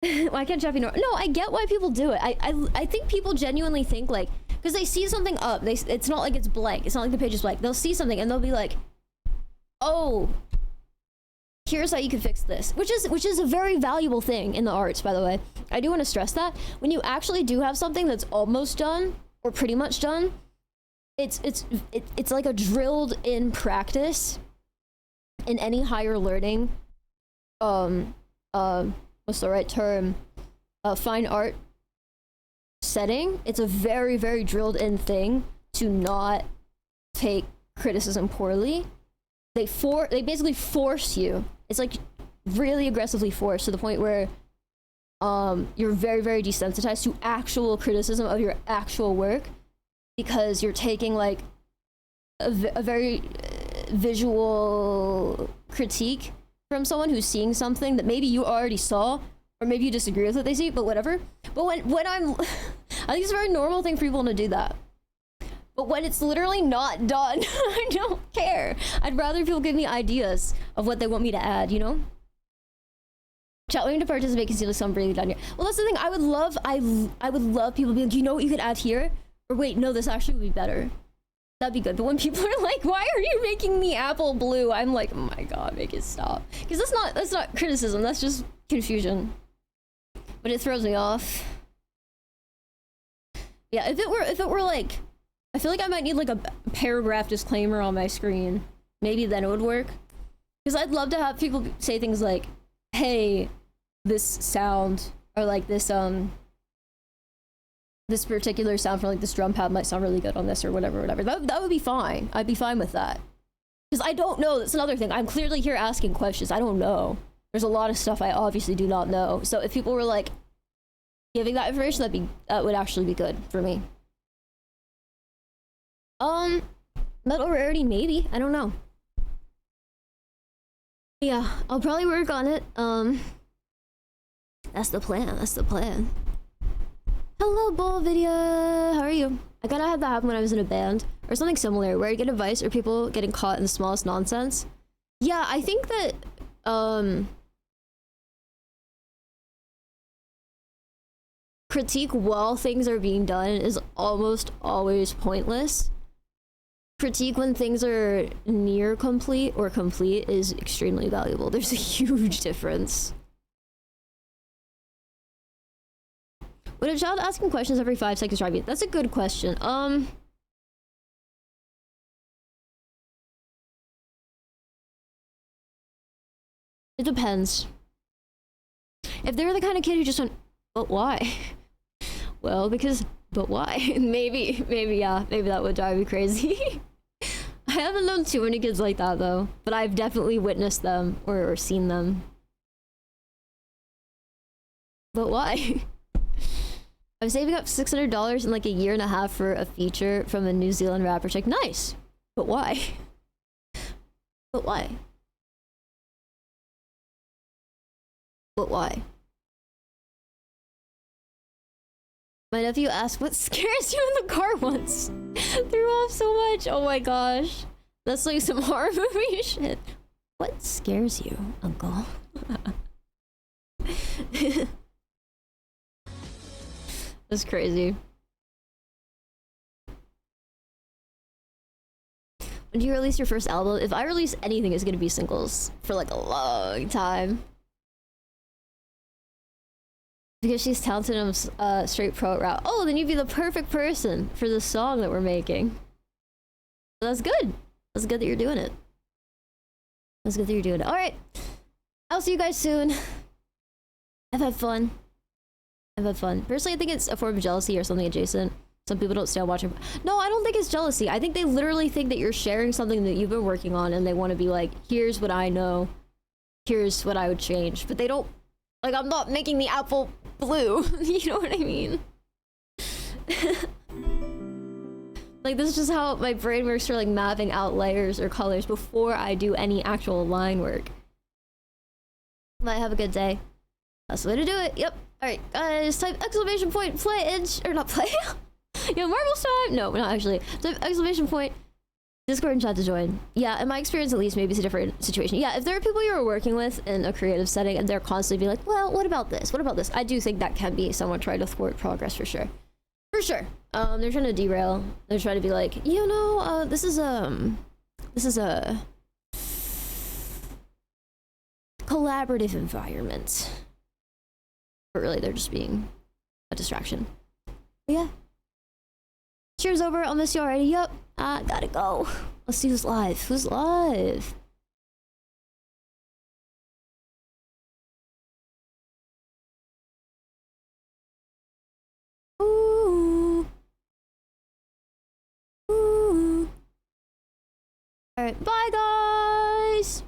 Why can't chat be normal? No, I get why people do it. I think people genuinely think like, because they see something up, it's not like it's blank. It's not like the page is blank. They'll see something and they'll be like, oh, here's how you can fix this, which is a very valuable thing in the arts, by the way. I do want to stress that when you actually do have something that's almost done or pretty much done, it's like a drilled in practice in any higher learning, what's the right term, fine art setting. It's a very, very drilled in thing to not take criticism poorly. They basically force you. It's like really aggressively forced to the point where you're very, very desensitized to actual criticism of your actual work, because you're taking like a very visual critique from someone who's seeing something that maybe you already saw, or maybe you disagree with what they see, but whatever. But when I'm I think it's a very normal thing for people to do that. But when it's literally not done, I don't care. I'd rather people give me ideas of what they want me to add, you know? Chat willing to participate can see like something really done here. Well, that's the thing. I would love people to be like, you know what you could add here? Or wait, no, this actually would be better. That'd be good. But when people are like, why are you making the apple blue? I'm like, oh my god, make it stop. Because that's not criticism, that's just confusion. But it throws me off. Yeah, if it were like, I feel like I might need like a paragraph disclaimer on my screen. Maybe then it would work. Because I'd love to have people say things like, hey, this sound, or like this this particular sound for like this drum pad might sound really good on this, or whatever. That would be fine. I'd be fine with that. Because I don't know. That's another thing. I'm clearly here asking questions. I don't know. There's a lot of stuff I obviously do not know. So if people were like giving that information, that would actually be good for me. Metal rarity, maybe. I don't know. Yeah, I'll probably work on it. That's the plan. That's the plan. Hello, Bolvidia. How are you? I kind of had that happen when I was in a band, or something similar, where I get advice or people getting caught in the smallest nonsense. Yeah, I think that critique while things are being done is almost always pointless. Critique when things are near complete or complete is extremely valuable. There's a huge difference. Would a child asking questions every 5 seconds drive you? That's a good question. It depends. If they were the kind of kid who just went, but why? Well, because, but why? maybe, yeah, maybe that would drive me crazy. I haven't known too many kids like that though, but I've definitely witnessed them or seen them. But why? I'm saving up $600 in like a year and a half for a feature from a New Zealand rapper chick. Nice. But why? But why? But why? My nephew asked, what scares you in the car once? Threw off so much. Oh my gosh. That's like some horror movie shit. What scares you, uncle? That's crazy. When do you release your first album? If I release anything, it's gonna be singles for like a long time. Because she's talented on straight pro route. Oh, then you'd be the perfect person for the song that we're making. That's good. That's good that you're doing it. That's good that you're doing it. Alright. I'll see you guys soon. I've had fun. I've had fun. Personally, I think it's a form of jealousy or something adjacent. Some people don't stay on watching. No, I don't think it's jealousy. I think they literally think that you're sharing something that you've been working on and they want to be like, here's what I know. Here's what I would change. But they don't... Like, I'm not making the apple blue. You know what I mean? Like, this is just how my brain works for, like, mapping out layers or colors before I do any actual line work. Might have a good day. That's the way to do it. Yep. Alright, guys, type exclamation point play edge... Or not play. Yo, Marvel's time! No, not actually. Type exclamation point Discord and chat to join. Yeah, in my experience at least, maybe it's a different situation. Yeah, if there are people you're working with in a creative setting and they're constantly be like, well, what about this? What about this? I do think that can be someone trying to thwart progress for sure. For sure. They're trying to derail. They're trying to be like, you know, this is a collaborative environment. But really, they're just being a distraction. But yeah. Cheers over. I'll miss you already. Yup. I gotta go. Let's see who's live. Who's live? Ooh. Ooh. Alright, bye guys!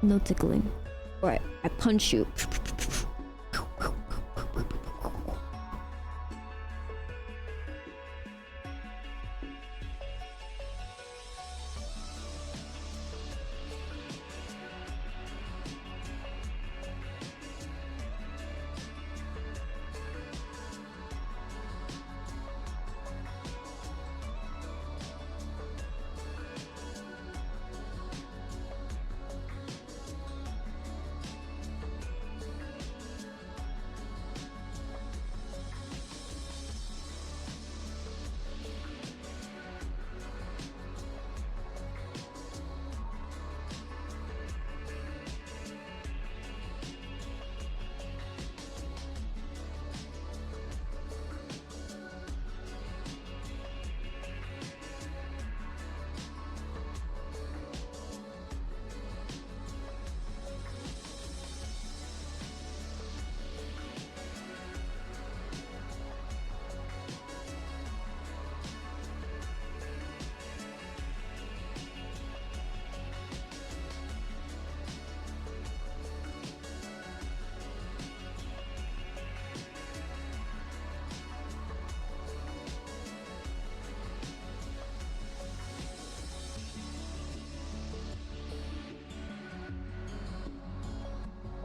No tickling. Alright, I punch you.